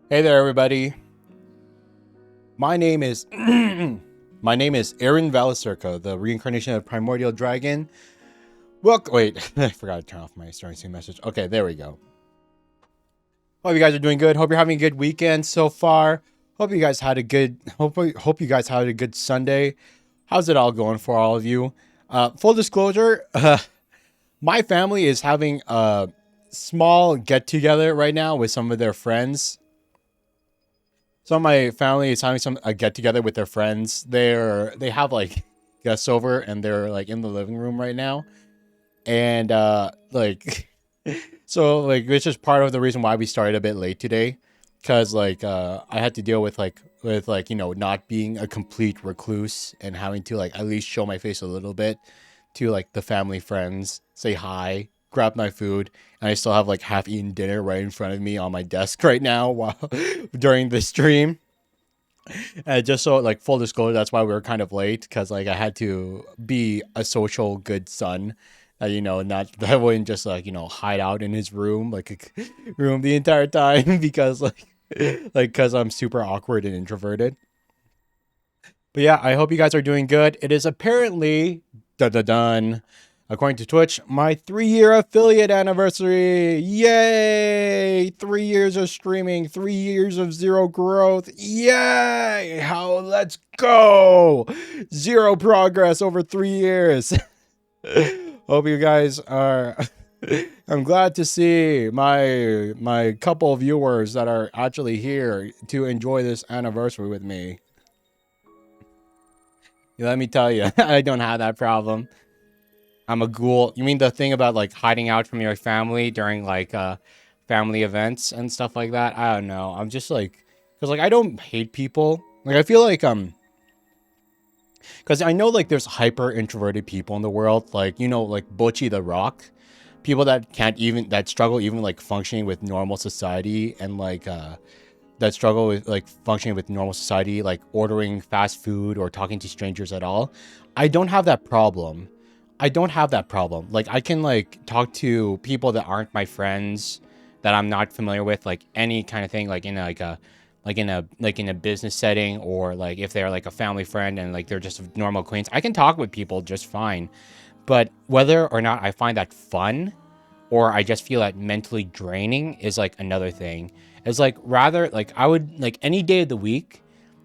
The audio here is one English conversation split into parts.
Hey there, everybody. My name is Aaron Valacerca, the reincarnation of Primordial Dragon. Wait, I forgot to turn off my starting scene message. Okay, there we go. Hope you guys are doing good. Hope you're having a good weekend so far. Hope you guys had a good hope you guys had a good Sunday. How's it all going for all of you? Full disclosure, my family is having a small get together right now with some of their friends. So my family is having a get together with their friends. They have like guests over and they're like in the living room right now. And like so like which is part of the reason why we started a bit late today. Cause like I had to deal with not being a complete recluse and having to like at least show my face a little bit to like the family friends, say hi, grab my food, and I still have like half-eaten dinner right in front of me on my desk right now while during the stream. And just so like full disclosure, that's why we were kind of late because like I had to be a social good son. Not that I wouldn't just hide out in his room like a room the entire time because because I'm super awkward and introverted. But yeah, I hope you guys are doing good. It is apparently done. According to Twitch, my 3-year affiliate anniversary. Yay! 3 years of streaming, 3 years of zero growth. Yay! Let's go! Zero progress over 3 years. Hope you guys are I'm glad to see my couple of viewers that are actually here to enjoy this anniversary with me. Let me tell you, I don't have that problem. I'm a ghoul. You mean the thing about like hiding out from your family during like family events and stuff like that? I don't know. I'm just like, because like I don't hate people. Like I feel like because I know like there's hyper introverted people in the world, like like Butchie the Rock, people that struggle even like functioning with normal society and like that struggle with like functioning with normal society, like ordering fast food or talking to strangers at all. I don't have that problem. Like I can like talk to people that aren't my friends, that I'm not familiar with, like any kind of thing, like in a business setting, or like if they're like a family friend and like they're just a normal acquaintance. I can talk with people just fine. But whether or not I find that fun or I just feel that mentally draining is like another thing. It's like rather like I would like any day of the week,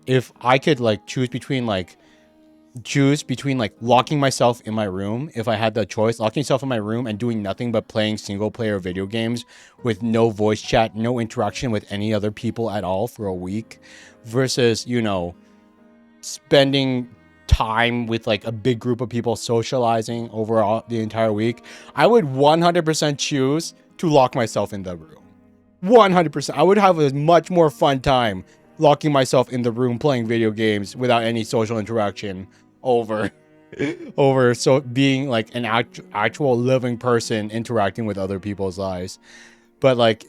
if I could like choose between like locking myself in my room, if I had the choice, locking myself in my room and doing nothing but playing single player video games with no voice chat, no interaction with any other people at all for a week, versus spending time with like a big group of people socializing over the entire week, I would 100% choose to lock myself in the room. 100%. I would have a much more fun time locking myself in the room playing video games without any social interaction over so being like an actual living person interacting with other people's lives. But like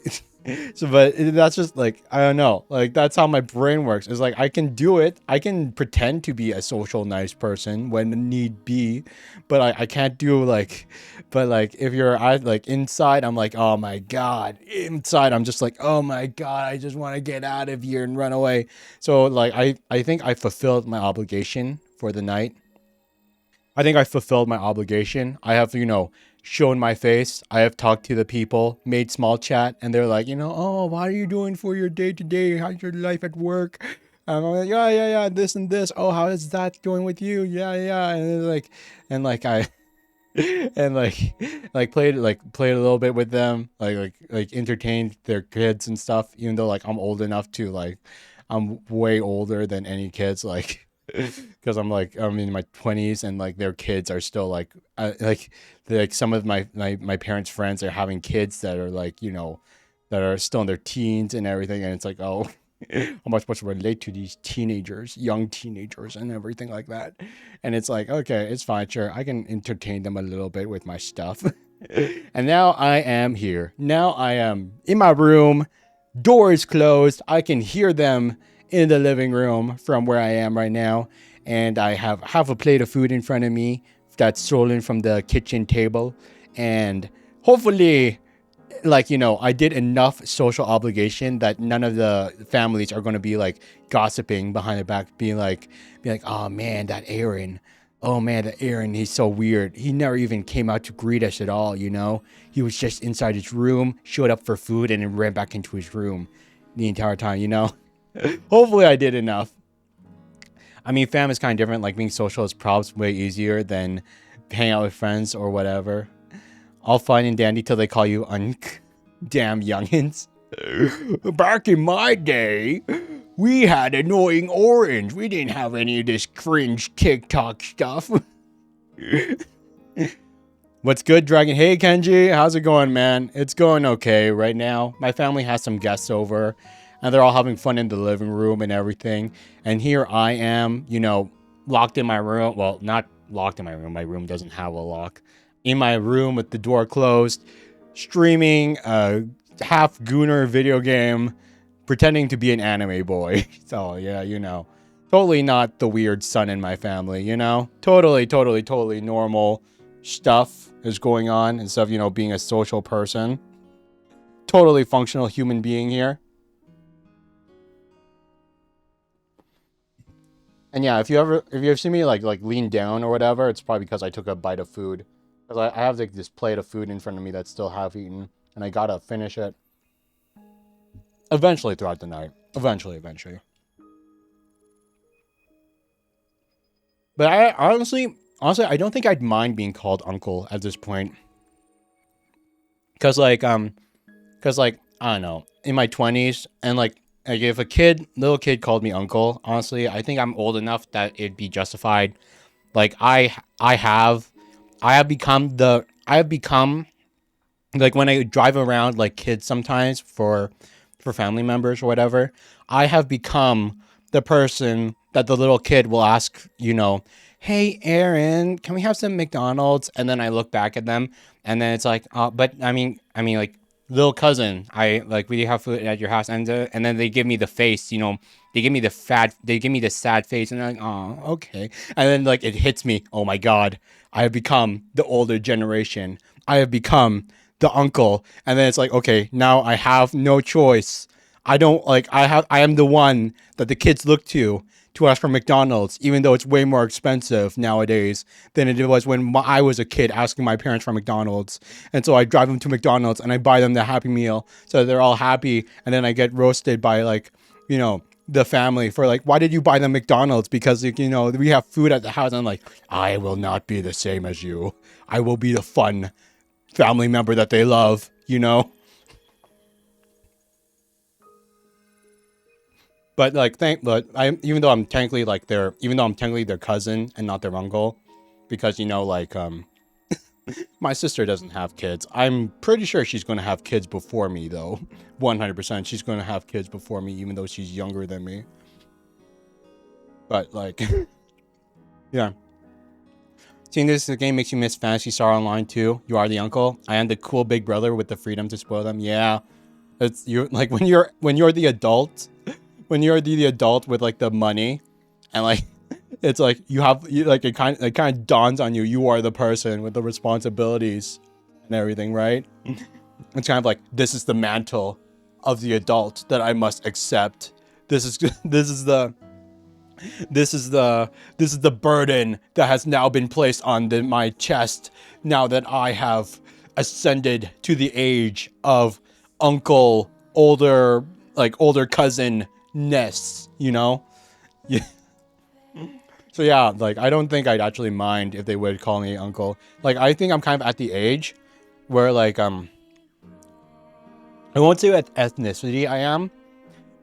but that's just like, I don't know, like that's how my brain works. It's like I can do it, I can pretend to be a social nice person when need be, but I can't do like, but like if you're like inside, I'm like, oh my god, inside I'm just like, oh my god, I just want to get out of here and run away. So like I think I fulfilled my obligation for the night. I think I fulfilled my obligation. I have, shown my face. I have talked to the people, made small chat, and they're like, oh, what are you doing for your day to day? How's your life at work? I'm like, yeah, this and this. Oh, how is that going with you? Yeah. And like I, and like played a little bit with them, like entertained their kids and stuff. Even though like I'm old enough to like, I'm way older than any kids like. Because I'm in my 20s and like their kids are still like some of my parents' friends are having kids that are like that are still in their teens and everything, and it's like, oh, how much to relate to these young teenagers and everything like that. And it's like, okay, it's fine, sure, I can entertain them a little bit with my stuff. And now I am here. Now I am in my room, door is closed, I can hear them in the living room from where I am right now, and I have half a plate of food in front of me that's stolen from the kitchen table, and hopefully I did enough social obligation that none of the families are going to be like gossiping behind the back, being like, oh man, that Aaron, he's so weird, he never even came out to greet us at all, he was just inside his room, showed up for food, and then ran back into his room the entire time. Hopefully I did enough. I mean, fam is kind of different. Like being social is probably way easier than hanging out with friends or whatever. All fine and dandy till they call you damn youngins. Back in my day, we had annoying orange. We didn't have any of this cringe TikTok stuff. What's good, Dragon? Hey, Kenji. How's it going, man? It's going okay right now. My family has some guests over, and they're all having fun in the living room and everything. And here I am, locked in my room. Well, not locked in my room. My room doesn't have a lock. In my room with the door closed, streaming a half gooner video game, pretending to be an anime boy. So, yeah, totally not the weird son in my family, Totally normal stuff is going on instead of, being a social person. Totally functional human being here. And yeah, if you ever seen me like lean down or whatever, it's probably because I took a bite of food. Because I have like this plate of food in front of me that's still half eaten, and I gotta finish it. Eventually throughout the night. Eventually. But I honestly, I don't think I'd mind being called uncle at this point. Cause like, I don't know, in my 20s, and like if a little kid called me uncle, honestly, I think I'm old enough that it'd be justified. Like I have become like when I drive around like kids sometimes for family members or whatever, I have become the person that the little kid will ask, hey Aaron, can we have some McDonald's? And then I look back at them, and then it's like, but I mean like, little cousin, we have food at your house, and then they give me the face, they give me the sad face, and they're like, oh, okay. And then like it hits me, oh my god, I have become the older generation. I have become the uncle. And then it's like, okay, now I have no choice. I am the one that the kids look to ask for McDonald's, even though it's way more expensive nowadays than it was when I was a kid asking my parents for McDonald's. And so I drive them to McDonald's and I buy them the Happy Meal so they're all happy. And then I get roasted by the family for like, why did you buy them McDonald's? Because we have food at the house. And I'm like, I will not be the same as you. I will be the fun family member that they love, But like, but I even though I'm technically like even though I'm technically their cousin and not their uncle, because like my sister doesn't have kids. I'm pretty sure she's going to have kids before me, though. 100%. She's going to have kids before me, even though she's younger than me. But, like, yeah. Seeing this game makes you miss Fantasy Star Online, too. You are the uncle. I am the cool big brother with the freedom to spoil them. Yeah. It's you like when you're the adult, when you're the adult with like the money, and like it's like like it kind of dawns on you, you are the person with the responsibilities and everything, right? It's kind of like, this is the mantle of the adult that I must accept. This is this is the this is the burden that has now been placed on my chest now that I have ascended to the age of uncle, older cousin ness, Yeah. So yeah, like I don't think I'd actually mind if they would call me uncle. Like I think I'm kind of at the age where like I won't say what ethnicity I am,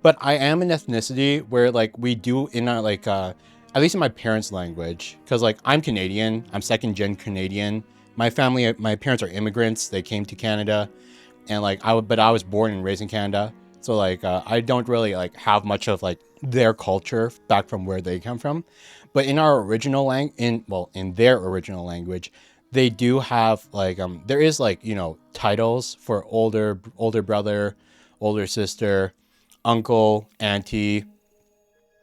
but I am an ethnicity where like we do in our like at least in my parents' language, because like I'm Canadian, I'm second gen Canadian. My parents are immigrants. They came to Canada, and like but I was born and raised in Canada, so like I don't really like have much of like their culture back from where they come from. But in our original in their original language, they do have like there is like titles for older brother, older sister, uncle, auntie,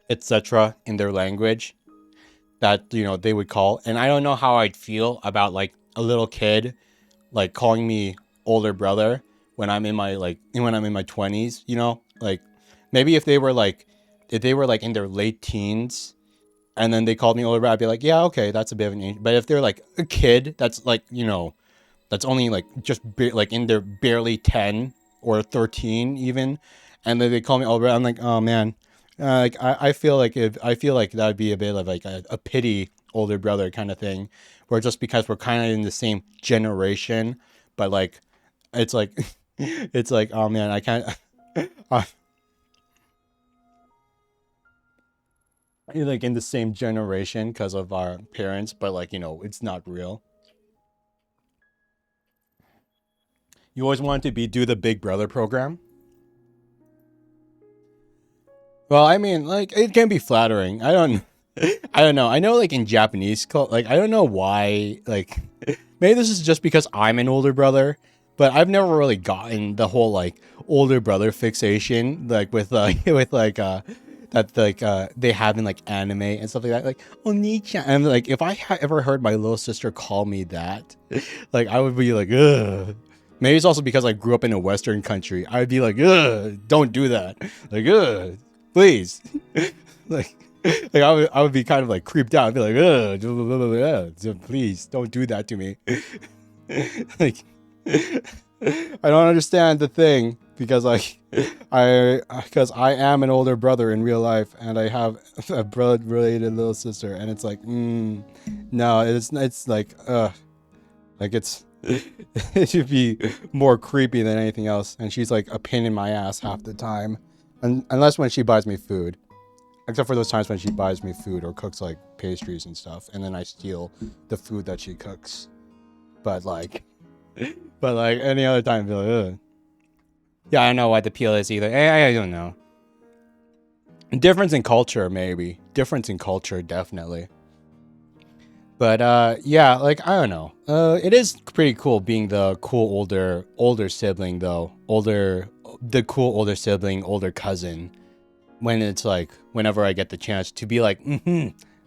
etc. in their language that they would call. And I don't know how I'd feel about like a little kid like calling me older brother when I'm in my 20s, like maybe if they were like in their late teens and then they called me older brother, I'd be like, yeah, okay, that's a bit of an age. But if they're like a kid that's like that's only like just like in their barely 10 or 13 even, and then they call me older brother, I'm like, oh man, like I feel like that would be a bit of like a pity older brother kind of thing, where just because we're kind of in the same generation, but like it's like it's like, oh man, I can't like in the same generation because of our parents, but like it's not real. You always wanted to do the Big Brother program. Well, I mean, like it can be flattering. I don't know. I know, like in Japanese, like I don't know why. Like maybe this is just because I'm an older brother, but I've never really gotten the whole like older brother fixation, like with with like that like they have in like anime and stuff like that. Like Oni-chan, and like if I ever heard my little sister call me that, like I would be like, ugh. Maybe it's also because I grew up in a Western country. I'd be like, ugh, don't do that. Like, ugh, please. like, I would be kind of like creeped out. I'd be like, ugh, please don't do that to me. like, I don't understand the thing because like, because I am an older brother in real life and I have a blood related little sister, and it's like, no, it's like, like it's. It should be more creepy than anything else, and she's like a pain in my ass half the time, unless when she buys me food, except for those times when she buys me food or cooks like pastries and stuff, and then I steal the food that she cooks. But like any other time, I'd be like, ugh. Yeah, I don't know what the appeal is either. I don't know. Difference in culture, maybe. Difference in culture, definitely. But yeah, like I don't know. It is pretty cool being the cool older sibling though. The cool older sibling, older cousin. When it's like whenever I get the chance to be like,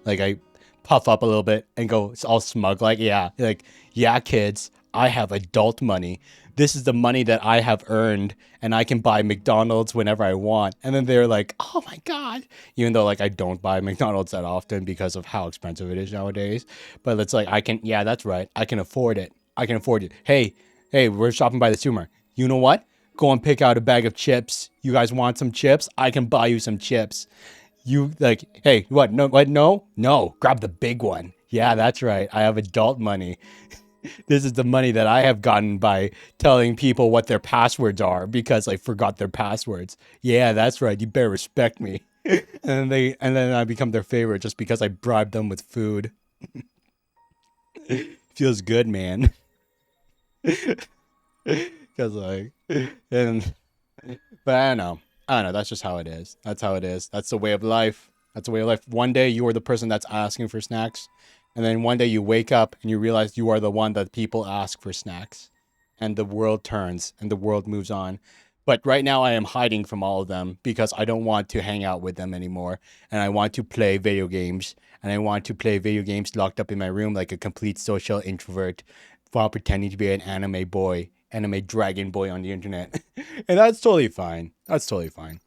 like I puff up a little bit and go all smug, like yeah, kids, I have adult money. This is the money that I have earned, and I can buy McDonald's whenever I want. And then they're like, oh my God. Even though like I don't buy McDonald's that often because of how expensive it is nowadays. But it's like yeah, that's right. I can afford it. I can afford it. Hey, we're shopping by the Sumer. You know what? Go and pick out a bag of chips. You guys want some chips? I can buy you some chips. You like, hey, what? No, what? No, grab the big one. Yeah, that's right. I have adult money. This is the money that I have gotten by telling people what their passwords are because I forgot their passwords. Yeah, that's right. You better respect me. and then I become their favorite just because I bribe them with food. Feels good, man. Cause like, and but I don't know. I don't know. That's just how it is. That's how it is. That's the way of life. That's the way of life. One day you are the person that's asking for snacks, and then one day you wake up and you realize you are the one that people ask for snacks, and the world turns and the world moves on. But right now I am hiding from all of them because I don't want to hang out with them anymore, and I want to play video games, and I want to play video games locked up in my room like a complete social introvert while pretending to be an anime boy, anime dragon boy on the internet. And that's totally fine. That's totally fine.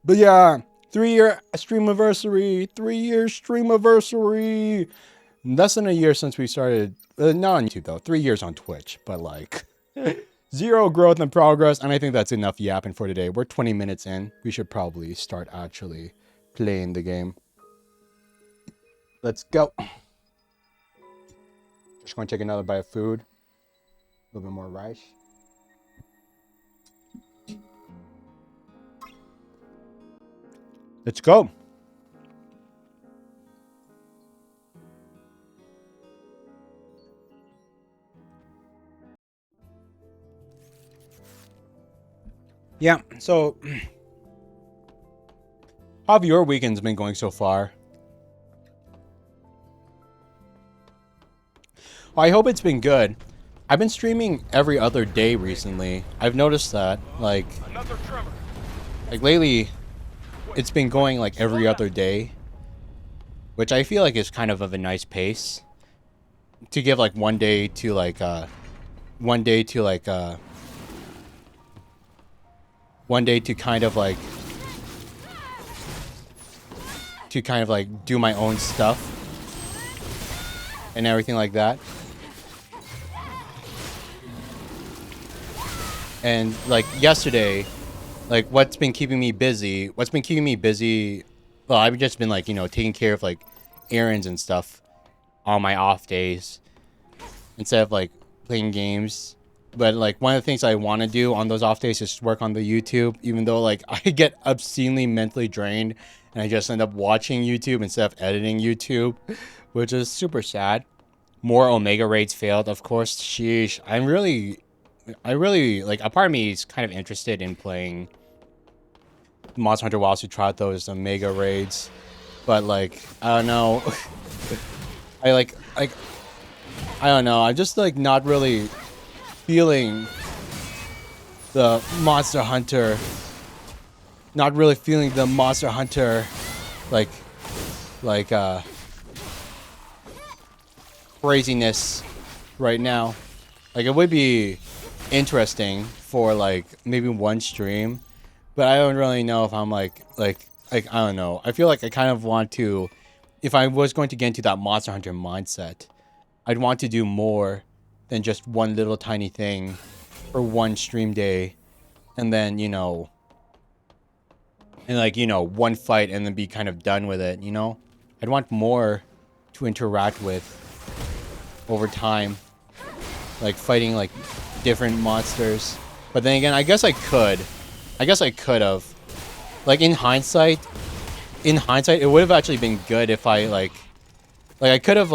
But yeah, 3 year stream anniversary, 3 year stream anniversary. Less than a year since we started, not on YouTube though, 3 years on Twitch, but like zero growth and progress. And I think that's enough yapping for today. We're 20 minutes in. We should probably start actually playing the game. Let's go. Just going to take another bite of food. A little bit more rice. Let's go. Yeah, so how have your weekends been going so far? Well, I hope it's been good. I've been streaming every other day recently. I've noticed that, like lately, it's been going like every other day, which I feel like is kind of a nice pace. To give like one day to like one day to like one day to kind of like do my own stuff and everything like that. And like yesterday, like what's been keeping me busy, well, I've just been like, you know, taking care of like errands and stuff on my off days instead of like playing games. But like one of the things I want to do on those off days is work on the YouTube, even though like I get obscenely mentally drained and I just end up watching YouTube instead of editing YouTube, which is super sad. More Omega raids failed, of course. Sheesh. I really like, a part of me is kind of interested in playing Monster Hunter Wilds to try out those Omega raids, but like I don't know. I don't know. I'm just like not really feeling the Monster Hunter. Not really feeling the Monster Hunter, like craziness right now. Like it would be interesting for like maybe one stream, but I don't really know if I'm like I don't know. I feel like I kind of want to, if I was going to get into that Monster Hunter mindset, I'd want to do more than just one little tiny thing for one stream day, and then you know, and like you know, one fight and then be kind of done with it. You know, I'd want more to interact with over time, like fighting like different monsters. But then again, I guess I could have, like in hindsight, it would have actually been good if I like I could have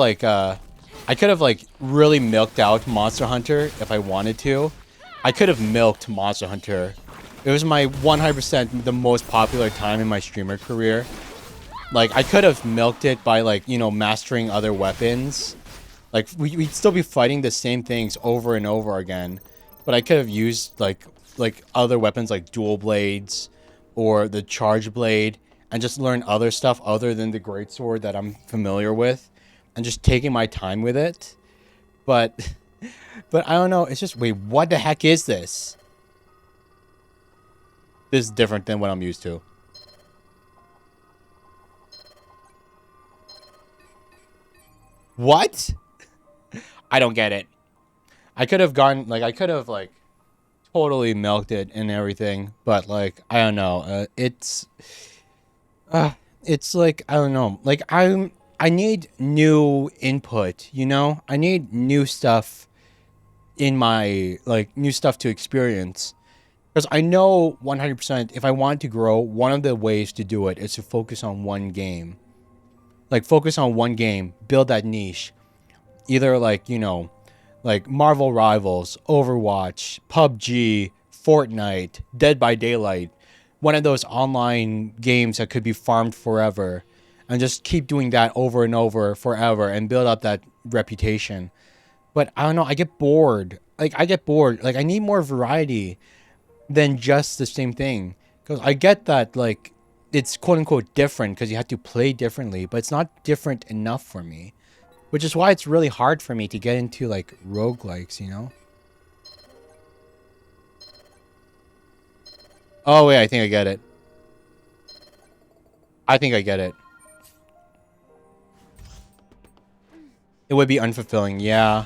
really milked out Monster Hunter if I wanted to. I could have milked Monster Hunter. It was my 100% the most popular time in my streamer career. Like I could have milked it by like, you know, mastering other weapons. Like we'd still be fighting the same things over and over again, but I could have used like other weapons like dual blades or the charge blade and just learn other stuff other than the greatsword that I'm familiar with, and just taking my time with it. But I don't know. It's just, wait, what the heck is this? This is different than what I'm used to. What? I don't get it. I could have totally milked it and everything, but like I don't know. It's like I don't know. Like I need new input, you know? I need new stuff in my, like, new stuff to experience. Because I know 100% if I want to grow, one of the ways to do it is to focus on one game. Like, focus on one game, build that niche. Either, like, you know, like Marvel Rivals, Overwatch, PUBG, Fortnite, Dead by Daylight. One of those online games that could be farmed forever. And just keep doing that over and over forever and build up that reputation. But I don't know, I get bored. Like, I need more variety than just the same thing. Because I get that, like, it's quote-unquote different because you have to play differently. But it's not different enough for me. Which is why it's really hard for me to get into, like, roguelikes, you know? Oh, wait, I think I get it. I think I get it. It would be unfulfilling, yeah.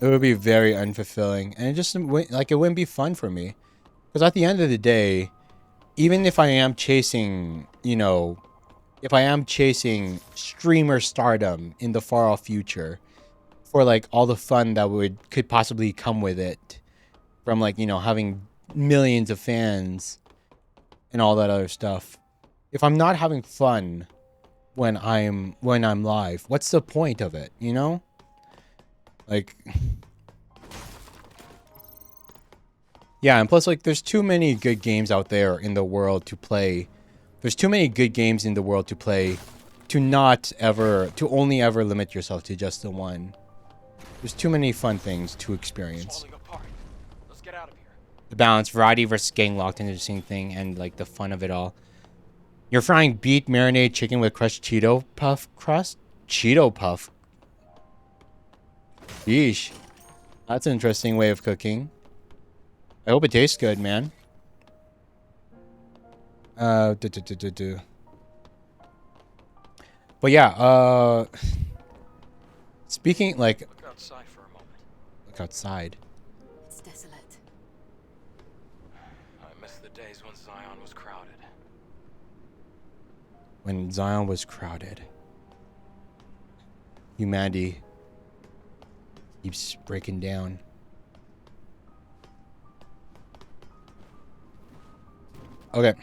It would be very unfulfilling. And it just, like, it wouldn't be fun for me. Because at the end of the day, even if I am chasing, you know, if I am chasing streamer stardom in the far off future, for, like, all the fun that could possibly come with it, from, like, you know, having millions of fans and all that other stuff. If I'm not having fun when I'm live, what's the point of it, you know? Like, yeah, and plus, like, there's too many good games out there in the world to play. There's too many good games in the world to play to only ever limit yourself to just the one. There's too many fun things to experience. Let's get out of here. The balance, variety versus getting locked into the same thing, and, like, the fun of it all. You're frying beet marinade chicken with crushed Cheeto Puff crust? Cheeto Puff? Yeesh. That's an interesting way of cooking. I hope it tastes good, man. But yeah, speaking, like... Look outside for a moment. Look outside. It's desolate. I miss the days when Zion was crowded. When Zion was crowded. Humanity keeps breaking down. Okay.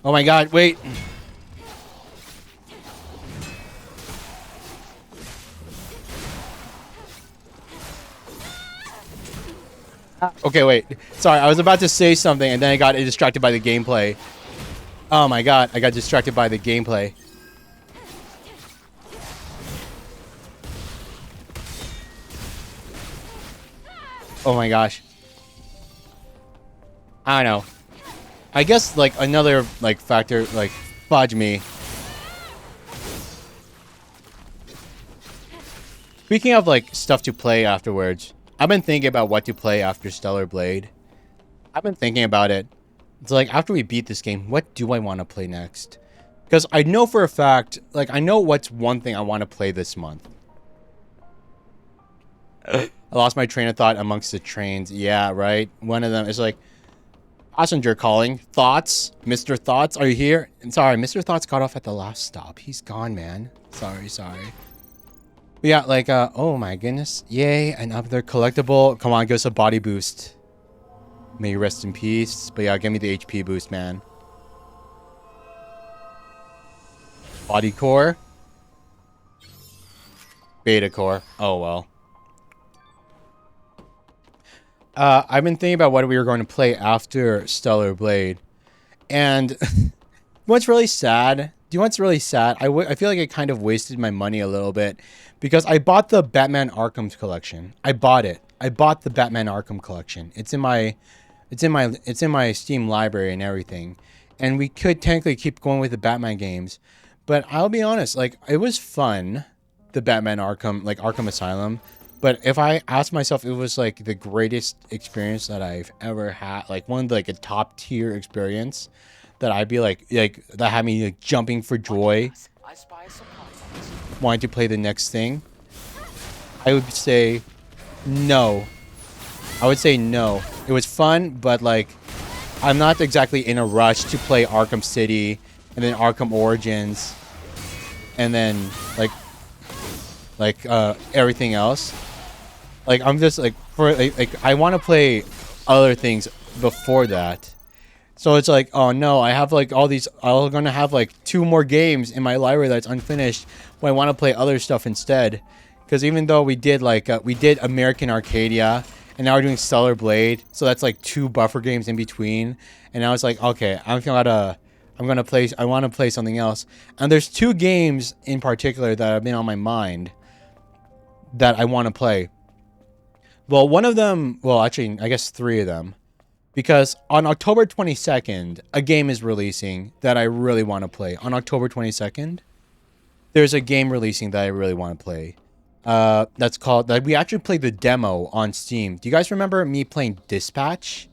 Oh my god, wait. Okay, wait. Sorry, I was about to say something and then I got distracted by the gameplay. Oh my god, I got distracted by the gameplay. Oh my gosh. I don't know. I guess, like, another, like, factor, like, fudge me. Speaking of, like, stuff to play afterwards, I've been thinking about what to play after Stellar Blade. I've been thinking about it. It's like, after we beat this game, what do I want to play next? Because I know for a fact, like, I know what's one thing I want to play this month. I lost my train of thought amongst the trains. Yeah, right? One of them is like, passenger calling. Thoughts? Mr. Thoughts, are you here? And sorry, Mr. Thoughts got off at the last stop. He's gone, man. Sorry. But yeah, like, oh my goodness. Yay, another collectible. Come on, give us a body boost. May you rest in peace. But yeah, give me the HP boost, man. Body core. Beta core. Oh, well. I've been thinking about what we were going to play after Stellar Blade. And what's really sad? Do you know what's really sad? I feel like I kind of wasted my money a little bit because I bought the Batman Arkham collection. I bought it. I bought the Batman Arkham collection. It's in my Steam library and everything. And we could technically keep going with the Batman games. But I'll be honest, like, it was fun, the Batman Arkham, like Arkham Asylum. But if I ask myself, it was like the greatest experience that I've ever had, like one of the, like a top tier experience that I'd be like that had me like jumping for joy, wanting to play the next thing. I would say no. I would say no. It was fun, but like I'm not exactly in a rush to play Arkham City and then Arkham Origins and then everything else. Like I'm just like I want to play other things before that. So it's like, oh no, I have like all these. I'm gonna have like 2 more games in my library that's unfinished. But I want to play other stuff instead. Because even though we did we did American Arcadia, and now we're doing Stellar Blade, so that's like 2 buffer games in between. And now it's like, okay, I want to play something else. And there's 2 games in particular that have been on my mind that I want to play. Well, one of them, well, actually, I guess 3 of them. Because on October 22nd, a game is releasing that I really want to play. On October 22nd, there's a game releasing that I really want to play. That's called, that we actually played the demo on Steam. Do you guys remember me playing Dispatch?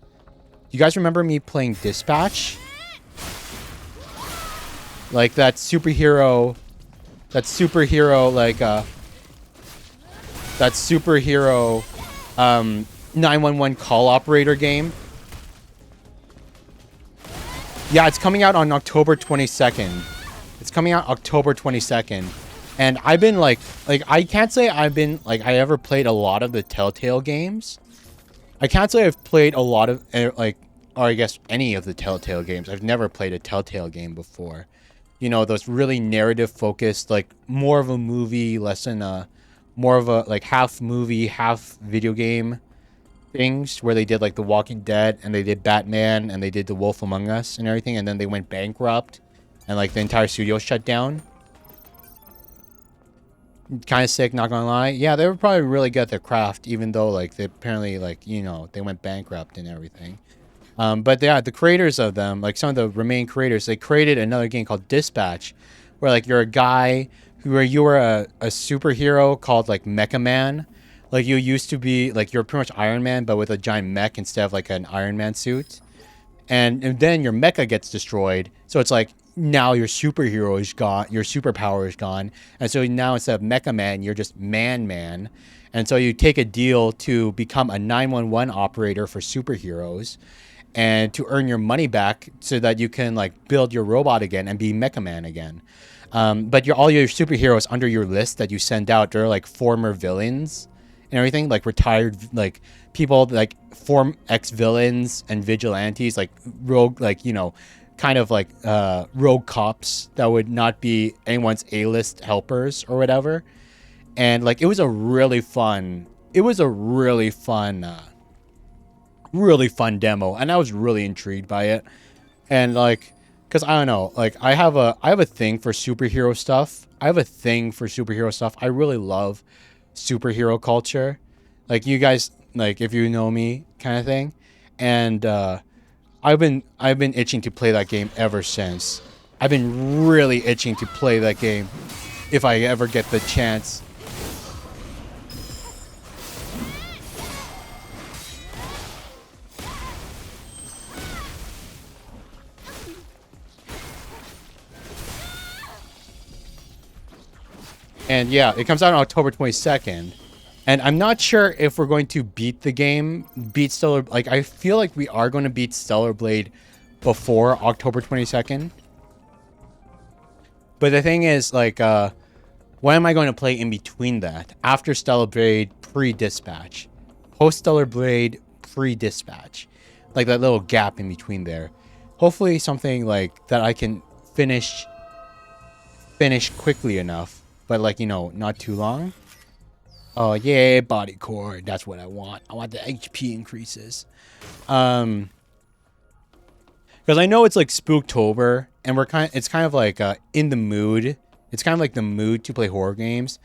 Like that superhero, like, that superhero, 911 call operator game. Yeah, it's coming out on October 22nd. And I've been like I can't say I've been like I ever played a lot of the Telltale games. I can't say I've played a lot of or I guess any of the Telltale games. I've never played a Telltale game before. You know, those really narrative focused, like more of a movie, less than more of a like half movie, half video game things where they did like The Walking Dead and they did Batman and they did The Wolf Among Us and everything, and then they went bankrupt and like the entire studio shut down. Kind of sick, not gonna lie. Yeah, they were probably really good at their craft, even though like they apparently like, you know, they went bankrupt and everything. But yeah, the creators of them, like some of the remaining creators, they created another game called Dispatch, where like you're a guy where you were a superhero called like Mecha Man. Like you used to be like you're pretty much Iron Man, but with a giant mech instead of like an Iron Man suit. And then your mecha gets destroyed. So it's like now your superhero is gone, your superpower is gone. And so now instead of Mecha Man, you're just Man. And so you take a deal to become a 911 operator for superheroes and to earn your money back so that you can like build your robot again and be Mecha Man again. But all your superheroes under your list that you send out, they're like former villains and everything, like retired, like people like form ex-villains and vigilantes, like rogue, like, you know, kind of like rogue cops that would not be anyone's A-list helpers or whatever. And like it was a really fun demo, and I was really intrigued by it. And like, because I don't know, like I have a thing for superhero stuff. I really love superhero culture, like you guys, like if you know me, kind of thing. And I've been itching to play that game ever since. I've been really itching to play that game if I ever get the chance. And yeah, it comes out on October 22nd. And I'm not sure if we're going to beat Stellar, like I feel like we are going to beat Stellar Blade before October 22nd. But the thing is, like, what am I going to play in between that? After Stellar Blade, pre-Dispatch. Post Stellar Blade, pre-Dispatch. Like that little gap in between there. Hopefully something like that I can finish quickly enough. But like, you know, not too long. Oh yeah, body core. That's what I want. I want the HP increases. Because I know it's like Spooktober, and it's kind of like in the mood. It's kind of like the mood to play horror games,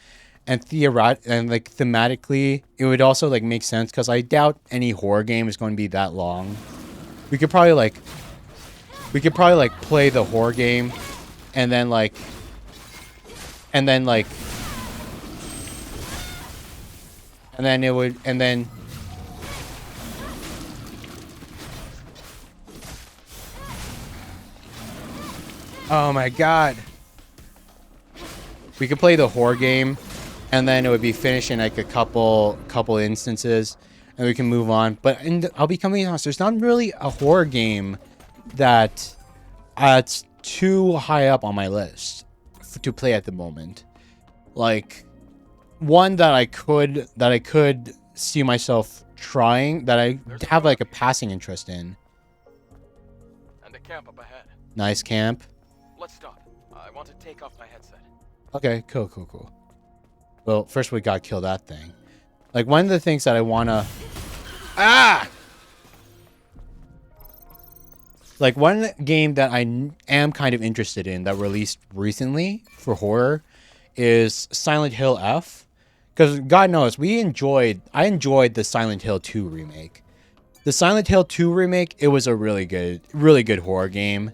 and thematically, it would also like make sense because I doubt any horror game is going to be that long. We could probably like play the horror game, and then oh my god. We could play the horror game, and then it would be finished in like a couple instances, and we can move on. But I'll be completely honest, there's not really a horror game that it's too high up on my list to play at the moment. Like one that I could see myself trying, that I have like a passing interest in. And a camp up ahead. Nice camp. Let's stop. I want to take off my headset. Okay, cool. Well, first we gotta kill that thing. Like one of the things that I wanna... Like one game that I am kind of interested in that released recently for horror is Silent Hill F. Because God knows, I enjoyed the Silent Hill 2 remake. The Silent Hill 2 remake, it was a really good horror game.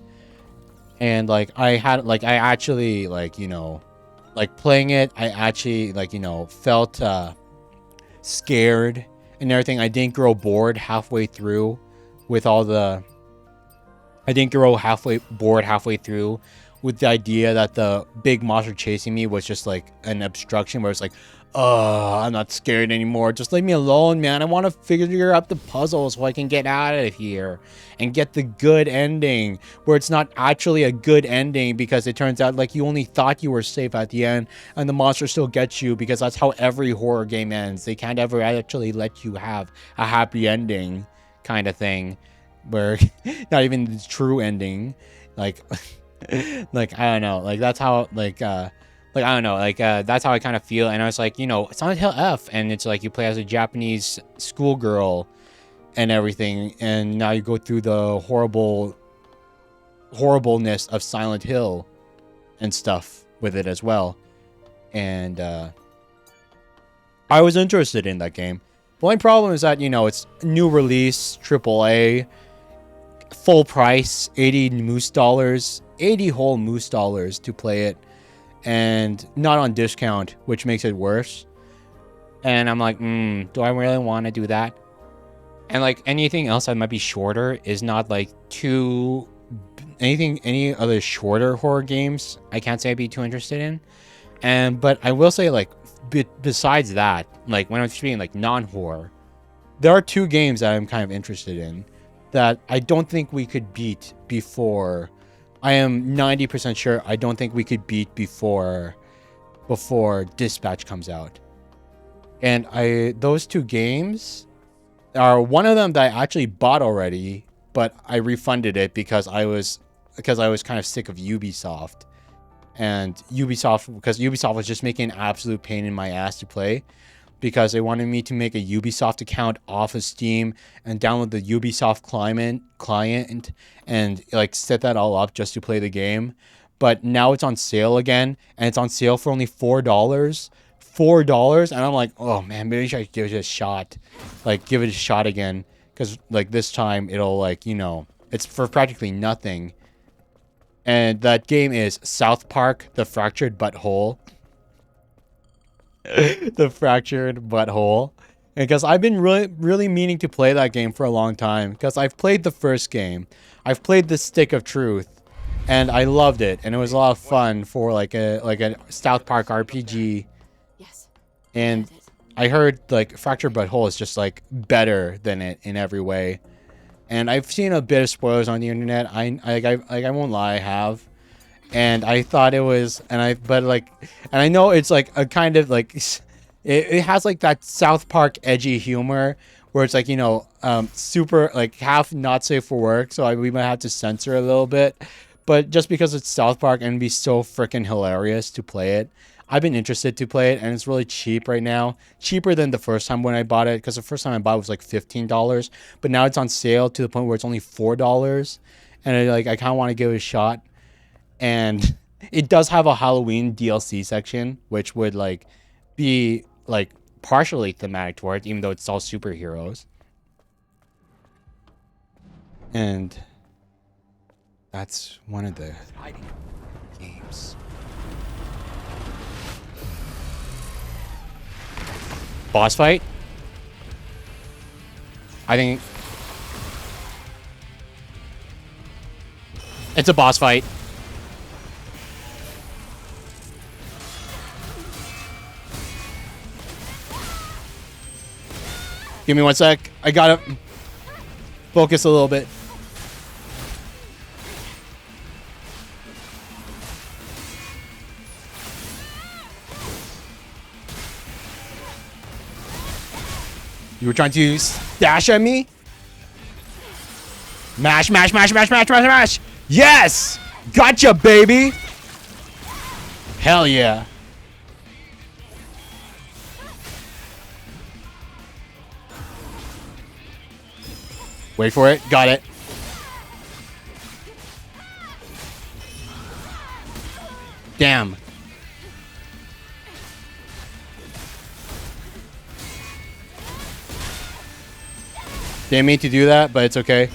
And like I actually like playing it, I actually felt scared and everything. I didn't grow bored halfway through with all the halfway through with the idea that the big monster chasing me was just like an obstruction where it's like, I'm not scared anymore. Just leave me alone, man. I want to figure out the puzzle so I can get out of here and get the good ending where it's not actually a good ending because it turns out like you only thought you were safe at the end and the monster still gets you, because that's how every horror game ends. They can't ever actually let you have a happy ending kind of thing, where not even the true ending. Like like I don't know, like that's how I don't know, that's how I kind of feel. And I was like, Silent Hill F, and it's like you play as a Japanese schoolgirl and everything, and now you go through the horribleness of Silent Hill and stuff with it as well. And I was interested in that game. The only problem is that, it's new release, AAA, full price, 80 moose dollars, 80 whole moose dollars to play it, and not on discount, which makes it worse. And I'm like, do I really want to do that? And like anything else that might be shorter is not like any other shorter horror games I can't say I'd be too interested in. But I will say, like, besides that, like when I'm speaking like non-horror, there are two games that I'm kind of interested in that I don't think we could beat before. I am 90% sure I don't think we could beat before Dispatch comes out. And those two games are one of them that I actually bought already, but I refunded it because I was kind of sick of Ubisoft. And Ubisoft was just making an absolute pain in my ass to play, because they wanted me to make a Ubisoft account off of Steam and download the Ubisoft client and like set that all up just to play the game. But now it's on sale again, and it's on sale for only $4. And I'm like, oh man, maybe I should give it a shot. Like, give it a shot again, because like this time it'll it's for practically nothing. And that game is South Park: The Fractured Butthole. The Fractured Butthole. Because I've been really meaning to play that game for a long time, because I've played the first game. I've played the Stick of Truth, and I loved it, and it was a lot of fun for like a South Park RPG. Yes. And I heard like Fractured Butthole is just like better than it in every way. And I've seen a bit of spoilers on the internet. I won't lie, I have. And I thought it was, and I know it's like a kind of like, it has like that South Park edgy humor where it's like, super like half not safe for work. So we might have to censor a little bit, but just because it's South Park and it'd be so freaking hilarious to play it, I've been interested to play it, and it's really cheap right now. Cheaper than the first time when I bought it, because the first time I bought it was like $15, but now it's on sale to the point where it's only $4, and I kind of want to give it a shot. And it does have a Halloween DLC section, which would like be like partially thematic towards, even though it's all superheroes. And that's one of the games. Boss fight? I think it's a boss fight. Give me 1 sec. I gotta focus a little bit. You were trying to dash at me? Mash, mash, mash, mash, mash, mash, mash. Yes! Gotcha, baby! Hell yeah. Wait for it. Got it. Damn. Didn't mean to do that, but it's okay.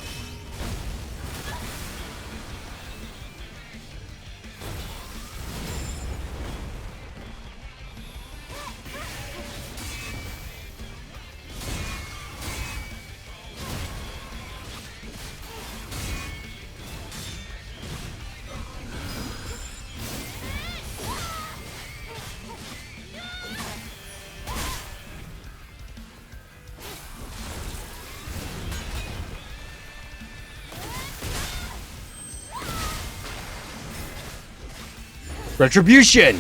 Retribution!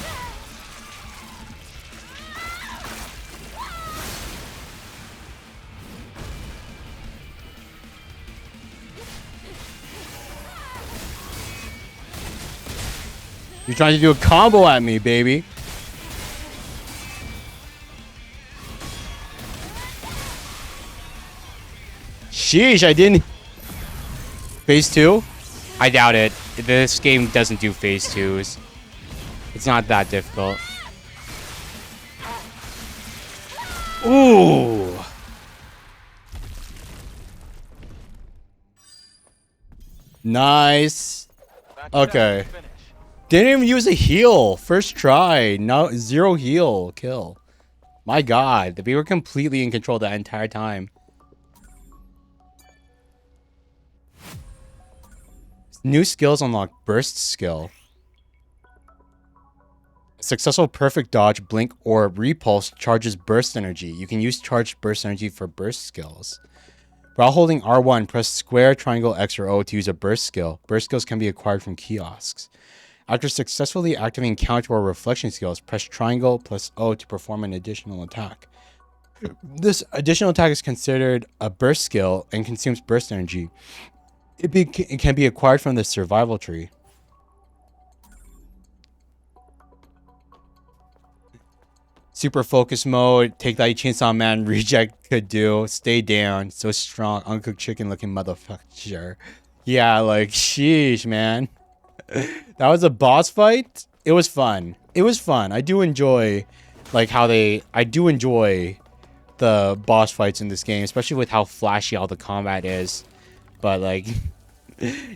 You're trying to do a combo at me, baby. Sheesh, I didn't... Phase 2? I doubt it. This game doesn't do phase 2s. It's not that difficult. Ooh. Nice. Okay. Didn't even use a heal. First try. No, 0 heal kill. My god. We were completely in control the entire time. New skills unlock. Burst skill. Successful perfect dodge, blink, or repulse charges burst energy. You can use charged burst energy for burst skills. While holding R1, press square, triangle, X, or O to use a burst skill. Burst skills can be acquired from kiosks. After successfully activating counter or reflection skills, press triangle plus O to perform an additional attack. This additional attack is considered a burst skill and consumes burst energy. It can be acquired from the survival tree. Super focus mode. Take that, Chainsaw Man. Reject could do. Stay down. So strong. Uncooked chicken looking motherfucker. Yeah, like, sheesh, man. That was a boss fight. It was fun. It was fun. I do enjoy, like, I do enjoy the boss fights in this game, especially with how flashy all the combat is. But, like,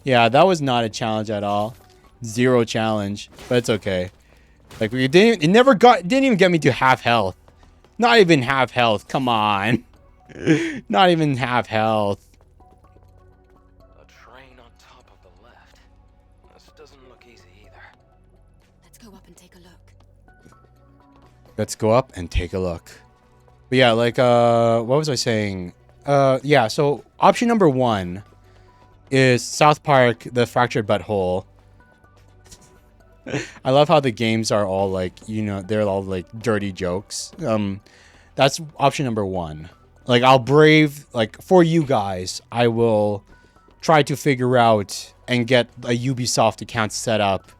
yeah, that was not a challenge at all. 0 challenge. But it's okay. Like, it didn't even get me to half health. Not even half health. Come on. Not even half health. A train on top of the left. This doesn't look easy either. Let's go up and take a look. Let's go up and take a look. But yeah, like, what was I saying? Yeah, so option number 1 is South Park, The Fractured Butthole. I love how the games are all like, you know, they're all like dirty jokes. That's option number 1. Like, I'll brave, like, for you guys, I will try to figure out and get a Ubisoft account set up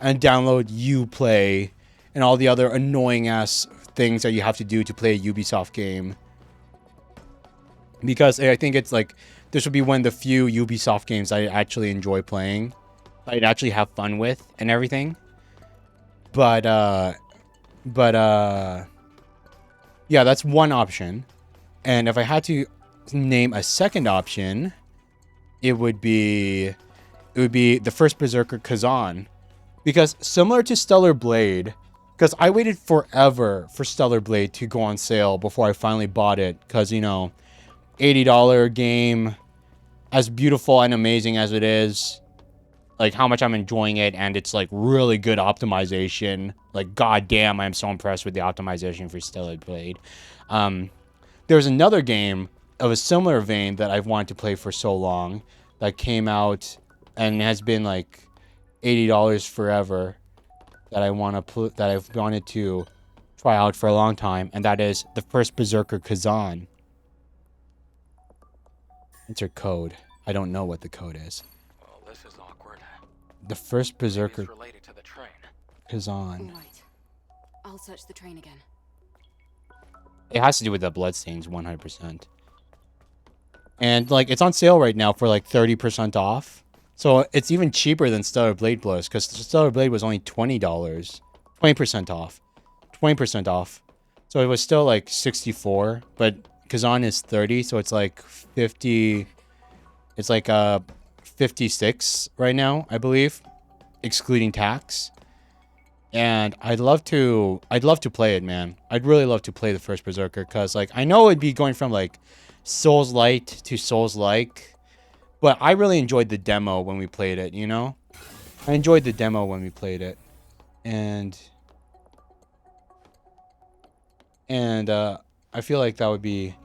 and download Uplay and all the other annoying ass things that you have to do to play a Ubisoft game. Because I think it's like, this would be one of the few Ubisoft games I actually enjoy playing. I'd actually have fun with and everything. But yeah, that's one option. And if I had to name a second option, it would be the first Berserker Kazan. Because similar to Stellar Blade, because I waited forever for Stellar Blade to go on sale before I finally bought it. Because, you know, $80 game, as beautiful and amazing as it is, like, how much I'm enjoying it, and it's, like, really good optimization. Like, goddamn, I'm so impressed with the optimization for Stellar Blade. There's another game of a similar vein that I've wanted to play for so long that came out and has been like $80 forever that I've wanted to try out for a long time, and that is the first Berserker Kazan. Enter code. I don't know what the code is. Well, this is awkward. The first Maybe Berserker it's related to the train. Kazan. All right. I'll search the train again. It has to do with the bloodstains, 100%. And like it's on sale right now for like 30% off. So it's even cheaper than Stellar Blade Plus, because Stellar Blade was only $20. 20% off. 20% off. So it was still like 64, but Kazan is 30, so it's like 50. It's like 56 right now, I believe, excluding tax. And I'd love to play it, man. I'd really love to play the first Berserker, because like I know it'd be going from like Souls Light to Souls Like, but I really enjoyed the demo when we played it, you know? I enjoyed the demo when we played it. And I feel like that would be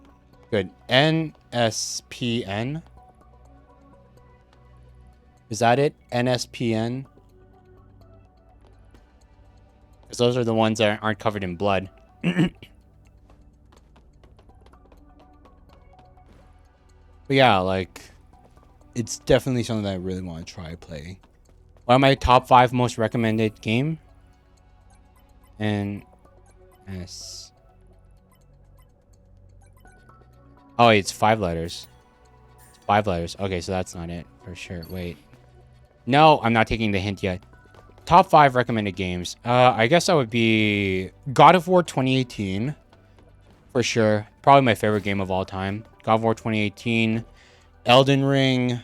good. NSPN? Is that it? NSPN? Because those are the ones that aren't covered in blood. But yeah, like, it's definitely something that I really want to try playing. One of my top 5 most recommended game. And S. Oh, it's 5 letters. It's 5 letters. Okay, so that's not it for sure. Wait. No, I'm not taking the hint yet. Top 5 recommended games. I guess that would be God of War 2018. For sure. Probably my favorite game of all time. God of War 2018. Elden Ring.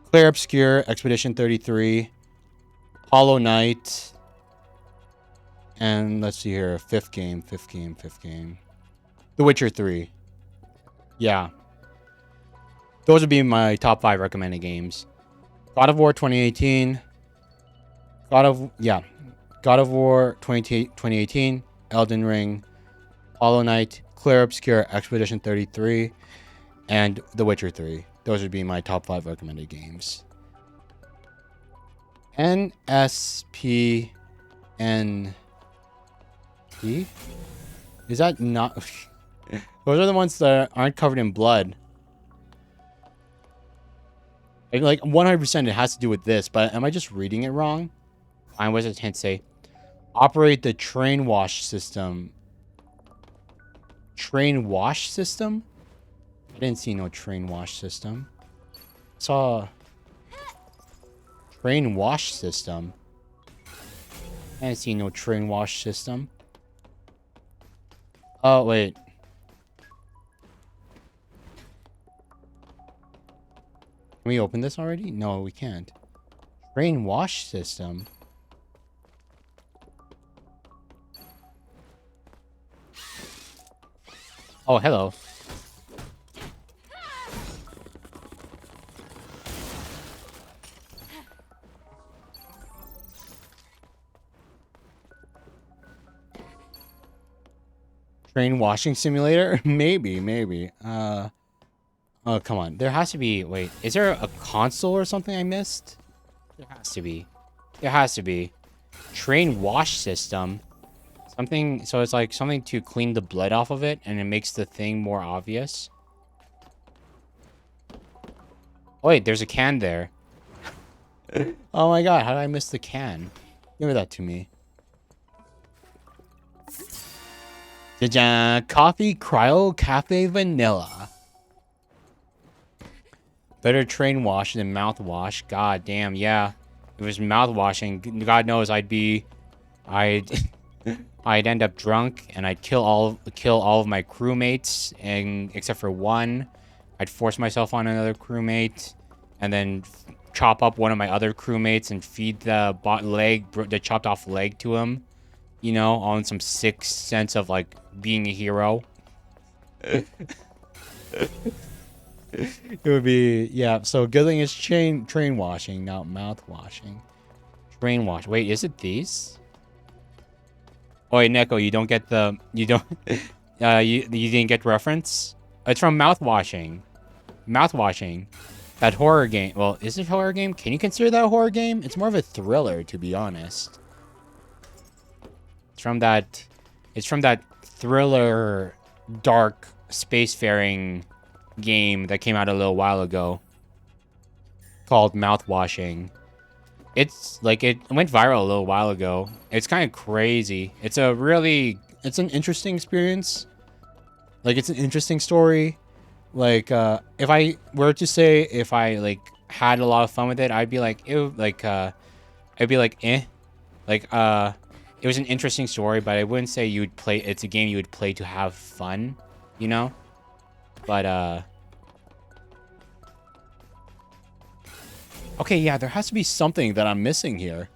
Clair Obscur. Expedition 33. Hollow Knight. And let's see here. Fifth game. The Witcher 3. Yeah. Those would be my top 5 recommended games. God of War 2018. God of War 2018. Elden Ring. Hollow Knight. Clair Obscur. Expedition 33. And The Witcher 3. Those would be my top 5 recommended games. NSPN. Is that not... Those are the ones that aren't covered in blood. Like 100% it has to do with this, but am I just reading it wrong? Fine, what does the hint say? Operate the train wash system. Train wash system? I didn't see no train wash system. Saw train wash system. I didn't see no train wash system. Oh, wait. Can we open this already? No, we can't. Train wash system. Oh, hello. Train washing simulator? Maybe. Oh, come on. There has to be... Wait, is there a console or something I missed? There has to be. There has to be. Train wash system. Something... So it's like something to clean the blood off of it, and it makes the thing more obvious. Oh, wait, there's a can there. Oh my god, how did I miss the can? Give that to me. Coffee Cryo Cafe Vanilla. Better train wash than mouthwash. God damn, yeah. If it was mouthwashing, God knows I'd end up drunk and I'd kill all of my crewmates, and except for one, I'd force myself on another crewmate, and then chop up one of my other crewmates and feed the chopped off leg to him. You know, on some sick sense of like being a hero. It would be, yeah. So good thing is train washing, not mouth washing. Train wash. Wait, is it these? Oh wait, Neko, you don't You didn't get reference? It's from Mouthwashing. Mouthwashing. That horror game. Well, is it a horror game? Can you consider that a horror game? It's more of a thriller, to be honest. It's from that thriller, dark, spacefaring game that came out a little while ago. Called Mouthwashing. It's like, it went viral a little while ago. It's kind of crazy. It's an interesting experience. Like, it's an interesting story. Like, if I were to say if I, like, had a lot of fun with it, I'd be like, ew, like, I'd be like, eh. Like, it was an interesting story, but I wouldn't say it's a game you would play to have fun, you know? But, okay, yeah, there has to be something that I'm missing here.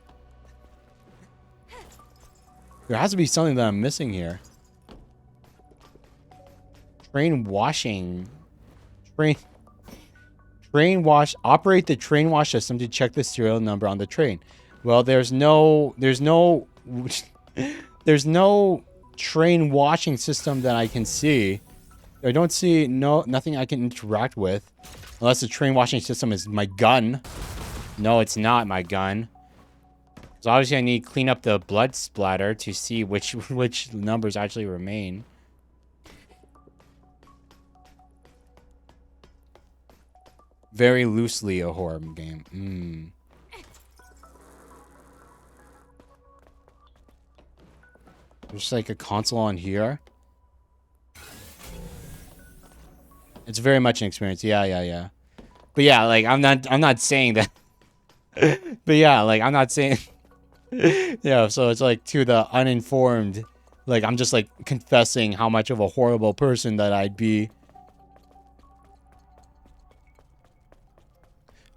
There has to be something that I'm missing here. Train washing. Train wash. Operate the train wash system to check the serial number on the train. Well, there's no train washing system that I can see. I don't see nothing I can interact with. Unless the train washing system is my gun. No, it's not my gun. So obviously I need to clean up the blood splatter to see which numbers actually remain. Very loosely a horror game. There's like a console on here. It's very much an experience. Yeah. But yeah, like I'm not saying that. But yeah, like I'm not saying. Yeah, so it's like to the uninformed, like I'm just like confessing how much of a horrible person that I'd be.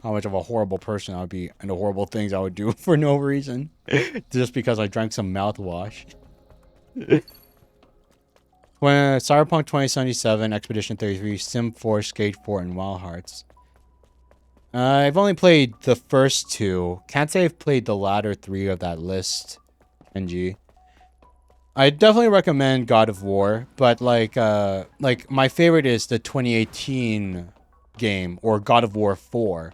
How much of a horrible person I would be and the horrible things I would do for no reason. Just because I drank some mouthwash. When Cyberpunk 2077, Expedition 33, Sim 4, Skate 4, and Wild Hearts. I've only played the first two. Can't say I've played the latter three of that list. NG. I definitely recommend God of War, but like my favorite is the 2018 game, or God of War 4.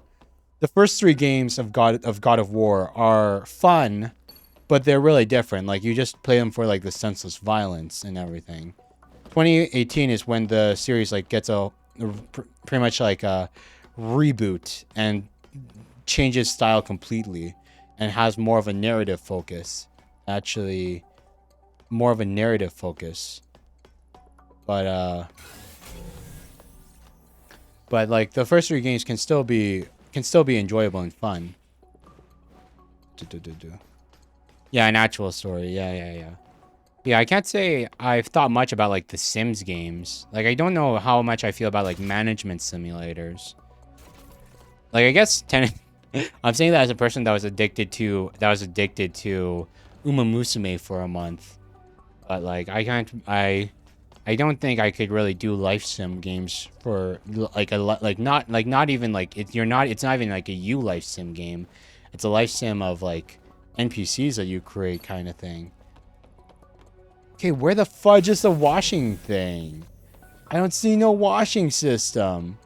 The first three games of God of War are fun, but they're really different. Like, you just play them for like the senseless violence and everything. 2018 is when the series like gets pretty much like a reboot and changes style completely and has more of a narrative focus. Actually, more of a narrative focus. But like the first three games can still be enjoyable and fun. Yeah, an actual story. Yeah. Yeah, I can't say I've thought much about like the Sims games. Like, I don't know how much I feel about like management simulators. Like, I guess I'm saying that as a person that was addicted to Uma Musume for a month. But like, I don't think I could really do life sim games for like it's not even like a you life sim game. It's a life sim of like NPCs that you create kind of thing. Okay, where the fudge is the washing thing? I don't see no washing system.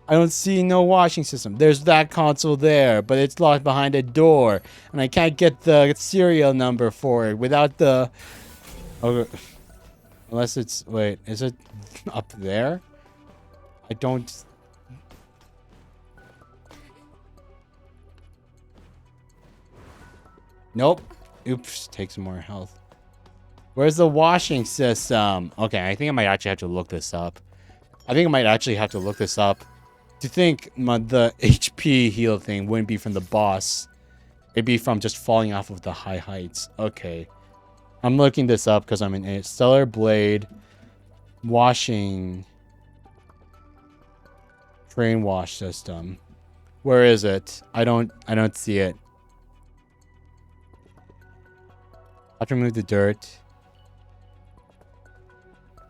There's that console there, but it's locked behind a door, and I can't get the serial number for it without the. Okay. Unless it's... Wait, is it up there? I don't... Nope. Oops, take some more health. Where's the washing system? Okay, I think I might actually have to look this up. To think the HP heal thing wouldn't be from the boss. It'd be from just falling off of the high heights. Okay. I'm looking this up because I'm in a Stellar Blade washing train wash system. Where is it? I don't see it. I have to remove the dirt.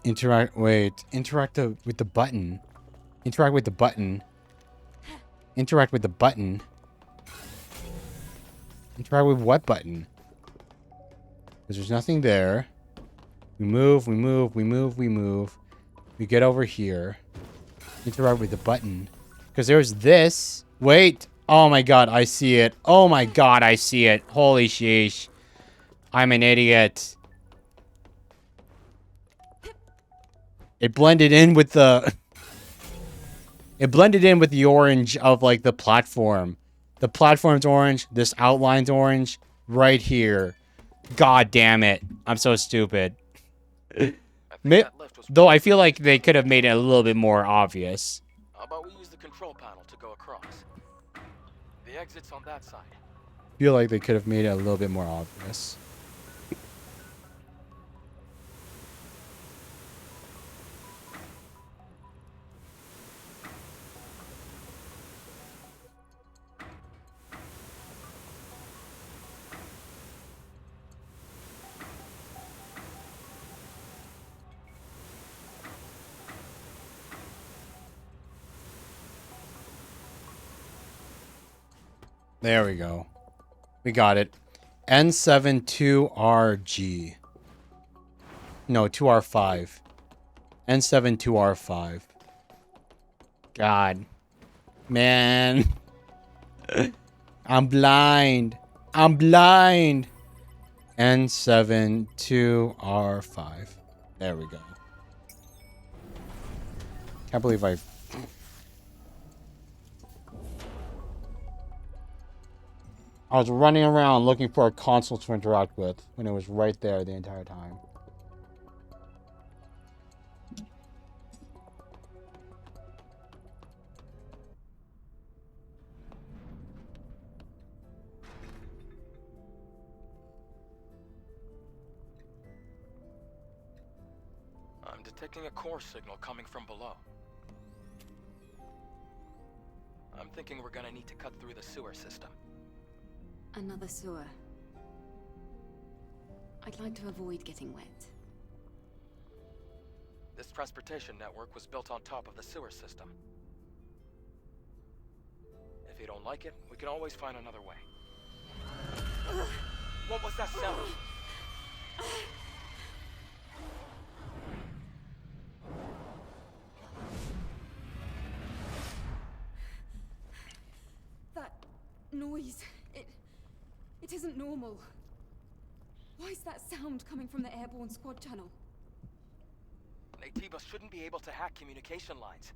Interact with the button. Interact with the button. Interact with what button? Because there's nothing there. We move, we move, we move, we move. We get over here. Interact with the button. Because there's this. Wait. Oh my god, I see it. Oh my god, I see it. Holy sheesh. I'm an idiot. It blended in with the... It blended in with the orange of, like, the platform. The platform's orange. This outline's orange. Right here. God damn it. I'm so stupid. Though I feel like they could have made it a little bit more obvious. How about we use the control panel to go across? The exit's on that side. I feel like they could have made it a little bit more obvious. There we go. We got it. N72RG. No, 2R5. N72R5. God. Man. I'm blind. I'm blind. N72R5. There we go. Can't believe I... I was running around looking for a console to interact with when it was right there the entire time. I'm detecting a core signal coming from below. I'm thinking we're gonna need to cut through the sewer system. Another sewer. I'd like to avoid getting wet. This transportation network was built on top of the sewer system. If you don't like it, we can always find another way. What was that sound? That noise. It isn't normal. Why is that sound coming from the airborne squad channel? Natiba shouldn't be able to hack communication lines.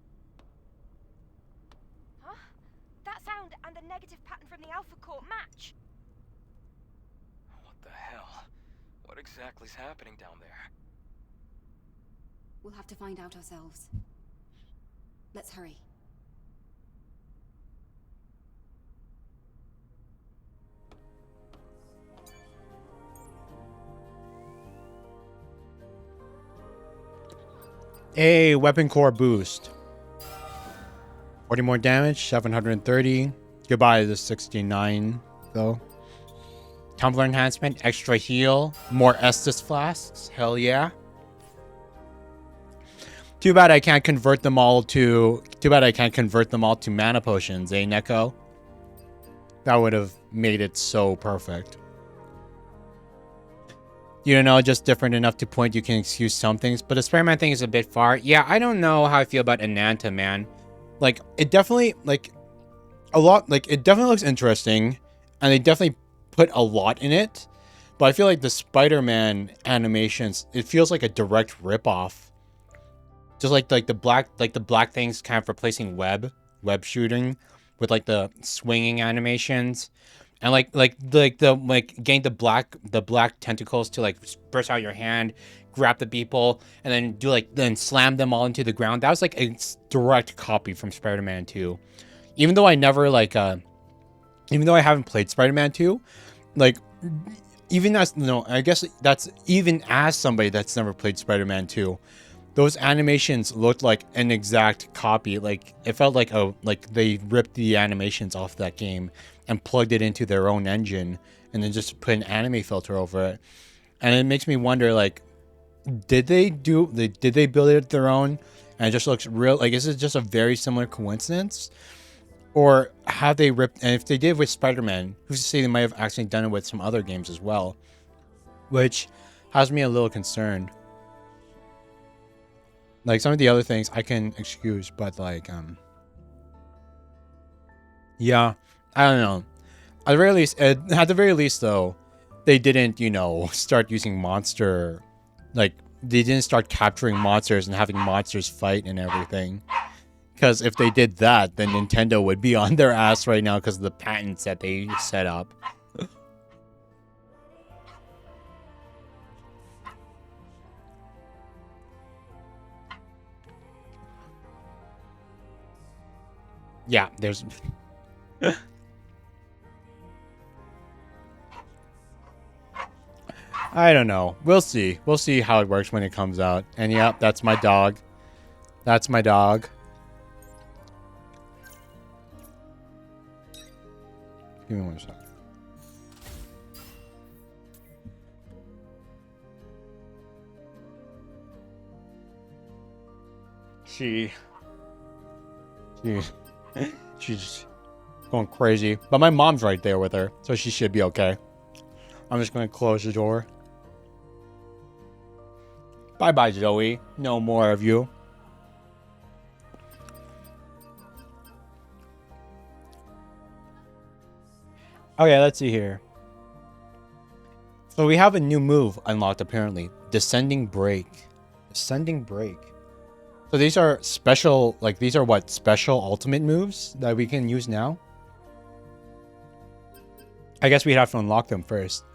Huh? That sound and the negative pattern from the Alpha Core match. What the hell? What exactly is happening down there? We'll have to find out ourselves. Let's hurry. A weapon core boost. 40 more damage, 730. Goodbye to the 69, though. Tumbler enhancement, extra heal, more Estus flasks. Hell yeah. Too bad I can't convert them all to... Too bad I can't convert them all to mana potions, eh, Neko? That would have made it so perfect. You know, just different enough to point you can excuse some things, but the Spider-Man thing is a bit far. Yeah, I don't know how I feel about Ananta, man. Like, it definitely, like, it definitely looks interesting, and they definitely put a lot in it, but I feel like the Spider-Man animations, it feels like a direct rip-off. Just like the black things kind of replacing web shooting with, like, the swinging animations. And getting the black tentacles to like burst out your hand, grab the people, and then slam them all into the ground. That was like a direct copy from Spider-Man 2. Even though I haven't played Spider-Man 2, like I guess that's even as somebody that's never played Spider-Man 2. Those animations looked like an exact copy. Like it felt like they ripped the animations off that game and plugged it into their own engine and then just put an anime filter over it. And it makes me wonder, like, did they build it their own and it just looks real? Like, is it just a very similar coincidence? Or have they ripped, and if they did with Spider-Man, who's to say they might have actually done it with some other games as well, which has me a little concerned. Like some of the other things I can excuse, but like yeah, I don't know. At the very least, though, they didn't, start using monster, like they didn't start capturing monsters and having monsters fight and everything. Because if they did that, then Nintendo would be on their ass right now because of the patents that they set up. Yeah, there's... I don't know. We'll see. We'll see how it works when it comes out. And yeah, that's my dog. That's my dog. Give me one second. She's going crazy. But my mom's right there with her, so she should be okay. I'm just going to close the door. Bye-bye, Zoe. No more of you. Okay, let's see here. So we have a new move unlocked, apparently. Descending Break. Descending Break. So these are special, like, these are what? Special ultimate moves that we can use now? I guess we'd have to unlock them first.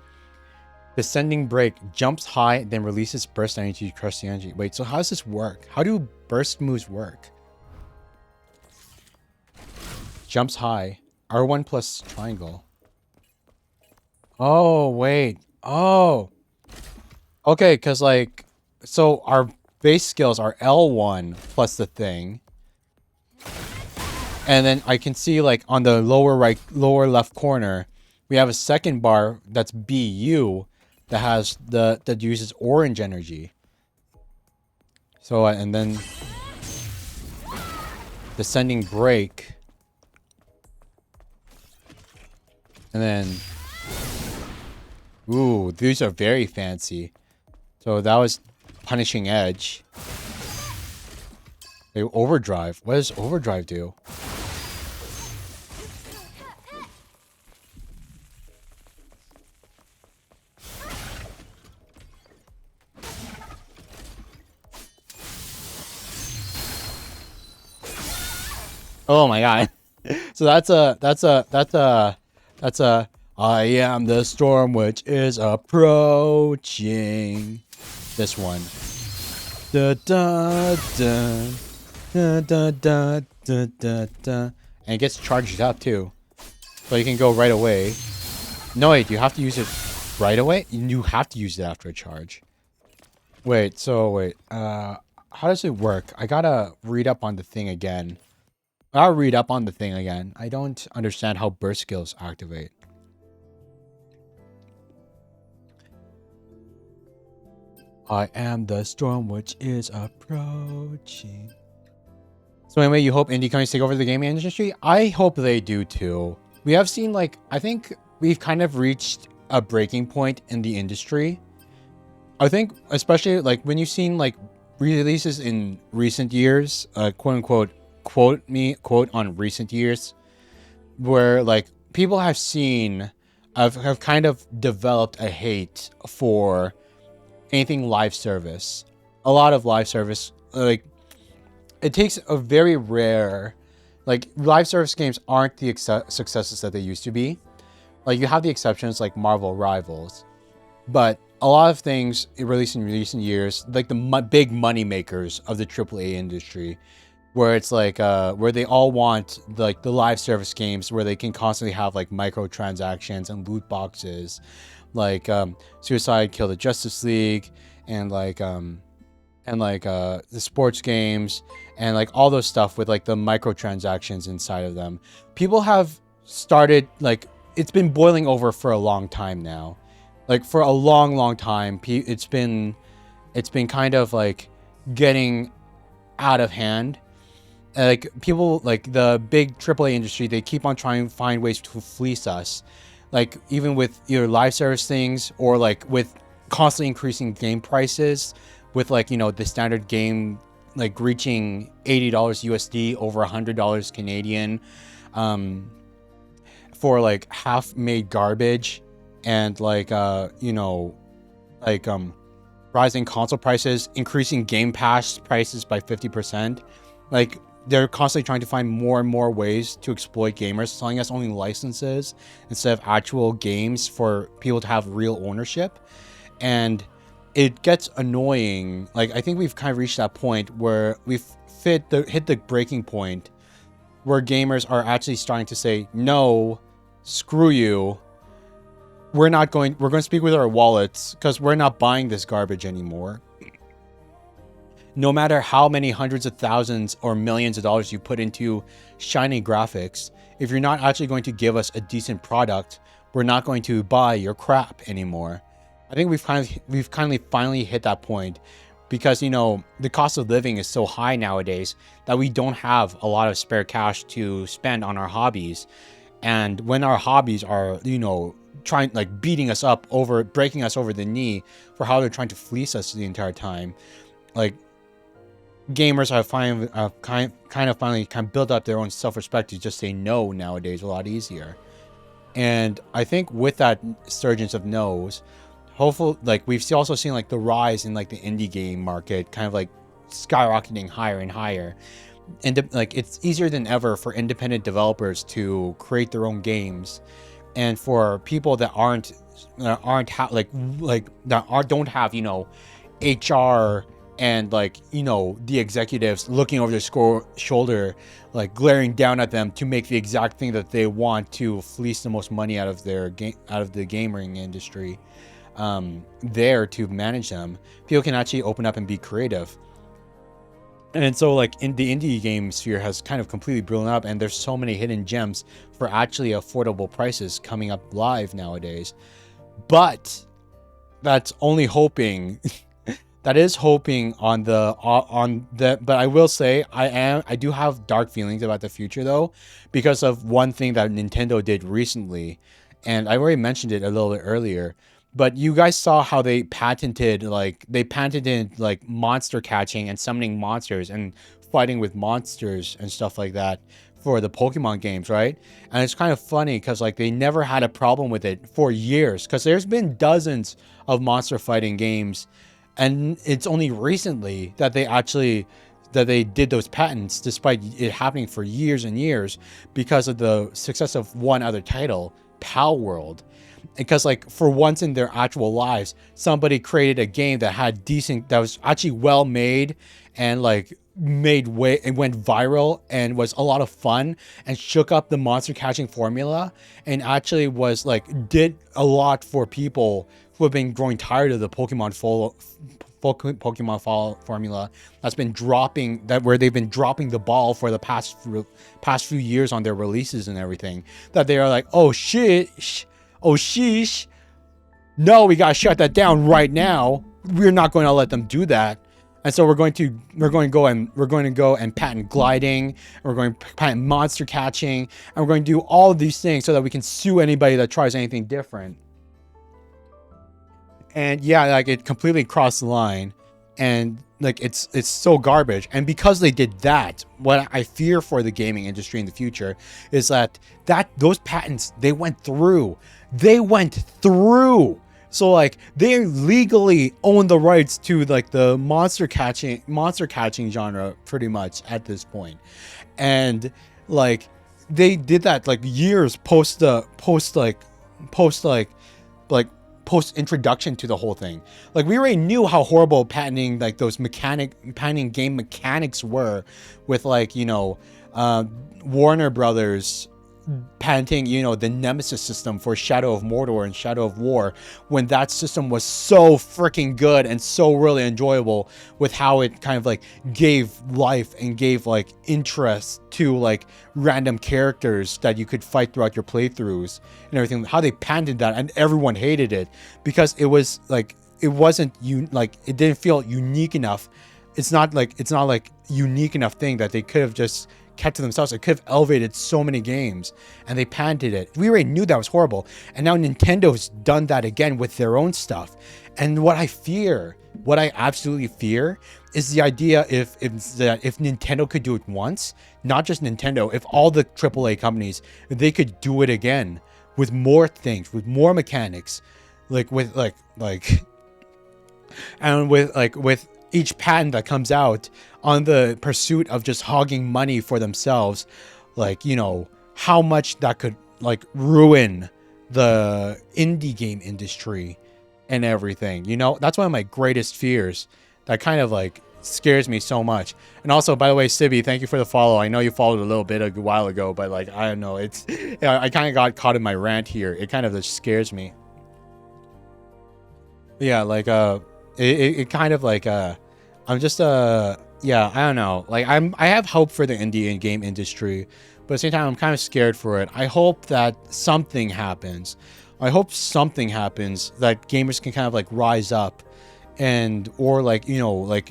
Descending Break jumps high, then releases burst energy to crush the energy. Wait, so how does this work? How do burst moves work? Jumps high. R1 plus triangle. Oh, wait. Oh. Okay, because, like, so our base skills are L1 plus the thing. And then I can see, like, on the lower left corner, we have a second bar that's BU. That has that uses orange energy. So and then Descending Break, and then ooh, these are very fancy. So that was Punishing Edge. They Overdrive. What does Overdrive do? Oh my god. So that's a I am the storm which is approaching. This one. Da da da da da da da da da. And it gets charged up too. So you can go right away. No wait, you have to use it right away? You have to use it after a charge. Wait, how does it work? I gotta read up on the thing again. I don't understand how burst skills activate. I am the storm which is approaching. So anyway, you hope indie companies take over the gaming industry? I hope they do too. We have seen, like, I think we've kind of reached a breaking point in the industry. I think, especially, like, when you've seen, like, releases in recent years, quote unquote, quote on recent years, where, like, people have seen, have kind of developed a hate for anything live service. A lot of live service, like, it takes a very rare, like, live service games aren't the successes that they used to be. Like, you have the exceptions like Marvel Rivals, but a lot of things released in recent years, like the big money makers of the AAA industry, where it's like where they all want, like, the live service games where they can constantly have, like, microtransactions and loot boxes, like Suicide Kill the Justice League, and the sports games, and, like, all those stuff with, like, the microtransactions inside of them. People have started, like, it's been boiling over for a long time now. Like, for a long time, it's been kind of, like, getting out of hand. Like, people, like, the big AAA industry, they keep on trying to find ways to fleece us. Like, even with either live service things, or, like, with constantly increasing game prices, with, like, you know, the standard game like reaching $80 USD, over $100 Canadian, for like half-made garbage, and like rising console prices, increasing Game Pass prices by 50%. Like, they're constantly trying to find more and more ways to exploit gamers, selling us only licenses instead of actual games for people to have real ownership. And it gets annoying. Like, I think we've kind of reached that point where we've hit the breaking point where gamers are actually starting to say, no, screw you. We're going to speak with our wallets, because we're not buying this garbage anymore. No matter how many hundreds of thousands or millions of dollars you put into shiny graphics, if you're not actually going to give us a decent product, we're not going to buy your crap anymore. I think we've finally hit that point, because, you know, the cost of living is so high nowadays that we don't have a lot of spare cash to spend on our hobbies. And when our hobbies are, you know, beating us up breaking us over the knee for how they're trying to fleece us the entire time, like, gamers have finally built up their own self-respect to just say no nowadays a lot easier. And I think with that surgence of no's, hopefully, like, we've also seen like the rise in like the indie game market kind of like skyrocketing higher and higher. And like, it's easier than ever for independent developers to create their own games, and for people that don't have, you know, HR and, like, you know, the executives looking over their shoulder, like glaring down at them to make the exact thing that they want to fleece the most money out of the gaming industry, there to manage them. People can actually open up and be creative. And so, like, in the indie game sphere has kind of completely blown up, and there's so many hidden gems for actually affordable prices coming up live nowadays. But that's only hoping. That is hoping on the. But I will say I do have dark feelings about the future, though, because of one thing that Nintendo did recently, and I already mentioned it a little bit earlier. But you guys saw how they patented monster catching and summoning monsters and fighting with monsters and stuff like that for the Pokemon games, right? And it's kind of funny because, like, they never had a problem with it for years, because there's been dozens of monster fighting games, and it's only recently that they did those patents, despite it happening for years and years, because of the success of one other title, Pal World. Because, like, for once in their actual lives, somebody created a game that was actually well made, and like and went viral and was a lot of fun and shook up the monster catching formula, and actually was like did a lot for people who have been growing tired of the Pokemon formula that's been where they've been dropping the ball for the past few years on their releases and everything, that they are like, oh shit, oh sheesh, no, we gotta shut that down right now. We're not going to let them do that. And so we're going to go and patent gliding, and we're going to patent monster catching, and we're going to do all of these things so that we can sue anybody that tries anything different. And yeah, like, it completely crossed the line, and like, it's so garbage. And because they did that, what I fear for the gaming industry in the future is that those patents, they went through. So, like, they legally own the rights to, like, the monster catching genre pretty much at this point. And, like, they did that like years post introduction to the whole thing. Like, we already knew how horrible patenting, like, those patenting game mechanics were, with, like, you know, Warner Brothers patenting, you know, the Nemesis system for Shadow of Mordor and Shadow of War, when that system was so freaking good and so really enjoyable, with how it kind of like gave life and gave like interest to like random characters that you could fight throughout your playthroughs and everything. How they patented that, and everyone hated it because it was like, it didn't feel unique enough. It's not like unique enough thing that they could have just kept to themselves. It could have elevated so many games, and they patented it. We already knew that was horrible, and now Nintendo's done that again with their own stuff. And what I fear what I absolutely fear is the idea if Nintendo could do it once, not just Nintendo, if all the AAA companies, if they could do it again with more things, with more mechanics, and with each patent that comes out on the pursuit of just hogging money for themselves, how much that could ruin the indie game industry and everything. That's one of my greatest fears that kind of scares me so much. And also, by the way, Sibby, thank you for the follow. I know you followed a little bit a while ago, but I don't know, I kind of got caught in my rant here. It kind of just scares me. Yeah, it kind of I'm just yeah, I don't know, I have hope for the indie game industry, but at the same time I'm kind of scared for it. I hope that something happens. I hope something happens that gamers can kind of rise up, and or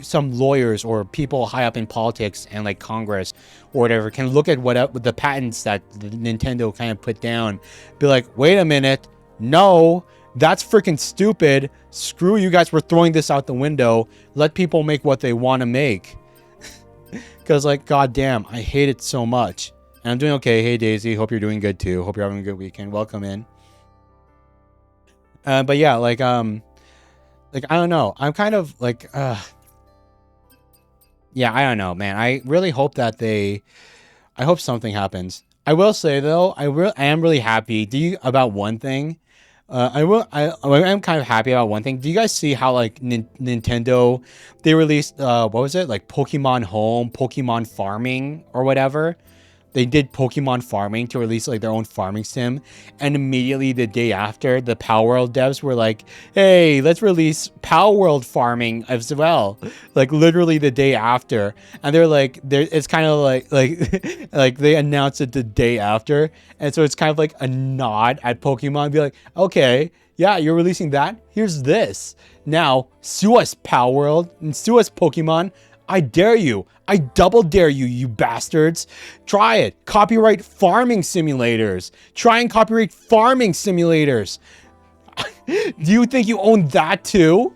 some lawyers or people high up in politics and Congress or whatever can look at what the patents that the Nintendo kind of put down, be like, wait a minute, no, that's freaking stupid. Screw you guys, we're throwing this out the window. Let people make what they want to make. Because goddamn, I hate it so much. And I'm doing okay. Hey Daisy, hope you're doing good too. Hope you're having a good weekend. Welcome in. But yeah, I don't know. I'm kind of yeah, I don't know, man. I really hope that I hope something happens. I will say though, I am really happy about one thing. I'm kind of happy about one thing. Do you guys see how Nintendo, they released what was it, Pokemon Home, Pokemon Farming or whatever? They did Pokemon Farming to release their own farming sim, and immediately the day after, the Power World devs were like, hey, let's release Power World Farming as well. Literally the day after. And it's kind of like they announced it the day after, and so it's kind of a nod at Pokemon, be like, okay, yeah, you're releasing that, here's this, now sue us Power World and sue us Pokemon. I dare you. I double dare you, you bastards. Try it. Copyright farming simulators. Try and copyright farming simulators. Do you think you own that too?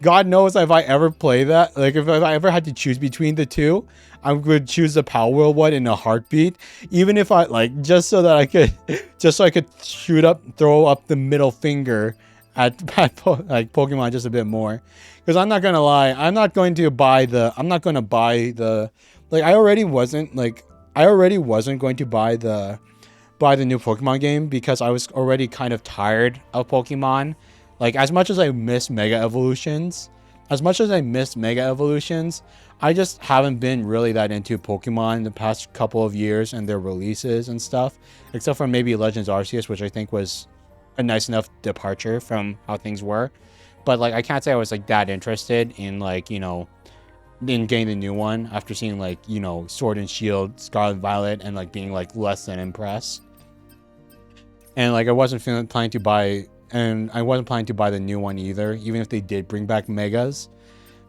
God knows if I ever play that, if I ever had to choose between the two, I would choose the Power World one in a heartbeat. Even if I just so I could throw up the middle finger at Pokemon just a bit more. Because I'm not gonna lie, I already wasn't going to buy the new Pokemon game, because I was already kind of tired of Pokemon. As much as I miss Mega Evolutions, I just haven't been really that into Pokemon the past couple of years and their releases and stuff, except for maybe Legends Arceus, which I think was a nice enough departure from how things were. But I can't say I was that interested in in getting the new one after seeing Sword and Shield, Scarlet Violet, and being less than impressed. And I wasn't planning to buy the new one either, even if they did bring back Megas.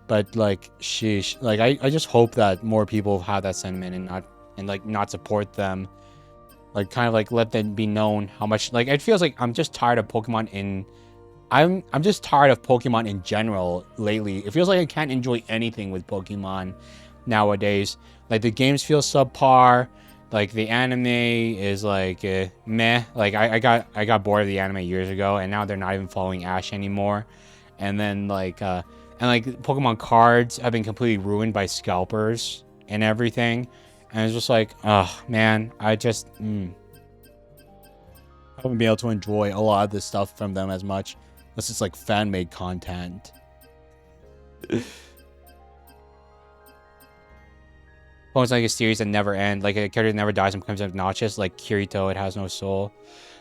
But sheesh, I just hope that more people have that sentiment and not support them. Kind of let them be known how much it feels I'm just tired of Pokemon I'm just tired of Pokemon in general lately. It feels I can't enjoy anything with Pokemon nowadays. The games feel subpar. The anime is meh. I got bored of the anime years ago, and now they're not even following Ash anymore. And then Pokemon cards have been completely ruined by scalpers and everything. And it's just oh man, I haven't been able to enjoy a lot of this stuff from them as much. This is fan-made content. Pokemon's a series that never ends. A character that never dies and becomes obnoxious. Kirito, it has no soul.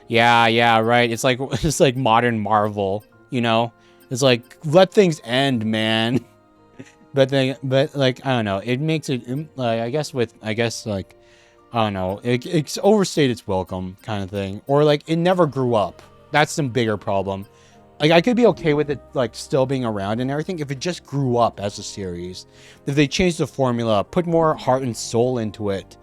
Yeah, right. It's it's modern Marvel, It's let things end, man. But I don't know. It makes it, I guess, I don't know. It's overstayed its welcome kind of thing. Or it never grew up. That's some bigger problem. I could be okay with it, still being around and everything if it just grew up as a series. If they changed the formula, put more heart and soul into it,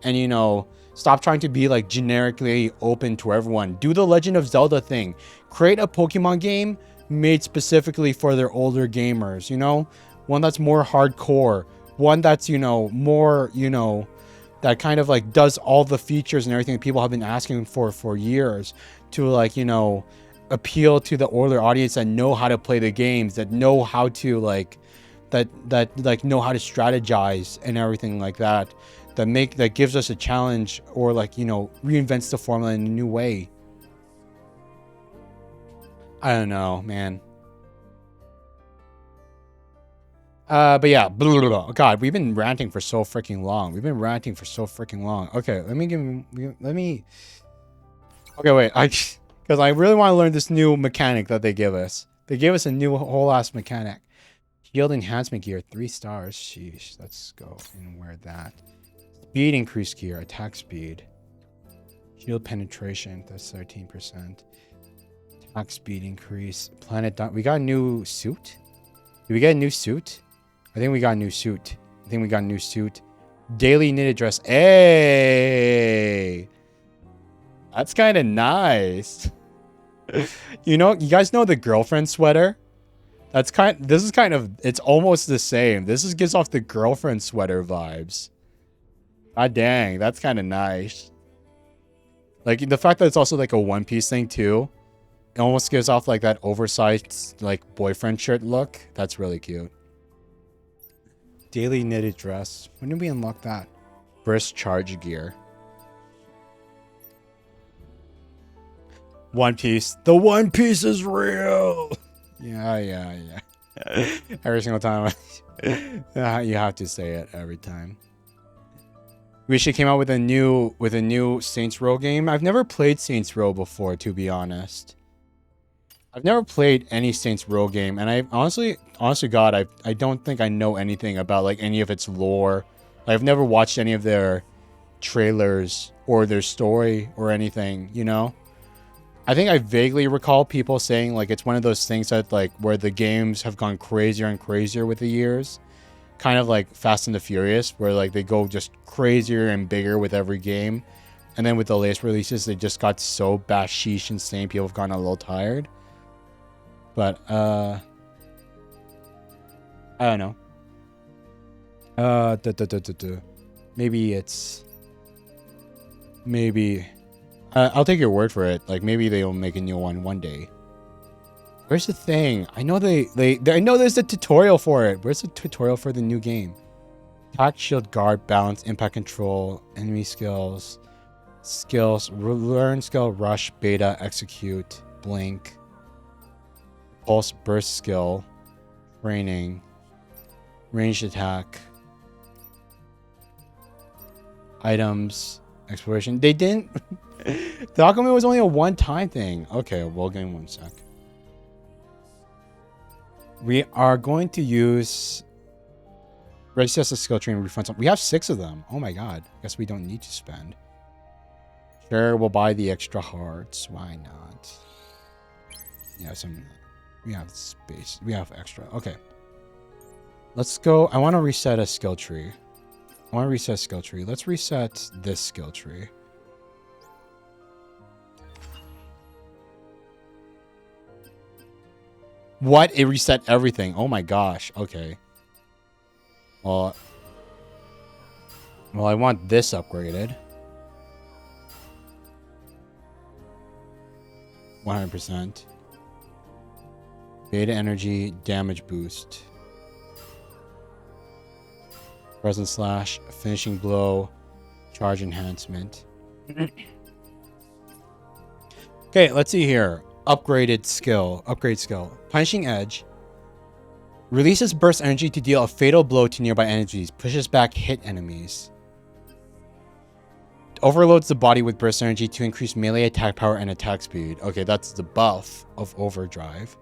and, stop trying to be, generically open to everyone. Do the Legend of Zelda thing. Create a Pokemon game made specifically for their older gamers, you know? One that's more hardcore. One that's, you know, more, you know, that kind of like does all the features and everything that people have been asking for years to, like, you know, appeal to the older audience that know how to play the games, that know how to like that like know how to strategize and everything like that, that gives us a challenge, or like, you know, reinvents the formula in a new way. I don't know, man. But yeah, blah, blah, blah. God, we've been ranting for so freaking long. Okay, okay, wait, because I really want to learn this new mechanic that they give us. They gave us a new whole ass mechanic. Shield enhancement gear, 3 stars. Sheesh, let's go and wear that. Speed increase gear, attack speed. Shield penetration, that's 13%. Attack speed increase. Planet dot. We got a new suit? Did we get a new suit? I think we got a new suit. Daily knitted dress. Hey! That's kind of nice. You know, you guys know the girlfriend sweater? This is kind of, it's almost the same. This gives off the girlfriend sweater vibes. Ah, dang, that's kind of nice. Like, the fact that it's also like a One Piece thing too. It almost gives off like that oversized, like, boyfriend shirt look. That's really cute. Daily knitted dress. When did we unlock that? Burst charge gear. One Piece. The One Piece is real. Yeah. Every single time. You have to say it every time. We should came out with a new Saints Row game. I've never played Saints Row before, to be honest. I've never played any Saints Row game, and I honestly God, I don't think I know anything about like any of its lore. I've never watched any of their trailers or their story or anything, you know? I think I vaguely recall people saying like it's one of those things that like where the games have gone crazier and crazier with the years. Kind of like Fast and the Furious, where like they go just crazier and bigger with every game. And then with the latest releases, they just got so bashish insane, people have gotten a little tired. But I don't know. Maybe I'll take your word for it. Like maybe they'll make a new one day. Where's the thing? I know I know there's a tutorial for it. Where's the tutorial for the new game? Attack, shield, guard, balance, impact control, enemy skills, learn skill, rush, beta, execute, blink, pulse, burst skill, training, ranged attack, items, exploration. They didn't. The alchemy was only a one-time thing. Okay, we'll give him 1 sec. We are going to use Resist a skill tree and refund some. We have 6 of them. Oh my god. Guess we don't need to spend. Sure, we'll buy the extra hearts. Why not? Yeah, we have space. We have extra. Okay. Let's go. I want to reset a skill tree. Let's reset this skill tree. What? It reset everything. Oh my gosh. Okay. Well, I want this upgraded. 100%. Beta energy, damage boost. Present slash, finishing blow, charge enhancement. Okay, let's see here. Upgrade skill. Punishing Edge. Releases burst energy to deal a fatal blow to nearby enemies. Pushes back hit enemies. Overloads the body with burst energy to increase melee attack power and attack speed. Okay, that's the buff of overdrive.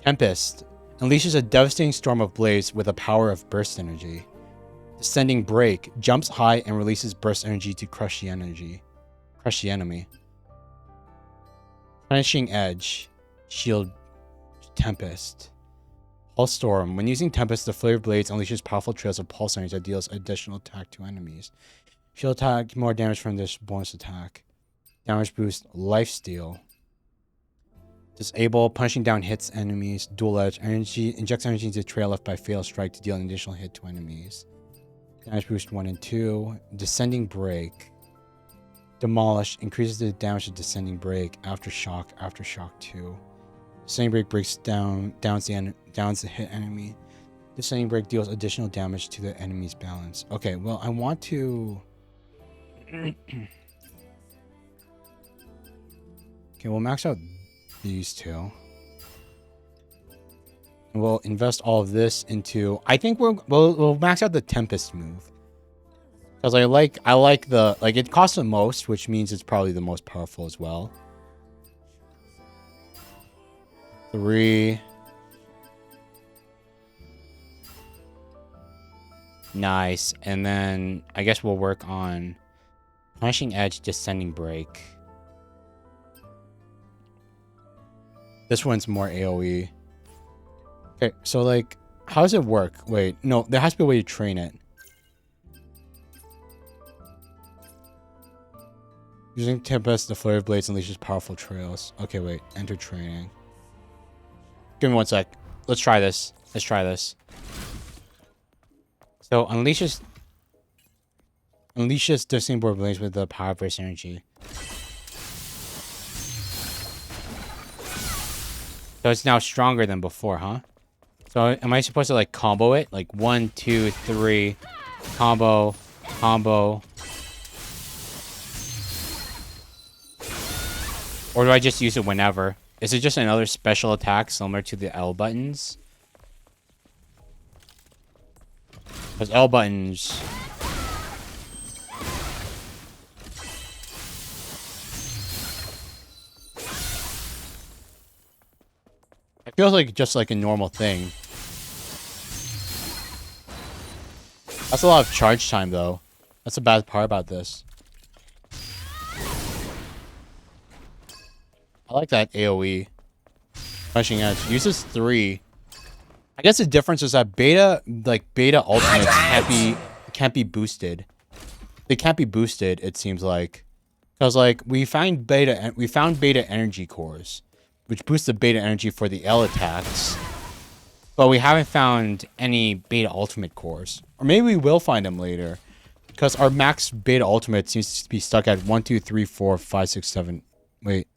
Tempest. Unleashes a devastating storm of blaze with the power of burst energy. Descending Break. Jumps high and releases burst energy to crush the enemy. Punishing Edge. Shield Tempest. Pulse Storm. When using Tempest, the flare of blades unleashes powerful trails of pulse energy that deals additional attack to enemies. Shield attack, more damage from this bonus attack. Damage boost, Lifesteal. Disable punching down hits enemies. Dual edge energy injects energy into the trail left by fail strike to deal an additional hit to enemies. Damage boost 1 and 2. Descending break. Demolish increases the damage of descending break. Aftershock. Aftershock 2. Descending break breaks downs the hit enemy. Descending break deals additional damage to the enemy's balance. Okay, well I want to. Okay, we'll max out these two. And we'll invest all of this into. I think we'll max out the Tempest move. Because I like the it costs the most, which means it's probably the most powerful as well. 3. Nice. And then I guess we'll work on Punishing Edge, Descending Break. This one's more AoE. Okay, so like, how does it work? Wait, no, there has to be a way to train it. Using Tempest, the Flurry of Blades unleashes powerful trails. Okay, wait, enter training. Give me 1 sec. Let's try this. Let's try this. So unleashes Descending Blades with the power burst energy. So it's now stronger than before, huh? So am I supposed to like combo it? Like 1, 2, 3, combo, combo. Or do I just use it whenever? Is it just another special attack similar to the L buttons? Because L buttons... It feels like just like a normal thing. That's a lot of charge time though. That's the bad part about this. I like that AoE. Punching Edge. Uses 3. I guess the difference is that beta ultimates can't be boosted. They can't be boosted, it seems like. Because like we found beta energy cores, which boosts the beta energy for the L attacks. But we haven't found any beta ultimate cores. Or maybe we will find them later. Because our max beta ultimate seems to be stuck at 1, 2, 3, 4, 5, 6, 7. Wait.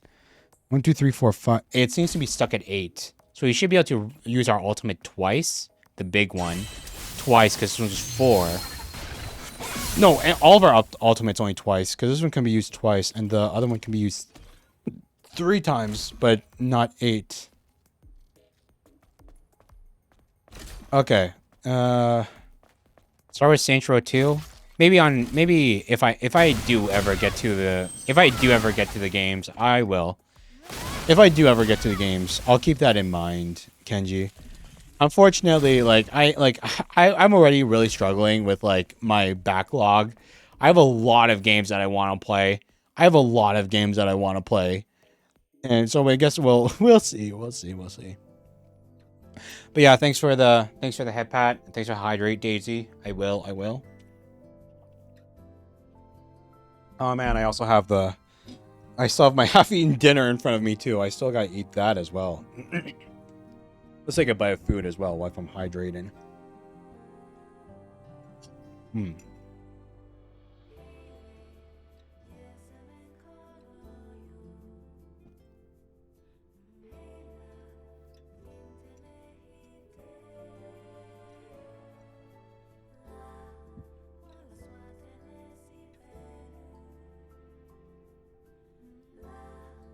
1, 2, 3, 4, 5. It seems to be stuck at 8. So we should be able to use our ultimate twice. The big one. Twice, because this one's just 4. No, all of our ultimates only twice. Because this one can be used twice. And the other one can be used 3 times. But not 8. Okay. Start with Saints Row 2. Maybe if I do ever get to the games, I will. If I do ever get to the games, I'll keep that in mind, Kenji. Unfortunately, I'm already really struggling with like my backlog. I have a lot of games that I want to play. And so I guess we'll see. But yeah, thanks for the head pat. Thanks for hydrate, Daisy. I will. Oh man, I still have my half-eaten dinner in front of me too. I still gotta eat that as well. Let's take a bite of food as well while I'm hydrating.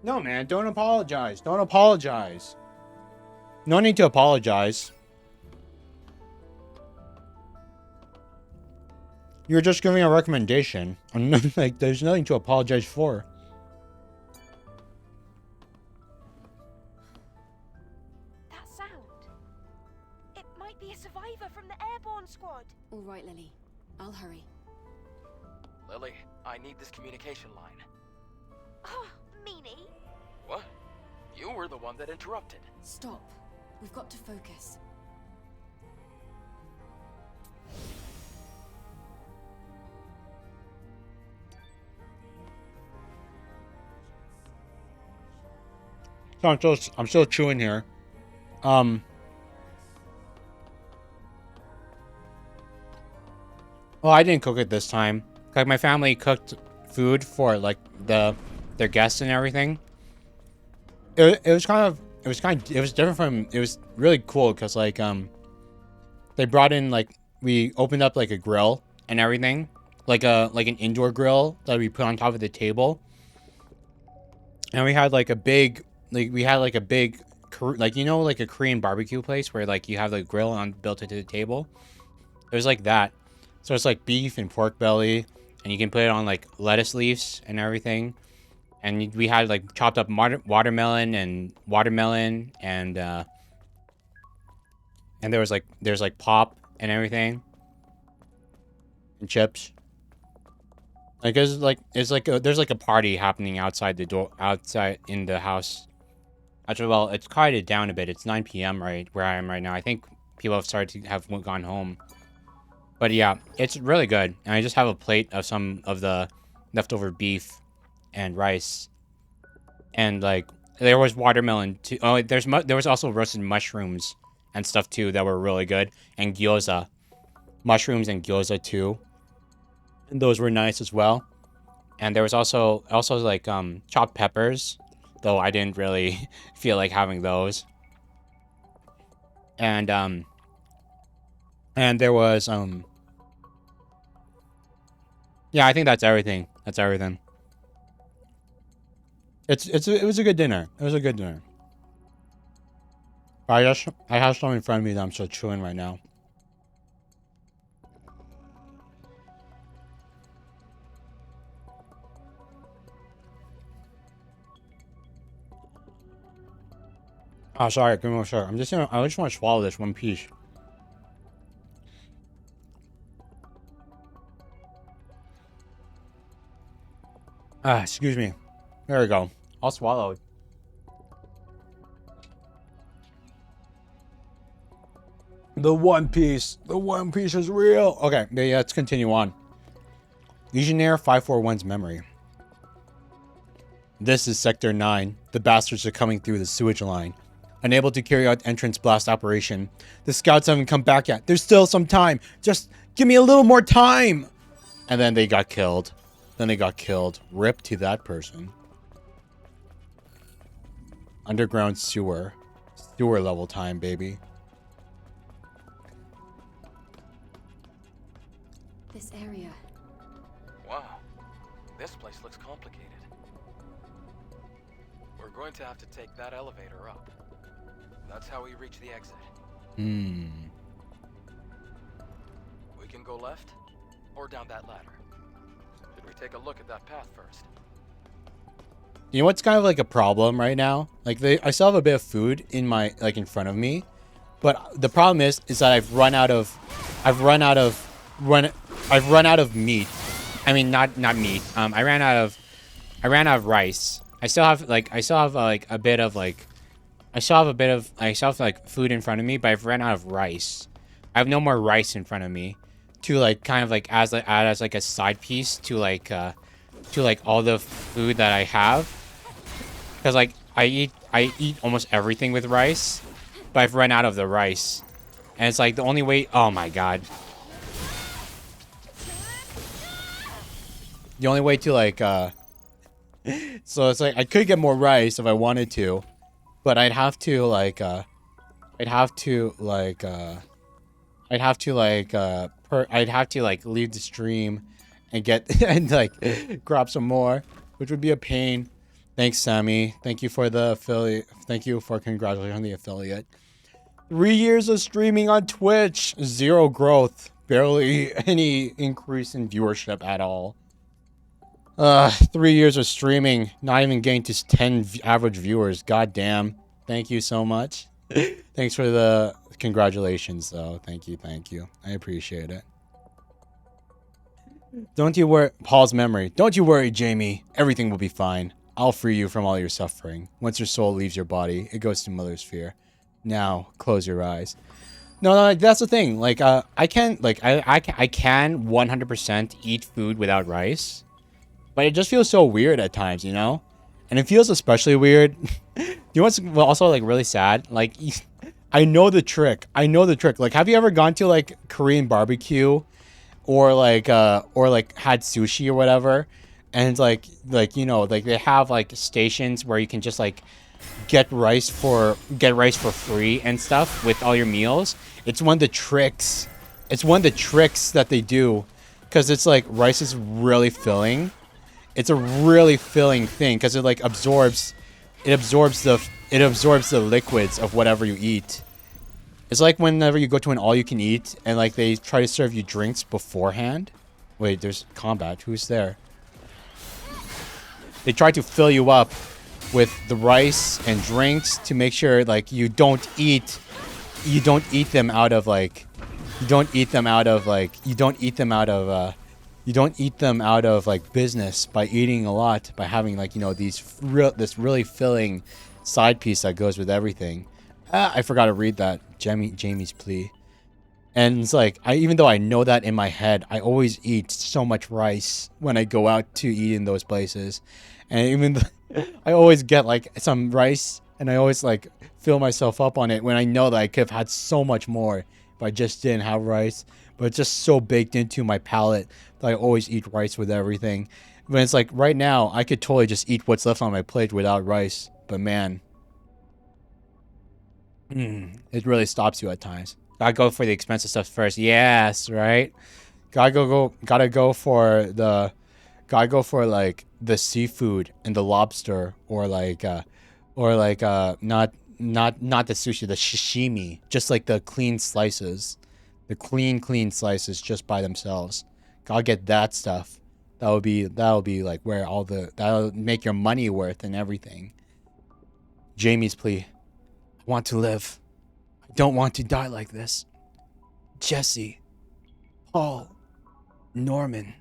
No, man, don't apologize. Don't apologize. No need to apologize. You're just giving a recommendation. Like, there's nothing to apologize for. That sound. It might be a survivor from the airborne squad. All right, Lily. I'll hurry. Lily, I need this communication line. Oh, meanie. What? You were the one that interrupted. Stop. We've got to focus. So I'm still chewing here. Well, I didn't cook it this time. Like my family cooked food for like their guests and everything. It was different from, it was really cool because like they brought in, like, we opened up like a grill and everything, like an indoor grill that we put on top of the table, and we had like a big like like a Korean barbecue place where like you have the grill on built into the table. It was like that. So it's like beef and pork belly, and you can put it on like lettuce leaves and everything. And we had like chopped up watermelon and there's like pop and everything and chips. Like there's like a party happening outside the door, outside in the house. Actually, well, it's quieted down a bit. It's 9 p.m. right where I am right now. I think people have started to have gone home. But yeah, it's really good. And I just have a plate of some of the leftover beef and rice. And like there was watermelon too. Oh, there was also roasted mushrooms and stuff too that were really good, and gyoza, mushrooms and gyoza too. And those were nice as well. And there was also like chopped peppers, though I didn't really feel like having those. And there was yeah, I think that's everything. That's everything. It was a good dinner. It was a good dinner. I have something in front of me that I'm still chewing right now. Oh, sorry, give me a second. I just want to swallow this one piece. Excuse me. There we go. I'll swallow it. The One Piece. The One Piece is real. Okay, yeah, let's continue on. Legionnaire 541's memory. This is Sector 9. The bastards are coming through the sewage line. Unable to carry out entrance blast operation. The scouts haven't come back yet. There's still some time. Just give me a little more time. And then they got killed. Rip to that person. Underground sewer. Sewer level time, baby. This area. Wow, this place looks complicated. We're going to have to take that elevator up. That's how we reach the exit. We can go left or down that ladder. Should we take a look at that path first? You know what's kind of like a problem right now? Like I still have a bit of food in my in front of me, but the problem is that I've run out of meat. I mean not meat. I ran out of rice. I still have a bit of food in front of me, but I've ran out of rice. I have no more rice in front of me to add as like a side piece to all the food that I have. Because like I eat almost everything with rice, but I've run out of the rice. And it's like the only way, oh my god. The only way to so it's like I could get more rice if I wanted to, but I'd have to leave the stream and get and grab some more, which would be a pain. Thanks, Sammy. Thank you for the affiliate. Thank you for congratulating on the affiliate. 3 years of streaming on Twitch, 0 growth, barely any increase in viewership at all. 3 years of streaming, not even getting to 10 average viewers. God damn. Thank you so much. Thanks for the congratulations, though. Thank you. I appreciate it. Don't you worry, Paul's memory. Don't you worry, Jamie. Everything will be fine. I'll free you from all your suffering. Once your soul leaves your body, it goes to Mother's Sphere. Now, close your eyes. No, that's the thing. Like, I can 100% eat food without rice, but it just feels so weird at times, you know? And it feels especially weird You know what's also like really sad? Like, I know the trick. I know the trick. Like, have you ever gone to like Korean barbecue, or like had sushi or whatever, and like you know like they have like stations where you can just like get rice for free and stuff with all your meals. It's one of the tricks. It's one of the tricks that they do, because it's like rice is really filling. It's a really filling thing because it like it absorbs the liquids of whatever you eat. It's like whenever you go to an all you can eat and like they try to serve you drinks beforehand. Wait, there's combat. Who's there? They try to fill you up with the rice and drinks to make sure like you don't eat them out of like business by eating a lot, by having like, you know, this really filling side piece that goes with everything. I forgot to read that Jamie's plea. And it's like, even though I know that in my head, I always eat so much rice when I go out to eat in those places. And I always get like some rice and I always like fill myself up on it when I know that I could have had so much more if I just didn't have rice. But it's just so baked into my palate that I always eat rice with everything. But it's like right now, I could totally just eat what's left on my plate without rice. But man, it really stops you at times. Gotta go for the expensive stuff first. Yes, right? Gotta go for like the seafood and the lobster, or like not the sushi, the sashimi, just like the clean slices. The clean slices just by themselves. Gotta get that stuff. That'll be like where that'll make your money worth and everything. Jamie's plea. I want to live. I don't want to die like this. Jesse, Paul, Norman,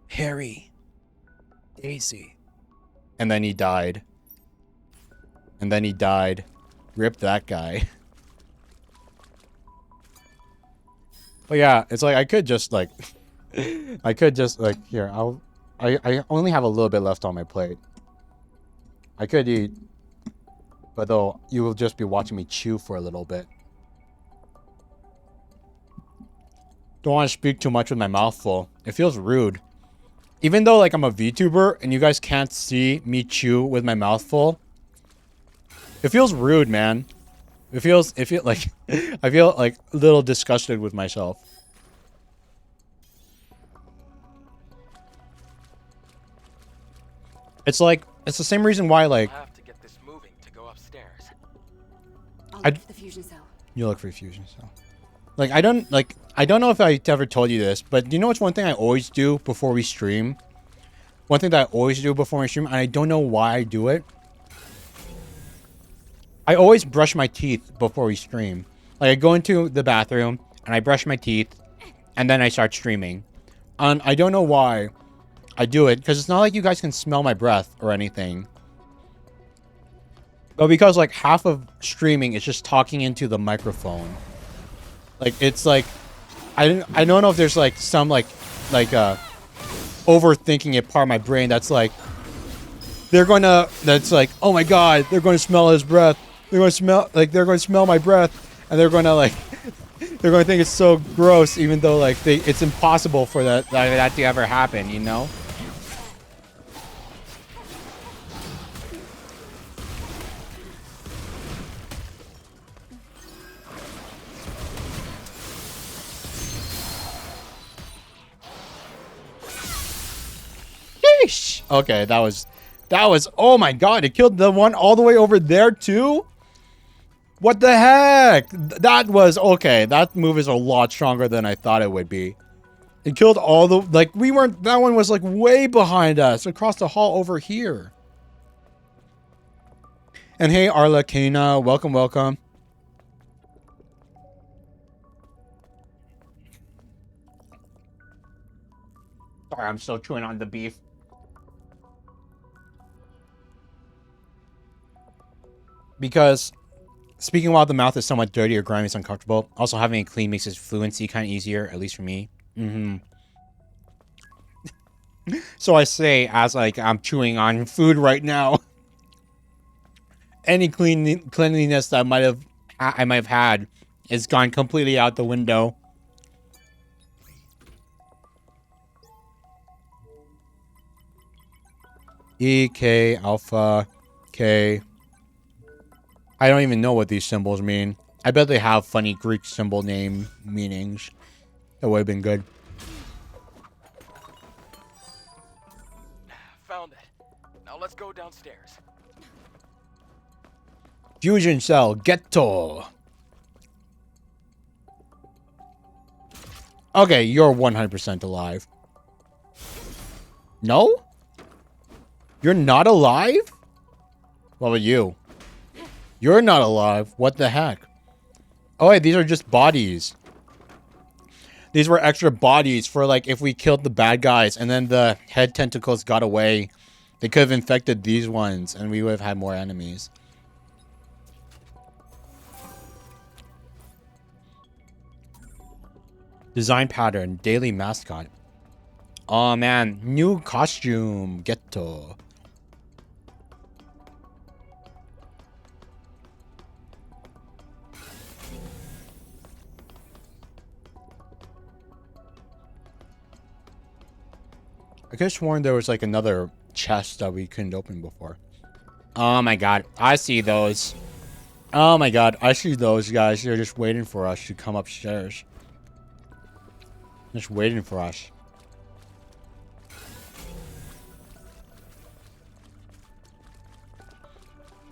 Harry, Daisy. And then he died. Rip that guy. But yeah, it's like I could just like here, I only have a little bit left on my plate. I could eat, but though you will just be watching me chew for a little bit. Don't want to speak too much with my mouth full. It feels rude. Even though like I'm a VTuber and you guys can't see me chew with my mouth full, it feels rude, man. It feels like I feel like a little disgusted with myself. It's like it's the same reason why like I'll have to get this moving to go upstairs. I'll I- look for the fusion cell. you look for fusion cell. Like I don't know if I ever told you this, but you know what's one thing I always do before we stream? One thing that I always do before we stream, and I don't know why I do it. I always brush my teeth before we stream. Like I go into the bathroom and I brush my teeth and then I start streaming. And I don't know why I do it, because it's not like you guys can smell my breath or anything. But because like half of streaming is just talking into the microphone. Like it's like I don't know if there's like some like overthinking it part of my brain that's like that's like, oh my god, they're going to smell his breath. They're going to smell my breath, and they're going to think it's so gross, even though like it's impossible for that to ever happen, you know? Yeesh. Okay, that was oh my god, it killed the one all the way over there too? What the heck? That was okay. That move is a lot stronger than I thought it would be. It killed all the that one was like way behind us, across the hall over here. And hey Arla Kana, welcome. Sorry, I'm still chewing on the beef. Because speaking while the mouth is somewhat dirty or grimy is uncomfortable. Also, having it clean makes its fluency kind of easier, at least for me. So I say as like I'm chewing on food right now. any cleanliness that I might have had is gone completely out the window. E, K, Alpha, K. I don't even know what these symbols mean. I bet they have funny Greek symbol name meanings. That would have been good. Found it. Now let's go downstairs. Fusion cell, ghetto. Okay, you're 100% alive. No? You're not alive? What about you? You're not alive. What the heck? Oh, wait, these are just bodies. These were extra bodies for, like, if we killed the bad guys and then the head tentacles got away. They could have infected these ones and we would have had more enemies. Design pattern, daily mascot. Oh man, new costume, ghetto. I could have sworn there was like another chest that we couldn't open before. Oh my god, I see those. Oh my god, I see those guys. They're just waiting for us to come upstairs. Just waiting for us.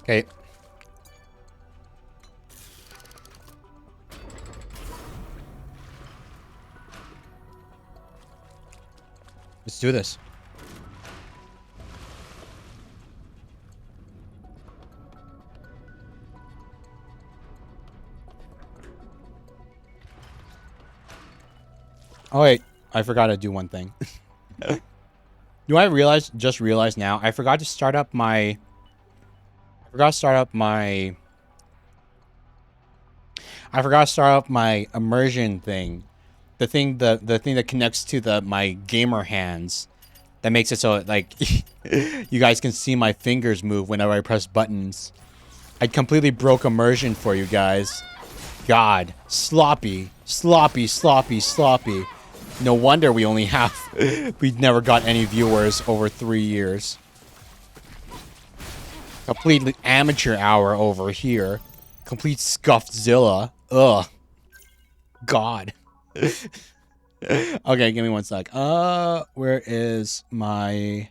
Okay. Let's do this. Oh wait, I forgot to do one thing. Do I just realize now, I forgot to start up my immersion thing. The thing that connects to my gamer hands. That makes it so like you guys can see my fingers move whenever I press buttons. I completely broke immersion for you guys. God, sloppy. No wonder we never got any viewers over 3 years. Completely amateur hour over here. Complete scuffzilla. Ugh. God. Okay, give me one sec. Where is my...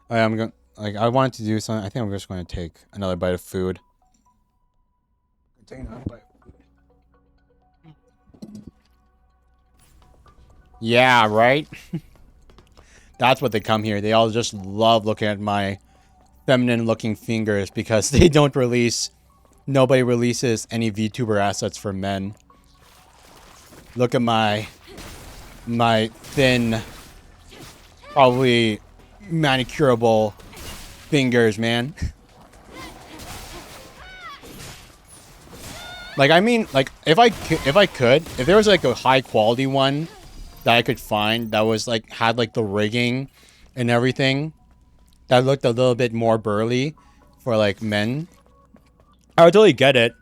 I'm going... Like, I wanted to do something. I think I'm just going to take another bite of food. Take another bite of food. Yeah, right? That's what they come here. They all just love looking at my feminine-looking fingers because they don't release... Nobody releases any VTuber assets for men. Look at my thin, probably manicurable fingers, man. Like, I mean, like, if there was like a high quality one that I could find that was like had like the rigging and everything that looked a little bit more burly for like men, I would totally get it.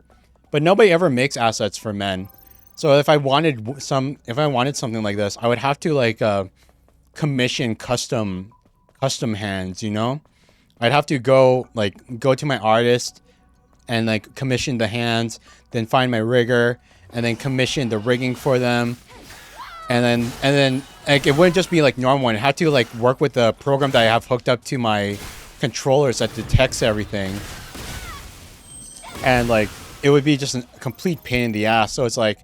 But nobody ever makes assets for men. So if I wanted something like this, I would have to like commission custom hands, you know? I'd have to go to my artist and like commission the hands, then find my rigger and then commission the rigging for them. And then like it wouldn't just be like normal one. I had to like work with the program that I have hooked up to my controllers that detects everything. And like it would be just a complete pain in the ass. So it's like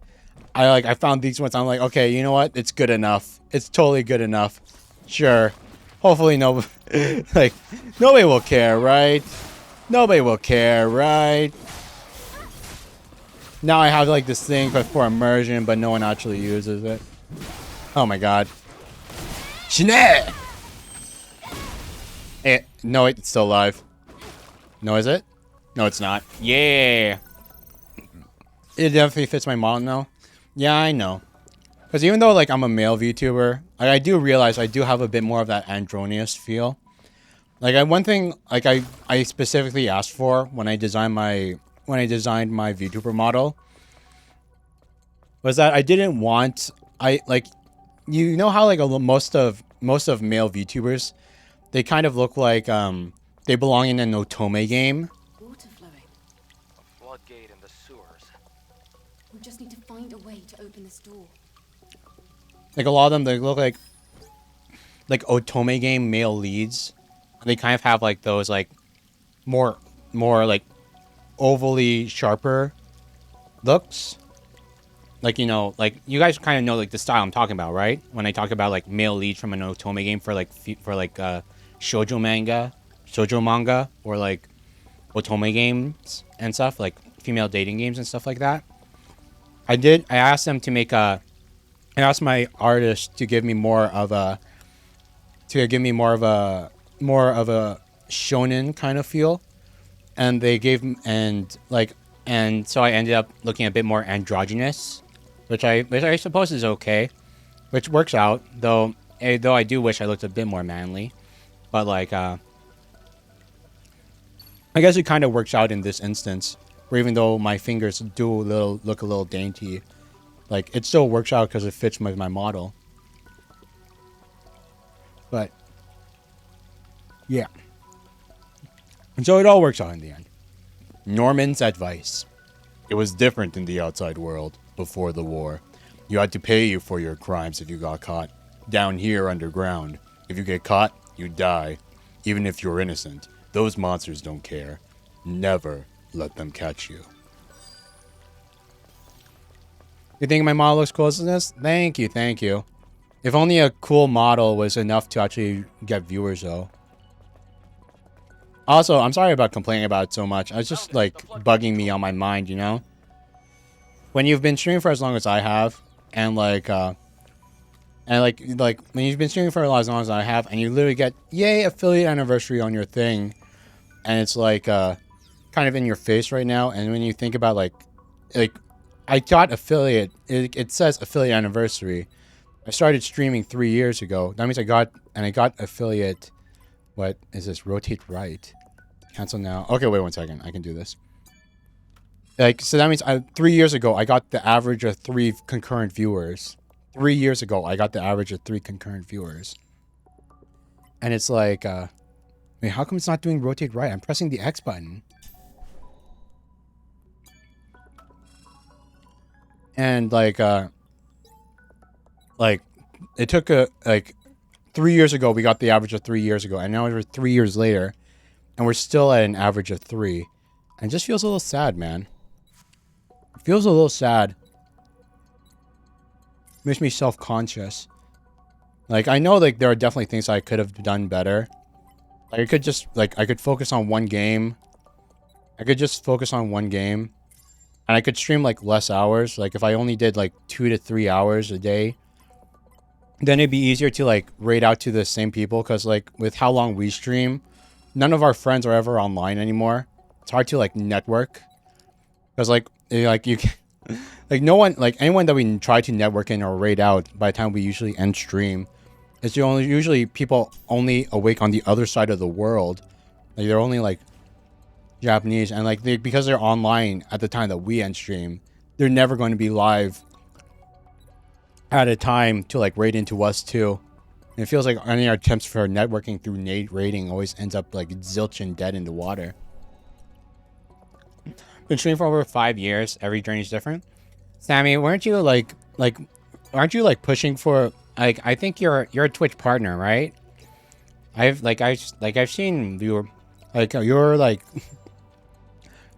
I found these ones. I'm like, okay, you know what? It's good enough. It's totally good enough. Sure. Hopefully like nobody will care, right? Nobody will care, right? Now I have like this thing for immersion, but no one actually uses it. Oh my god. Shine! No, wait, it's still alive. No, is it? No, it's not. Yeah! It definitely fits my model now. Yeah, I know. Because even though, like, I'm a male VTuber, I do realize I do have a bit more of that androgynous feel. Like one thing like I specifically asked for when I designed my VTuber model was that I didn't want I like you know how like most of male VTubers, they kind of look like they belong in an otome game. Water flowing. A floodgate in the sewers. We just need to find a way to open this door. Like a lot of them, they look like otome game male leads. They kind of have like those like more like ovally sharper looks. Like, you know, like you guys kind of know like the style I'm talking about, right? When I talk about like male leads from an otome game for like shoujo manga, or like otome games and stuff, like female dating games and stuff like that. I asked them to make I asked my artist to give me more of a shonen kind of feel, and they gave and so I ended up looking a bit more androgynous, which I suppose is okay, which works out though I do wish I looked a bit more manly, but like I guess it kind of works out in this instance, where even though my fingers do look a little dainty, like it still works out because it fits with my model. But yeah, and so it all works out in the end. Norman's advice. It was different in the outside world before the war. You had to pay you for your crimes if you got caught. Down here underground, if you get caught, you die. Even if you're innocent, those monsters don't care. Never let them catch you. You think my model looks cool as this? Thank you, thank you. If only a cool model was enough to actually get viewers, though. Also, I'm sorry about complaining about it so much. It's just, like, bugging me on my mind, you know? When you've been streaming for as long as I have, and, like, when you've been streaming for as long as I have, and you literally get, yay, affiliate anniversary on your thing, and it's, like, kind of in your face right now, and when you think about, like, I got affiliate, it says affiliate anniversary. I started streaming 3 years ago. That means I got affiliate. What is this? Rotate right. Cancel now. Okay, wait 1 second. I can do this. Like, so that means 3 years ago, I got the average of 3 concurrent viewers. 3 years ago, I got the average of 3 concurrent viewers. And it's like, wait, how come it's not doing rotate right? I'm pressing the X button. And like it took 3 years ago, we got the average of 3 years ago, and now we're 3 years later, and we're still at an average of 3. And it just feels a little sad, man. It feels a little sad. Makes me self-conscious. Like, I know, like, there are definitely things I could have done better. Like, I could just, like, I could focus on one game. And I could stream, like, less hours. Like, if I only did, like, 2 to 3 hours a day, then it'd be easier to, like, rate out to the same people. Because, like, with how long we stream, none of our friends are ever online anymore. It's hard to, like, network. Because, like you can... Like, no one... Like, anyone that we try to network in or rate out by the time we usually end stream, it's usually people only awake on the other side of the world. Like, they're only, like, Japanese, and like because they're online at the time that we end stream, they're never going to be live at a time to like raid into us too. And it feels like any attempts for networking through raiding always ends up like zilch and dead in the water. Been streaming for over 5 years. Every journey is different. Sammy, aren't you pushing for like? I think you're a Twitch partner, right? I've seen you like you're like.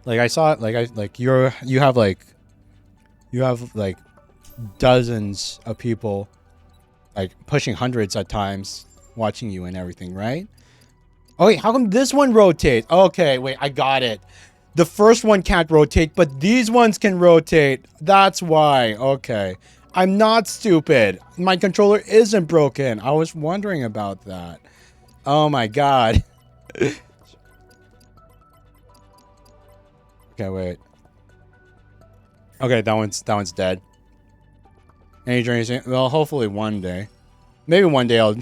Like I saw it, you have dozens of people like pushing hundreds at times watching you and everything, right? Oh wait, how come this one rotates? Okay, wait, I got it. The first one can't rotate, but these ones can rotate. That's why. Okay. I'm not stupid. My controller isn't broken. I was wondering about that. Oh my god. Okay, wait. Okay, that one's dead. Any journeys? Well, hopefully one day. Maybe one day I'll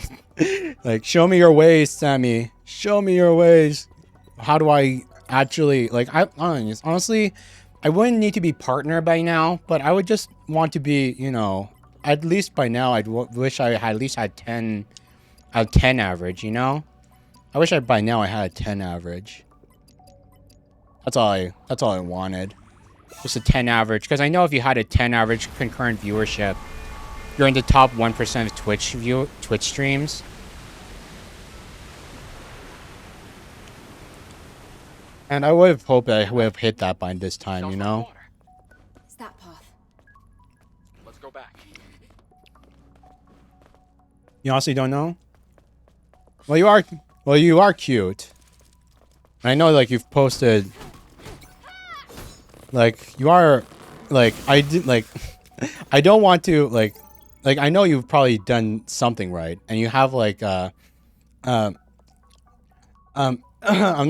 like show me your ways, Sammy. Show me your ways. How do I actually like? Honestly, I wouldn't need to be partner by now, but I would just want to be, you know, at least by now. I'd wish I had at least had 10 out of 10 average. You know, I wish I by now I had a 10 average. That's all I wanted. Just a 10 average, because I know if you had a 10 average concurrent viewership, you're in the top 1% of Twitch streams. And I would have hoped I would have hit that by this time, you know? It's that path. Let's go back. You honestly don't know? Well, you are cute. I know, like, you've posted, like, you are, like, I did, like, I don't want to, like, I know you've probably done something right, and you have, like, I'm not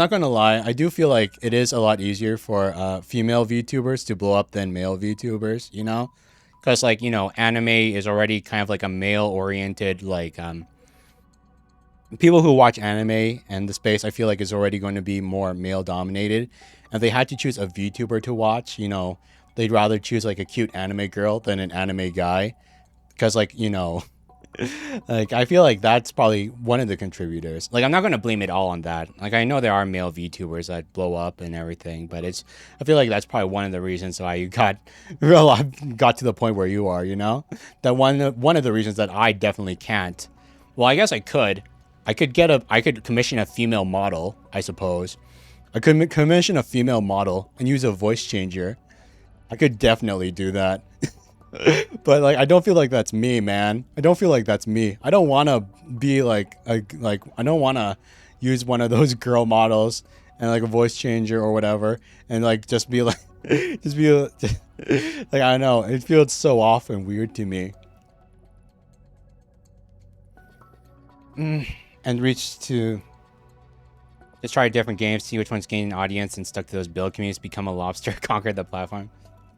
gonna lie, I do feel like it is a lot easier for, female VTubers to blow up than male VTubers, you know? Because, like, you know, anime is already kind of like a male-oriented, like, people who watch anime and the space, I feel like, is already going to be more male-dominated. And if they had to choose a VTuber to watch, you know, they'd rather choose, like, a cute anime girl than an anime guy. Because, like, you know, like, I feel like that's probably one of the contributors. Like, I'm not going to blame it all on that. Like, I know there are male VTubers that blow up and everything, but I feel like that's probably one of the reasons why you got to the point where you are, you know? That one of the reasons that I definitely can't. Well, I guess I could. I could commission a female model, I suppose. I could commission a female model and use a voice changer. I could definitely do that. But, like, I don't feel like that's me, man. I don't feel like that's me. I don't want to be like I don't want to use one of those girl models and, like, a voice changer or whatever and, like, just be like like, I don't know. It feels so off and weird to me. And reach to just try different games, see which one's gaining audience, and stuck to those build communities, become a lobster, conquer the platform.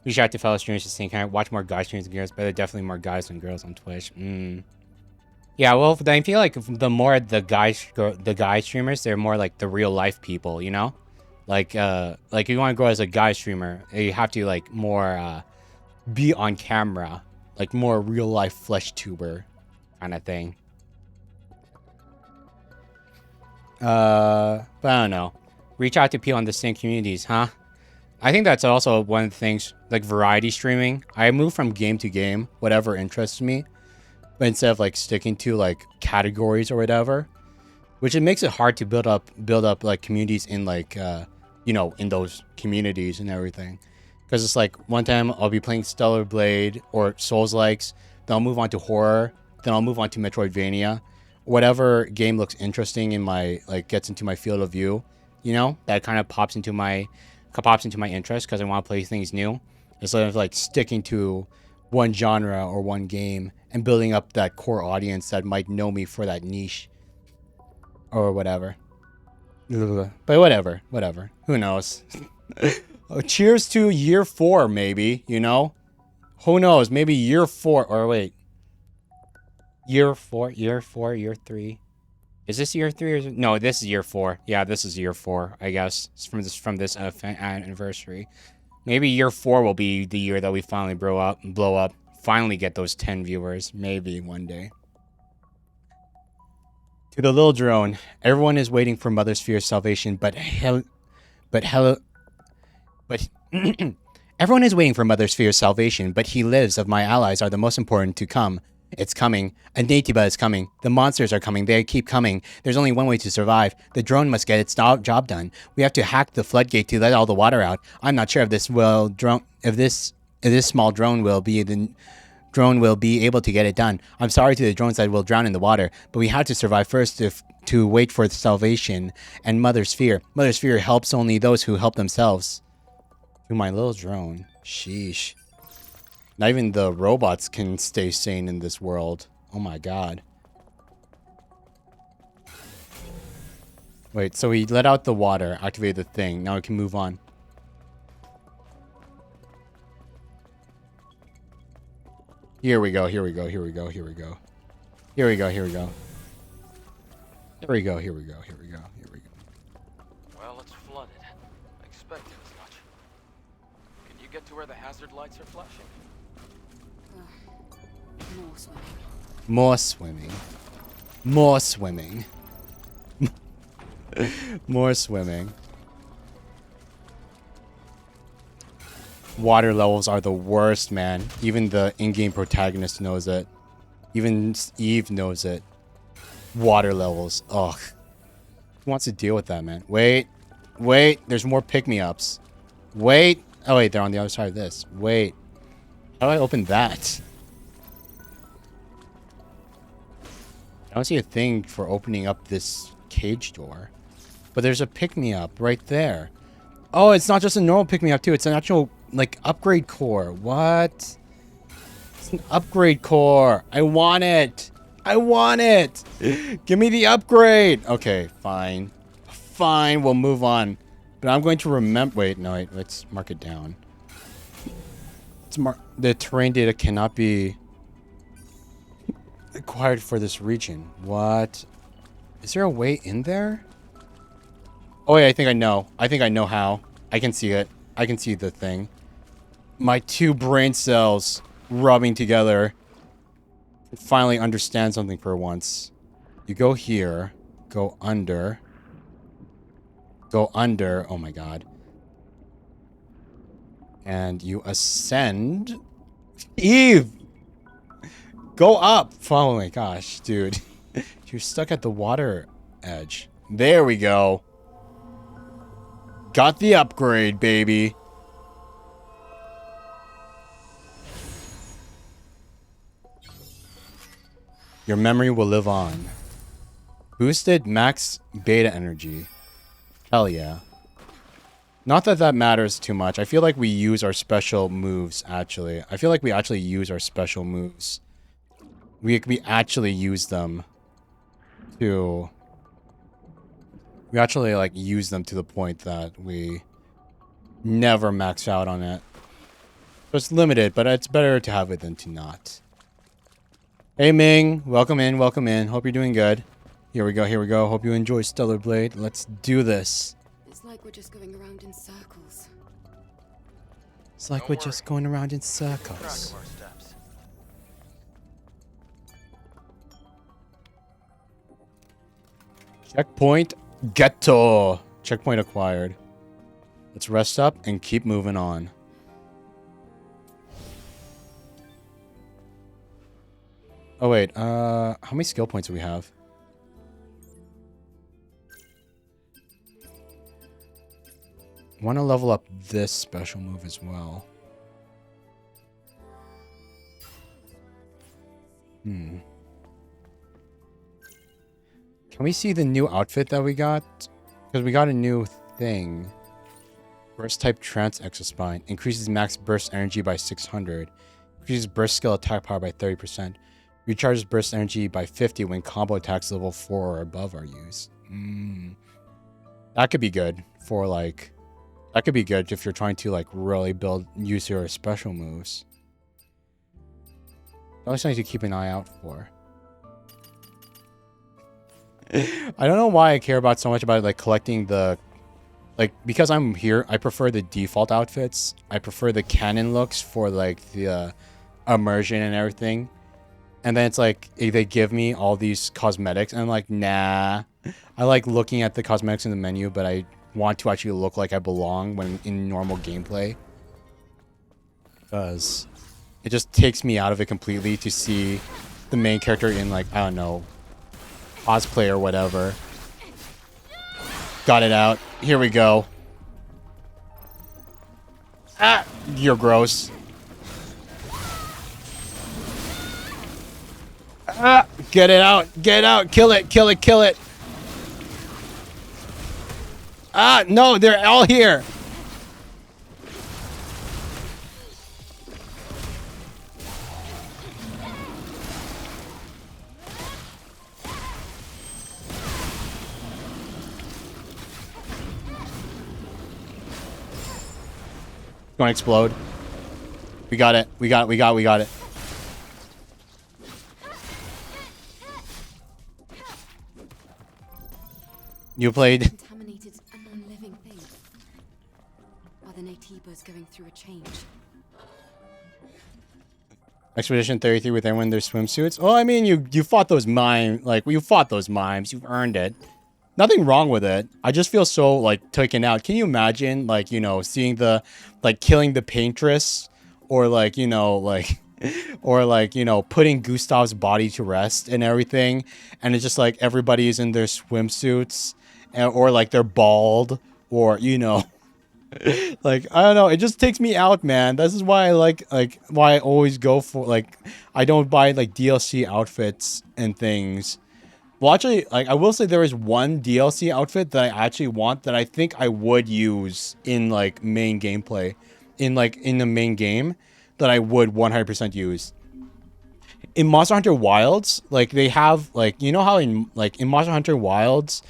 Reach out to fellow streamers to see, can I watch more guy streamers and girls, but there are definitely more guys than girls on Twitch. Yeah, well, I feel like the more the guy streamers, they're more like the real life people, you know? Like if you want to grow as a guy streamer, you have to, like, more be on camera, like more real life flesh tuber kind of thing. But I don't know. Reach out to people in the same communities, huh? I think that's also one of the things, like variety streaming. I move from game to game, whatever interests me, but instead of, like, sticking to, like, categories or whatever, which it makes it hard to build up like communities in, like, you know, in those communities and everything. Because it's like one time I'll be playing Stellar Blade or Souls-likes, then I'll move on to horror, then I'll move on to Metroidvania. Whatever game looks interesting in my, like, gets into my field of view, you know, that kind of pops into my interest because I want to play things new instead of, like, sticking to one genre or one game and building up that core audience that might know me for that niche or whatever. But whatever, who knows? Oh, cheers to year 4, maybe, you know, who knows, maybe year 4, or wait, year 4, year 3. Is this year 3 or no? This is year 4. Yeah, this is year 4. I guess it's from this anniversary. Maybe year 4 will be the year that we finally blow up. Finally get those 10 viewers. Maybe one day. To the little drone, everyone is waiting for Mother Sphere's salvation, but everyone is waiting for Mother Sphere's salvation, but he lives of my allies are the most important to come. It's coming. A Natiba is coming. The monsters are coming. They keep coming. There's only one way to survive. The drone must get its job done. We have to hack the floodgate to let all the water out. I'm not sure if this small drone will be able to get it done. I'm sorry to the drones that will drown in the water, but we have to survive first to wait for salvation and Mother Sphere. Mother Sphere helps only those who help themselves. To my little drone. Sheesh. Not even the robots can stay sane in this world. Oh my god. Wait, so we let out the water, activated the thing. Now we can move on. Here we go. Here we go, here we go. Here we go, here we go, here we go, here we go. Well, it's flooded. I expected as much. Can you get to where the hazard lights are flashing? More swimming. More swimming. More swimming. More swimming. Water levels are the worst, man. Even the in-game protagonist knows it. Even Eve knows it. Water levels. Ugh. Who wants to deal with that, man? Wait. Wait. There's more pick-me-ups. Wait. Oh, wait. They're on the other side of this. Wait. How do I open that? I don't see a thing for opening up this cage door. But there's a pick-me-up right there. Oh, it's not just a normal pick-me-up, too. It's an actual, like, upgrade core. What? It's an upgrade core. I want it. I want it. Give me the upgrade. Okay, fine. Fine, we'll move on. But I'm going to remember... Wait, no, wait. Let's mark it down. The terrain data cannot be acquired for this region. What? Is there a way in there? Oh, yeah, I think I know. I think I know how. I can see it. I can see the thing. My two brain cells rubbing together. Finally understand something for once. You go here. Go under. Go under. Oh, my God. And you ascend. Eve! Go up! Oh, my gosh, dude. You're stuck at the water edge. There we go. Got the upgrade, baby. Your memory will live on. Boosted max beta energy. Hell yeah. Not that that matters too much. I feel like we use our special moves, actually. I feel like we actually use our special moves. We actually use them to... We actually, like, use them to the point that we never max out on it. So it's limited, but it's better to have it than to not. Hey, Ming. Welcome in, welcome in. Hope you're doing good. Here we go, here we go. Hope you enjoy Stellar Blade. Let's do this. It's like we're just going around in circles. It's like we're just going around in circles. Checkpoint Ghetto. Checkpoint acquired. Let's rest up and keep moving on. Oh wait, how many skill points do we have? Want to level up this special move as well. Can we see the new outfit that we got? Because we got a new thing. Burst type trance exospine. Increases max burst energy by 600. Increases burst skill attack power by 30%. Recharges burst energy by 50 when combo attacks level 4 or above are used. That could be good for like... That could be good if you're trying to like really use your special moves. Always something to keep an eye out for. I don't know why I care about so much about like collecting the... Like, because I'm here, I prefer the default outfits. I prefer the canon looks for like the immersion and everything. And then it's like, they give me all these cosmetics, and I'm like, nah. I like looking at the cosmetics in the menu, but I want to actually look like I belong when in normal gameplay. Because it just takes me out of it completely to see the main character in, like, I don't know, cosplay or whatever. Got it out. Here we go. Ah! You're gross. Ah, get it out. Get it out. Kill it. Kill it. Kill it. Ah, no, they're all here. Gonna explode. We got it. We got it. We got it. We got it. You played. Contaminated a non-living thing. Are the Vtubers going through a change? Expedition 33 with everyone in their swimsuits. Oh, I mean, you fought those mimes. Like, you fought those mimes. You've earned it. Nothing wrong with it. I just feel so, like, taken out. Can you imagine, like, you know, seeing the, like, killing the paintress? Or, like, you know, like, or, like, you know, putting Gustav's body to rest and everything. And it's just, like, everybody's in their swimsuits. Or, like, they're bald. Or, you know... Like, I don't know, it just takes me out, man. This is why I like why I always go for, like, I don't buy, like, DLC outfits and things. Well, actually, like, I will say there is one DLC outfit that I actually want that I think I would use in, like, main gameplay. In the main game that I would 100% use. In Monster Hunter Wilds, like, they have, like, you know how in Monster Hunter Wilds,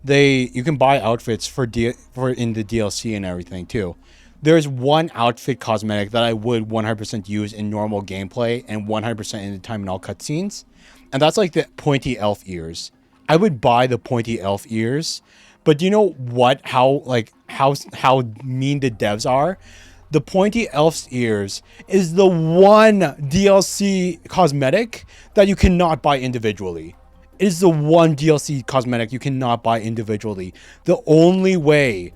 you can buy outfits for in the DLC and everything too. There's one outfit cosmetic that I would 100% use in normal gameplay and 100% in the time in all cutscenes, and that's like the pointy elf ears. I would buy the pointy elf ears, but do you know what? How mean the devs are? The pointy elf's ears is the one DLC cosmetic that you cannot buy individually. It is the one DLC cosmetic you cannot buy individually. The only way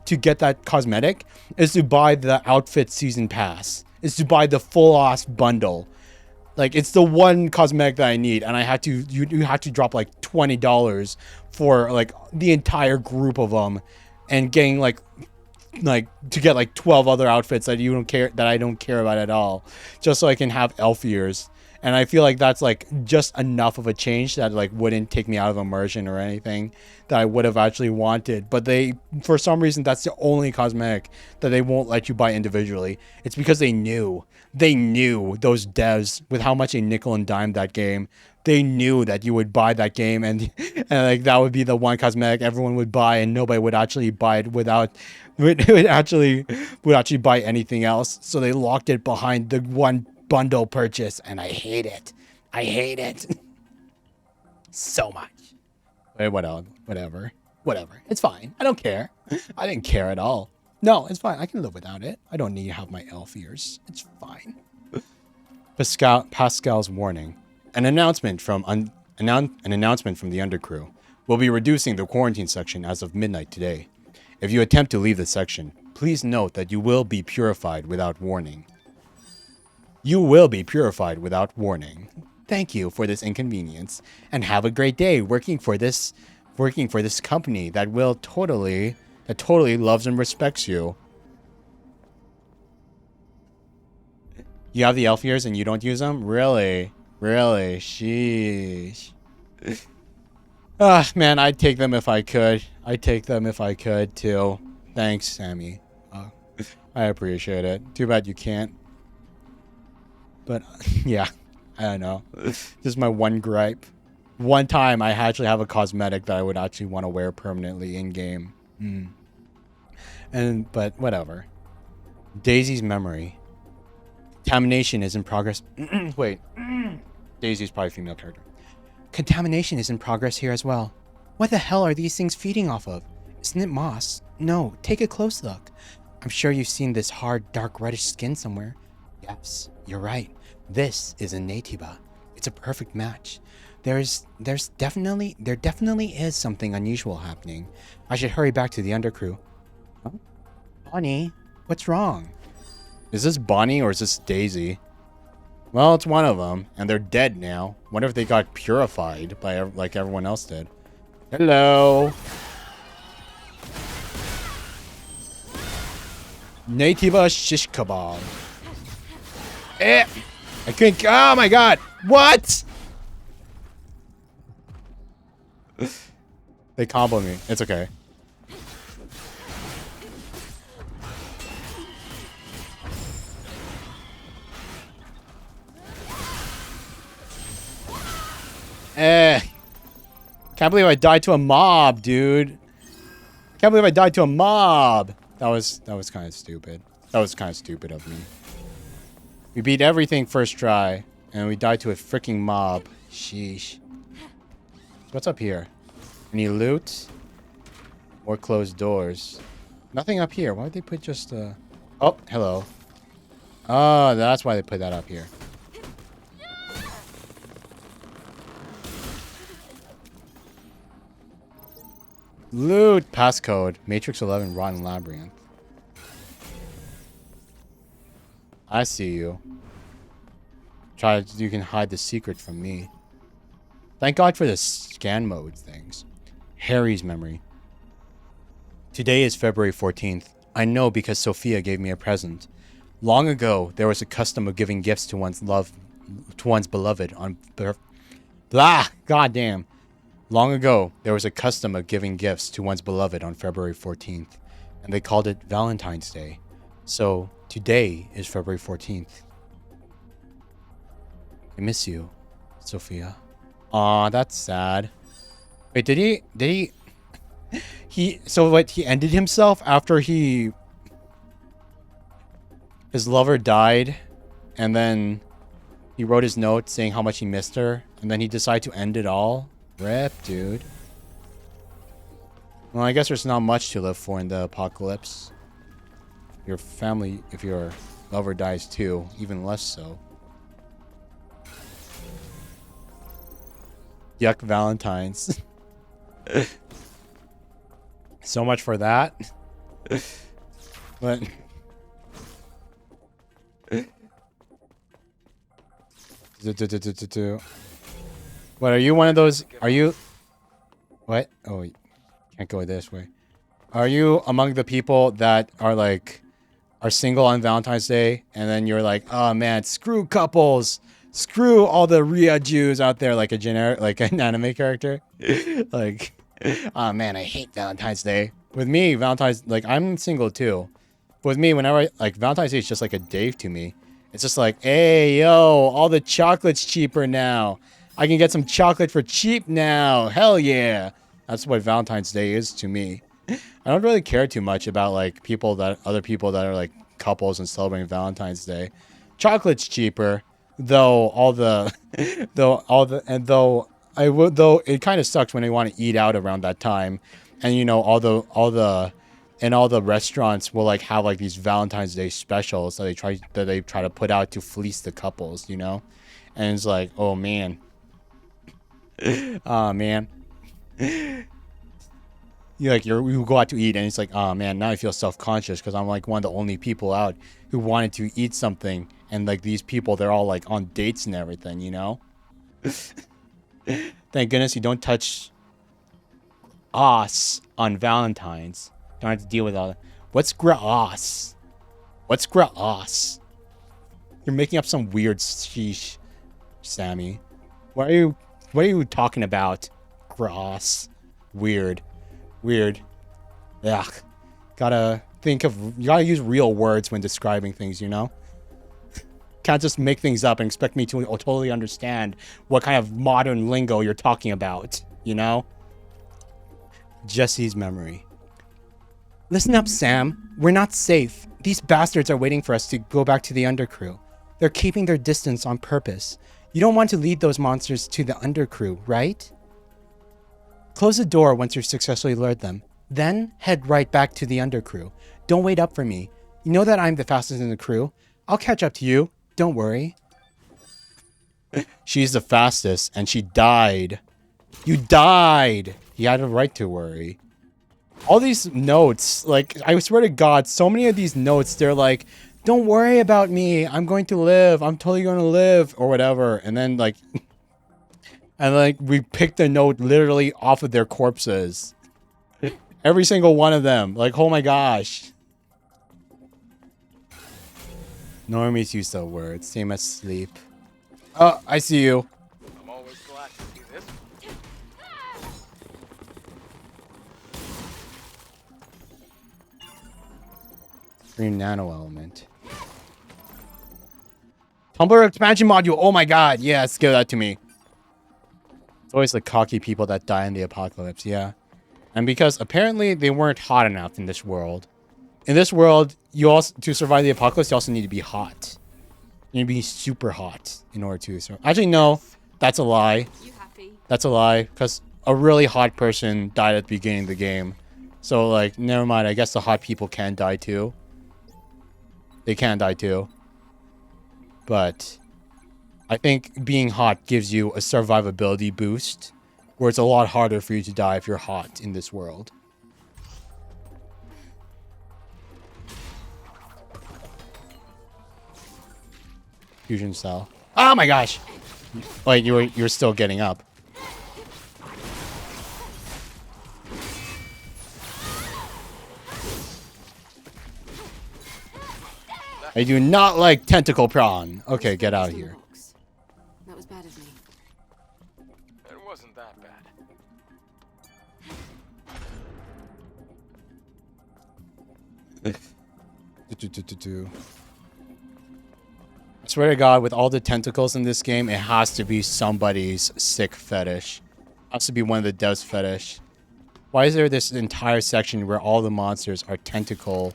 to get that cosmetic is to buy the outfit season pass. Is to buy the full ass bundle. Like, it's the one cosmetic that I need, and I had to you have to drop like $20 for like the entire group of them, and getting like to get like 12 other outfits that I don't care about at all, just so I can have elf ears. And I feel like that's like just enough of a change that like wouldn't take me out of immersion or anything that I would have actually wanted. But for some reason, that's the only cosmetic that they won't let you buy individually. It's because they knew those devs, with how much they nickel and dime that game. They knew that you would buy that game, and like that would be the one cosmetic everyone would buy, and nobody would actually buy it would actually buy anything else. So they locked it behind the one bundle purchase, and I hate it. I hate it so much. Wait, whatever. It's fine. I don't care. I didn't care at all. No, it's fine. I can live without it. I don't need to have my elf ears. It's fine. Pascal's warning. An announcement from the undercrew. We'll be reducing the quarantine section as of midnight today. If you attempt to leave the section, please note that you will be purified without warning. You will be purified without warning. Thank you for this inconvenience, and have a great day working for this company that totally loves and respects you. You have the elf ears and you don't use them? Really? Really? Sheesh. Ah, man, I'd take them if I could. I'd take them if I could, too. Thanks, Sammy. I appreciate it. Too bad you can't. But, yeah. I don't know. This is my one gripe. One time, I actually have a cosmetic that I would actually want to wear permanently in-game. But, whatever. Daisy's memory. Contamination is in progress. Wait. Daisy's probably a female character. Contamination is in progress here as well. What the hell are these things feeding off of? Isn't it moss? No, take a close look. I'm sure you've seen this hard, dark, reddish skin somewhere. Yes, you're right. This is a Natiba. It's a perfect match. There definitely is something unusual happening. I should hurry back to the undercrew. Huh? Bonnie, what's wrong? Is this Bonnie or is this Daisy? Well, it's one of them, and they're dead now. Wonder if they got purified by like everyone else did. Hello. Natiba shish kebab. I couldn't. Oh my god! What? They combo me. It's okay. Can't believe I died to a mob, dude. Can't believe I died to a mob. That was kind of stupid. That was kind of stupid of me. We beat everything first try, and we died to a freaking mob. Sheesh. What's up here? Any loot? More closed doors. Nothing up here. Why would they put just Oh, hello. Oh, that's why they put that up here. Loot passcode. Matrix 11 Rotten Labyrinth. I see you. You can hide the secret from me. Thank God for the scan mode things. Harry's memory. Today is February 14th. I know because Sophia gave me a present. Long ago, there was a custom of giving gifts to one's beloved on goddamn. Long ago, there was a custom of giving gifts to one's beloved on February 14th, and they called it Valentine's Day. So, today is February 14th. I miss you, Sophia. Aw, that's sad. Wait, did he so what, he ended himself after his lover died, and then he wrote his note saying how much he missed her, and then he decided to end it all? Rip, dude. Well, I guess there's not much to live for in the apocalypse. Your family, if your lover dies too, even less so. Yuck Valentines. So much for that. But what, are you one of those? Are you what? Oh, you can't go this way. Are you among the people that are single on Valentine's Day, and then you're like, oh man, screw couples, screw all the Ria Jews out there, like an anime character? Like, oh man, I hate Valentine's Day. With me, I'm single too. But with me, whenever Valentine's Day is just like a day to me. It's just like, hey, yo, all the chocolate's cheaper now. I can get some chocolate for cheap now. Hell yeah. That's what Valentine's Day is to me. I don't really care too much about other people that are like couples and celebrating Valentine's Day. Chocolate's cheaper, though it kind of sucks when they want to eat out around that time, and all the restaurants will have these Valentine's Day specials that they try to put out to fleece the couples, and it's like, oh man. Oh man. You go out to eat and it's like, oh man, now I feel self-conscious because I'm like one of the only people out who wanted to eat something, and these people, they're all on dates and everything, Thank goodness you don't touch us on Valentine's. Don't have to deal with all that. What's grass? What's grass? You're making up some weird sheesh, Sammy. What are you talking about? Grass. Weird. Ugh. You gotta use real words when describing things, Can't just make things up and expect me to totally understand what kind of modern lingo you're talking about, Jesse's memory. Listen up, Sam. We're not safe. These bastards are waiting for us to go back to the undercrew. They're keeping their distance on purpose. You don't want to lead those monsters to the undercrew, right? Close the door once you've successfully lured them. Then head right back to the undercrew. Don't wait up for me. You know that I'm the fastest in the crew. I'll catch up to you. Don't worry. She's the fastest, and she died. You died! You had a right to worry. All these notes, I swear to God, so many of these notes, they're like, don't worry about me. I'm going to live. I'm totally going to live, or whatever. And then, we picked the note literally off of their corpses. Every single one of them. Oh my gosh. Normies use the word. Same as sleep. Oh, I see you. I'm always glad to see this. Green nano element. Tumblr expansion module. Oh my god. Yes, give that to me. It's always the cocky people that die in the apocalypse. Yeah. And because apparently they weren't hot enough in this world. In this world, to survive the apocalypse, you also need to be hot. You need to be super hot in order to survive. Actually, no. That's a lie. You happy? That's a lie. Because a really hot person died at the beginning of the game. So, like, never mind. I guess the hot people can die too. They can die too. But I think being hot gives you a survivability boost, where it's a lot harder for you to die if you're hot in this world. Fusion cell. Oh my gosh! Wait, you're still getting up. I do not like tentacle prawn. Okay, get out of here. That was bad of me. It wasn't that bad. I swear to God, with all the tentacles in this game, it has to be somebody's sick fetish. It has to be one of the devs' fetish. Why is there this entire section where all the monsters are tentacle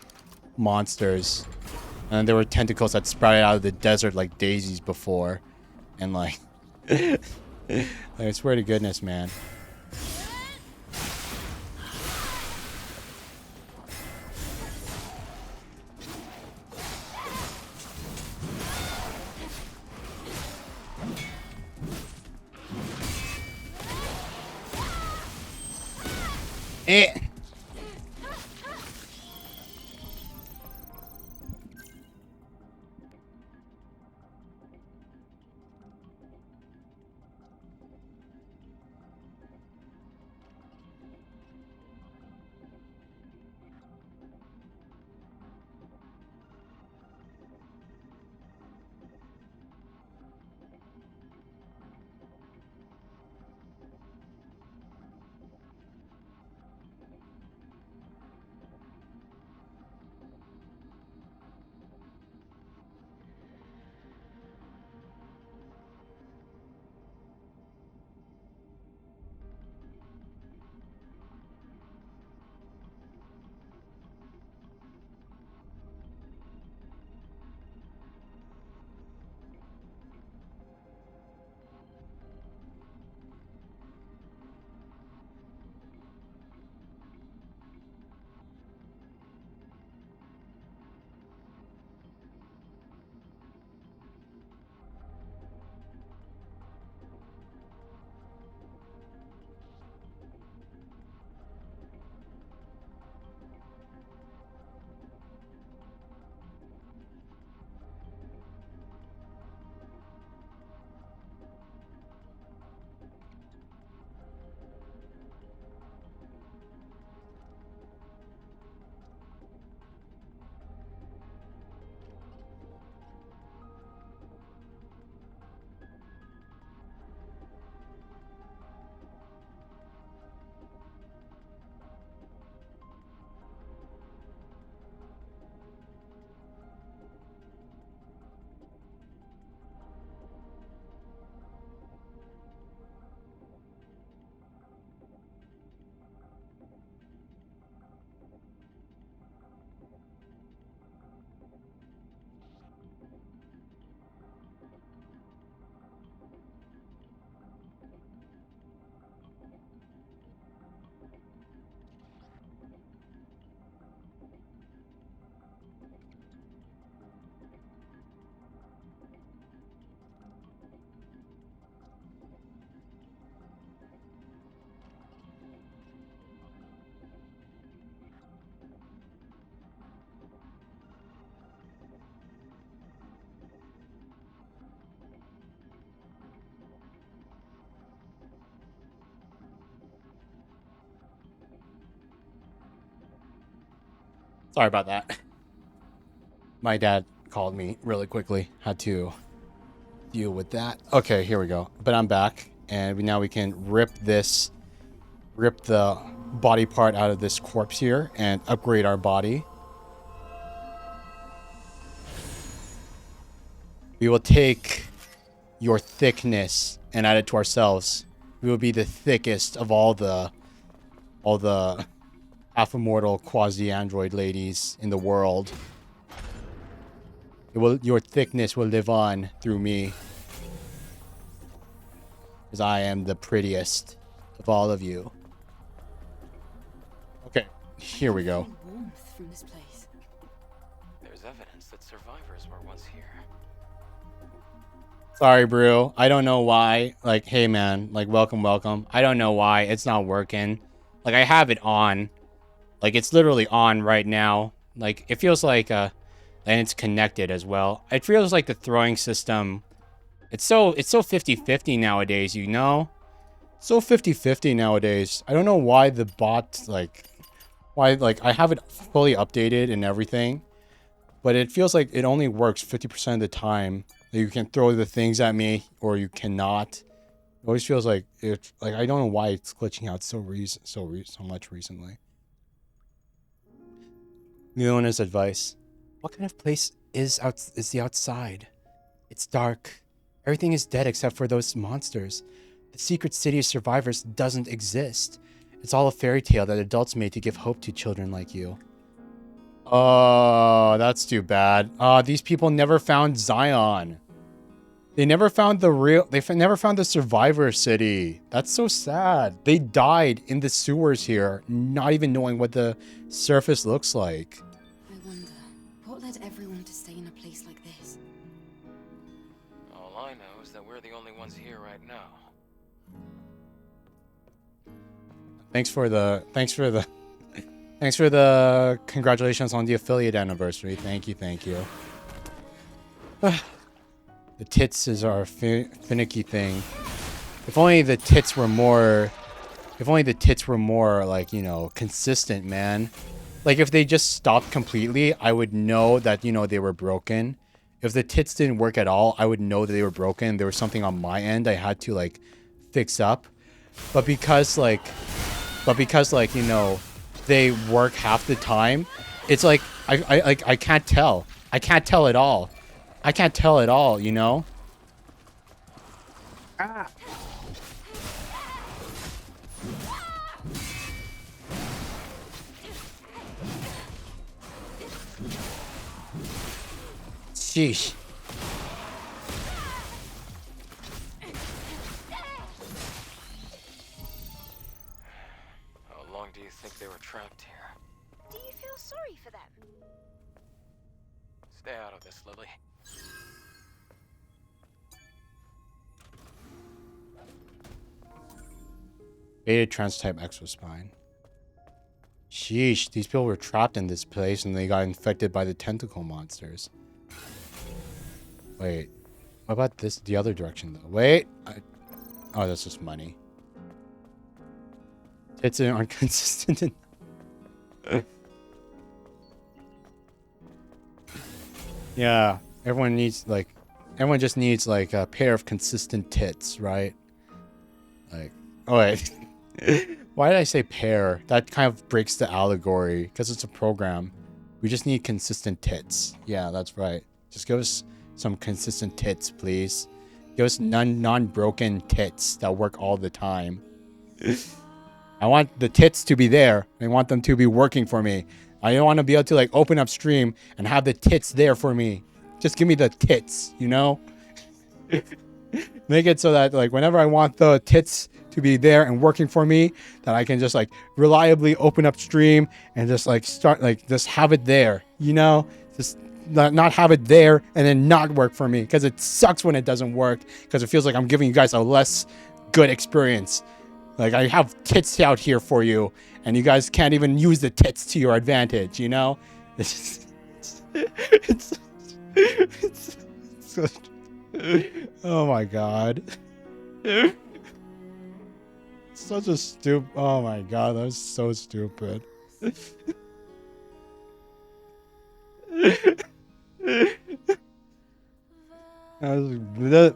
monsters? And there were tentacles that sprouted out of the desert like daisies before. And like... I swear to goodness, man. Eh. Sorry about that. My dad called me really quickly. Had to deal with that. Okay, here we go. But I'm back, and now we can rip the body part out of this corpse here and upgrade our body. We will take your thickness and add it to ourselves. We will be the thickest of all the half-immortal quasi-android ladies in the world. Your thickness will live on through me. Because I am the prettiest of all of you. Okay, here we go. Warmth from this place. There's evidence that survivors were once here. Sorry, Brew. I don't know why. Like, hey, man. Like, welcome, welcome. I don't know why. It's not working. Like, I have it on. Like, it's literally on right now. Like, it feels like, and it's connected as well. It feels like the throwing system, it's so 50-50 nowadays, you know? So 50-50 nowadays. I don't know why the bot, like, I have it fully updated and everything, but it feels like it only works 50% of the time. You can throw the things at me, or you cannot. It always feels like it's like I don't know why it's glitching out so much recently. The owner's advice: what kind of place is the outside? It's dark. Everything is dead except for those monsters. The secret city of survivors doesn't exist. It's all a fairy tale that adults made to give hope to children like you. Oh, that's too bad. These people never found Zion. They never found never found the survivor city. That's so sad. They died in the sewers here, not even knowing what the surface looks like. I wonder, what led everyone to stay in a place like this? All I know is that we're the only ones here right now. Thanks for the congratulations on the affiliate anniversary. Thank you. The tits is our finicky thing. If only the tits were more like, you know, consistent, man. Like if they just stopped completely, I would know that, you know, they were broken. If the tits didn't work at all, I would know that they were broken. There was something on my end I had to like fix up. But because like, you know, they work half the time, it's like I can't tell. I can't tell at all. I can't tell at all, you know? Ah. Sheesh. How long do you think they were trapped here? Do you feel sorry for them? Stay out of this, Lily. Beta trans type exospine. Sheesh, these people were trapped in this place and they got infected by the tentacle monsters. Wait, what about this? The other direction though. Wait, oh, that's just money. Tits aren't consistent. Yeah, everyone just needs like a pair of consistent tits, right? Like, oh wait. Why did I say pair? That kind of breaks the allegory because it's a program. We just need consistent tits. Yeah, that's right. Just give us some consistent tits, please. Give us non-broken tits that work all the time. I want the tits to be there. I want them to be working for me. I don't want to be able to like open up stream and have the tits there for me. Just give me the tits, you know? Make it so that like whenever I want the tits to be there and working for me, that I can just like reliably open up stream and just like start like just have it there, you know? Just not have it there and then not work for me, because it sucks when it doesn't work, because it feels like I'm giving you guys a less good experience. Like I have tits out here for you and you guys can't even use the tits to your advantage, you know? It's so, oh my god. Such a stupid. Oh my god, that's so stupid.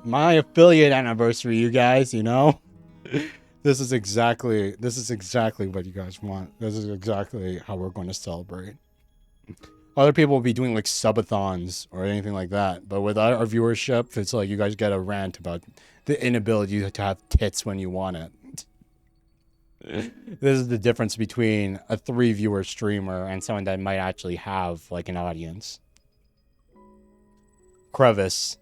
My affiliate anniversary, you guys, you know? This is exactly what you guys want. This is exactly how we're going to celebrate. Other people will be doing like subathons or anything like that, but with our viewership, it's like you guys get a rant about the inability to have tits when you want it. This is the difference between a 3-viewer streamer and someone that might actually have like an audience. Crevice.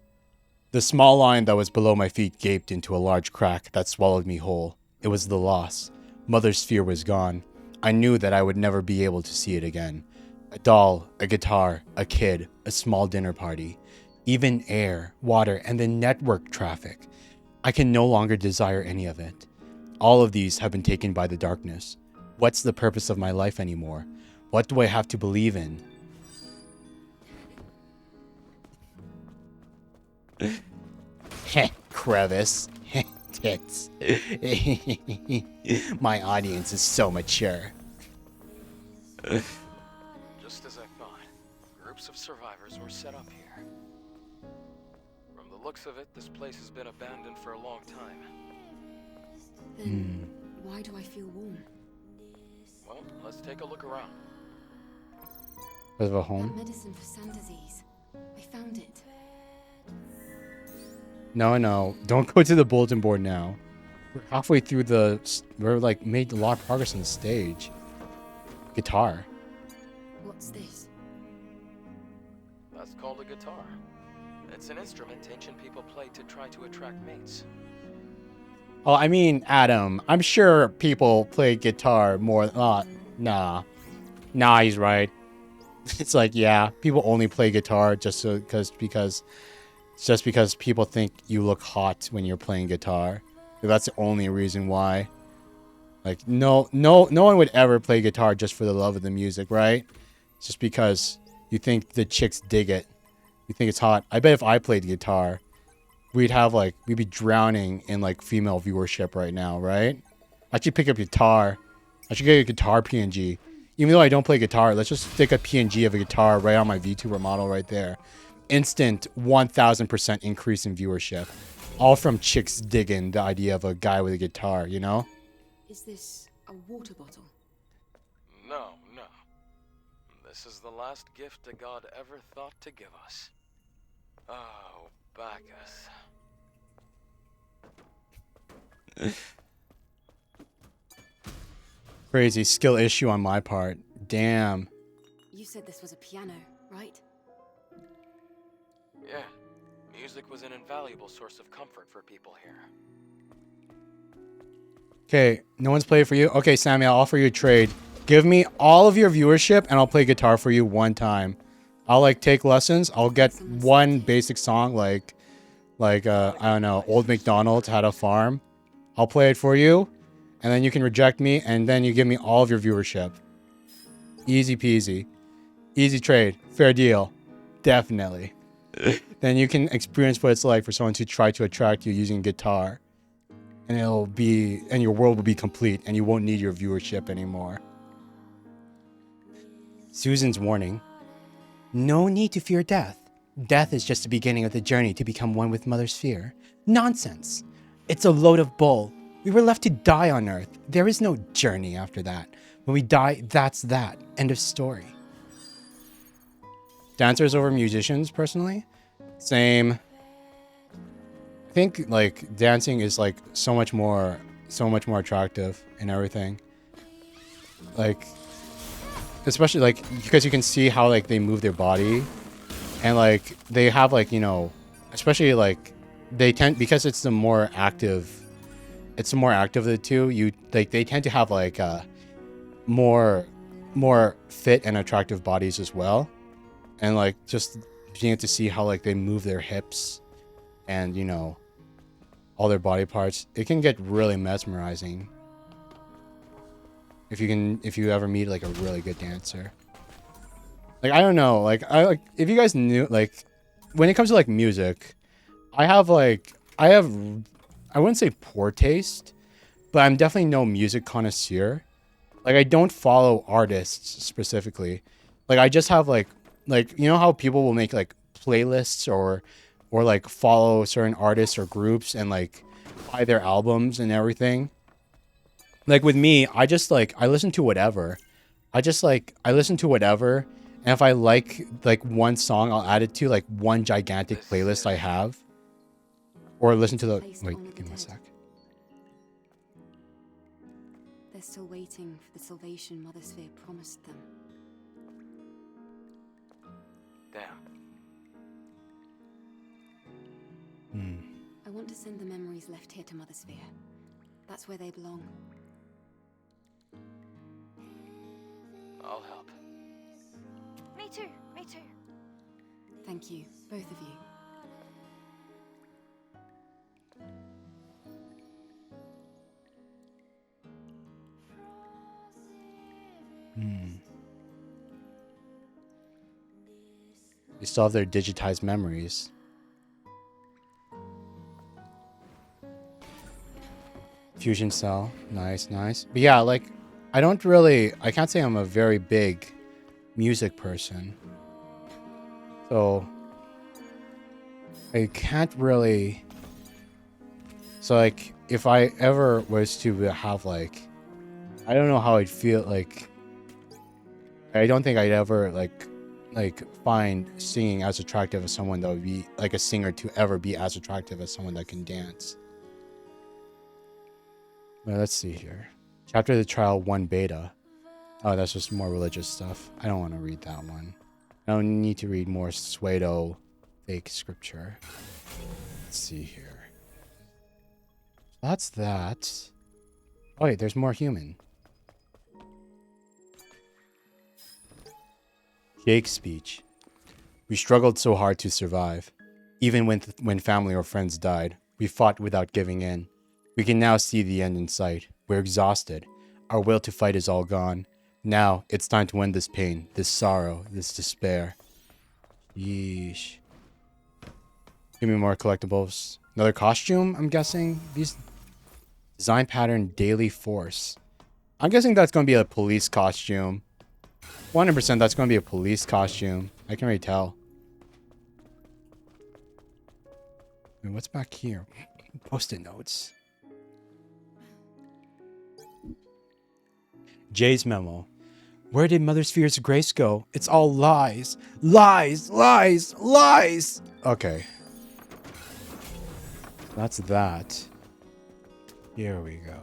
The small line that was below my feet gaped into a large crack that swallowed me whole. It was the loss. Mother's sphere was gone. I knew that I would never be able to see it again. A doll, a guitar, a kid, a small dinner party. Even air, water, and the network traffic. I can no longer desire any of it. All of these have been taken by the darkness. What's the purpose of my life anymore? What do I have to believe in? Heh, crevice. Heh, tits. My audience is so mature. Just as I thought, groups of survivors were set up here. From the looks of it, this place has been abandoned for a long time. Then why do I feel warm? Well, let's take a look around. Because of a That home? medicine for sun disease. I found it. No. Don't go to the bulletin board now. We're halfway through we're like made a lot of progress on the stage. Guitar. What's this? That's called a guitar. It's an instrument ancient people play to try to attract mates. Oh, I mean, Adam, I'm sure people play guitar more. Nah, he's right. It's like, yeah, people only play guitar just because people think you look hot when you're playing guitar. That's the only reason why. Like, no one would ever play guitar just for the love of the music, right? It's just because you think the chicks dig it. You think it's hot. I bet if I played guitar, we'd be drowning in like female viewership right now, right? I should pick up guitar. I should get a guitar PNG. Even though I don't play guitar, let's just stick a PNG of a guitar right on my VTuber model right there. Instant 1000% increase in viewership. All from chicks digging the idea of a guy with a guitar, you know? Is this a water bottle? No. This is the last gift a god ever thought to give us. Oh, Bacchus. Crazy skill issue on my part. Damn. You said this was a piano, right? Yeah, music was an invaluable source of comfort for people here. Okay, no one's played for you? Okay, Sammy, I'll offer you a trade. Give me all of your viewership and I'll play guitar for you one time. I'll like take lessons. I'll get one basic song like I don't know, Old MacDonald Had a Farm. I'll play it for you and then you can reject me and then you give me all of your viewership. Easy peasy. Easy trade. Fair deal. Definitely. Then you can experience what it's like for someone to try to attract you using guitar. And your world will be complete and you won't need your viewership anymore. Susan's warning. No need to fear death. Death is just the beginning of the journey to become one with Mother Sphere. Nonsense. It's a load of bull. We were left to die on Earth. There is no journey after that. When we die, that's that. End of story. Dancers over musicians, personally? Same. I think like dancing is like so much more attractive and everything. Like, especially like because you can see how like they move their body, and like they have like, you know, especially like they tend, because it's the more active of the two. They tend to have like more fit and attractive bodies as well, and like just being able to see how like they move their hips and, you know, all their body parts, it can get really mesmerizing if you ever meet like a really good dancer. Like, I don't know, like if you guys knew, like when it comes to like music, I wouldn't say poor taste, but I'm definitely no music connoisseur. Like, I don't follow artists specifically. Like, I just have like you know how people will make like playlists or like follow certain artists or groups and like buy their albums and everything. Like with me, I listen to whatever. I listen to whatever, and if I like one song, I'll add it to like one gigantic playlist I have. Or listen to wait, give me a sec. They're still waiting for the salvation Mother Sphere promised them. Damn. I want to send the memories left here to Mother Sphere. That's where they belong. I'll help. Me too, me too. Thank you, both of you. They still have their digitized memories. Fusion cell. Nice, nice. But yeah, like, I can't say I'm a very big music person. So, I can't really... So, like, if I ever was to have, like... I don't know how I'd feel, like... I don't think I'd ever, like find singing as attractive as someone that would be, like, a singer to ever be as attractive as someone that can dance. Well, let's see here. Chapter of the Trial 1 Beta. Oh, that's just more religious stuff. I don't want to read that one. I don't need to read more pseudo fake scripture. Let's see here. That's that. Oh wait, there's more human. Jake's speech. We struggled so hard to survive. Even when family or friends died, we fought without giving in. We can now see the end in sight. We're exhausted. Our will to fight is all gone. Now, it's time to end this pain, this sorrow, this despair. Yeesh. Give me more collectibles. Another costume, I'm guessing? These design pattern daily force. I'm guessing that's going to be a police costume. 100% that's going to be a police costume. I can already tell. Wait, what's back here? Post-it notes. Jay's memo. Where did Mother Sphere's grace go? It's all lies. Lies! Lies! Lies! Okay. That's that. Here we go.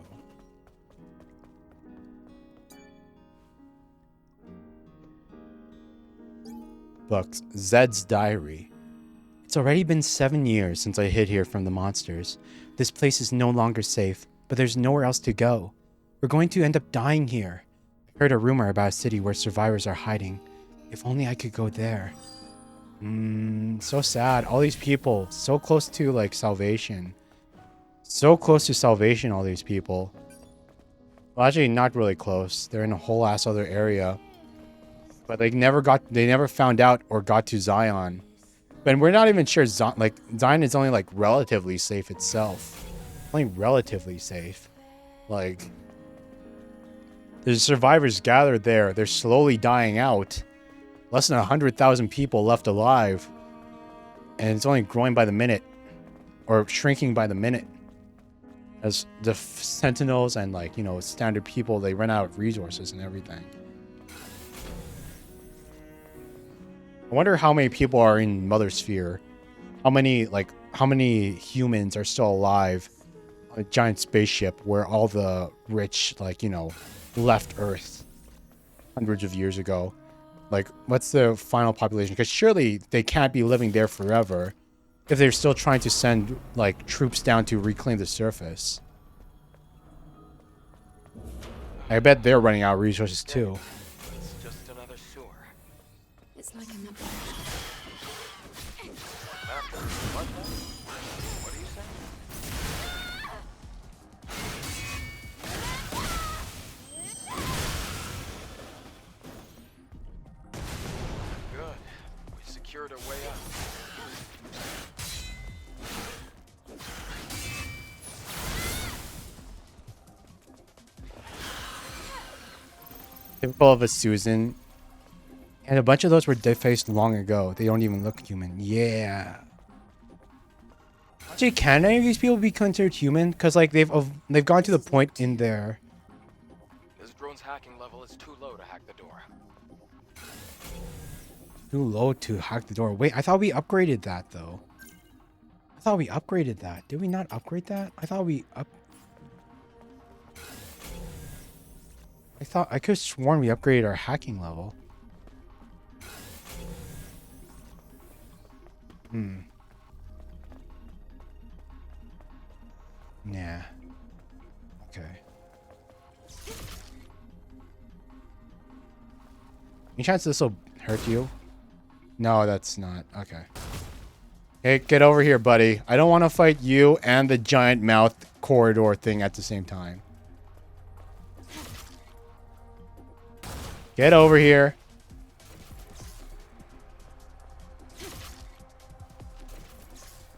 Books. Zed's diary. It's already been 7 years since I hid here from the monsters. This place is no longer safe, but there's nowhere else to go. We're going to end up dying here. I heard a rumor about a city where survivors are hiding. If only I could go there. So sad. All these people, so close to, like, salvation. So close to salvation, all these people. Well, actually, not really close. They're in a whole ass other area. But they never found out or got to Zion. But we're not even sure, Zion is only, like, relatively safe itself. Only relatively safe. Like, there's survivors gathered there. They're slowly dying out. Less than 100,000 people left alive. And it's only growing by the minute. Or shrinking by the minute. As the sentinels and, like, you know, standard people, they run out of resources and everything. I wonder how many people are in Mother Sphere. How many humans are still alive on a giant spaceship where all the rich, like, you know, left Earth hundreds of years ago. Like, what's the final population? Because surely they can't be living there forever if they're still trying to send, like, troops down to reclaim the surface. I bet they're running out of resources too. It's just another sewer. It's like another. Master, what now? What do you say? Good. We secured a way out. Typical of a Susan. And a bunch of those were defaced long ago. They don't even look human. Yeah. Actually, can any of these people be considered human? Because, like, they've gone to the point in there. This drone's hacking level is too low to hack the door. Too low to hack the door. Wait, I thought we upgraded that, though. I thought we upgraded that. Did we not upgrade that? I thought we I could have sworn we upgraded our hacking level. Nah. Any chance this will hurt you? No, that's not. Okay. Hey, get over here, buddy. I don't want to fight you and the giant mouth corridor thing at the same time. Get over here.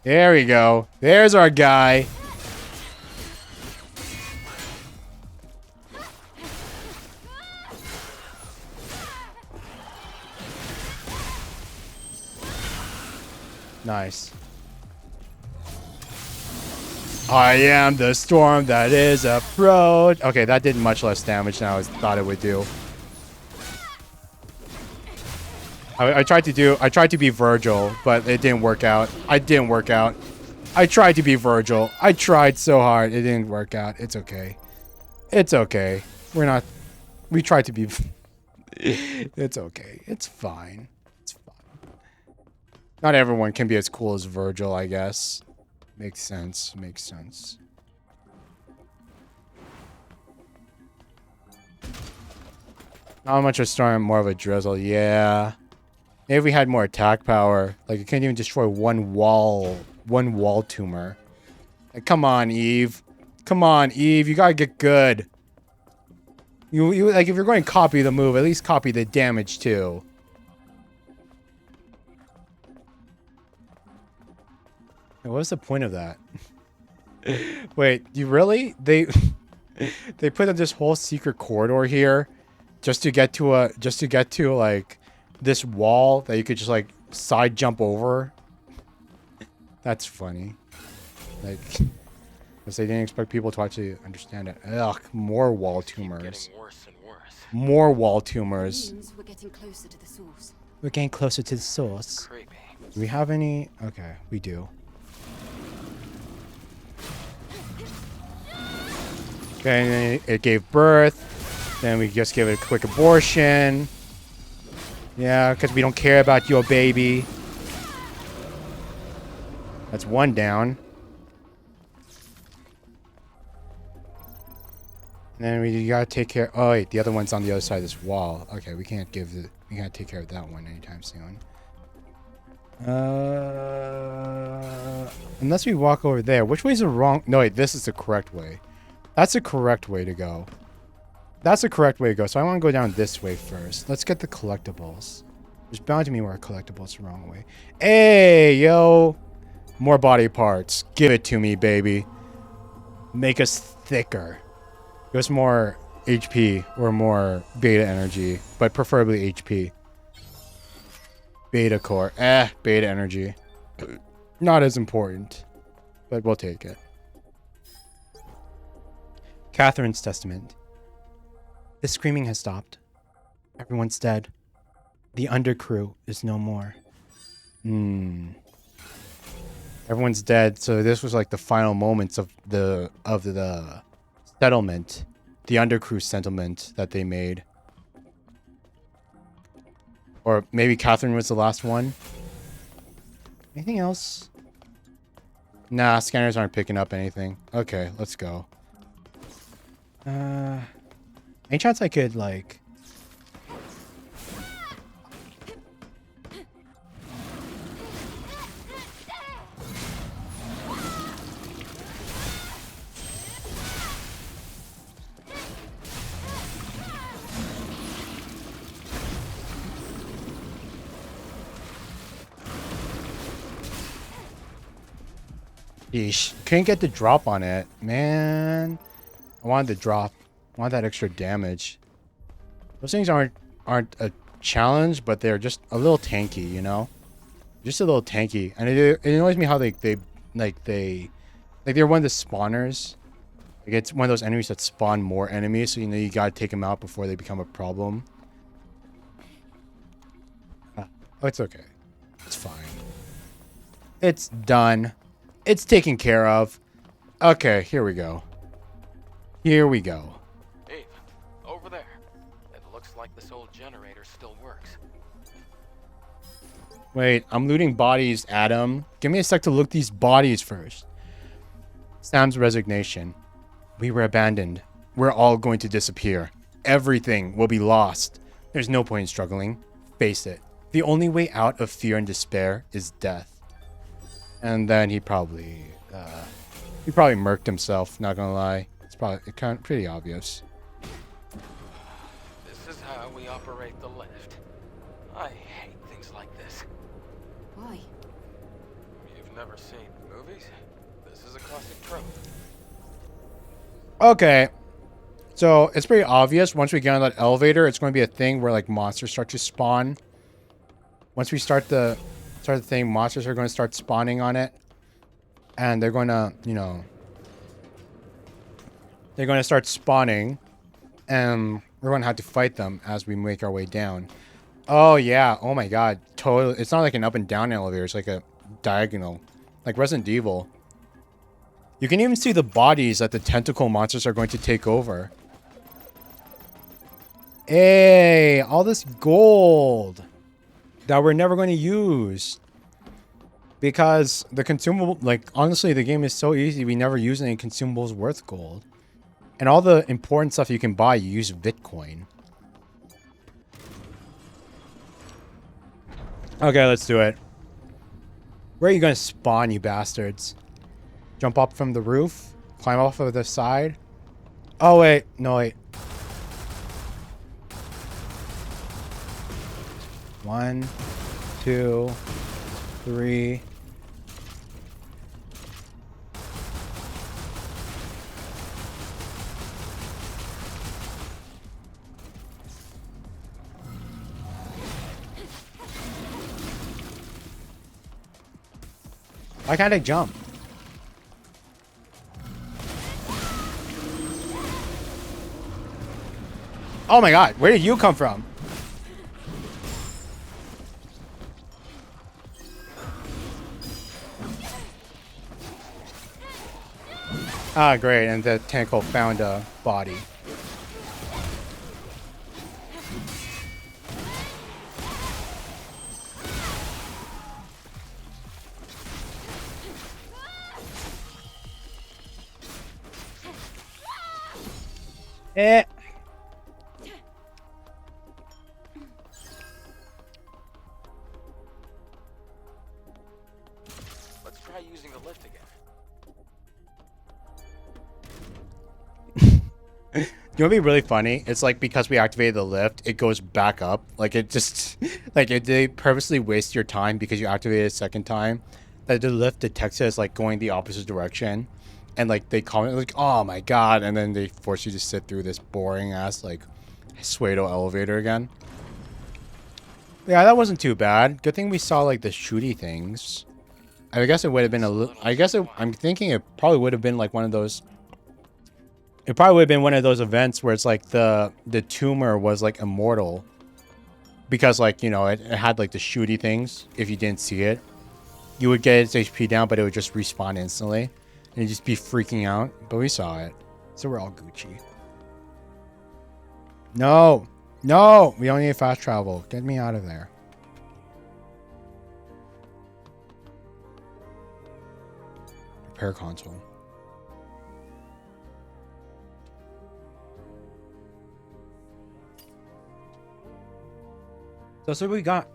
There we go. There's our guy. Nice. I am the storm that is approach. Okay, that did much less damage than I thought it would do. I tried to be Virgil, but it didn't work out. I tried to be Virgil. I tried so hard. It didn't work out. It's okay. It's okay. We tried to be. It's okay. It's fine. It's fine. Not everyone can be as cool as Virgil, I guess. Makes sense. Makes sense. Not much of a storm, more of a drizzle. Yeah. Maybe if we had more attack power. Like, it can't even destroy one wall tumor. Like, come on, Eve. Come on, Eve. You gotta get good. You like, if you're going to copy the move, at least copy the damage, too. What was the point of that? Wait, you really? They put in this whole secret corridor here just to get to like this wall that you could just like side jump over. That's funny. Like, because they didn't expect people to actually understand it. Ugh, more wall tumors. Getting worse and worse. More wall tumors. Means we're getting closer to the source. We're getting closer to the source. Creepy. Do we have any? Okay, we do. Okay, and then it gave birth. Then we just give it a quick abortion. Yeah, because we don't care about your baby. That's one down. And then we gotta take care. Oh wait, the other one's on the other side of this wall. Okay, we can't take care of that one anytime soon. Unless we walk over there. Which way's the wrong? No, wait, this is the correct way. That's the correct way to go. That's the correct way to go. So I want to go down this way first. Let's get the collectibles. There's bound to be more collectibles the wrong way. Hey, yo. More body parts. Give it to me, baby. Make us thicker. Give us more HP or more beta energy, but preferably HP. Beta core. Beta energy. Not as important, but we'll take it. Catherine's testament. The screaming has stopped. Everyone's dead. The undercrew is no more. Everyone's dead, so this was like the final moments of the settlement. The undercrew settlement that they made. Or maybe Catherine was the last one. Anything else? Nah, scanners aren't picking up anything. Okay, let's go. Any chance I could, like... Yeesh. Couldn't get the drop on it. Man. I wanted the drop. I want that extra damage. Those things aren't a challenge, but they're just a little tanky, you know? Just a little tanky. And it annoys me how they're one of the spawners. Like, it's one of those enemies that spawn more enemies, so you know you gotta take them out before they become a problem. Oh, it's okay. It's fine. It's done. It's taken care of. Okay, here we go. Here we go. Eve, over there. It looks like this old generator still works. Wait, I'm looting bodies, Adam. Give me a sec to look these bodies first. Sam's resignation. We were abandoned. We're all going to disappear. Everything will be lost. There's no point in struggling. Face it. The only way out of fear and despair is death. And then he probably murked himself, not gonna lie. It's probably pretty obvious. This is how we operate the lift. I hate things like this. Why? You've never seen movies? This is a classic trope. Okay. So it's pretty obvious. Once we get on that elevator, it's going to be a thing where like monsters start to spawn. Once we start the thing, monsters are going to start spawning on it. And they're going to, you know, they're going to start spawning. And we're going to have to fight them as we make our way down. Oh, yeah. Oh, my God. Totally. It's not like an up and down elevator. It's like a diagonal. Like Resident Evil. You can even see the bodies that the tentacle monsters are going to take over. Hey, all this gold that we're never going to use. Because the consumable, like, honestly, the game is so easy. We never use any consumables worth gold. And all the important stuff you can buy, you use Bitcoin. Okay, let's do it. Where are you going to spawn, you bastards? Jump up from the roof? Climb off of the side? Oh, wait. No, wait. 1, 2, 3. Why can't I jump? Oh my God, where did you come from? Ah, great, and the tentacle found a body. Eh. Let's try using the lift again. You know what'd be really funny? It's like because we activated the lift, it goes back up. Like it just, like they purposely waste your time because you activated it a second time. That the lift detects it as like going the opposite direction. And like they comment like, oh my God. And then they force you to sit through this boring ass like Suedo elevator again. Yeah, that wasn't too bad. Good thing we saw like the shooty things. I guess it would have been a little, I'm thinking it probably would have been like one of those. It probably would have been one of those events where it's like the tumor was like immortal. Because like, you know, it had like the shooty things. If you didn't see it, you would get its HP down, but it would just respawn instantly. And you'd just be freaking out. But we saw it. So we're all Gucci. No. No. We don't need fast travel. Get me out of there. Repair console. So that's what we got.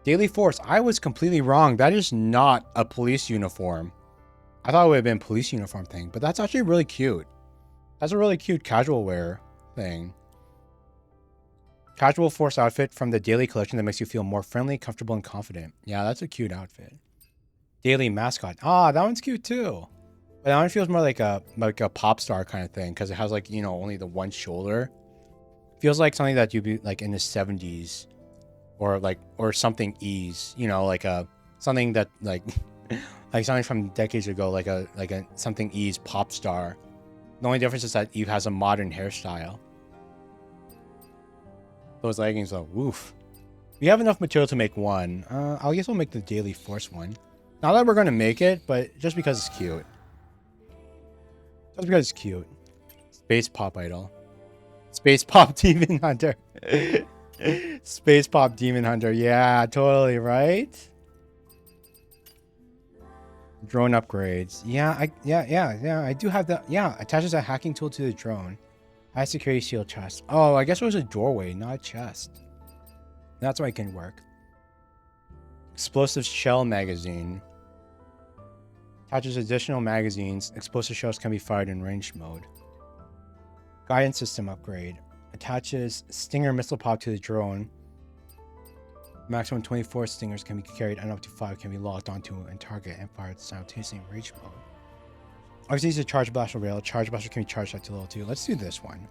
Daily Force. I was completely wrong. That is not a police uniform. I thought it would have been a police uniform thing, but that's actually really cute. That's a really cute casual wear thing. Casual Force outfit from the Daily collection that makes you feel more friendly, comfortable, and confident. Yeah, that's a cute outfit. Daily mascot. Ah, that one's cute too. But that one feels more like a pop star kind of thing because it has like, you know, only the one shoulder. Feels like something that you'd be like in the 70s or something ease, you know, like something that like like something from decades ago, like a something ease pop star. The only difference is that Eve has a modern hairstyle. Those leggings are woof. We have enough material to make one. I guess we'll make the Daily Force one. Not that we're gonna make it, but just because it's cute. Just because it's cute. Space Pop Idol. Space Pop Demon Hunter. Space Pop Demon Hunter. Yeah, totally, right? Drone upgrades. Yeah, I do have that. Yeah, attaches a hacking tool to the drone. High security seal chest. Oh, I guess it was a doorway, not a chest. That's why it can work. Explosive shell magazine. Attaches additional magazines. Explosive shells can be fired in ranged mode. Guidance system upgrade. Attaches Stinger missile pod to the drone. Maximum 24 Stingers can be carried and up to 5 can be locked onto and target and fired simultaneously in range mode. Obviously, it's a charge blaster rail. Charge blaster can be charged up to level 2. Let's do this one.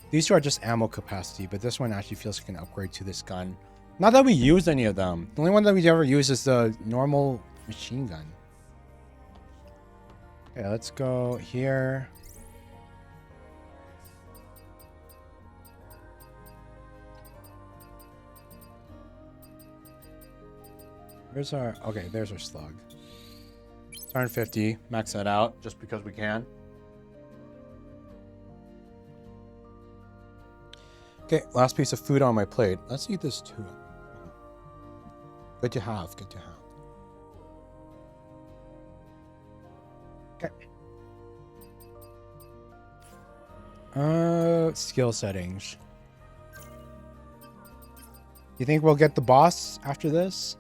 These two are just ammo capacity, but this one actually feels like an upgrade to this gun. Not that we used any of them. The only one that we ever used is the normal machine gun. Okay, let's go here. Where's our... Okay, there's our slug. 150. Max that out just because we can. Okay, last piece of food on my plate. Let's eat this too. Good to have. Good to have. Okay. Skill settings. You think we'll get the boss after this?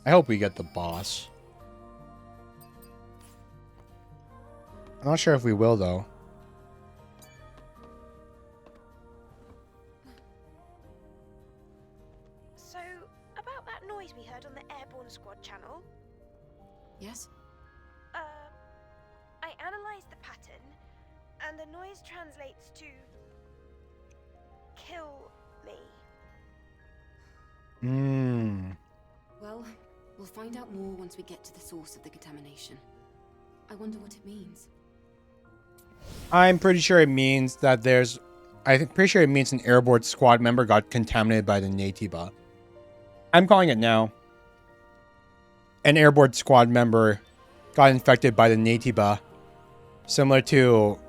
I hope we get the boss. I'm not sure if we will, though. So, about that noise we heard on the Airborne Squad channel, Yes? I analysed the pattern, and the noise translates to... kill me. Well, we'll find out more once we get to the source of the contamination. I wonder what it means. I'm pretty sure it means that there's... pretty sure it means an airborne squad member got contaminated by the Natiba. I'm calling it now. An airborne squad member got infected by the Natiba. Similar to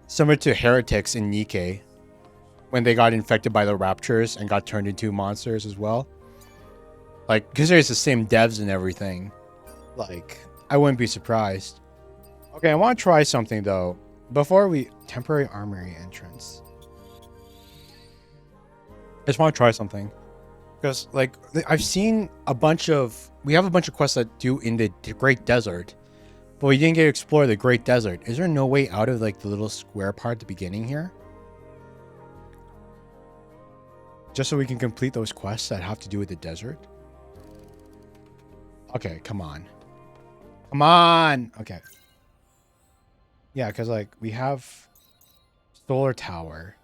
heretics in Nikkei. When they got infected by the Raptures and got turned into monsters as well. Like, because there's the same devs and everything. Like, I wouldn't be surprised. Okay, I want to try something, though. Before we... Temporary armory entrance. I just want to try something. Because, like, I've seen a bunch of... We have a bunch of quests that do in the Great Desert. But we didn't get to explore the Great Desert. Is there no way out of, like, the little square part at the beginning here? Just so we can complete those quests that have to do with the desert? Okay, come on. Come on! Okay. Yeah, because, like, we have... Solar Tower.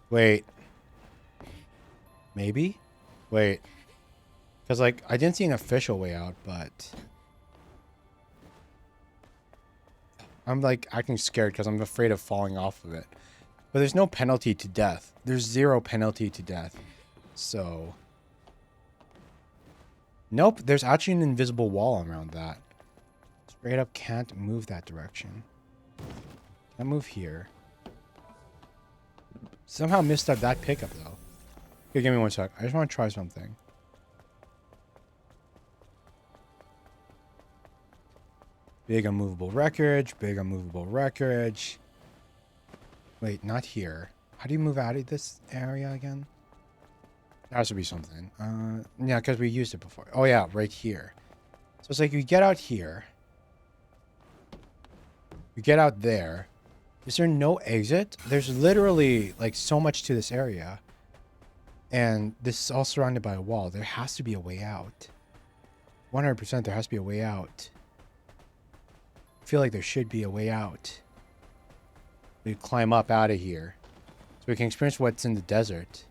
Wait. Maybe? Wait. Because, like, I didn't see an official way out, but... I'm, like, acting scared because I'm afraid of falling off of it. But there's no penalty to death. There's 0 penalty to death. So... Nope, there's actually an invisible wall around that. Straight up can't move that direction. Can't move here. Somehow missed out that pickup, though. Okay, give me 1 sec. I just want to try something. Big unmovable wreckage. Big unmovable wreckage. Wait, not here. How do you move out of this area again? There has to be something. Yeah, because we used it before. Oh, yeah, right here. So it's like you get out here. You get out there. Is there no exit? There's literally, like, so much to this area. And this is all surrounded by a wall. There has to be a way out. 100% there has to be a way out. I feel like there should be a way out. We climb up out of here. So we can experience what's in the desert.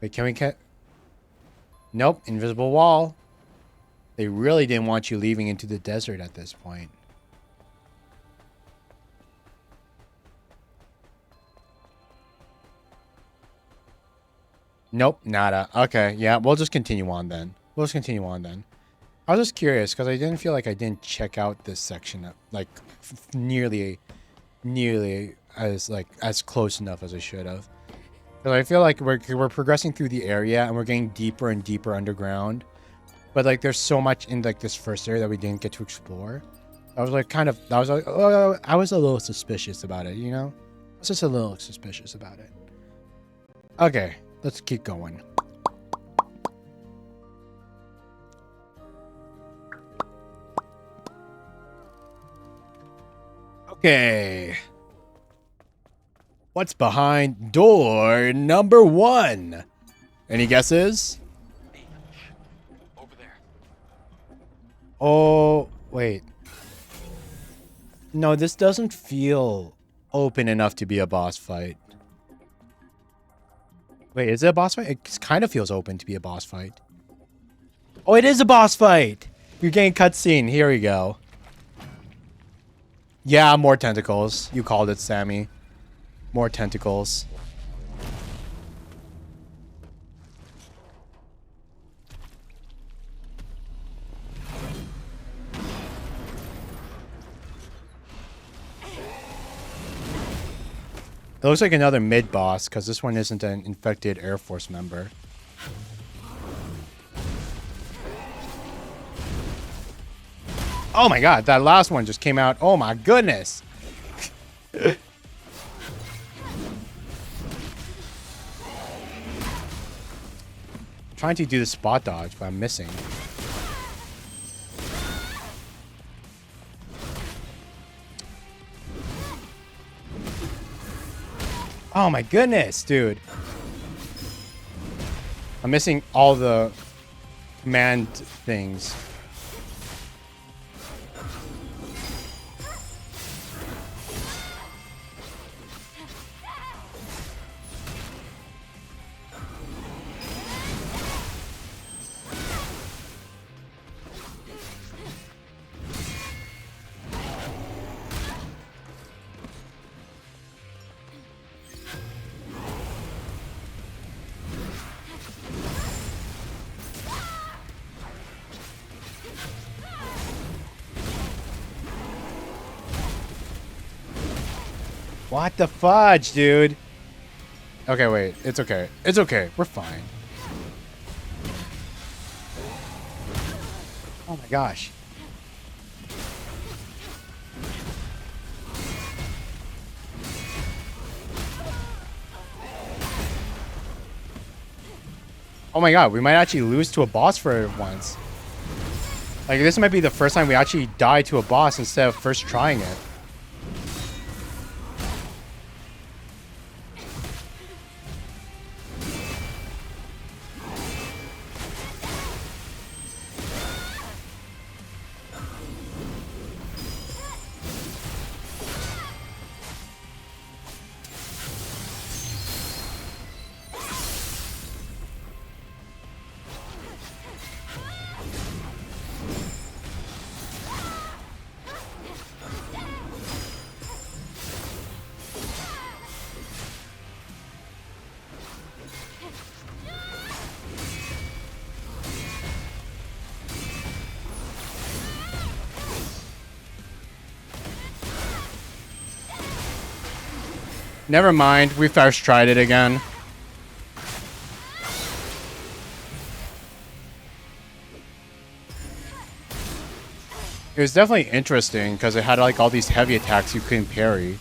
Wait, can we get... Nope, invisible wall. They really didn't want you leaving into the desert at this point. Nope, nada. Okay, yeah, we'll just continue on then. I was just curious because I didn't feel like I didn't check out this section like nearly as close enough as I should have. Because I feel like we're progressing through the area and we're getting deeper and deeper underground. But like there's so much in like this first area that we didn't get to explore. I was like oh, I was a little suspicious about it, you know? I was just a little suspicious about it. Okay, let's keep going. Okay. What's behind door number 1? Any guesses? Over there. Oh, wait. No, this doesn't feel open enough to be a boss fight. Wait, is it a boss fight? It kind of feels open to be a boss fight. Oh, it is a boss fight! You're getting cutscene. Here we go. Yeah, more tentacles. You called it, Sammy. More tentacles. It looks like another mid-boss, because this one isn't an infected Air Force member. Oh my god, that last one just came out. Oh my goodness! Trying to do the spot dodge, but I'm missing. Oh my goodness, dude. I'm missing all the command things. What the fudge, dude? Okay, wait. It's okay. It's okay. We're fine. Oh my gosh. Oh my god, we might actually lose to a boss for once. Like, this might be the first time we actually die to a boss instead of first trying it. Never mind, we first tried it again. It was definitely interesting because it had like all these heavy attacks you couldn't parry.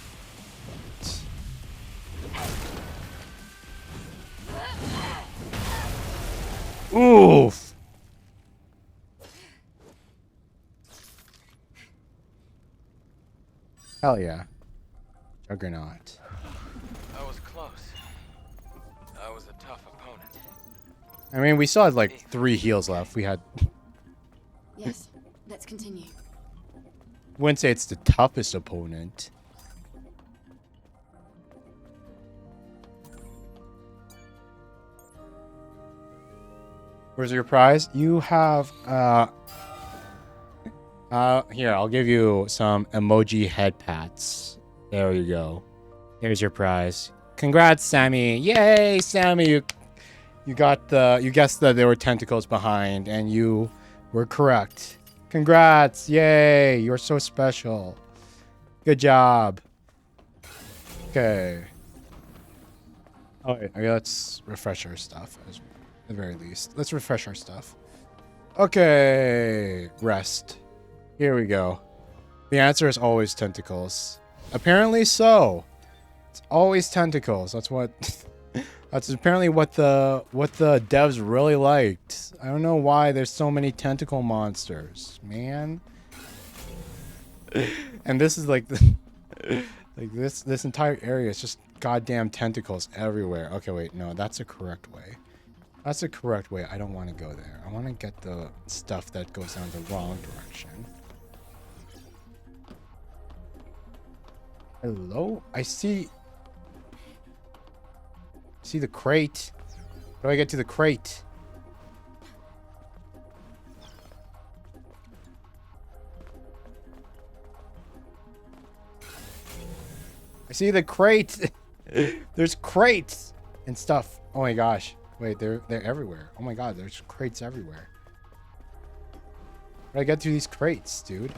Oof. Hell yeah. Juggernaut. That was close. That was a tough opponent. I mean, we still had like 3 heals left. We had... Yes, let's continue. Wouldn't say it's the toughest opponent. Where's your prize? You have, here, I'll give you some emoji head pats. There you go. Here's your prize. Congrats, Sammy. Yay, Sammy. You got you guessed that there were tentacles behind, and you were correct. Congrats. Yay. You're so special. Good job. Okay. Oh, wait. Okay, let's refresh our stuff at the very least. Let's refresh our stuff. Okay. Rest. Here we go. The answer is always tentacles. Apparently so. It's always tentacles. That's what that's apparently what the devs really liked. I don't know why there's so many tentacle monsters, man. And this is like like this entire area is just goddamn tentacles everywhere. Okay, wait, no, that's a correct way. That's the correct way. I don't want to go there. I want to get the stuff that goes down the wrong direction. Hello? I see the crate. How do I get to the crate? I see the crate. There's crates and stuff. Oh my gosh. Wait, they're everywhere. Oh my god, there's crates everywhere. How do I get to these crates, dude?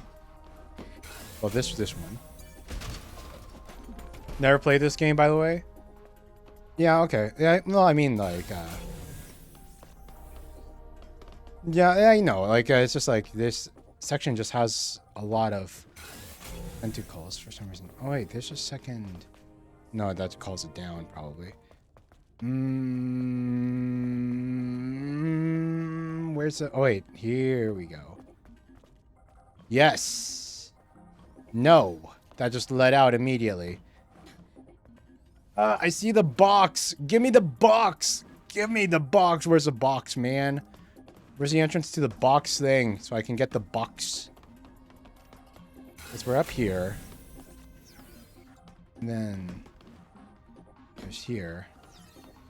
Oh, this one. Never played this game, by the way. Yeah, okay. Yeah, no, I mean, like, yeah, I know. Like, it's just like this section just has a lot of tentacles for some reason. Oh wait, there's a second. No, that calls it down probably. Where's the? Oh wait, here we go. Yes. No, that just let out immediately. I see the box. Give me the box. Give me the box. Where's the box, man? Where's the entrance to the box thing so I can get the box? Because we're up here. And then there's here.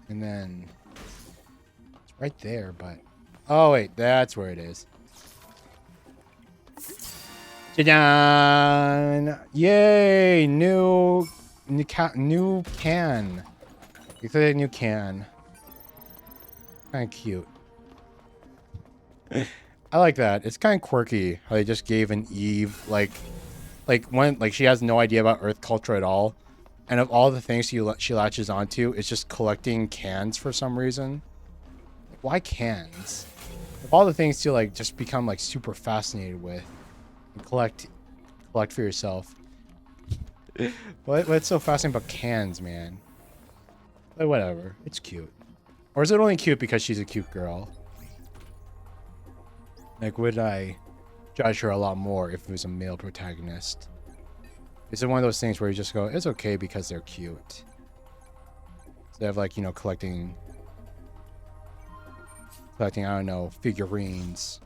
And then it's right there, but oh wait, that's where it is. Ta-da! Yay! New can. You click a new can. Kind of cute. I like that. It's kind of quirky how they just gave an Eve like she has no idea about Earth culture at all, and of all the things she latches onto, it's just collecting cans for some reason. Like, why cans? Of all the things to like just become like super fascinated with and collect for yourself. What's so fascinating about cans, man? But whatever, it's cute. Or is it only cute because she's a cute girl? Like, would I judge her a lot more if it was a male protagonist? Is it one of those things where you just go, it's okay because they're cute? Instead of like, you know, collecting, I don't know, figurines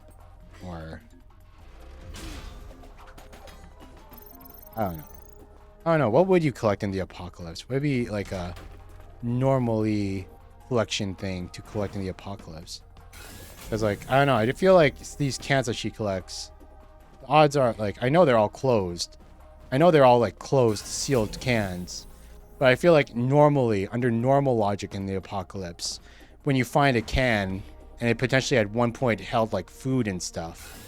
or I don't know. What would you collect in the apocalypse? Would it be like a normally collection thing to collect in the apocalypse? Because, like, I don't know. I feel like these cans that she collects, the odds are, like, I know they're all closed. I know they're all, like, closed, sealed cans. But I feel like normally, under normal logic in the apocalypse, when you find a can, and it potentially at one point held, like, food and stuff,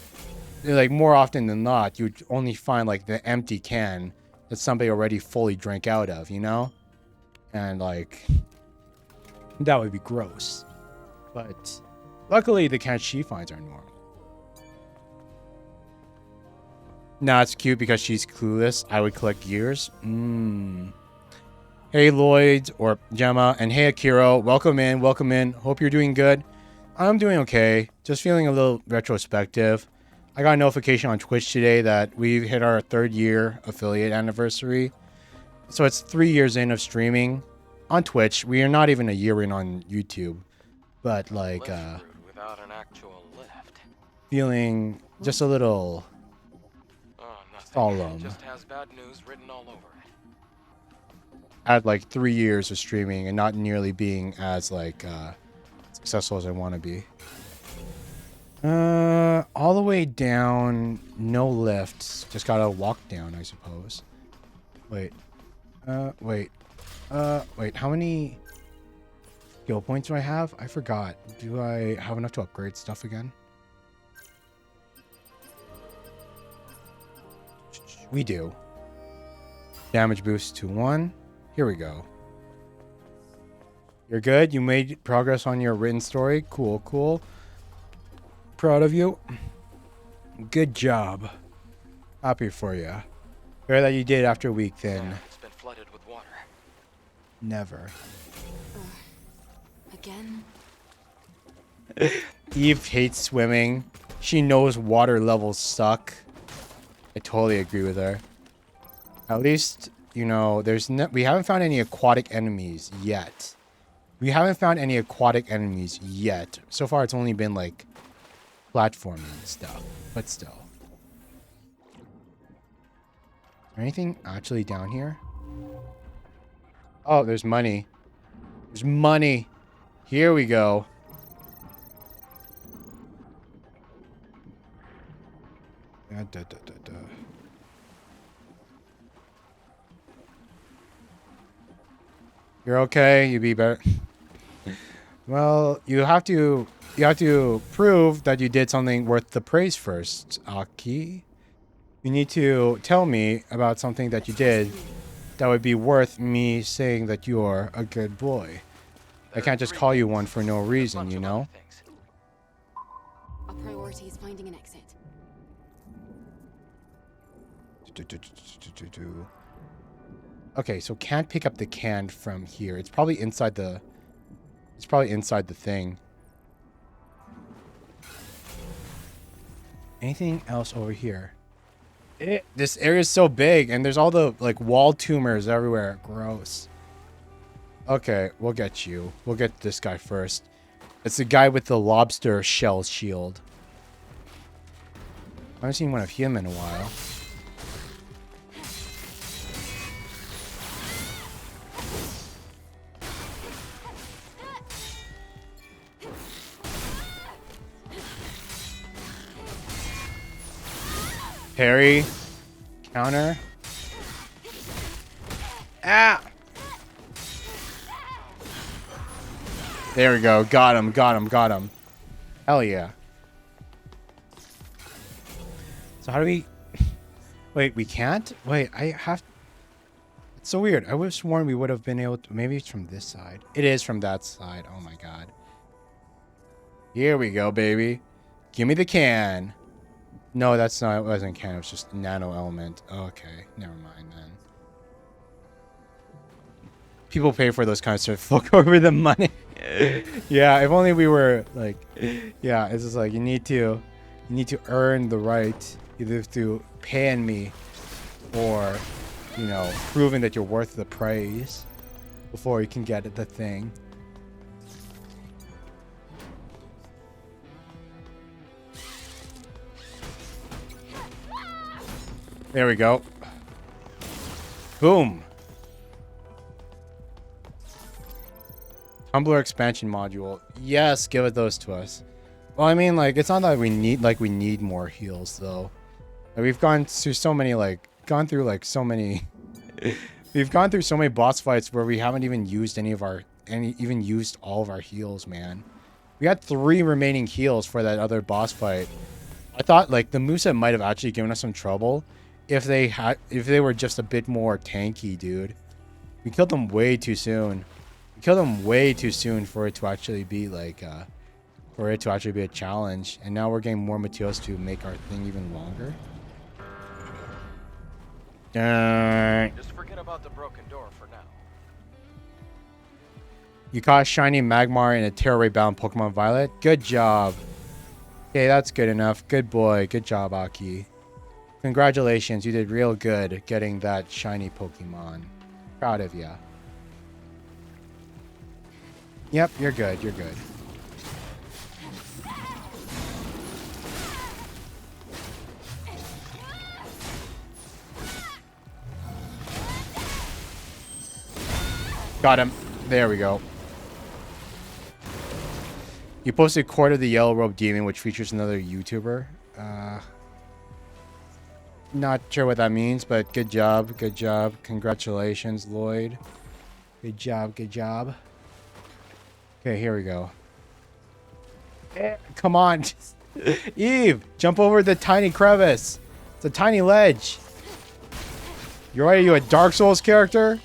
like, more often than not, you'd only find, like, the empty can that somebody already fully drank out of, you know? And, like, that would be gross. But luckily, the cans she finds are normal. Nah, it's cute because she's clueless. I would collect gears. Hey, Lloyd, or Gemma, and hey, Akira. Welcome in, welcome in. Hope you're doing good. I'm doing okay. Just feeling a little retrospective. I got a notification on Twitch today that we've hit our 3rd year affiliate anniversary. So it's 3 years in of streaming on Twitch. We are not even a year in on YouTube. But, like, without an actual lift. Feeling just a little solemn. It just has bad news written all over it. At like 3 years of streaming and not nearly being as like successful as I want to be. All the way down, no lifts. Just gotta walk down, I suppose. Wait. Wait. How many skill points do I have? I forgot. Do I have enough to upgrade stuff again? We do. Damage boost to 1. Here we go. You're good? You made progress on your written story? Cool, cool. Proud of you. Good job. Happy for you. Hear that you did after a week then. Yeah, it's been flooded with water. Never. Again? Eve hates swimming. She knows water levels suck. I totally agree with her. At least, you know, we haven't found any aquatic enemies yet. We haven't found any aquatic enemies yet. So far, it's only been like platforming and stuff, but still. Is there anything actually down here? Oh, there's money. There's money. Here we go. You're okay. You be better. Well, you have to prove that you did something worth the praise first, Aki. You need to tell me about something that you did that would be worth me saying that you're a good boy. I can't just call you one for no reason, you know? Our priority is finding an exit. Okay, so can't pick up the can from here. It's probably inside the... It's probably inside the thing. Anything else over here? This area is so big, and there's all the, like, wall tumors everywhere. Gross. Okay, we'll get you. We'll get this guy first. It's the guy with the lobster shell shield. I haven't seen one of him in a while. Parry. Counter. Ah! There we go. Got him, got him, got him. Hell yeah. So how do we... Wait, we can't? Wait, I have... It's so weird. I would have sworn we would have been able to... Maybe it's from this side. It is from that side. Oh my god. Here we go, baby. Give me the can. No, that's not... It wasn't can. It was just nano element. Okay, never mind then. People pay for those kinds of stuff. Fuck over the money. Yeah, if only we were like... Yeah, it's just like you need to earn the right either to paying me or, you know, proving that you're worth the praise before you can get the thing. There we go. Boom. Tumblr expansion module. Yes, give it those to us. Well, I mean, like, it's not that we need more heals though. Like, we've gone through so many we've gone through so many boss fights where we haven't even used used all of our heals, man. We had 3 remaining heals for that other boss fight. I thought like the moveset might have actually given us some trouble if they were just a bit more tanky, dude. We killed them way too soon. We killed them way too soon for it to actually be like for it to actually be a challenge. And now we're getting more materials to make our thing even longer. Just forget about the broken door for now. You caught shiny Magmar in a tearaway bound Pokemon Violet. Good job. Okay, that's good enough. Good boy. Good job, Aki. Congratulations, you did real good getting that shiny Pokemon. Proud of ya. Yep, you're good. You're good. Got him. There we go. You posted Court of the Yellow Robe Demon, which features another YouTuber. Not sure what that means, but good job. Good job. Congratulations, Lloyd. Good job. Good job. Okay, here we go. Come on. Eve, jump over the tiny crevice. It's a tiny ledge. Are you a Dark Souls character?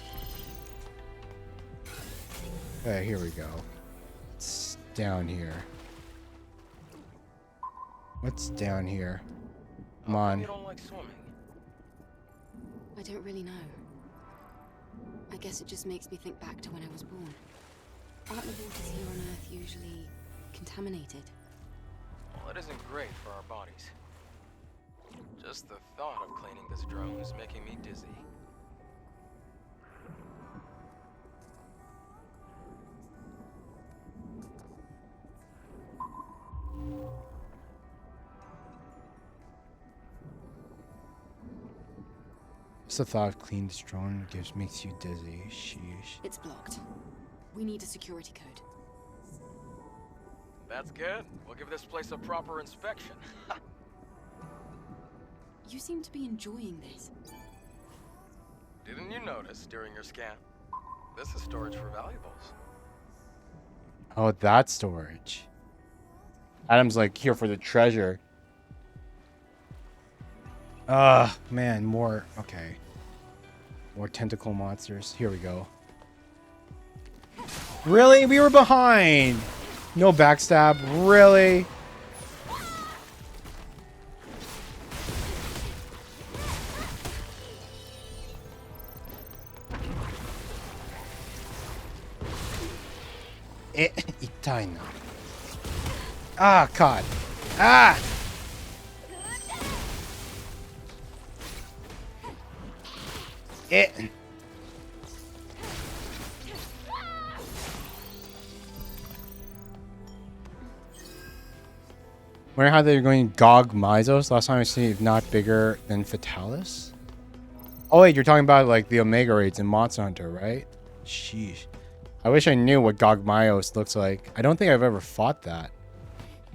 Okay, here we go. It's down here. What's down here? Come on. You don't like swimming. I don't really know. I guess it just makes me think back to when I was born. Aren't the waters here on Earth usually contaminated? Well, it isn't great for our bodies. Just the thought of cleaning this drone is making me dizzy. Just the thought of cleaning this drone makes you dizzy. Sheesh. It's blocked. We need a security code. That's good. We'll give this place a proper inspection. You seem to be enjoying this. Didn't you notice during your scan? This is storage for valuables. Oh, that's storage. Adam's like here for the treasure. Man, more. Okay. More tentacle monsters. Here we go. Really? We were behind. No backstab. Really? Itai na. Ah, God. Ah! Wonder how they're going Gog Myzos. Last time I seen it, not bigger than Fatalis. Oh wait, you're talking about like the Omega raids in Monster Hunter, right? Sheesh. I wish I knew what Gog Myos looks like. I don't think I've ever fought that.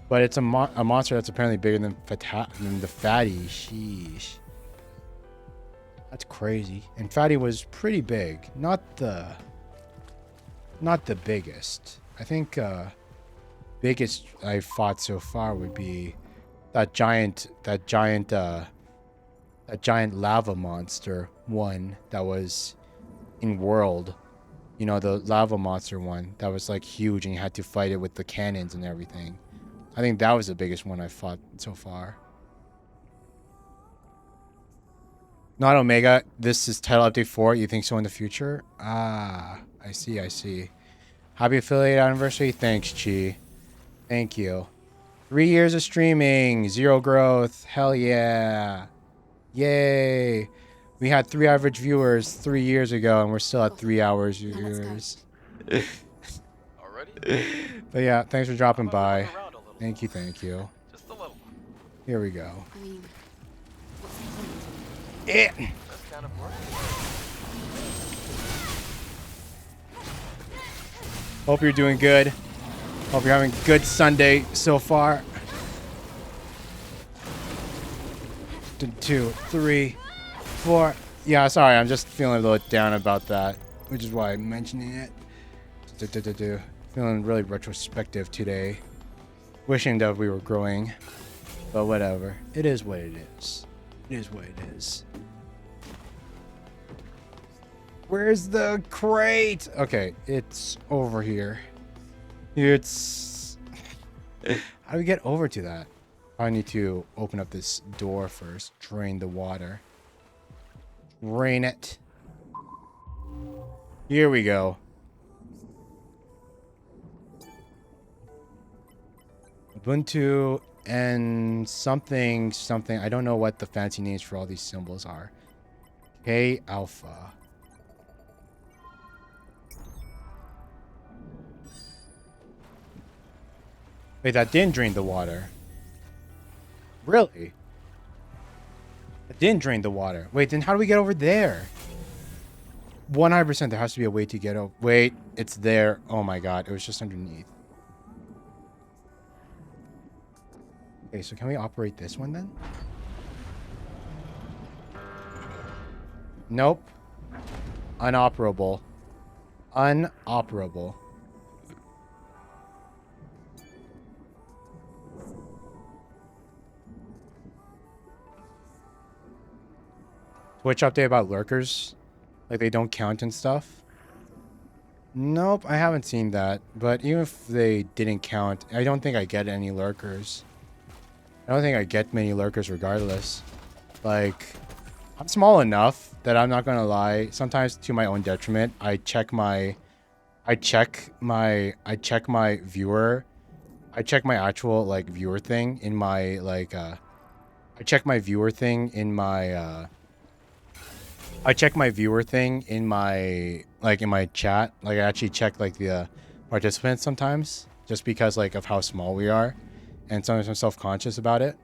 But it's a monster that's apparently bigger than the Fatty. Sheesh. That's crazy. And Fatty was pretty big. Not the biggest. I think biggest I fought so far would be that giant lava monster one that was in World. You know, the lava monster one that was like huge and you had to fight it with the cannons and everything. I think that was the biggest one I fought so far. Not Omega. This is title update 4. You think so in the future? Ah, I see. I see. Happy affiliate anniversary. Thanks, Chi. Thank you. 3 years of streaming. 0 growth. Hell yeah. Yay. We had 3 average viewers 3 years ago, and we're still at 3 hours viewers. Already? But yeah, thanks for dropping by. Thank you, thank you. Just a little. Here we go. I mean, what's the point? That's kind of work. Hope you're doing good. Hope you're having a good Sunday so far. 2, 3, 4. Yeah, sorry, I'm just feeling a little down about that, which is why I'm mentioning it. Feeling really retrospective today. Wishing that we were growing, but whatever. It is what it is. It is what it is. Where's the crate? Okay, it's over here. It's... How do we get over to that? I need to open up this door first. Drain the water. Drain it. Here we go. Ubuntu and something. I don't know what the fancy names for all these symbols are. K Alpha. Wait, that didn't drain the water. Really? It didn't drain the water. Wait, then how do we get over there? 100% there has to be a way to get over. Wait, it's there. Oh my god, it was just underneath. Okay, so can we operate this one then? Nope. Unoperable. Unoperable. Twitch update about lurkers? Like they don't count and stuff? Nope, I haven't seen that. But even if they didn't count, I don't think I get any lurkers. I don't think I get many lurkers regardless. Like, I'm small enough that I'm not gonna lie, sometimes to my own detriment, I check my viewer, I check my actual like viewer thing in my like I check my viewer thing in my I check my viewer thing in my like in my chat. Like I actually check like the participants sometimes just because like of how small we are, and sometimes I'm self-conscious about it.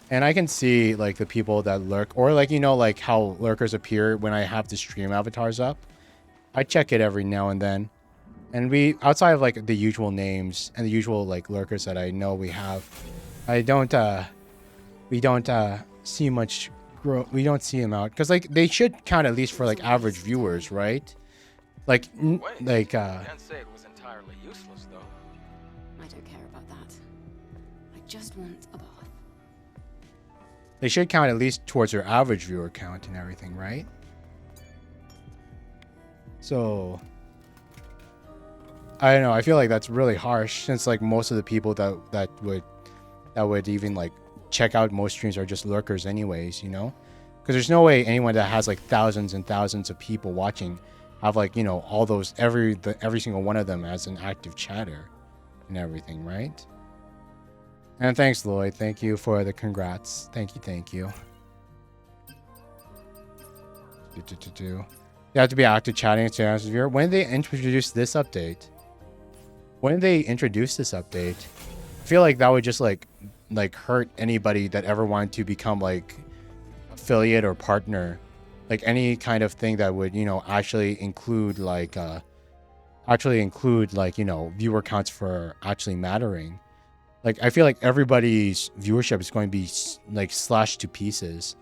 And I can see like the people that lurk, or like, you know, like how lurkers appear when I have the stream avatars up. I check it every now and then. And we, outside of like the usual names and the usual like lurkers that I know we have, we don't see much grow. We don't see them out because like they should count at least for like average viewers, right? Like Wait, like can't say it was entirely useless though. I don't care about that. I just want a bath. they should count at least towards their average viewer count and everything, right? So I don't know. I feel like that's really harsh since like most of the people that would even like check out most streams are just lurkers anyways, you know? Because there's no way anyone that has like thousands and thousands of people watching have like, you know, all those every single one of them as an active chatter and everything, right? And thanks, Lloyd. Thank you for the congrats. Thank you. You have to be active chatting to answer viewer. When did they introduce this update? I feel like that would just like hurt anybody that ever wanted to become like affiliate or partner, like any kind of thing that would, you know, actually include like you know, viewer counts for actually mattering. Like I feel like everybody's viewership is going to be like slashed to pieces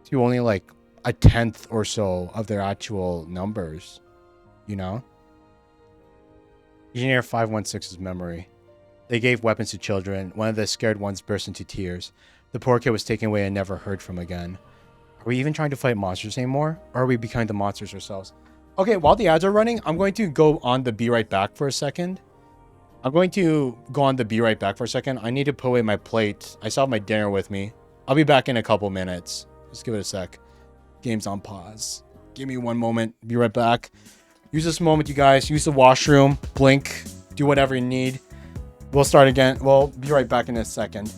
to only like a tenth or so of their actual numbers, you know? Engineer 516's memory. They gave weapons to children. One of the scared ones burst into tears. The poor kid was taken away and never heard from again. Are we even trying to fight monsters anymore? Or are we becoming the monsters ourselves? Okay, while the ads are running, I'm going to go on the be right back for a second. I need to put away my plate. I still have my dinner with me. I'll be back in a couple minutes. Just give it a sec. Game's on pause. Give me one moment. Be right back. Use this moment, you guys. Use the washroom. Blink. Do whatever you need. We'll start again. We'll be right back in a second.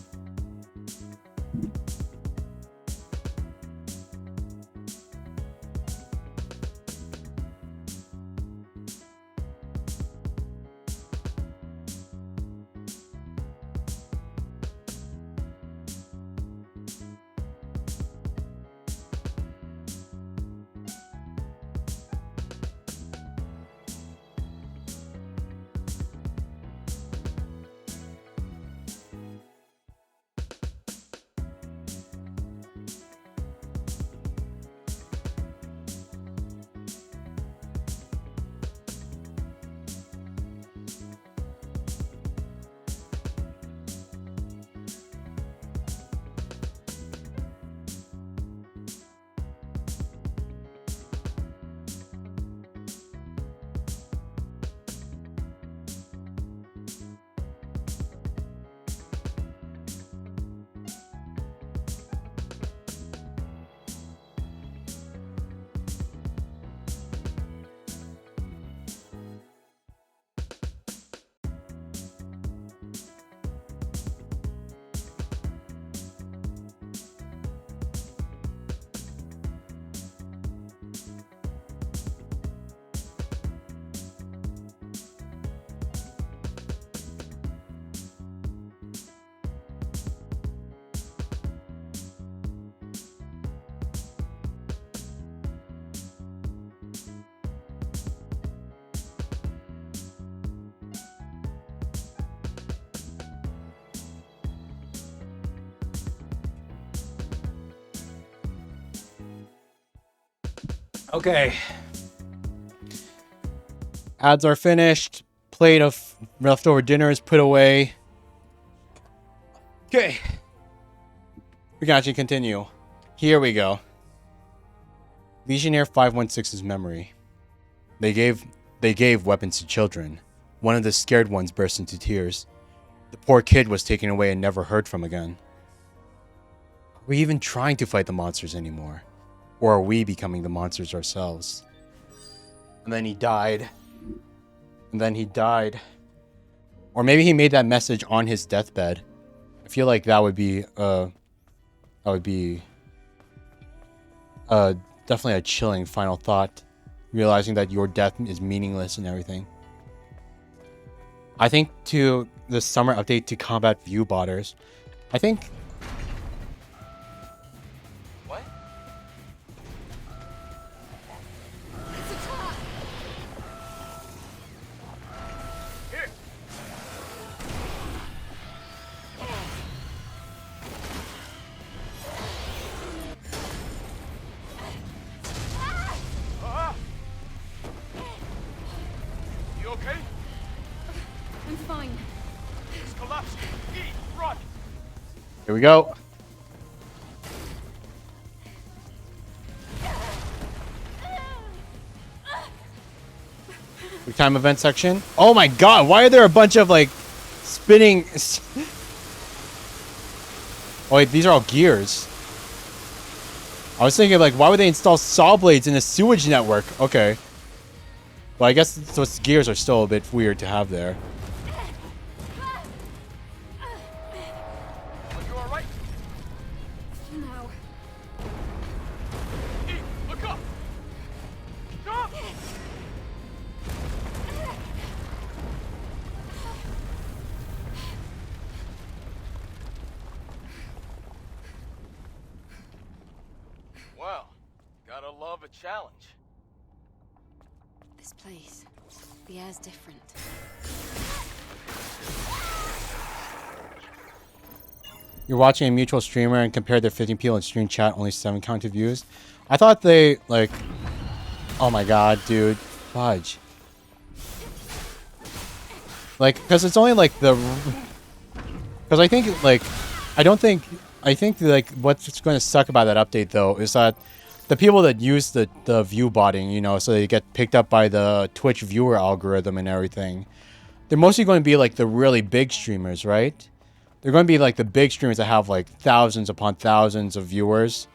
Okay. Ads are finished. Plate of leftover dinner is put away. Okay. We can actually continue. Here we go. Legionnaire 516's memory. They gave weapons to children. One of the scared ones burst into tears. The poor kid was taken away and never heard from again. Are we even trying to fight the monsters anymore? Or are we becoming the monsters ourselves? And then he died. And then he died. Or maybe he made that message on his deathbed. I feel like that would be definitely a chilling final thought. Realizing that your death is meaningless and everything. I think to the summer update to combat view botters. I think... What? Here. Ah! You okay? I'm fine. It's collapsed. Eat, run. Here we go. Quick time event section. Oh my god, why are there a bunch of like spinning... Oh wait, these are all gears. I was thinking like, why would they install saw blades in a sewage network? Okay. Well, I guess those gears are still a bit weird to have there. Are you alright? No. Eat, look up. Stop. Well, gotta love a challenge. This place. The air's different. You're watching a mutual streamer and compare their 15 people in stream chat, only 7 counted views. I thought they, like... Oh my god, dude. Fudge. Like, because it's only like the... Because I think, like... I think, like, what's going to suck about that update, though, is that the people that use the view botting, you know, so they get picked up by the Twitch viewer algorithm and everything, they're mostly going to be, like, the really big streamers, right? They're going to be, like, the big streamers that have, like, thousands upon thousands of viewers.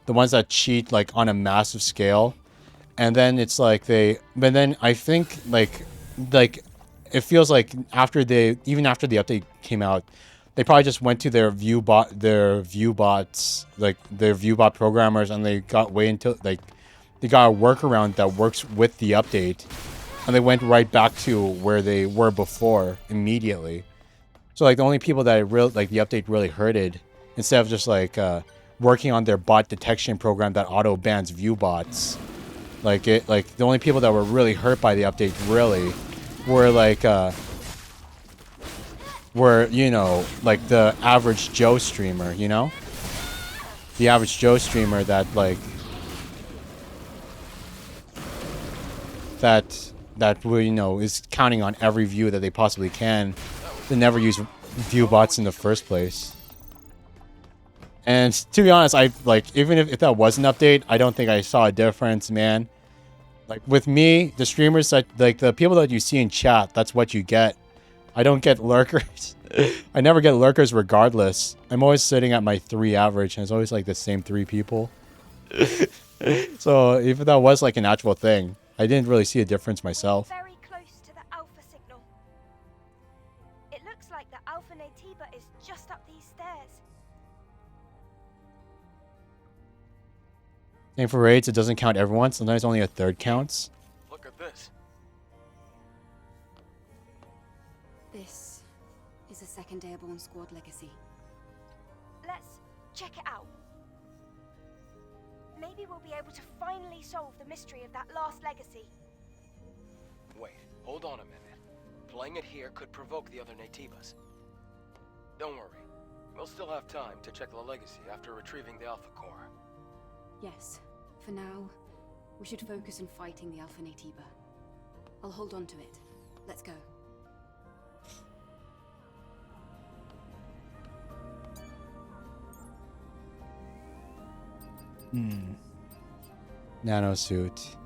The ones that cheat, like, on a massive scale. And then it's like but then I think, like, it feels like even after the update came out, they probably just went to their viewbot programmers, and they got way into, like, they got a workaround that works with the update, and they went right back to where they were before immediately. So, like, the only people that the update really hurted, instead of just, like, working on their bot detection program that auto bans view bots, the only people that were really hurt by the update really were, like, you know, like, the average Joe streamer, you know? The average Joe streamer that, like, that, you know, is counting on every view that they possibly can to never use view bots in the first place. And to be honest, even if that was an update, I don't think I saw a difference, man. Like, with me, the streamers that, like, the people that you see in chat, that's what you get. I don't get lurkers. I never get lurkers regardless. I'm always sitting at my 3 average, and it's always, like, the same 3 people. So, if that was, like, an actual thing, I didn't really see a difference myself. Very close to the Alpha signal. It looks like the Alpha Natiba is just up these stairs. Same for raids, it doesn't count everyone. Sometimes only a third counts. Look at this. This is a second Airborne Squad legacy. Let's check it out. Maybe we'll be able to finally solve the mystery of that last legacy. Wait, hold on a minute. Playing it here could provoke the other Natibas. Don't worry. We'll still have time to check the legacy after retrieving the Alpha Core. Yes. For now, we should focus on fighting the Alpha Natiba. I'll hold on to it. Let's go. Nanosuit.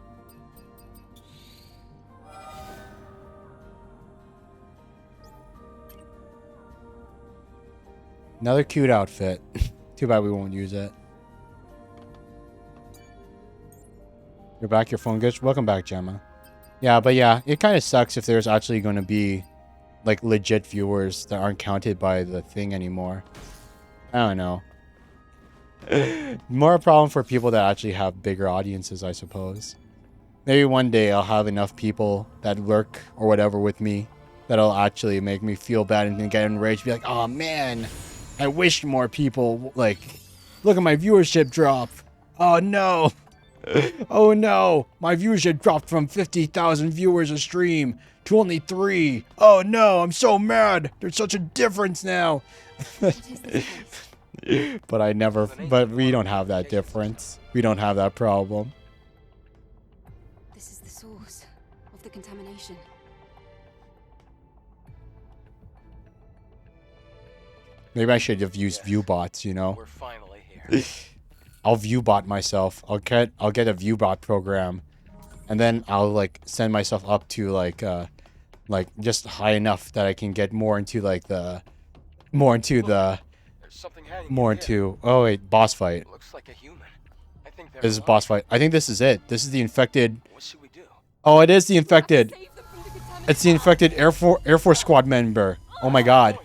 Another cute outfit. Too bad we won't use it. You're back, your phone glitch. Welcome back, Gemma. Yeah, but yeah, it kind of sucks if there's actually going to be like legit viewers that aren't counted by the thing anymore. I don't know. More a problem for people that actually have bigger audiences, I suppose. Maybe one day I'll have enough people that lurk or whatever with me that'll actually make me feel bad and get enraged. Be like, oh man, I wish more people, like, look at my viewership drop. Oh no. Oh no, my viewership dropped from 50,000 viewers a stream to only 3. Oh no, I'm so mad. There's such a difference now. But we don't have that difference. We don't have that problem. This is the source of the contamination. Maybe I should have used viewbots, you know. We're finally here. I'll viewbot myself. I'll get a viewbot program, and then I'll like send myself up to like just high enough that I can get more into like the oh wait, boss fight. Looks like a human. I think This is boss fight. I think this is it. This is the infected. What should we do? Oh, it is the infected. It's the infected Air Force Squad member. Oh my god.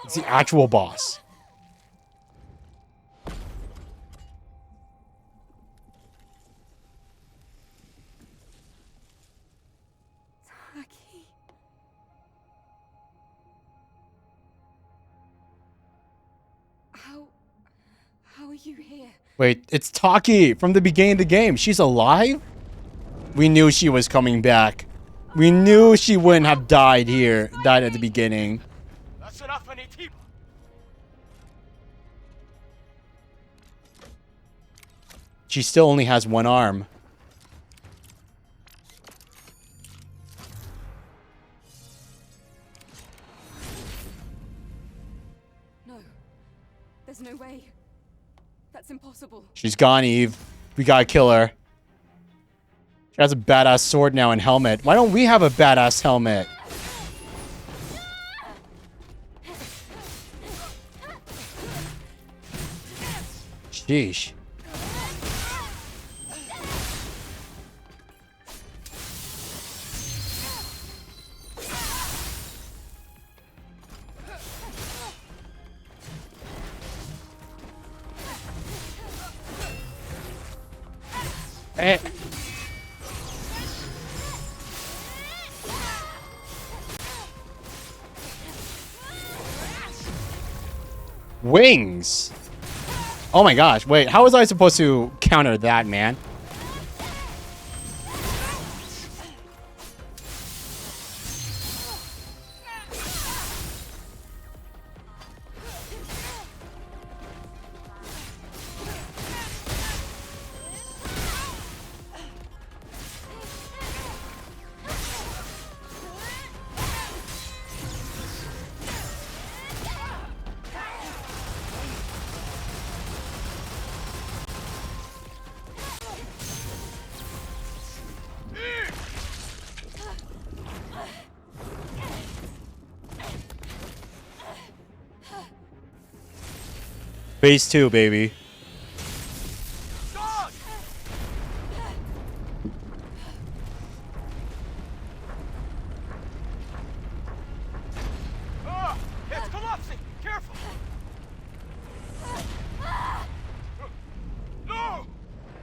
It's the actual boss. How are you here? Wait, it's Taki from the beginning of the game. She's alive? We knew she was coming back. We knew she wouldn't have died at the beginning. That's enough, Vtuber. She still only has one arm. No. There's no way. That's impossible. She's gone, Eve. We gotta kill her. She has a badass sword now and helmet. Why don't we have a badass helmet? Sheesh. Eh. Wings. Oh my gosh, wait, how was I supposed to counter that, man? Phase 2, baby. It's collapsing. Careful. No.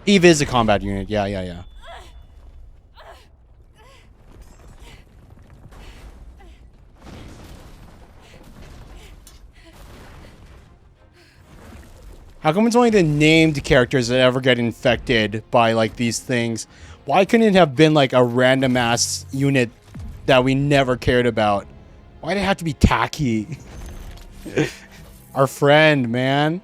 Eve is a combat unit. Yeah. How come it's only the named characters that ever get infected by, like, these things? Why couldn't it have been, like, a random-ass unit that we never cared about? Why'd it have to be Taki? Our friend, man.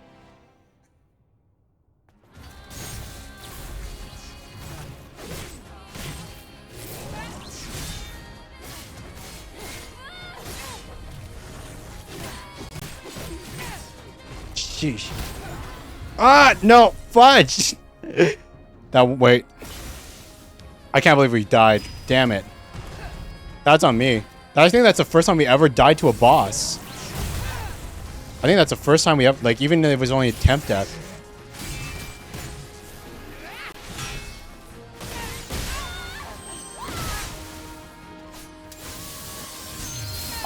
Sheesh. Ah, no, fudge. Wait. I can't believe we died. Damn it. That's on me. I think that's the first time we ever died to a boss. I think that's the first time we ever, like, even if it was only a temp death.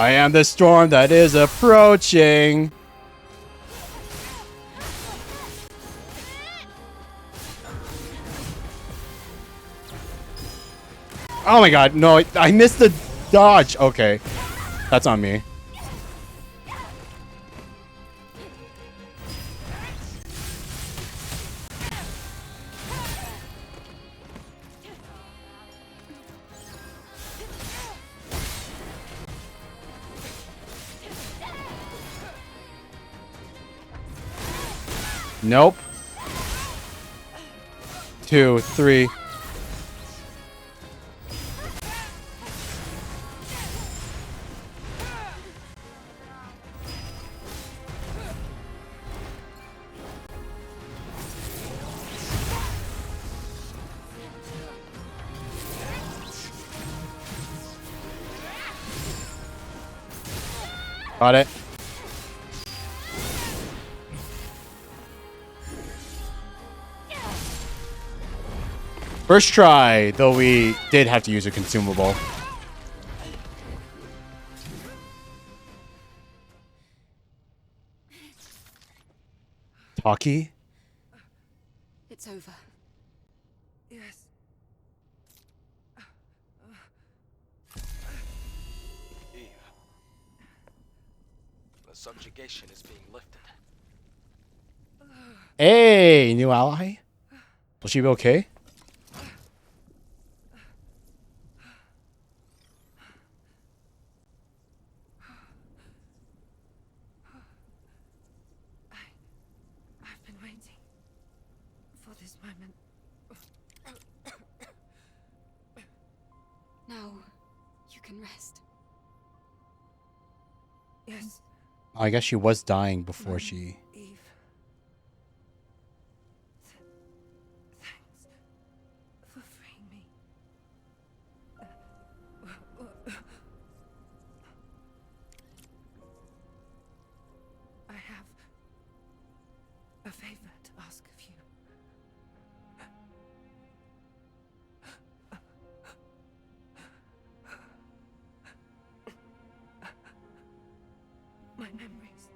I am the storm that is approaching. Oh my god, no, I missed the dodge. Okay, that's on me. Nope. 2, 3. Got it. First try, though we did have to use a consumable. Taki? It's over. Yes. Iya. The subjugation is being lifted. Hey, new ally? Will she be okay? I've been waiting for this moment. Now, you can rest. Yes, I guess she was dying before she... Eve. Thanks for freeing me. I have a favor to ask of you. My memories.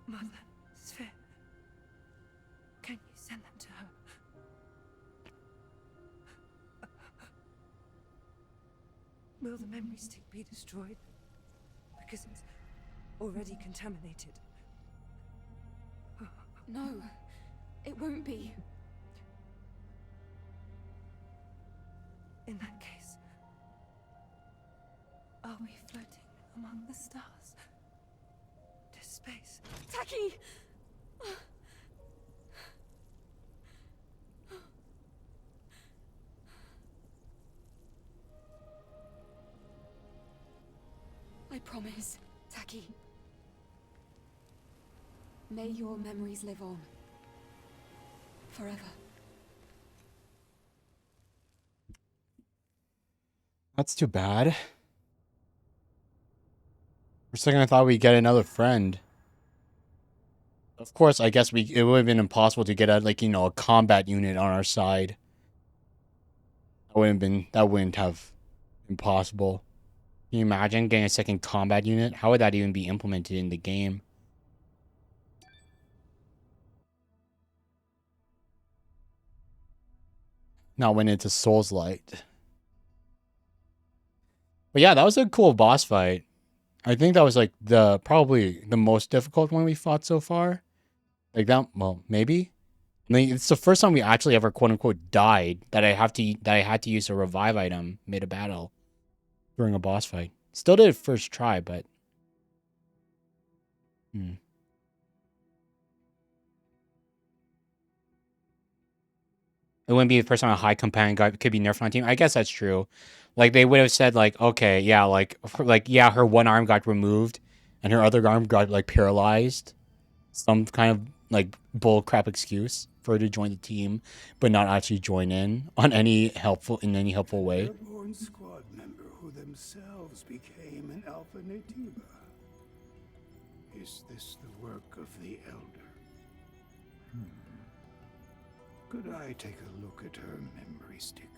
Mother, Sphere. Can you send them to her? Will the memory stick be destroyed? Because it's already contaminated. No, it won't be. In that case, are we floating among the stars? To space? Taki! I promise, Taki. May your memories live on. Forever. That's too bad. For a second, I thought we'd get another friend. Of course, I guess it would have been impossible to get a combat unit on our side. That wouldn't have been possible. Can you imagine getting a second combat unit? How would that even be implemented in the game? Not when it's a Souls Light. But yeah, that was a cool boss fight. I think that was like probably the most difficult one we fought so far. Like that, well, maybe. I mean, it's the first time we actually ever quote unquote died that I had to use a revive item mid a battle during a boss fight. Still did it first try, but it wouldn't be the first time a high companion guy could be nerfed on team. I guess that's true. Like they would have said like, okay, yeah, yeah, her one arm got removed and her other arm got like paralyzed. Some kind of like bull crap excuse for her to join the team, but not actually join in on any helpful way. Airborne squad member who themselves became an Alpha Nativa. Is this the work of the Elder? Could I take a look at her memory stick?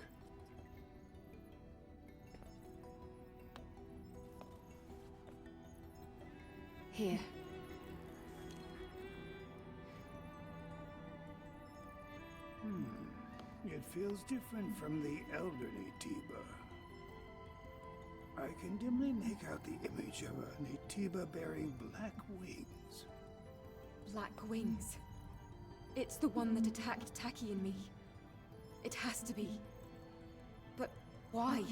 Here. It feels different from the elderly Tiba. I can dimly make out the image of a Natiba bearing black wings. Black wings. It's the one that attacked Taki and me. It has to be. But why?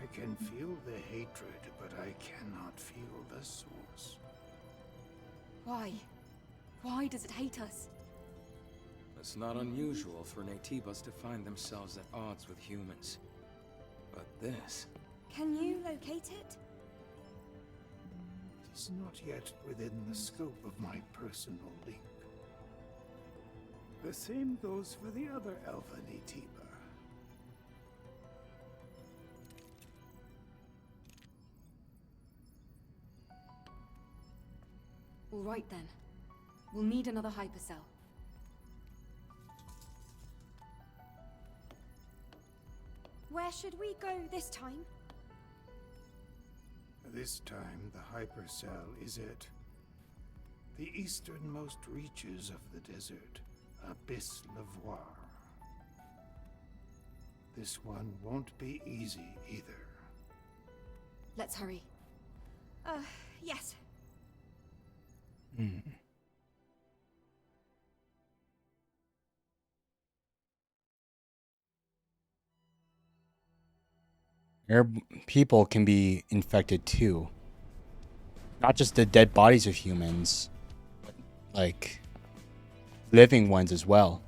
I can feel the hatred, but I cannot feel the source. Why? Why does it hate us? It's not unusual for Natibas to find themselves at odds with humans. But this... Can you locate it? It is not yet within the scope of my personal link. The same goes for the other Alpha Natiba. All right then. We'll need another hypercell. Where should we go this time? This time, the hypercell is at the easternmost reaches of the desert, Abyss Lavoir. This one won't be easy either. Let's hurry. Yes. People can be infected too. Not just the dead bodies of humans, but like living ones as well.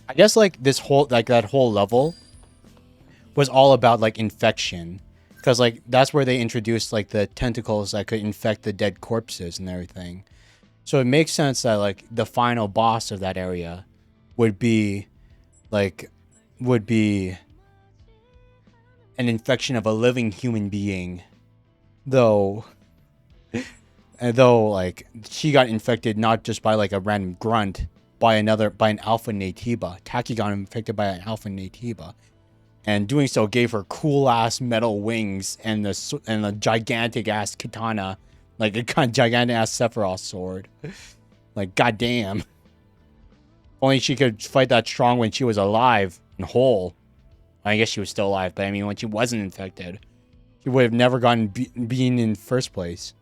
I guess like this whole that whole level was all about like infection, because like that's where they introduced like the tentacles that could infect the dead corpses and everything. So it makes sense that like the final boss of that area would be an infection of a living human being, though like she got infected not just by like a random grunt, by an alpha Natiba. Taki got infected by an alpha Natiba, and doing so gave her cool ass metal wings and a gigantic ass katana, like a kind of gigantic ass Sephiroth sword. Like goddamn. Only she could fight that strong when she was alive and whole. I guess she was still alive, but I mean, when she wasn't infected, she would have never gotten being in first place.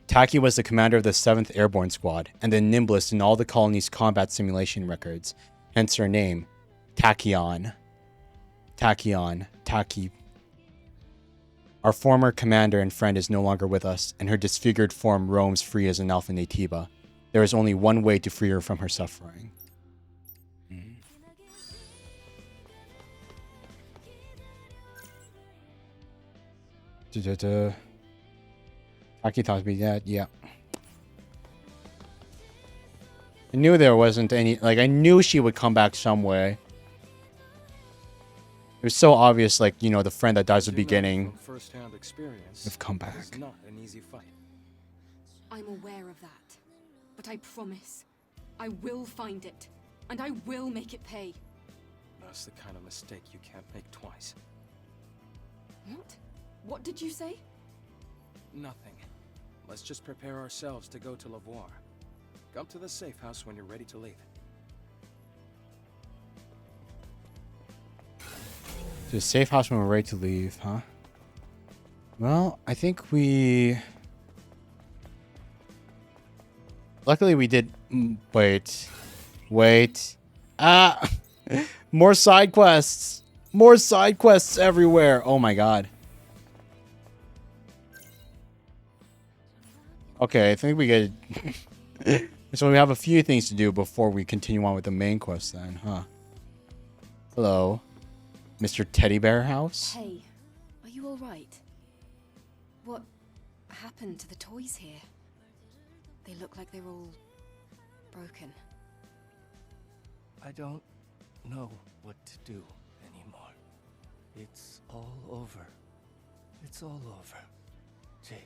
Taki was the commander of the 7th Airborne Squad, and the nimblest in all the colony's combat simulation records, hence her name, Tachyon. Taki. Our former commander and friend is no longer with us, and her disfigured form roams free as an Alpha Natiba. There is only one way to free her from her suffering. Taki thought me that, yeah. I knew there wasn't any, like, I knew she would come back some way. It was so obvious, like, you know, the friend that dies at the beginning First-hand experience, have come back. it's not an easy fight. I'm aware of that. But I promise, I will find it. And I will make it pay. That's the kind of mistake you can't make twice. What? What did you say? Nothing. Let's just prepare ourselves to go to Lavoir. Come to the safe house when you're ready to leave. To the safe house when we're ready to leave, huh? Well, I think we... Luckily we did... Wait. Ah! More side quests! More side quests everywhere! Oh my god. Okay, I think we get... So we have a few things to do before we continue on with the main quest then, huh? Hello. Mr. Teddy Bear House? Hey, are you alright? What happened to the toys here? They look like they're all broken. I don't know what to do anymore. It's all over. It's all over. Jade,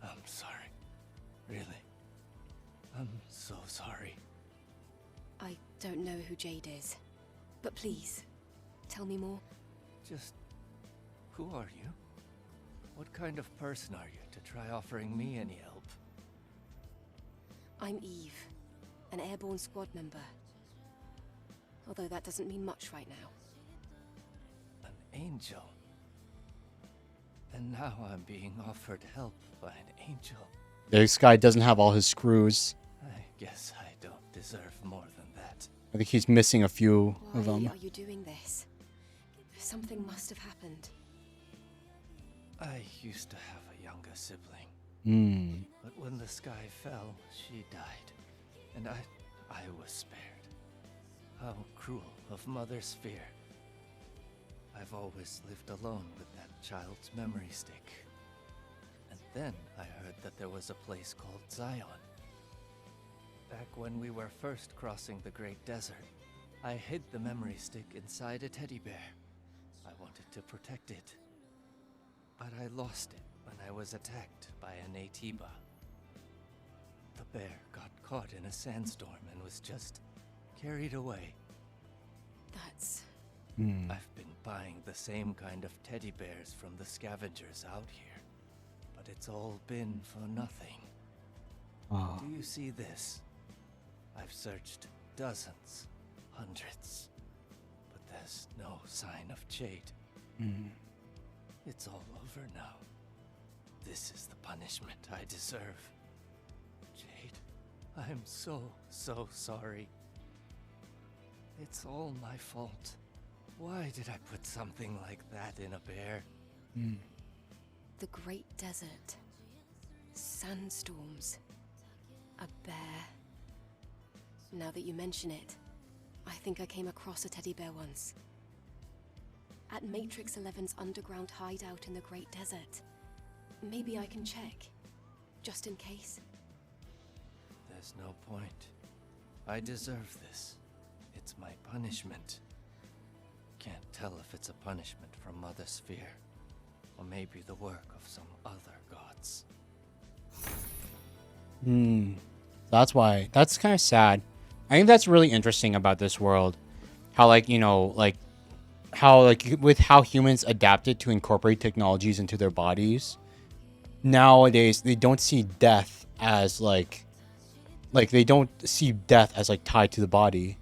I'm sorry. Really. I'm so sorry. I don't know who Jade is, but please, tell me more. Just... who are you? What kind of person are you to try offering me any help? I'm Eve, an airborne squad member. Although that doesn't mean much right now. An angel? And now I'm being offered help by an angel. This guy doesn't have all his screws. I guess I don't deserve more than that. I think he's missing a few of Why them. are you doing this? Something must have happened. I used to have a younger sibling. Hmm. But when the sky fell, she died. And I was spared. How cruel of Mother Sphere. I've always lived alone with that child's memory stick. And then I heard that there was a place called Zion. Back when we were first crossing the Great Desert, I hid the memory stick inside a teddy bear. I wanted to protect it. But I lost it when I was attacked by a Natiba. The bear got caught in a sandstorm and was just carried away. That's... I've been buying the same kind of teddy bears from the scavengers out here, but it's all been for nothing. Oh. Do you see this? I've searched dozens, hundreds, but there's no sign of Jade. It's all over now. This is the punishment I deserve. Jade, I'm so sorry. It's all my fault. Why did I put something like that in a bear? the Great Desert. Sandstorms. A bear. Now that you mention it, I think I came across a teddy bear once. At Matrix 11's underground hideout in the Great Desert. Maybe I can check, just in case. There's no point. I deserve this. It's my punishment. Can't tell if it's a punishment from Mother Sphere, or maybe the work of some other gods. That's why. That's kind of sad. I think that's really interesting about this world. How, like, you know, like, how, like, with how humans adapted to incorporate technologies into their bodies. Nowadays, they don't see death as, like, they don't see death as, like, tied to the body.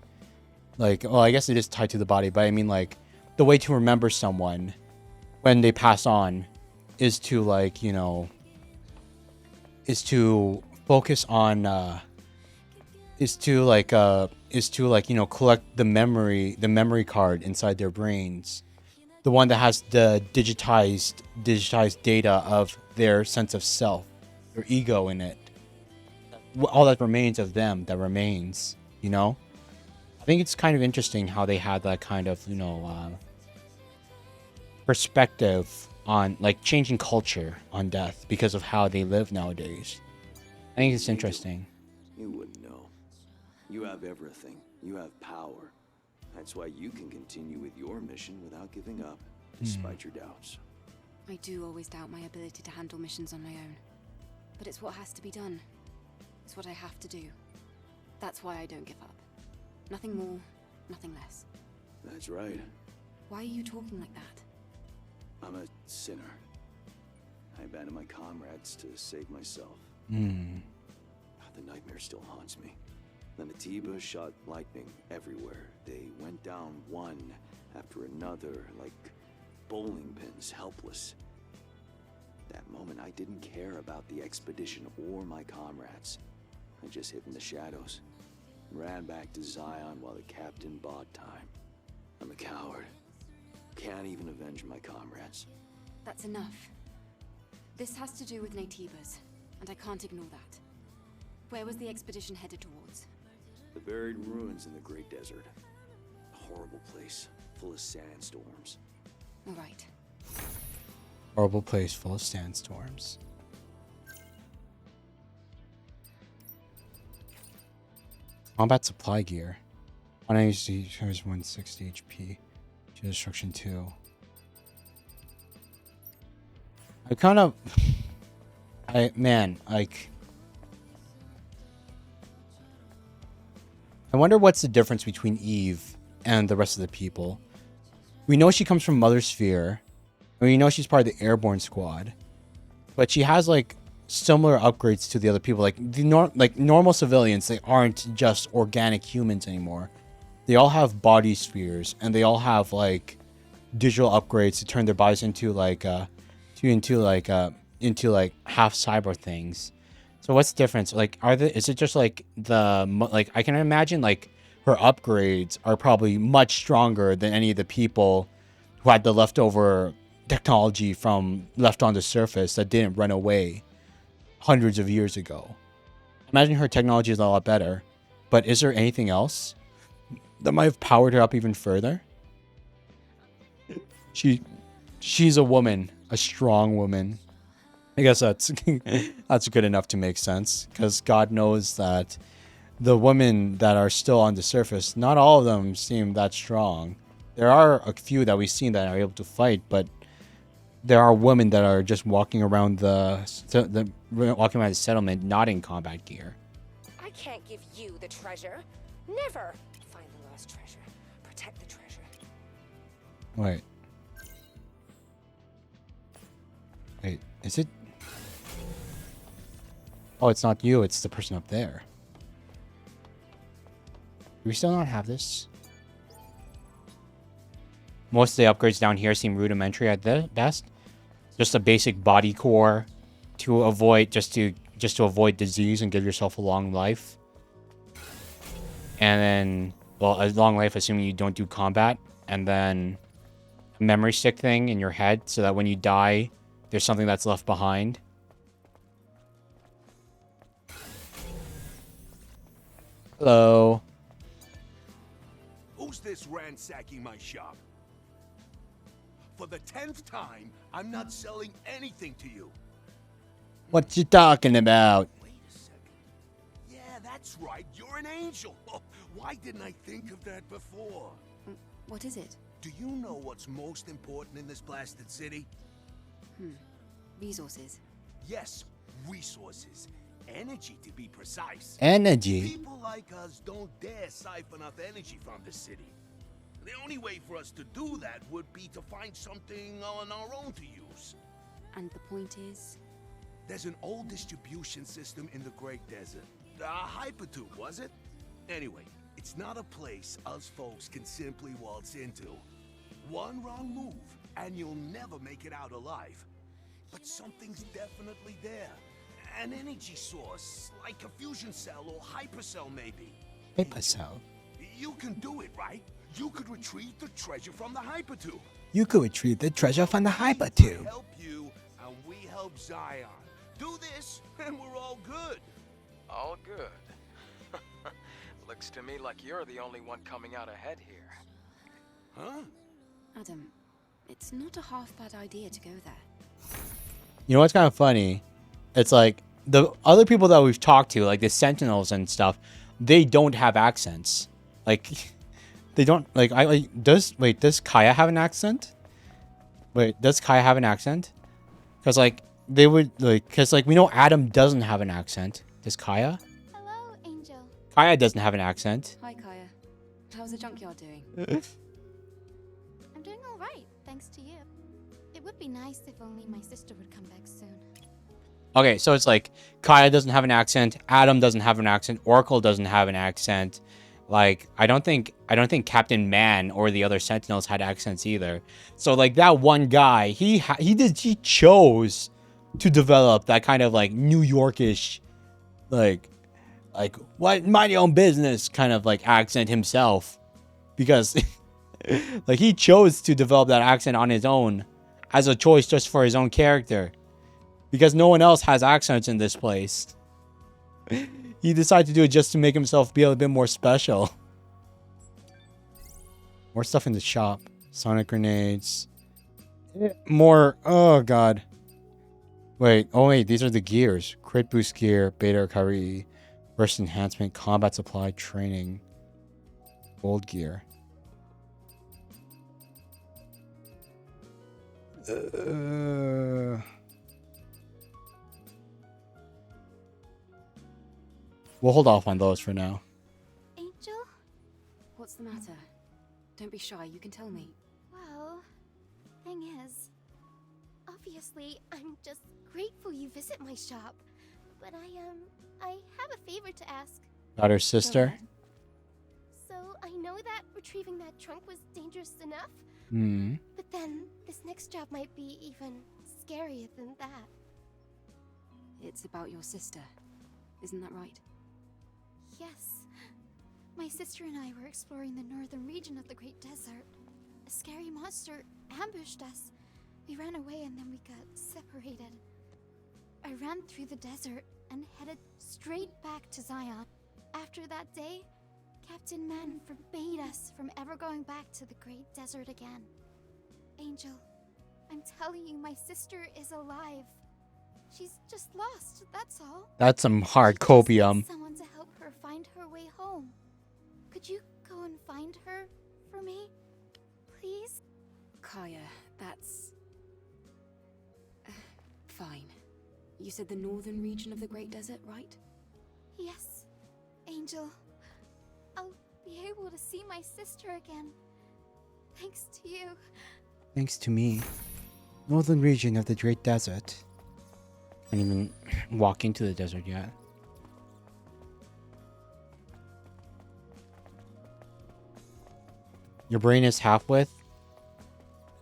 Like, well, I guess it is tied to the body, but I mean, like, the way to remember someone when they pass on is to, like, you know, is to focus on, is to, you know, collect the memory card inside their brains. The one that has the digitized data of their sense of self, their ego in it. All that remains of them that remains, you know? I think it's kind of interesting how they had that kind of, you know, perspective on, like, changing culture on death because of how they live nowadays. I think it's interesting. You wouldn't know. You have everything. You have power. That's why you can continue with your mission without giving up, despite your doubts. I do always doubt my ability to handle missions on my own. But it's what has to be done. It's what I have to do. That's why I don't give up. Nothing more, nothing less. That's right. Why are you talking like that? I'm a sinner. I abandoned my comrades to save myself. The nightmare still haunts me. The Natiba shot lightning everywhere. They went down one after another, like bowling pins, helpless. That moment, I didn't care about the expedition or my comrades. I just hid in the shadows. Ran back to Zion while the captain bought time. I'm a coward. Can't even avenge my comrades. That's enough. This has to do with Natibas, and I can't ignore that. Where was the expedition headed towards? The buried ruins in the Great Desert. A horrible place, full of sandstorms. All right. Horrible place full of sandstorms. Combat supply gear. 180 charge 160 HP. Destruction 2. I kind of... I wonder what's the difference between Eve and the rest of the people. We know she comes from Mother Sphere. And we know she's part of the Airborne Squad. but she has like similar upgrades to the other people. Like normal civilians, they aren't just organic humans anymore. They all have body spheres, and they all have like digital upgrades to turn their bodies into like half cyber things. So what's the difference? Like, is it just like like I can imagine like her upgrades are probably much stronger than any of the people who had the leftover technology from left on the surface that didn't run away hundreds of years ago. Imagine her technology is a lot better, but is there anything else that might have powered her up even further? She's a woman, a strong woman. I guess that's good enough to make sense, because God knows that the women that are still on the surface, not all of them seem that strong. There are a few that we've seen that are able to fight, but there are women that are just walking around the settlement, not in combat gear. I can't give you the treasure. Never. Find the lost treasure. Protect the treasure. Wait, is it? Oh, it's not you, it's the person up there. Do we still not have this? Most of the upgrades down here seem rudimentary at the best. Just a basic body core to avoid avoid disease and give yourself a long life. And then, well, a long life assuming you don't do combat, and then a memory stick thing in your head so that when you die, there's something that's left behind. Hello. Who's this ransacking my shop? For the 10th time, I'm not selling anything to you. What you talking about? Wait a second. Yeah, that's right. You're an angel. Oh, why didn't I think of that before? What is it? Do you know what's most important in this blasted city? Resources. Yes, resources. Energy, to be precise. Energy? People like us don't dare siphon up energy from the city. The only way for us to do that would be to find something on our own to use. And the point is? There's an old distribution system in the Great Desert. Hypertube, was it? Anyway, it's not a place us folks can simply waltz into. One wrong move, and you'll never make it out alive. But something's definitely there. An energy source, like a fusion cell or hypercell maybe. Hypercell? You can do it, right? You could retrieve the treasure from the hypertube. You could retrieve the treasure from the We hypertube. help you, and we help Zion. Do this, and we're all good. All good. Looks to me like you're the only one coming out ahead here. Huh? Adam, it's not a half bad idea to go there. You know what's kind of funny? It's like the other people that we've talked to, like the Sentinels and stuff, they don't have accents. Like, they don't, like, does Kaya have an accent? Wait, does Kaya have an accent? Because, like, they would, like, because, like, we know Adam doesn't have an accent. Does Kaya? Hello, Angel. Kaya doesn't have an accent. Hi, Kaya. How's the junkyard doing? I'm doing all right, thanks to you. It would be nice if only my sister would come back soon. Okay, so it's like Kaya doesn't have an accent, Adam doesn't have an accent, Oracle doesn't have an accent. Like, I don't think Captain Man or the other Sentinels had accents either. So like that one guy, he chose to develop that kind of like New Yorkish, like what, mind your own business kind of like accent himself, because like he chose to develop that accent on his own as a choice just for his own character. Because no one else has accents in this place. He decided to do it just to make himself be a bit more special. More stuff in the shop. Sonic grenades. More. Oh, God. Wait. Oh, wait. These are the gears. Crit boost gear. Beta recovery. Burst enhancement. Combat supply. Training. Gold gear. We'll hold off on those for now. Angel? What's the matter? Don't be shy, you can tell me. Well, thing is, Obviously, I'm just grateful you visit my shop. But I have a favor to ask. Got her sister? So, I know that retrieving that trunk was dangerous enough. Hmm. But then, this next job might be even scarier than that. It's about your sister. Isn't that right? Yes. My sister and I were exploring the northern region of the Great Desert. A scary monster ambushed us. We ran away and then we got separated. I ran through the desert and headed straight back to Zion. After that day, Captain Man forbade us from ever going back to the Great Desert again. Angel, I'm telling you, my sister is alive. She's just lost, that's all. That's some hard She just copium. needs someone to help her find her way home. Could you go and find her for me? Please? Kaya, that's... fine. You said the northern region of the Great Desert, right? Yes, Angel. I'll be able to see my sister again. Thanks to you. Thanks to me. Northern region of the Great Desert. I didn't even walk into the desert yet. Your brain is half width?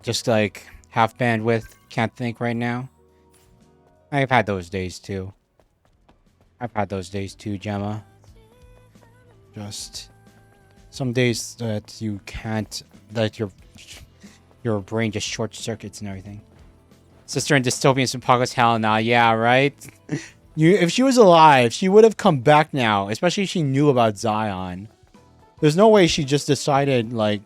Just like half bandwidth? Can't think right now? I've had those days too. Gemma. Just some days that you can't, that your brain just short circuits and everything. Sister in dystopian apocalypse, hell nah, yeah, right? If she was alive, she would have come back now, especially if she knew about Zion. There's no way she just decided, no,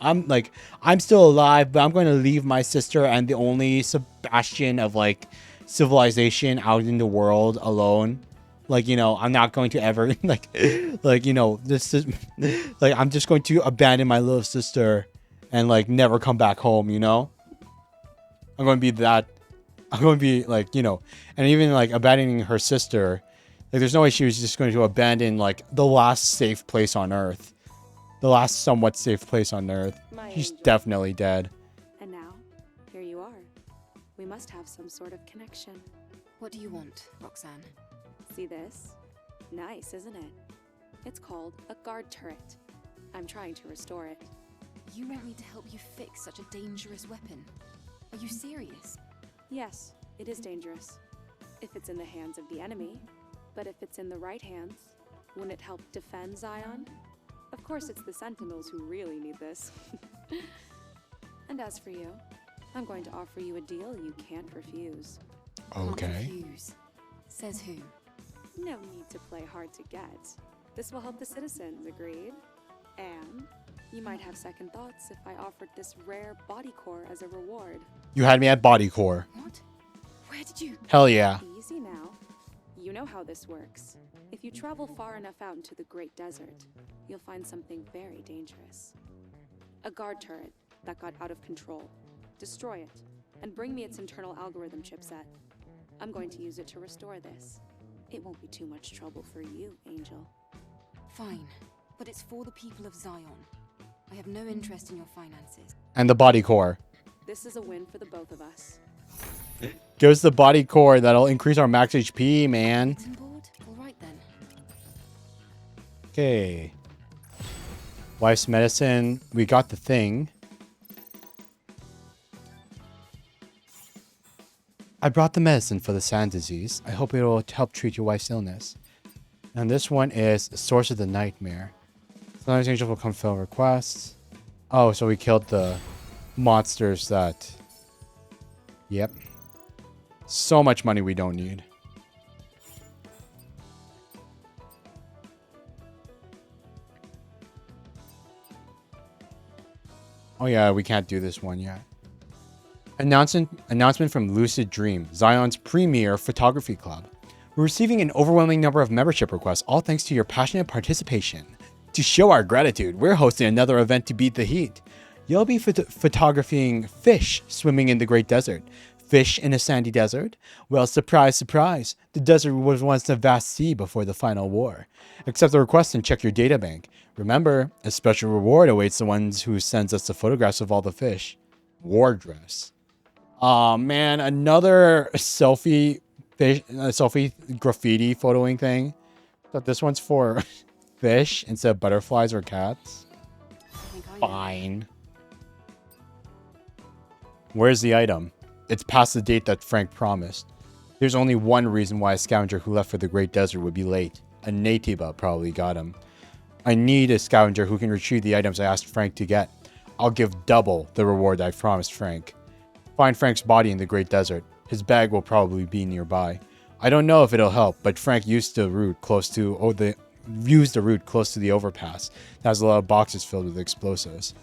I'm still alive, but I'm going to leave my sister and the only Sebastian of, civilization out in the world alone. I'm not going to ever, this is, I'm just going to abandon my little sister and, never come back home, I'm going to be and even, abandoning her sister. There's no way she was just going to abandon, the last safe place on Earth. The last somewhat safe place on Earth. She's definitely dead. And now, here you are. We must have some sort of connection. What do you want, Roxanne? See this? Nice, isn't it? It's called a guard turret. I'm trying to restore it. You want me to help you fix such a dangerous weapon? Are you serious? Yes, it is dangerous. If it's in the hands of the enemy. But if it's in the right hands, wouldn't it help defend Zion? Of course, it's the Sentinels who really need this. And as for you, I'm going to offer you a deal you can't refuse. Okay. Refuse. Says who? No need to play hard to get. This will help the citizens, agreed? And you might have second thoughts if I offered this rare body core as a reward. You had me at body core. What? Where did you... Hell yeah. Easy now. You know how this works. If you travel far enough out into the Great Desert, you'll find something very dangerous. A guard turret that got out of control. Destroy it, and bring me its internal algorithm chipset. I'm going to use it to restore this. It won't be too much trouble for you, Angel. Fine, but it's for the people of Zion. I have no interest in your finances. And the body core. This is a win for the both of us. Give us the body core. That'll increase our max HP, man. All right then. Okay. Wife's medicine. We got the thing. I brought the medicine for the sand disease. I hope it will help treat your wife's illness. And this one is Source of the Nightmare. Sometimes angels will come fill requests. Oh, so we killed the monsters that... Yep. So much money we don't need. Oh yeah, we can't do this one yet. Announcement from Lucid Dream, Zion's premier photography club. We're receiving an overwhelming number of membership requests, all thanks to your passionate participation. To show our gratitude, we're hosting another event to beat the heat. You'll be photographing fish swimming in the Great Desert. Fish in a sandy desert? Well, surprise, surprise. The desert was once a vast sea before the final war. Accept the request and check your databank. Remember, a special reward awaits the ones who sends us the photographs of all the fish. War dress. Oh man, another selfie graffiti photoing thing. But this one's for fish instead of butterflies or cats. Fine. Where's the item? It's past the date that Frank promised. There's only one reason why a scavenger who left for the Great Desert would be late. A Natiba probably got him. I need a scavenger who can retrieve the items I asked Frank to get. I'll give double the reward I promised Frank. Find Frank's body in the Great Desert. His bag will probably be nearby. I don't know if it'll help, but Frank used the route close to the overpass that has a lot of boxes filled with explosives.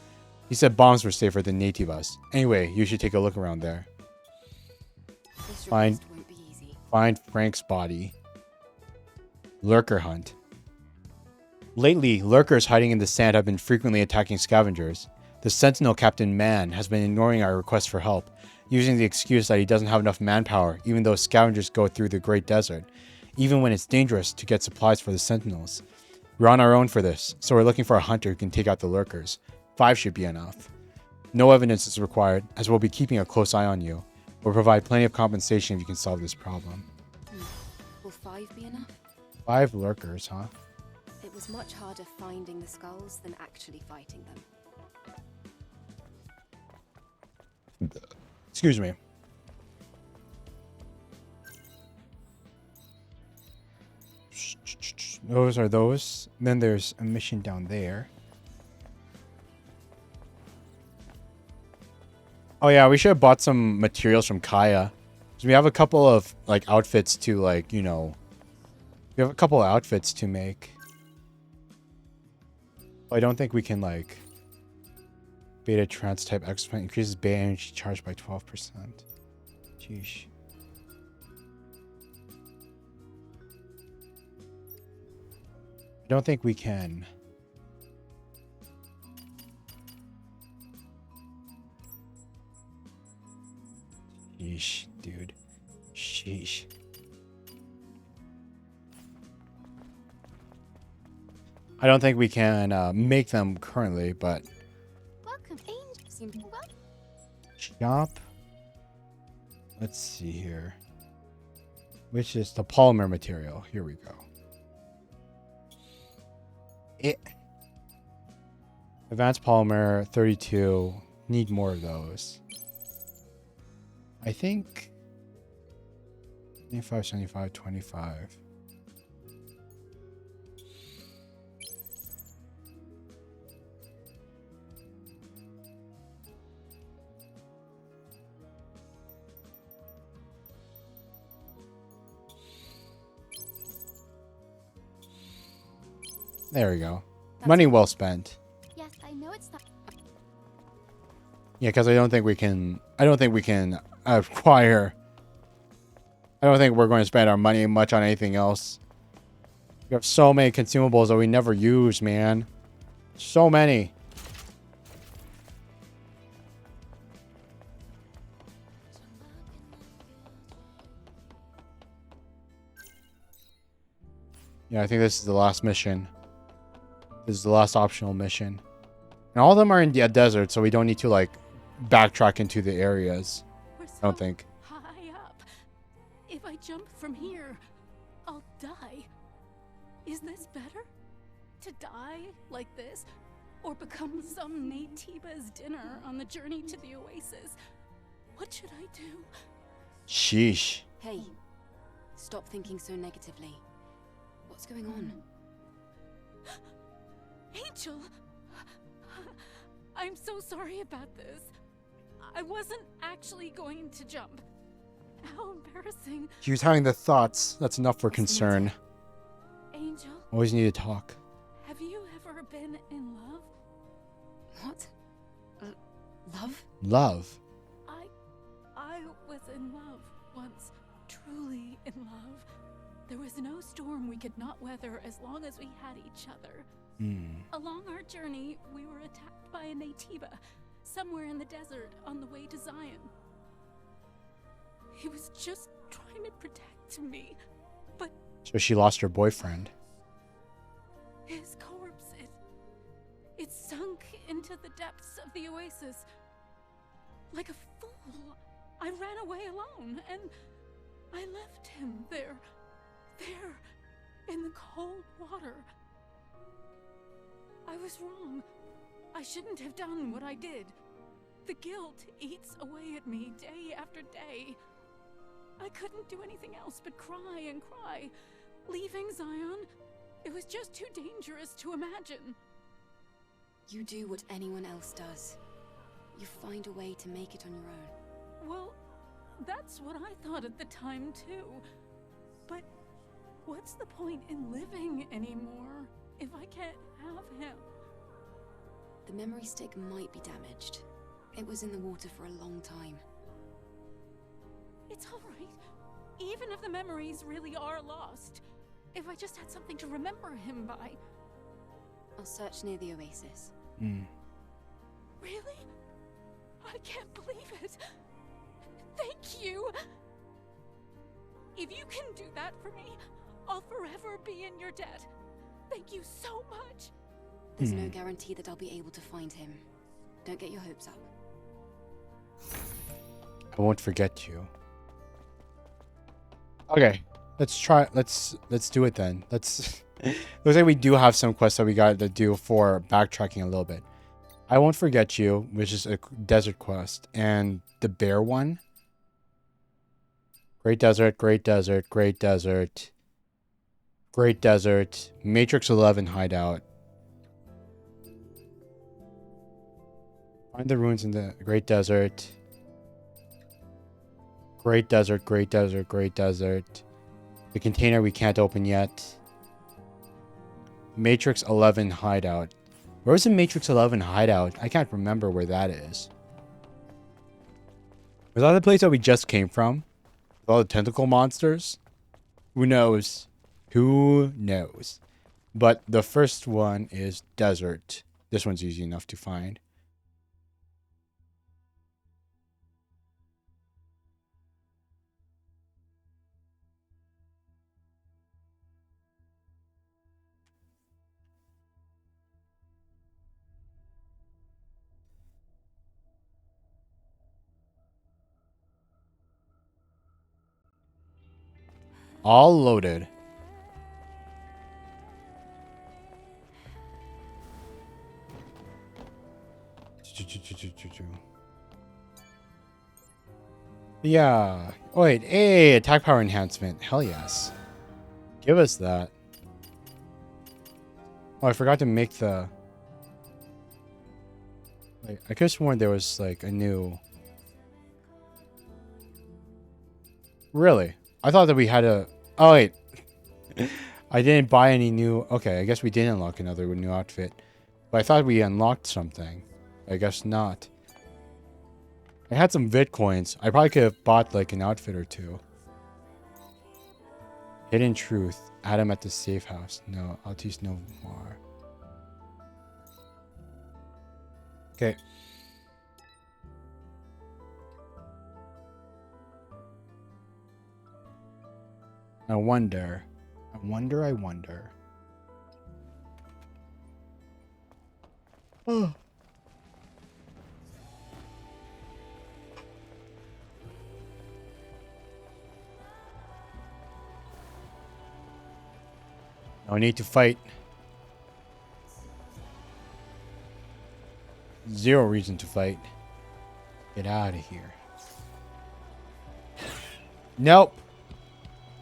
He said bombs were safer than Nativas. Anyway, you should take a look around there. Find Frank's body. Lurker hunt. Lately, lurkers hiding in the sand have been frequently attacking scavengers. The Sentinel Captain Man has been ignoring our requests for help, using the excuse that he doesn't have enough manpower, even though scavengers go through the Great Desert, even when it's dangerous to get supplies for the Sentinels. We're on our own for this, so we're looking for a hunter who can take out the lurkers. 5 should be enough. No evidence is required, as we'll be keeping a close eye on you. We'll provide plenty of compensation if you can solve this problem. Will 5 be enough? 5 lurkers, huh? It was much harder finding the skulls than actually fighting them. Excuse me. Those are those. Then there's a mission down there. Oh yeah, we should have bought some materials from Kaya. So we have a couple of like outfits to like, you know, we have a couple of outfits to make. I don't think we can like beta trans type expand increases beta energy charge by 12%. Sheesh. I don't think we can. Sheesh, dude. Sheesh. I don't think we can make them currently, but... Welcome, Angel. Shop. Let's see here. Which is the polymer material. Here we go. Advanced polymer 32. Need more of those. I think 25, 75, 25. There we go. Money well spent. Yes, I know it's not. Yeah, because I don't think we can acquire. I don't think we're going to spend our money much on anything else. We have so many consumables that we never use, man. So many. Yeah, I think this is the last mission. This is the last optional mission. And all of them are in the desert, so we don't need to, like, backtrack into the areas. I don't think. High up. If I jump from here, I'll die. Is this better? To die like this? Or become some Natiba's dinner on the journey to the oasis? What should I do? Sheesh. Hey, stop thinking so negatively. What's going on? Angel! I'm so sorry about this. I wasn't actually going to jump. How embarrassing. She was having the thoughts. That's enough for concern. Angel? Always need to talk. Have you ever been in love? What? Love? Love? I was in love once. Truly in love. There was no storm we could not weather as long as we had each other. Along our journey, we were attacked by a Natiba, somewhere in the desert on the way to Zion. He was just trying to protect me, but... So she lost her boyfriend. His corpse, it sunk into the depths of the oasis. Like a fool, I ran away alone, and I left him there in the cold water. I was wrong. I shouldn't have done what I did. The guilt eats away at me day after day. I couldn't do anything else but cry and cry. Leaving Zion, it was just too dangerous to imagine. You do what anyone else does. You find a way to make it on your own. Well, that's what I thought at the time, too. But what's the point in living anymore if I can't have him? The memory stick might be damaged. It was in the water for a long time. It's all right. Even if the memories really are lost. If I just had something to remember him by. I'll search near the oasis. Really? I can't believe it. Thank you. If you can do that for me, I'll forever be in your debt. Thank you so much. There's no guarantee that I'll be able to find him. Don't get your hopes up. I won't forget you. Okay, let's try. Let's do it then. Let's. Looks like we do have some quests that we got to do for backtracking a little bit. I won't forget you, which is a desert quest, and the bear one. Great desert, great desert, great desert, great desert. Matrix 11 hideout. Find the ruins in the great desert. Great desert, great desert, great desert. The container we can't open yet. Matrix 11 hideout. Where's the Matrix 11 hideout? I can't remember where that is. Was that the place that we just came from? With all the tentacle monsters? Who knows? Who knows? But the first one is desert. This one's easy enough to find. All loaded. Yeah. Oh, wait. Hey, attack power enhancement. Hell yes. Give us that. Oh, I forgot to make the... Like, I could have sworn there was, like, a new... Really? I thought that we had a... Oh, wait. I didn't buy any new... Okay, I guess we didn't unlock another new outfit. But I thought we unlocked something. I guess not. I had some Bitcoins. I probably could have bought, like, an outfit or two. Hidden Truth. Adam at the safe house. No, I'll teach no more. Okay. I wonder. I wonder. Oh. No need to fight. Zero reason to fight. Get out of here. Nope.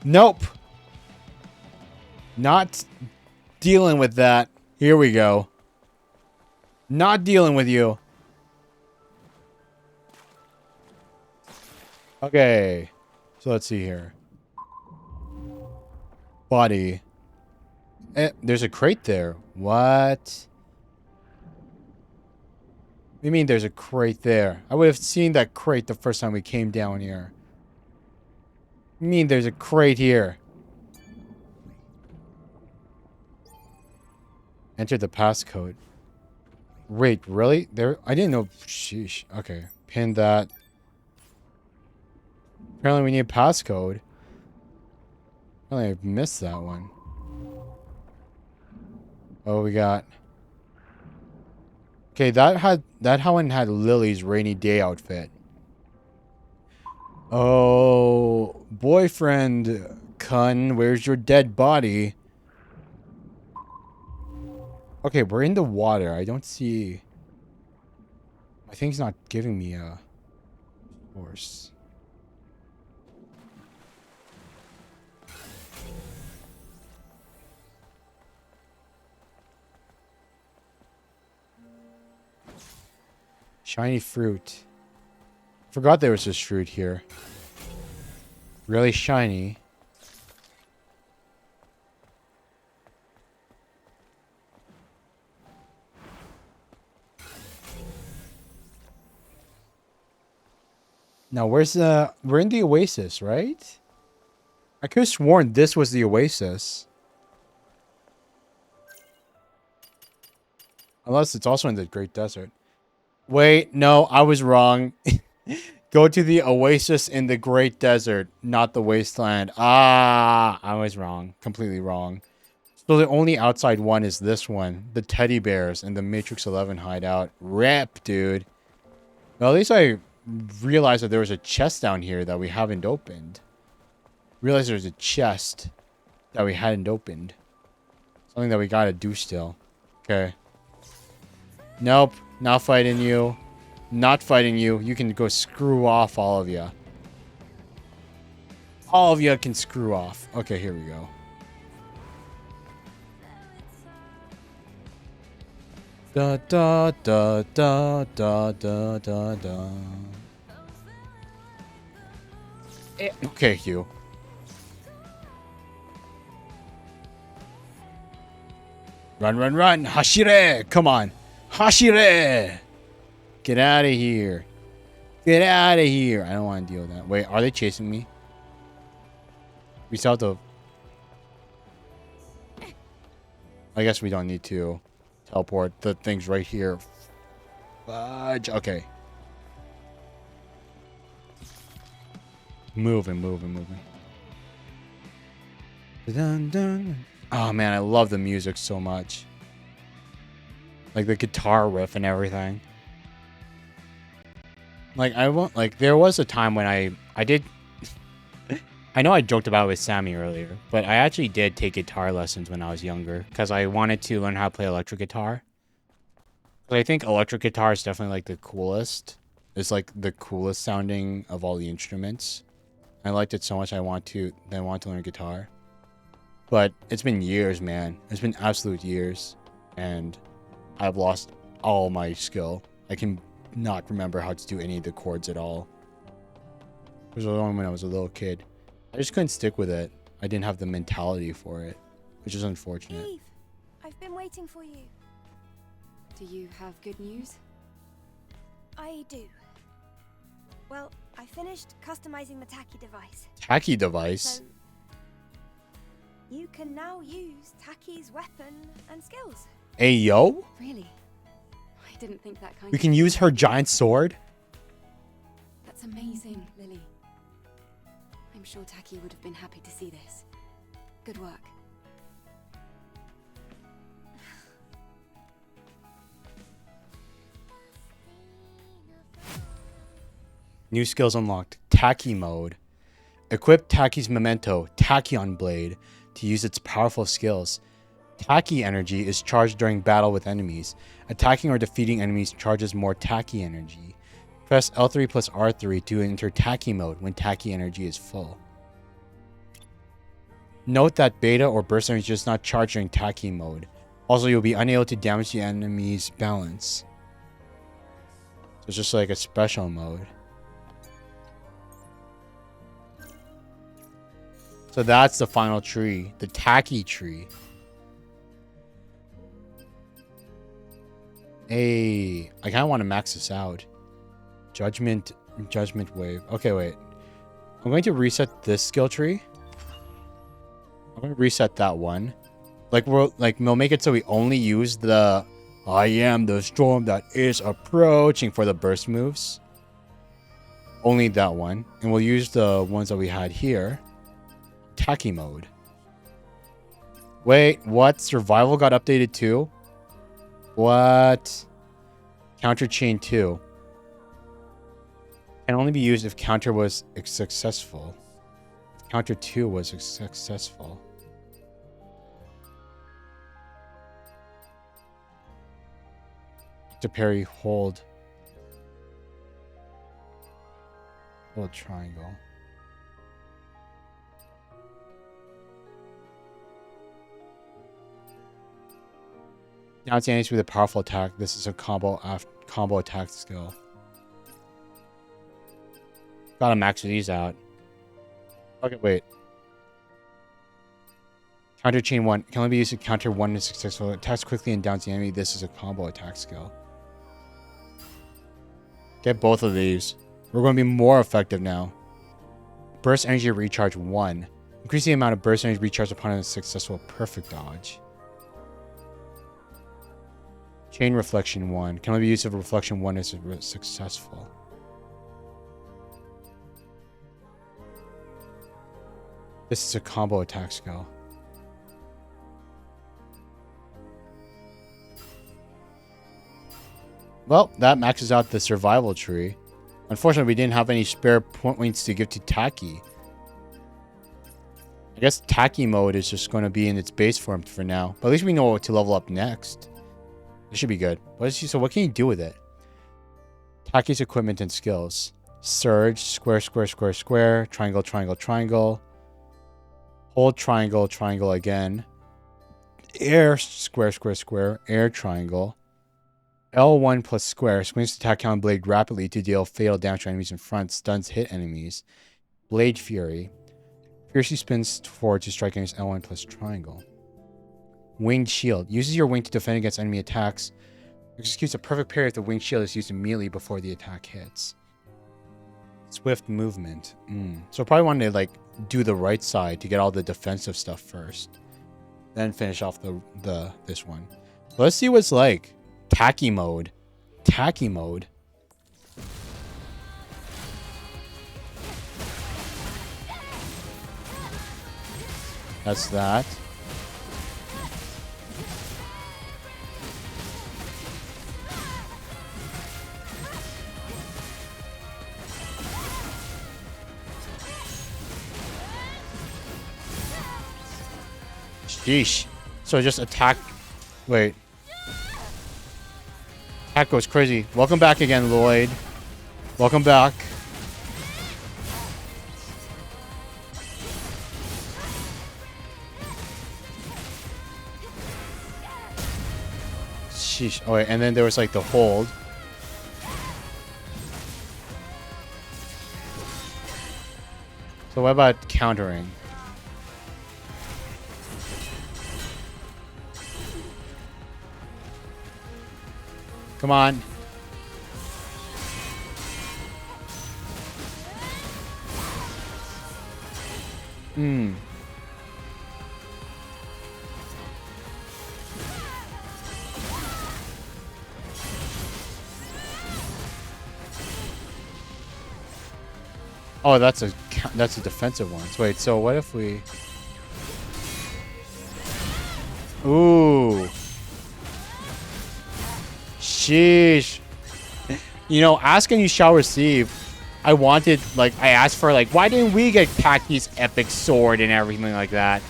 Nope. Not dealing with that. Here we go. Not dealing with you. Okay. So let's see here. Body. There's a crate there. What? What do you mean there's a crate there? I would have seen that crate the first time we came down here. What do you mean there's a crate here? Enter the passcode. Wait, really? There? I didn't know. Sheesh. Okay. Pin that. Apparently we need a passcode. Apparently I missed that one. Oh, we got... Okay, that one had Lily's rainy day outfit. Oh, boyfriend, Kun, where's your dead body? Okay, we're in the water. I don't see... My thing's not giving me a horse. Shiny fruit. Forgot there was this fruit here. Really shiny. Now, where's the... We're in the oasis, right? I could have sworn this was the oasis. Unless it's also in the Great Desert. Wait, no, I was wrong. Go to the oasis in the Great Desert, not the wasteland. Ah, I was wrong. Completely wrong. So the only outside one is this one. The teddy bears in the Matrix 11 hideout. Rip, dude. Well, at least I realized that there was a chest down here that we haven't opened. Realized there's a chest that we hadn't opened. Something that we gotta do still. Okay. Nope. Not fighting you. Not fighting you. You can go screw off, all of you. All of you can screw off. Okay, here we go. Da da da da da da da da. Okay, you. Run, run, run. Hashire. Come on. Hashire. Get out of here. Get out of here. I don't want to deal with that. Wait, are they chasing me? We still have to... I guess we don't need to teleport. The thing's right here. Fudge. Okay. Moving, moving, moving. Dun, dun. Oh, man, I love the music so much. Like, the guitar riff and everything. Like, I won't... Like, there was a time when I did... I know I joked about it with Sammy earlier, but I actually did take guitar lessons when I was younger. Because I wanted to learn how to play electric guitar. But I think electric guitar is definitely, like, the coolest. It's, like, the coolest sounding of all the instruments. I liked it so much I want to learn guitar. But it's been years, man. It's been absolute years. And I've lost all my skill. I can not remember how to do any of the chords at all. It was only when I was a little kid. I just couldn't stick with it. I didn't have the mentality for it, which is unfortunate. Eve, I've been waiting for you. Do you have good news? I do. Well, I finished customizing the Taki device. Taki device? So you can now use Taki's weapon and skills. Hey, yo? Really? I didn't think that kind We of... can use her giant sword? That's amazing, Lily. I'm sure Taki would have been happy to see this. Good work. New skills unlocked. Taki mode. Equip Taki's memento, Tachyon Blade, to use its powerful skills. Taki energy is charged during battle with enemies. Attacking or defeating enemies charges more Taki energy. Press L3 plus R3 to enter Taki mode when Taki energy is full. Note that beta or burst energy does not charge during Taki mode. Also, you'll be unable to damage the enemy's balance. So it's just like a special mode. So that's the final tree, the Taki tree. Hey, I kind of want to max this out. Judgment wave. Okay, wait. I'm going to reset this skill tree. I'm going to reset that one. We'll make it so we only use the I am the storm that is approaching for the burst moves. Only that one. And we'll use the ones that we had here. Taki mode. Wait, what? Survival got updated too? What? Counter chain 2. Can only be used if counter was successful. Counter 2 was successful. To parry, hold. Hold triangle. Now it's enemies with a powerful attack. This is a combo attack skill. Gotta max these out. Okay, wait. Counter chain 1 can only be used to counter 1 is successful. Attacks quickly and downs the enemy. This is a combo attack skill. Get both of these. We're going to be more effective now. Burst energy recharge 1. Increase the amount of burst energy recharged upon a successful perfect dodge. Chain reflection 1 can only be used if reflection 1 is successful. This is a combo attack skill. Well, that maxes out the survival tree. Unfortunately, we didn't have any spare points to give to Taki. I guess Taki mode is just going to be in its base form for now. But at least we know what to level up next. This should be good. So what can you do with it? Taki's equipment and skills. Surge, square, square, square, square. Triangle, triangle, triangle. Hold triangle, triangle again. Air, square, square, square. Air triangle. L1 plus square. Swings attack count blade rapidly to deal fatal damage to enemies in front. Stuns hit enemies. Blade Fury. Fiercely spins forward to strike against L1 plus triangle. Winged Shield. Uses your wing to defend against enemy attacks. Executes a perfect parry if the winged shield is used immediately before the attack hits. Swift movement. So probably want to like do the right side to get all the defensive stuff first. Then finish off this one. Let's see what's like. Taki mode. Taki mode. That's that. Sheesh. So just attack. Wait. Attack goes crazy. Welcome back again, Lloyd. Welcome back. Sheesh. Oh, wait. And then there was like the hold. So what about countering? Come on. Oh, that's a defensive one. So wait, so what if we... Ooh. Sheesh. You know, ask and you shall receive. I asked for like, why didn't we get Taki's epic sword and everything like that?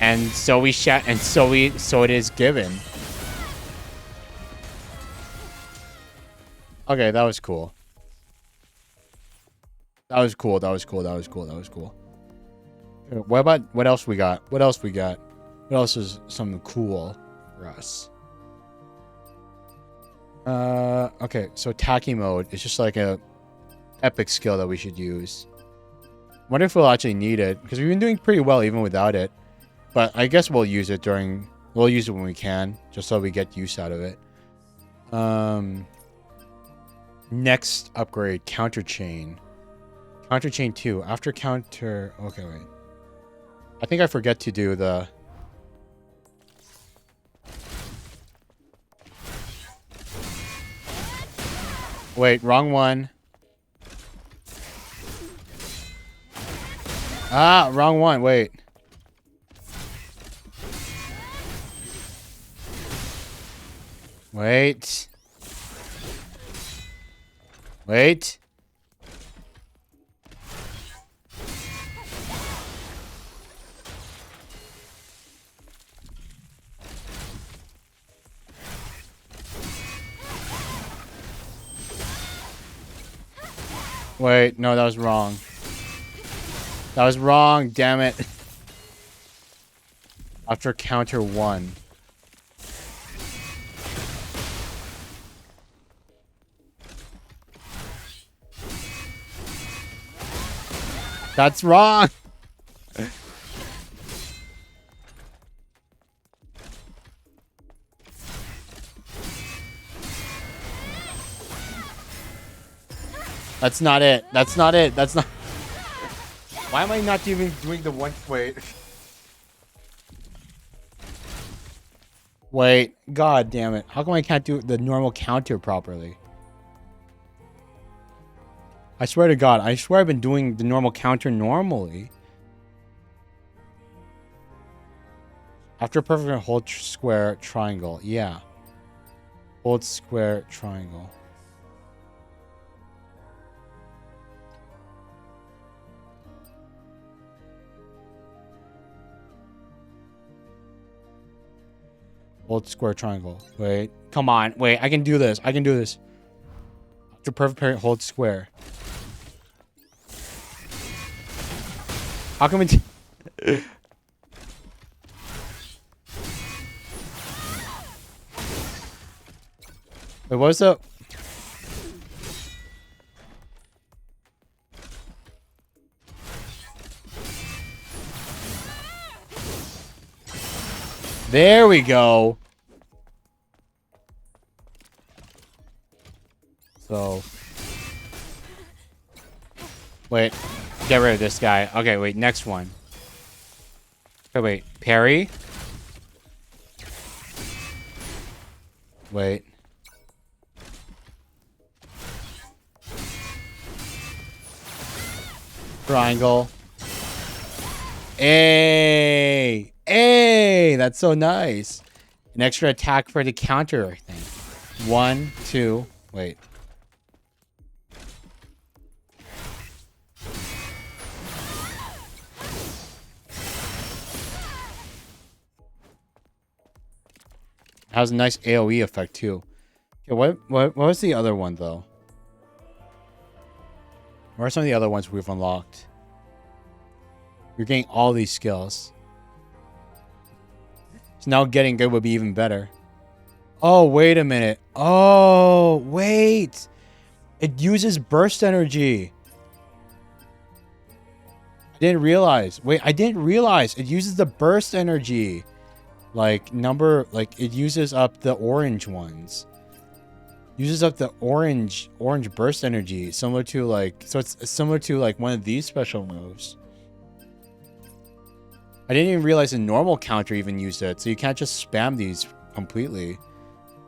And so so it is given. Okay, that was cool. That was cool. What else we got? What else is something cool for us? Okay, so Taki mode is just like a epic skill that we should use. Wonder if we'll actually need it, because we've been doing pretty well even without it. But I guess we'll use it when we can, just so we get use out of it. Next upgrade, Counter Chain. Counter Chain 2. After counter... Okay, wait. I think I forget to do the... Wait, wrong one. Ah, wrong one. Wait. Wait. Wait, no, that was wrong. That was wrong, damn it. After counter 1. That's wrong. That's not it. That's not it. That's not. Why am I not even doing the one? Wait. Wait. God damn it. How come I can't do the normal counter properly? I swear to God. I swear I've been doing the normal counter normally. After perfect, hold square triangle. Yeah. Hold square triangle. Hold square triangle. Wait. Come on. Wait. I can do this. I can do this. After perfect parent, hold square. How come it... Wait, what was the... There we go. So... Wait. Get rid of this guy. Okay, wait. Next one. Okay, wait. Parry. Wait. Triangle. Hey! Hey! That's so nice. An extra attack for the counter, I think. 1, 2. Wait. Has a nice AoE effect too. Okay, what was the other one though? What are some of the other ones we've unlocked? You're getting all these skills. So now getting good would be even better. Oh, wait a minute. Oh, wait. It uses burst energy. I didn't realize. Wait, I didn't realize. It uses the burst energy. Like, it uses up the orange ones. Uses up the orange burst energy. Similar to, like, so it's similar to, like, one of these special moves. I didn't even realize the normal counter even used it. So you can't just spam these completely.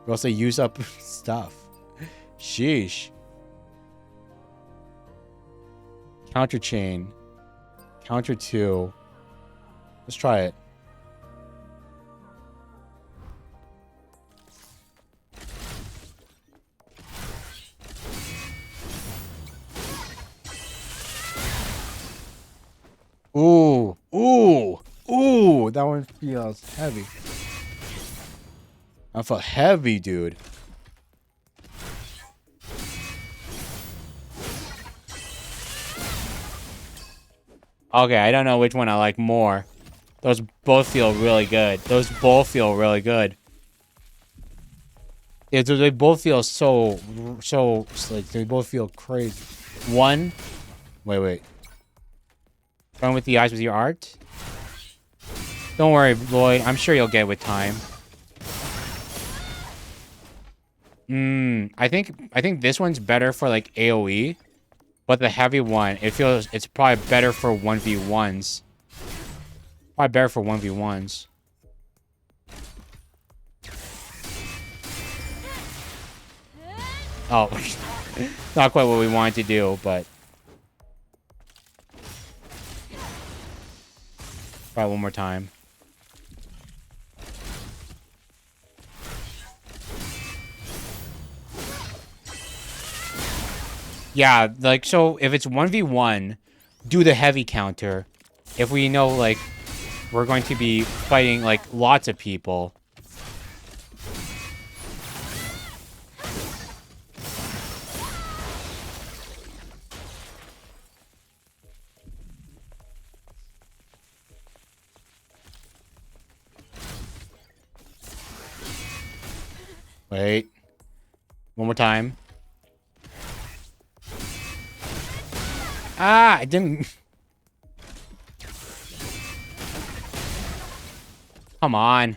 Or else they use up stuff. Sheesh. Counter chain. Counter 2. Let's try it. Ooh, ooh, ooh, that one feels heavy. I felt heavy, dude. Okay, I don't know which one I like more. Those both feel really good. Those both feel really good. Yeah, they both feel so, like, they both feel crazy. One, wait. Going with the eyes with your art? Don't worry, Lloyd. I'm sure you'll get it with time. I think this one's better for like AoE, but the heavy one, it's probably better for 1v1s. Probably better for 1v1s. Oh, not quite what we wanted to do, but try one more time. Yeah, like, so if it's 1v1, do the heavy counter. If we know, like, we're going to be fighting, like, lots of people. Wait. One more time. Ah, I didn't... Come on.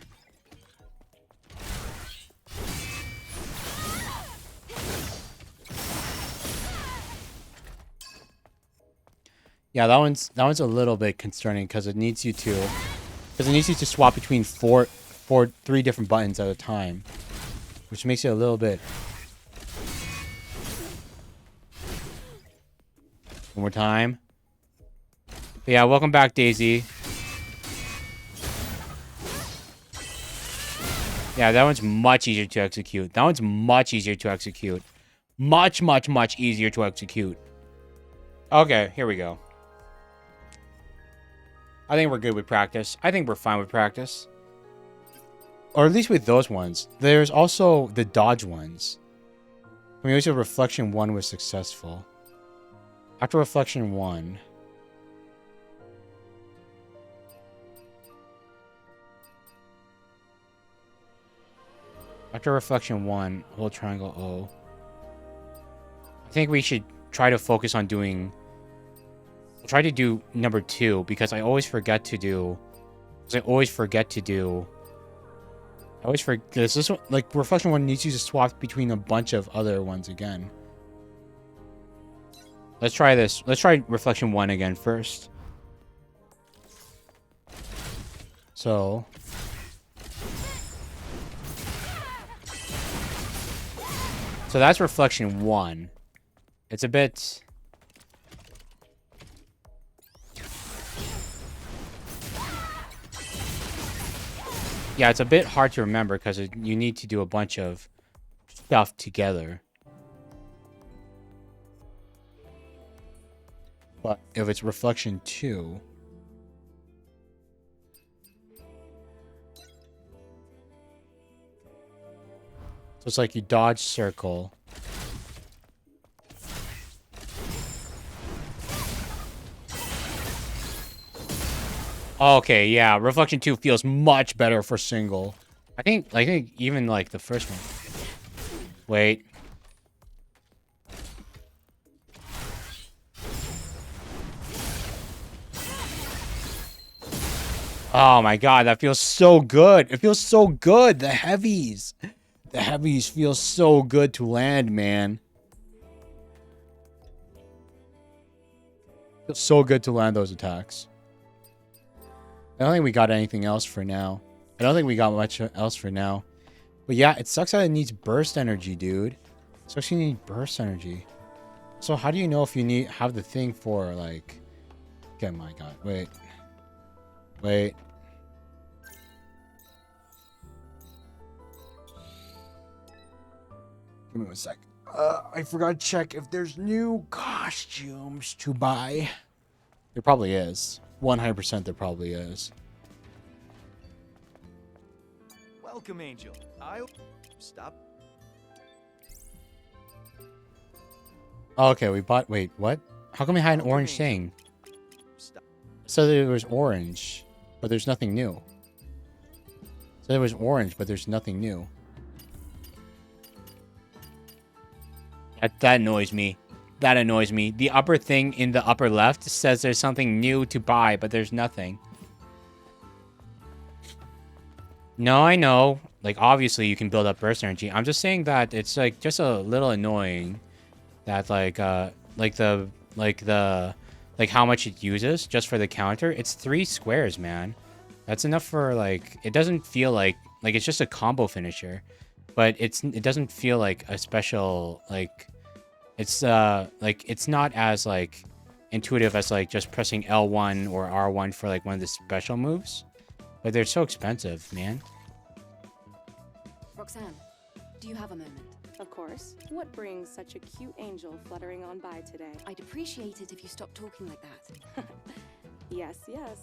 Yeah, that one's a little bit concerning because it needs you to swap between three different buttons at a time, which makes it a little bit. One more time. But yeah, welcome back, Daisy. Yeah, that one's much easier to execute. That one's much easier to execute. Much, much, much easier to execute. Okay, here we go. I think we're good with practice. I think we're fine with practice. Or at least with those ones. There's also the dodge ones. I mean, also reflection 1 was successful. After reflection 1... After reflection 1, hold triangle O. I think we should try to focus on doing... I'll try to do number 2, because I always forget to do... I always forget... This one, like, reflection 1 needs you to swap between a bunch of other ones again. Let's try this. Let's try reflection 1 again first. So... So that's reflection 1. It's a bit... Yeah, it's a bit hard to remember because you need to do a bunch of stuff together. But if it's reflection 2... So it's like you dodge circle. Okay, yeah, reflection 2 feels much better for single. I think even like the first one. Wait. Oh my god, that feels so good. It feels so good. The heavies. The heavies feel so good to land, man. Feels so good to land those attacks. I don't think we got anything else for now. I don't think we got much else for now. But yeah, it sucks that it needs burst energy, dude. It sucks you need burst energy. So how do you know if you have the thing for, like... Oh my god, wait. Wait. Give me 1 sec. I forgot to check if there's new costumes to buy. There probably is. 100% there probably is. Welcome, Angel. Stop. Okay, we bought... Wait, what? How come we had an orange thing? Stop. So there was orange, but there's nothing new. So there was orange, but there's nothing new. That annoys me. That annoys me. The upper thing in the upper left says there's something new to buy, but there's nothing. No, I know. Like, obviously you can build up burst energy. I'm just saying that it's, like, just a little annoying that, like how much it uses just for the counter. It's 3 squares, man. That's enough for, like, it doesn't feel like it's just a combo finisher. But it doesn't feel like a special, like, it's not as, like, intuitive as, like, just pressing L1 or R1 for, like, one of the special moves. But they're so expensive, man. Roxanne, do you have a moment? Of course. What brings such a cute angel fluttering on by today? I'd appreciate it if you stopped talking like that. Yes, yes.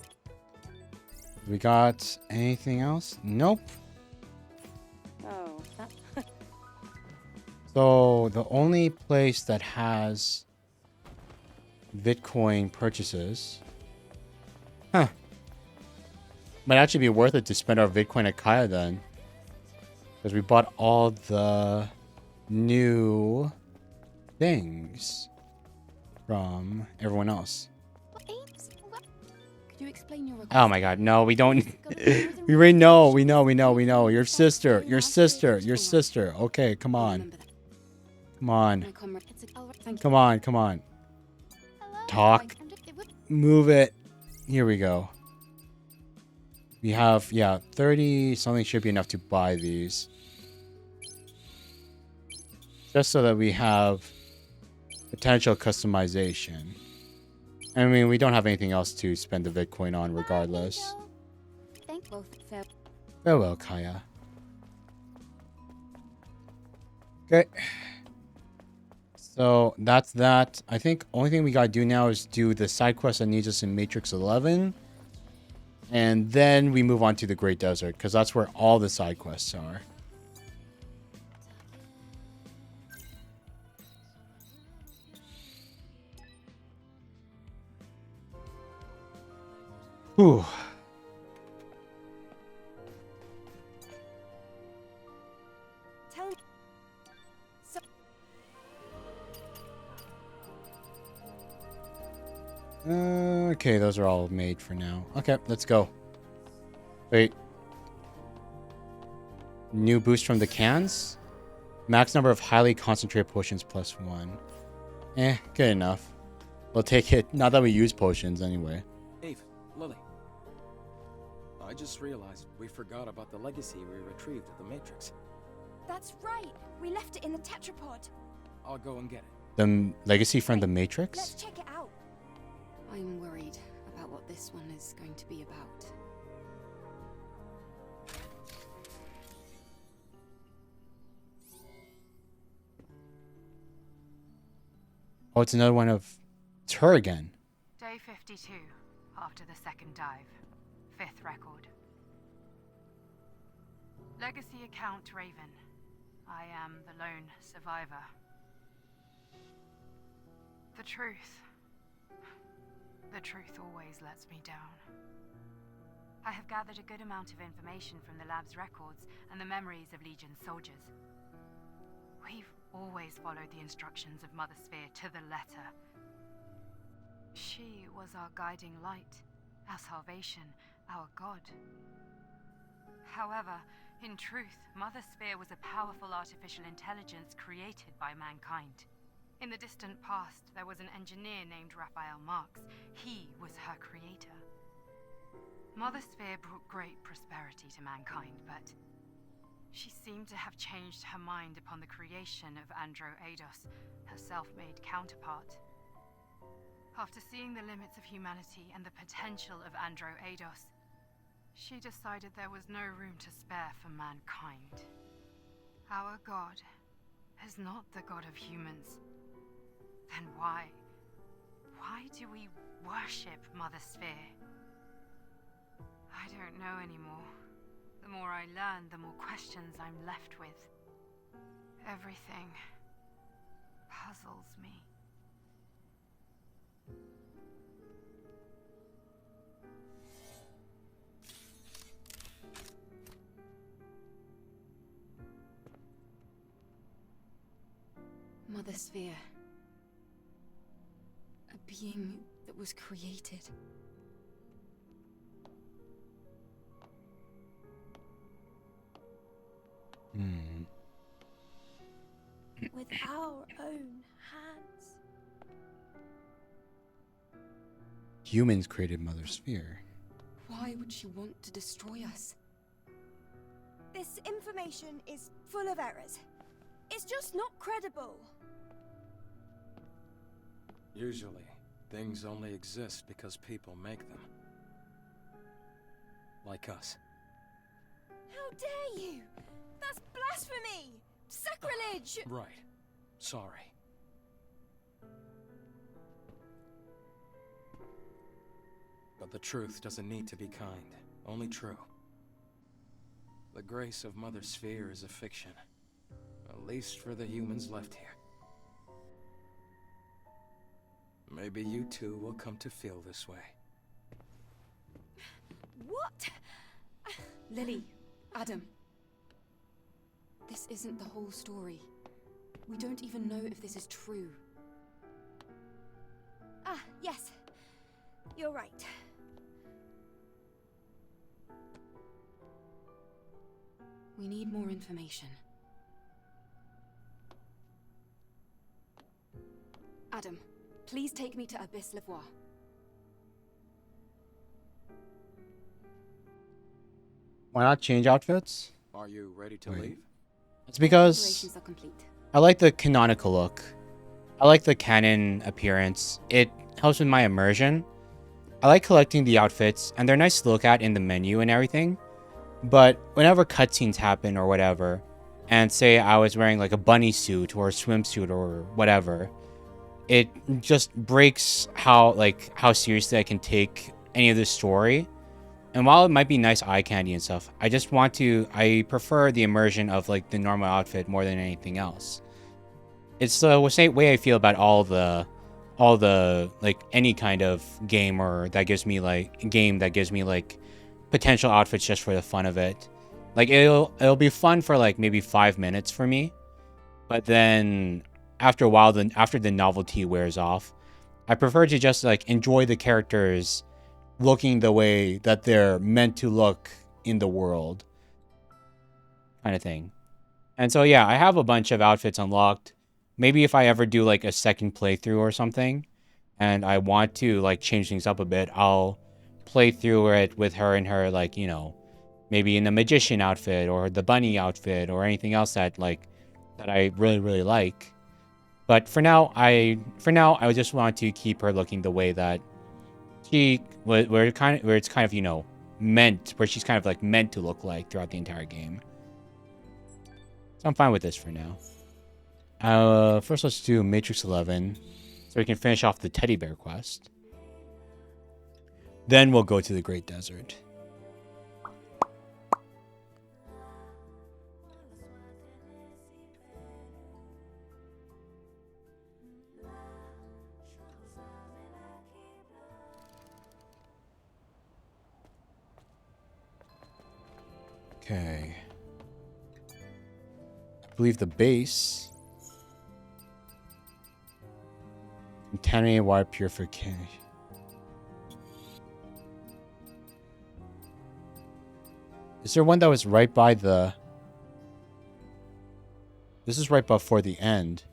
We got anything else? Nope. Oh. So the only place that has Bitcoin purchases, might actually be worth it to spend our Bitcoin at Kaya then. Because we bought all the new things from everyone else. Could you explain your Oh my god, no, we don't. We already know, we know. Your sister. Okay, come on. Come on. Come on. Talk. Move it. Here we go. We have, yeah, 30 something should be enough to buy these. Just so that we have potential customization. I mean, we don't have anything else to spend the Bitcoin on regardless. Farewell, Kaya. Okay. So that's that. I think only thing we gotta do now is do the side quest that needs us in Matrix 11. And then we move on to the Great Desert, because that's where all the side quests are. Whew. Tell me. So Okay, those are all made for now. Okay, let's go. Wait. New boost from the cans? Max number of highly concentrated potions +1. Good enough. We'll take it. Not that we use potions anyway. Eve, Lily. I just realized we forgot about the legacy we retrieved at the Matrix. that's right. We left it in the tetrapod. I'll go and get it. The legacy from the Matrix? Let's check it out. I'm worried about what this one is going to be about. Oh, it's another one of... It's her again. Day 52, after the second dive. 5th record. Legacy account Raven. I am the lone survivor. The truth. The truth always lets me down. I have gathered a good amount of information from the lab's records and the memories of Legion soldiers. We've always followed the instructions of Mother Sphere to the letter. She was our guiding light, our salvation, our god. However, in truth, Mother Sphere was a powerful artificial intelligence created by mankind. In the distant past, there was an engineer named Raphael Marx. He was her creator. Mother Sphere brought great prosperity to mankind, but she seemed to have changed her mind upon the creation of Andro Eidos, her self-made counterpart. After seeing the limits of humanity and the potential of Andro Eidos, she decided there was no room to spare for mankind. Our god is not the god of humans. Then why do we worship Mother Sphere? I don't know anymore. The more I learn, the more questions I'm left with. Everything puzzles me. Mother Sphere. A being that was created. With our own hands. Humans created Mother Sphere. Why would she want to destroy us? This information is full of errors. It's just not credible. Usually, things only exist because people make them. Like us. How dare you? That's blasphemy! Sacrilege! Right. Sorry. But the truth doesn't need to be kind, only true. The grace of Mother Sphere is a fiction. At least for the humans left here. Maybe you too will come to feel this way. What? Lily, Adam. This isn't the whole story. We don't even know if this is true. Ah, yes. You're right. We need more information. Adam, please take me to Abyss Levois. Why not change outfits? Are you ready to Wait. leave? It's because Preparations are complete. I like the canonical look. I like the canon appearance. It helps with my immersion. I like collecting the outfits, and they're nice to look at in the menu and everything. But whenever cutscenes happen or whatever, and say I was wearing like a bunny suit or a swimsuit or whatever, it just breaks how seriously I can take any of the story. And while it might be nice eye candy and stuff, I prefer the immersion of like the normal outfit more than anything else. It's the same way I feel about all the like any kind of game that gives me like potential outfits just for the fun of it. Like it'll be fun for like maybe 5 minutes for me, but then after a while, after the novelty wears off, I prefer to just like enjoy the characters looking the way that they're meant to look in the world, kind of thing. And so yeah, I have a bunch of outfits unlocked. Maybe if I ever do like a second playthrough or something, and I want to like change things up a bit, I'll play through it with her in her like, you know, maybe in the magician outfit or the bunny outfit or anything else that I really really like. But for now I just want to keep her looking the way that where it's kind of, you know, where she's kind of like meant to look like throughout the entire game. So I'm fine with this for now. First let's do Matrix 11 so we can finish off the teddy bear quest. Then we'll go to the Great Desert. Okay. I believe the base. Contaminated water purification. Is there one that was right by the... This is right before the end.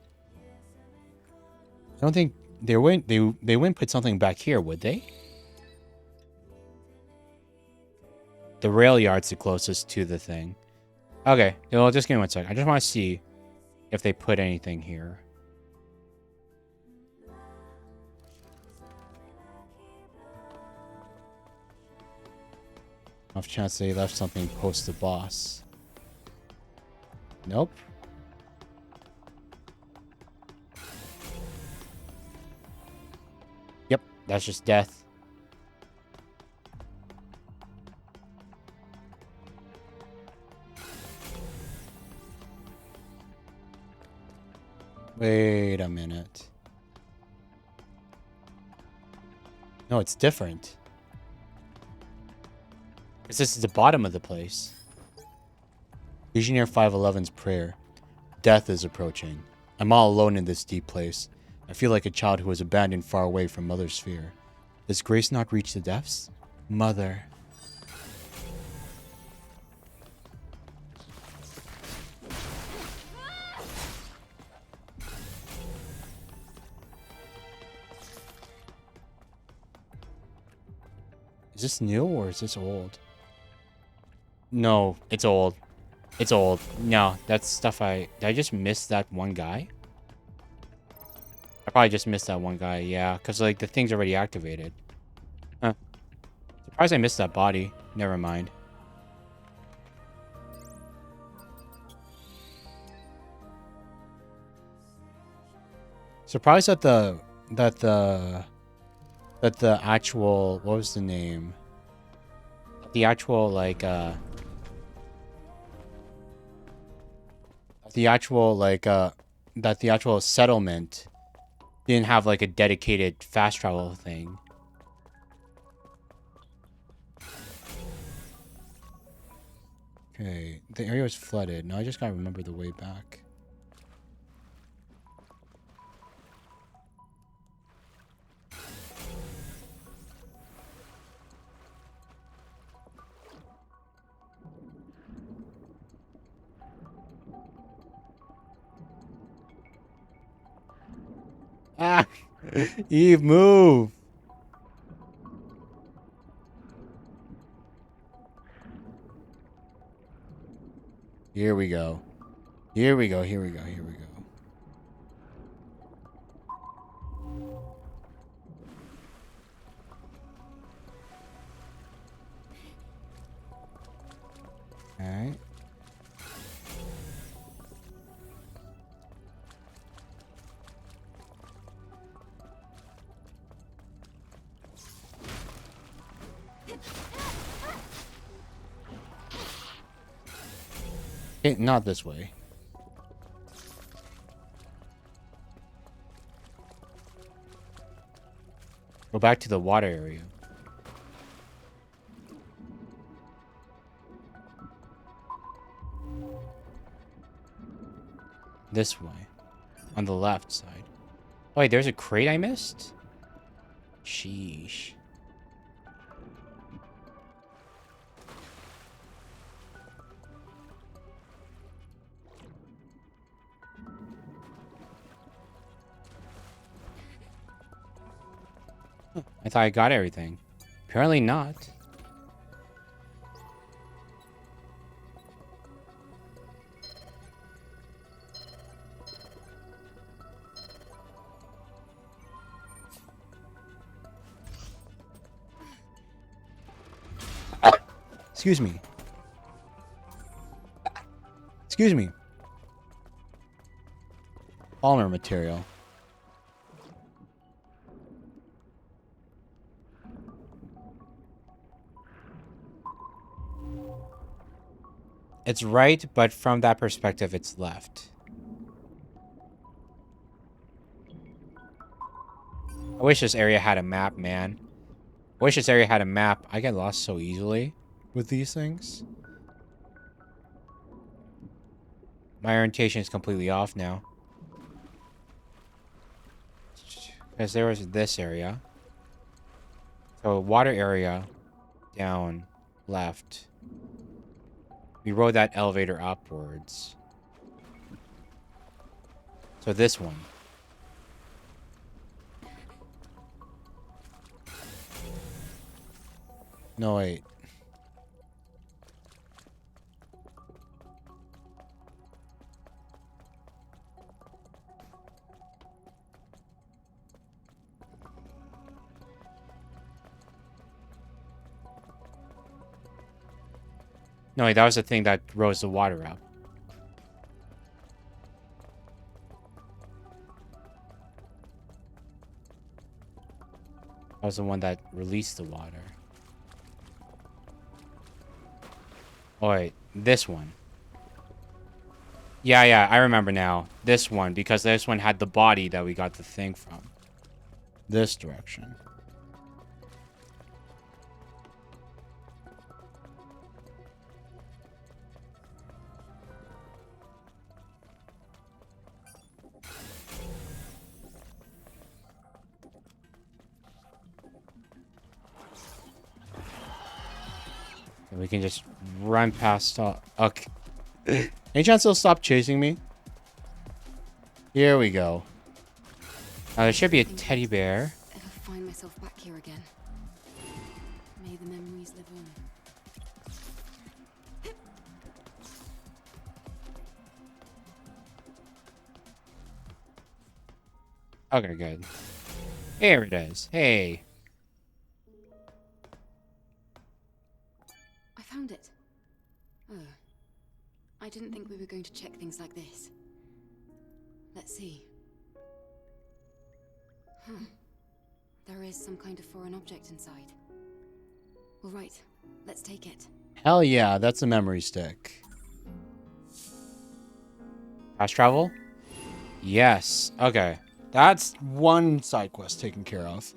I don't think they wouldn't put something back here, would they? The rail yard's the closest to the thing. Okay, well, just give me 1 second. I just want to see if they put anything here. Off chance they left something post the boss. Nope. Yep, that's just death. Wait a minute. No, it's different. Because this is the bottom of the place. Legionnaire 511's prayer. Death is approaching. I'm all alone in this deep place. I feel like a child who was abandoned far away from Mother's sphere. Does grace not reach the depths? Mother. Is this new or is this old? No, it's old. It's old. No, that's stuff did I just miss that one guy? I probably just missed that one guy, yeah. Because, like, the thing's already activated. Huh. Surprised I missed that body. Never mind. Surprised that the actual, what was the name? The actual, like, that the actual settlement didn't have, like, a dedicated fast travel thing. Okay, the area was flooded. Now I just gotta remember the way back. Ah! Eve, move! Here we go. Here we go, here we go, here we go. Alright. Okay, not this way. Go back to the water area. This way. On the left side. Oh, wait, there's a crate I missed? Sheesh. I thought I got everything. Apparently not. Excuse me. Excuse me. Polymer material. It's right, but from that perspective, it's left. I wish this area had a map, man. I wish this area had a map. I get lost so easily with these things. My orientation is completely off now. Because there was this area. So water area down left. We rode that elevator upwards. So this one. No, wait. No, wait, that was the thing that rose the water up. That was the one that released the water. Oh, wait, this one. Yeah, I remember now. This one, because this one had the body that we got the thing from. This direction. And we can just run past all. Okay. Any chance they'll stop chasing me? Here we go. Now there should be a teddy bear. If I find myself back here again, may the memories live on. Okay, good. Here it is. Hey. I found it. Oh. I didn't think we were going to check things like this. Let's see. Huh. There is some kind of foreign object inside. All right, let's take it. Hell yeah, that's a memory stick. Fast travel? Yes. Okay. That's one side quest taken care of.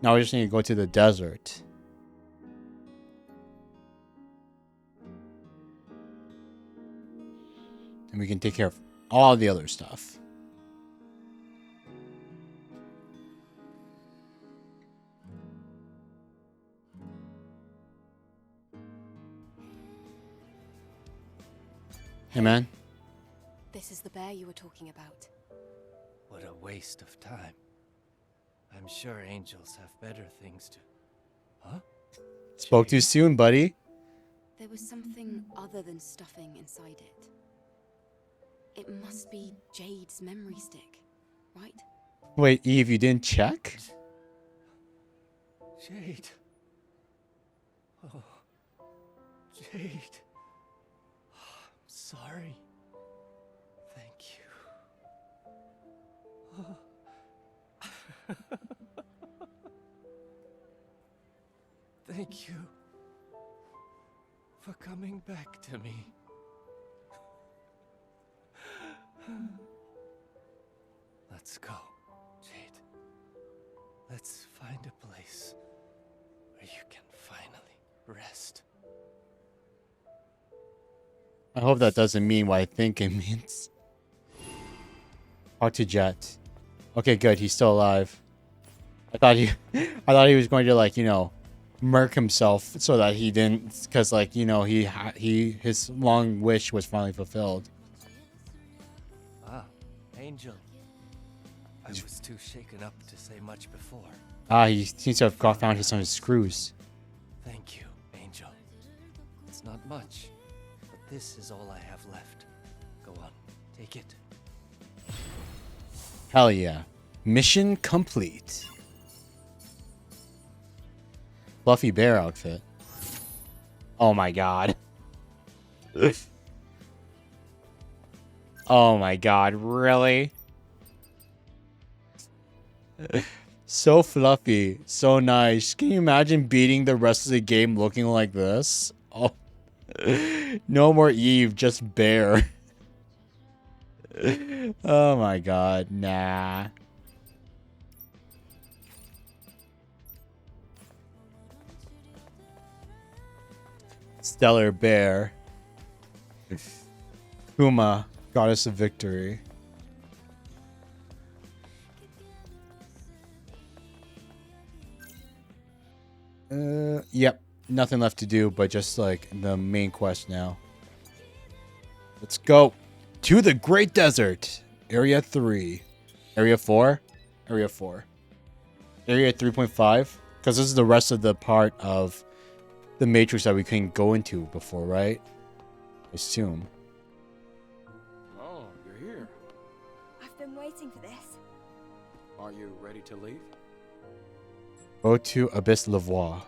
Now we just need to go to the desert. and we can take care of all the other stuff. Hey, man. This is the bear you were talking about. What a waste of time. I'm sure angels have better things to... Huh? Spoke too soon, buddy. There was something other than stuffing inside it. It must be Jade's memory stick, right? Wait, Eve, you didn't check? Jade. Oh, Jade. I'm sorry. Thank you. Oh. Thank you for coming back to me. Let's go, Jade. Let's find a place where you can finally rest. I hope that doesn't mean what I think it means. Talk to Jet. Okay, good. He's still alive. I thought he was going to, like, you know, murk himself so that he didn't, because, like, you know, his long wish was finally fulfilled. Ah, Angel. I was too shaken up to say much before. Ah, he seems to have found some of his screws. Thank you, Angel. It's not much, but this is all I have left. Go on, take it. Hell yeah. Mission complete. Fluffy bear outfit. Oh my god. Oh my god, really? So fluffy, so nice. Can you imagine beating the rest of the game looking like this? Oh. No more Eve, just bear. Oh my god, nah. Stellar bear. Kuma, goddess of victory. Yep. Nothing left to do but just like the main quest now. Let's go to the Great Desert. Area 3. Area 4? Area 4. Area 3.5? Because this is the rest of the part of the Matrix that we couldn't go into before, right? I assume. Oh, you're here. I've been waiting for this. Are you ready to leave? Go to Abyss Lavoie.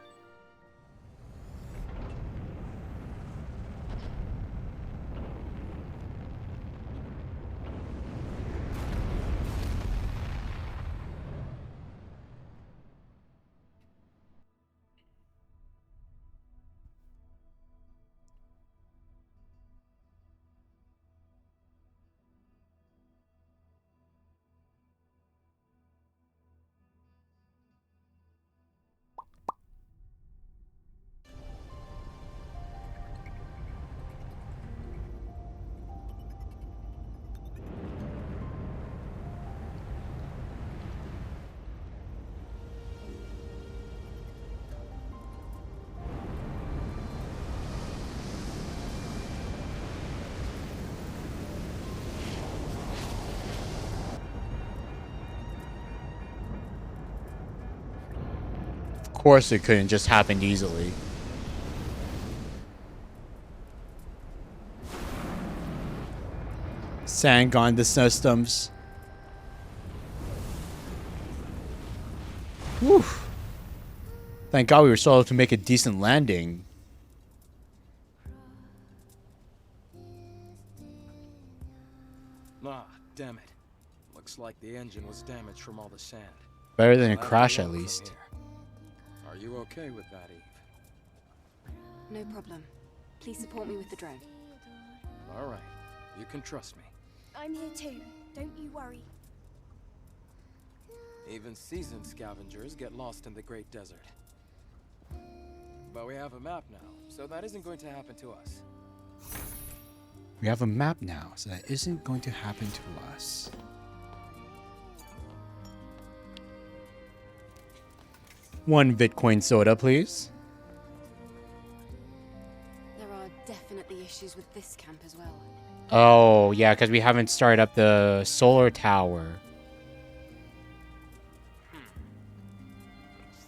Of course it couldn't just happen easily. Sand gone the systems. Whew. Thank God we were still able to make a decent landing. Ah, damn it. Looks like the engine was damaged from all the sand. Better than a I'll have to crash walk at from least. here. Are you okay with that, Eve? No problem. Please support me with the drone. All right. You can trust me. I'm here too. Don't you worry. Even seasoned scavengers get lost in the Great Desert. But we have a map now, so that isn't going to happen to us. We have a map now, so that isn't going to happen to us. One Bitcoin soda, please. There are definitely issues with this camp as well. Oh, yeah, because we haven't started up the solar tower.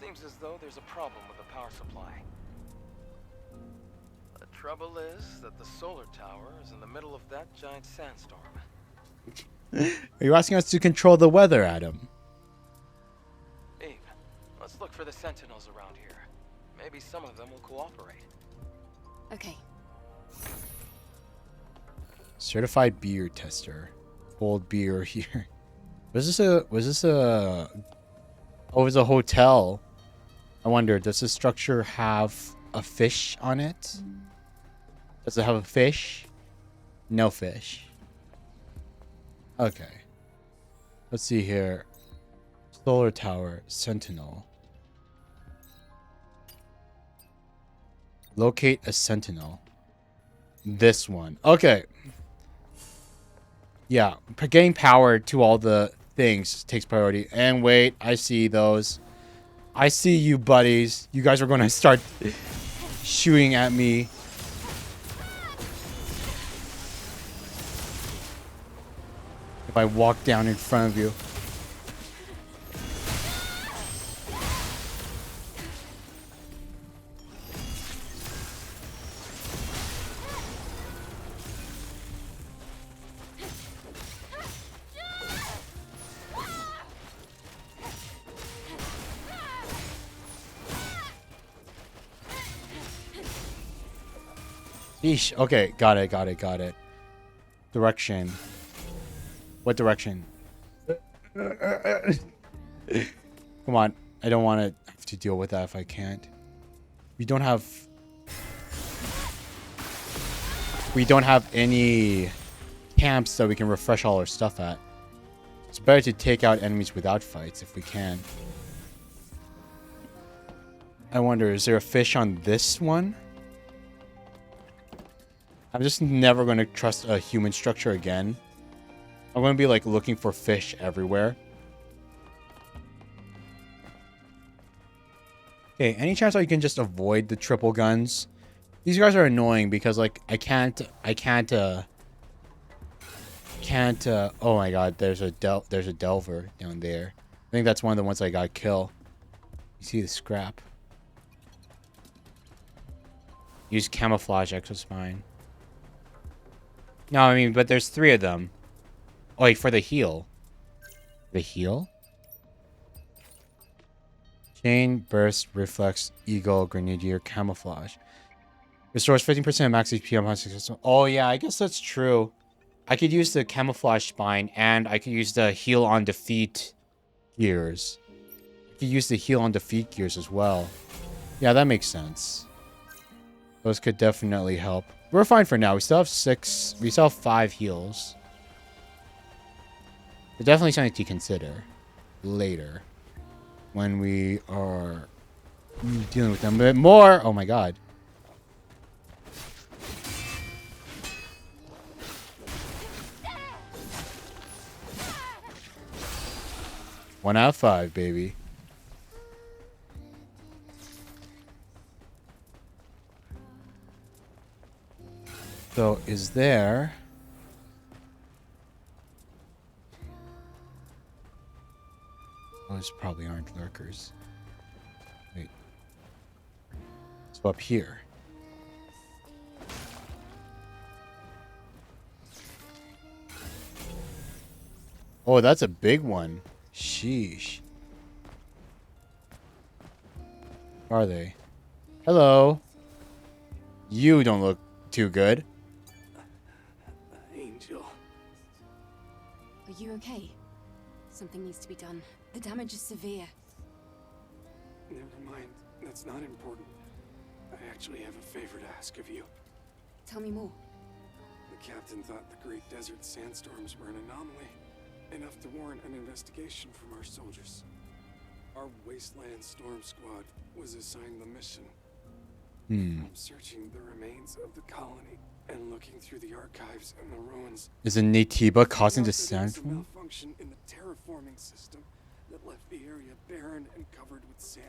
Seems as though there's a problem with the power supply. The trouble is that the solar tower is in the middle of that giant sandstorm. Are you asking us to control the weather, Adam? Eve, let's look for the sentinels around here. Maybe some of them will cooperate. Okay. Certified beer tester. Old beer here. Was this a oh, it was a hotel. I wonder, does this structure have a fish on it? Does it have a fish? No fish. Okay. Let's see here. Solar tower, sentinel. Locate a sentinel. This one. Okay. Yeah, getting power to all the things takes priority. And wait, I see those. I see you, buddies. You guys are going to start shooting at me. If I walk down in front of you. Yeesh. Okay, got it. Direction. What direction? Come on. I don't want to have to deal with that if I can't. We don't have any camps that we can refresh all our stuff at. It's better to take out enemies without fights if we can. I wonder, is there a fish on this one? I'm just never going to trust a human structure again. I'm going to be like looking for fish everywhere. Okay, any chance I can just avoid the triple guns? These guys are annoying because like I can't oh my god, there's a delver down there. I think that's one of the ones I got kill. You see the scrap. Use camouflage exospine. No, I mean, but there's 3 of them. Oh, wait, for the heal. The heal? Chain, burst, reflex, eagle, grenadier, camouflage. Restores 15% max HP upon successful. Oh, yeah, I guess that's true. I could use the camouflage spine, and I could use the heal on defeat gears. I could use the heal on defeat gears as well. Yeah, that makes sense. Those could definitely help. We're fine for now. We still have 6. We still have 5 heals. But definitely something to consider later when we are dealing with them a bit more. Oh my god. One out of 5, baby. So, is there... Those probably aren't lurkers. Wait. So up here. Oh, that's a big one. Sheesh. Where are they? Hello. You don't look too good. Angel. Are you okay? Something needs to be done. The damage is severe. Never mind. That's not important. I actually have a favor to ask of you. Tell me more. The captain thought the Great Desert sandstorms were an anomaly, enough to warrant an investigation from our soldiers. Our Wasteland Storm Squad was assigned the mission. I'm searching the remains of the colony And looking through the archives and the ruins, Is a Natiba causing the there's a sandstorm? malfunction in the terraforming system that left the area barren and covered with sand.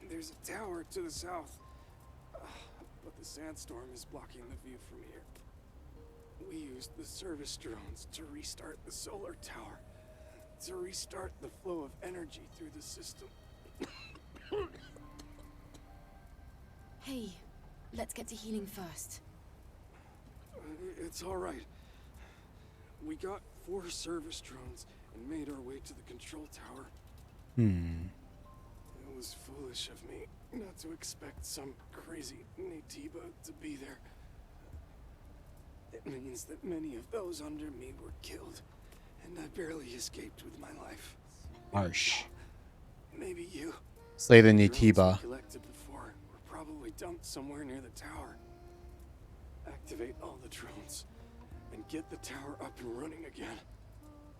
There's a tower to the south, but the sandstorm is blocking the view from here. We used the service drones to restart the solar tower, to restart the flow of energy through the system. Hey, let's get to healing first. It's all right. We got 4 service drones and made our way to the control tower. It was foolish of me not to expect some crazy Natiba to be there. It means that many of those under me were killed, and I barely escaped with my life. Harsh. Maybe you. Slay the drones we Natiba. collected before were probably dumped somewhere near the tower. Activate all the drones and get the tower up and running again.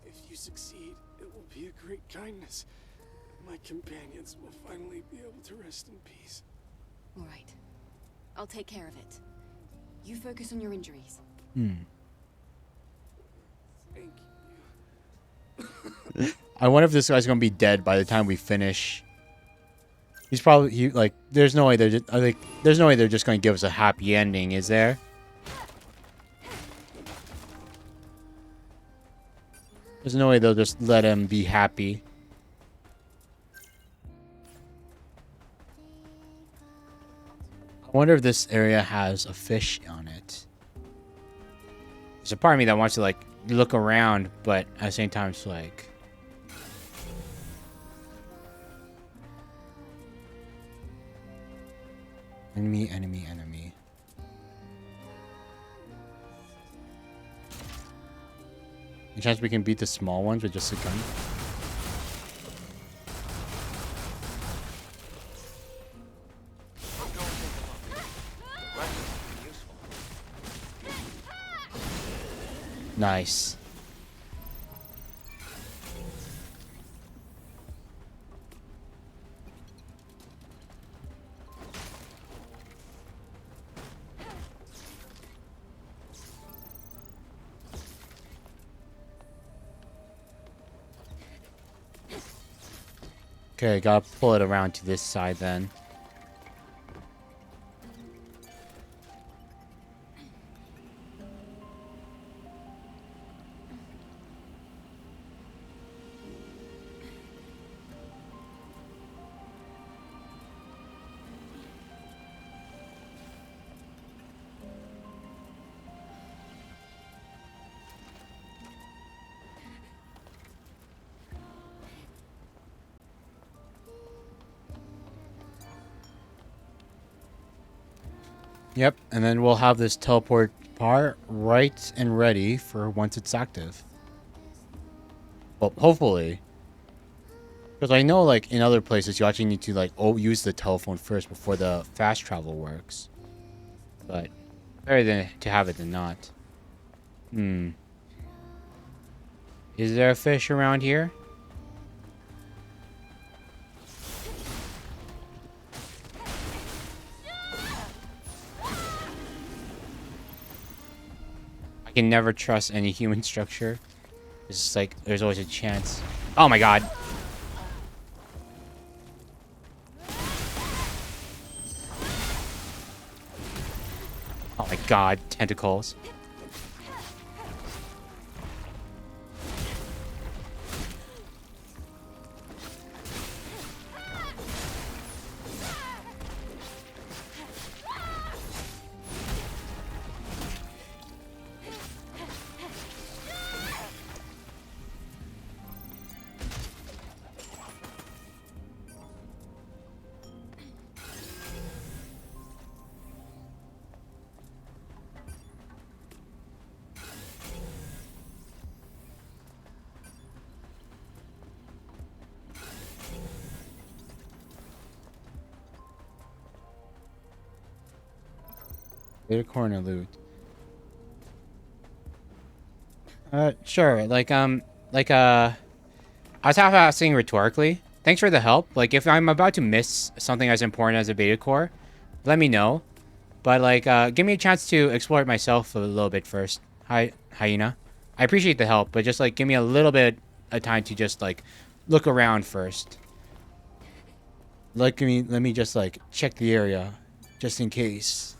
If you succeed, it will be a great kindness. My companions will finally be able to rest in peace. All right. I'll take care of it. You focus on your injuries. Thank I wonder if this guy's gonna be dead by the time we finish. He's probably like. There's no way they're just, there's no way they're just gonna give us a happy ending, is there? There's no way they'll just let him be happy. I wonder if this area has a fish on it. There's a part of me that wants to like look around, but at the same time it's like... Enemy, enemy, enemy. Any chance we can beat the small ones with just a gun? Nice. Okay, gotta pull it around to this side then. Yep, and then we'll have this teleport part right and ready for once it's active. Well, hopefully. Because I know, like, in other places, you actually need to, like, use the telephone first before the fast travel works. But, better than to have it than not. Is there a fish around here? I can never trust any human structure. It's just like, there's always a chance. Oh my god. Oh my god, tentacles. Data corner loot. Sure. I was half asking rhetorically. Thanks for the help. Like, if I'm about to miss something as important as a beta core, let me know. But like, give me a chance to explore it myself a little bit first. Hi, Hyena. I appreciate the help, but just like give me a little bit of time to just like look around first. Let me just like check the area, just in case.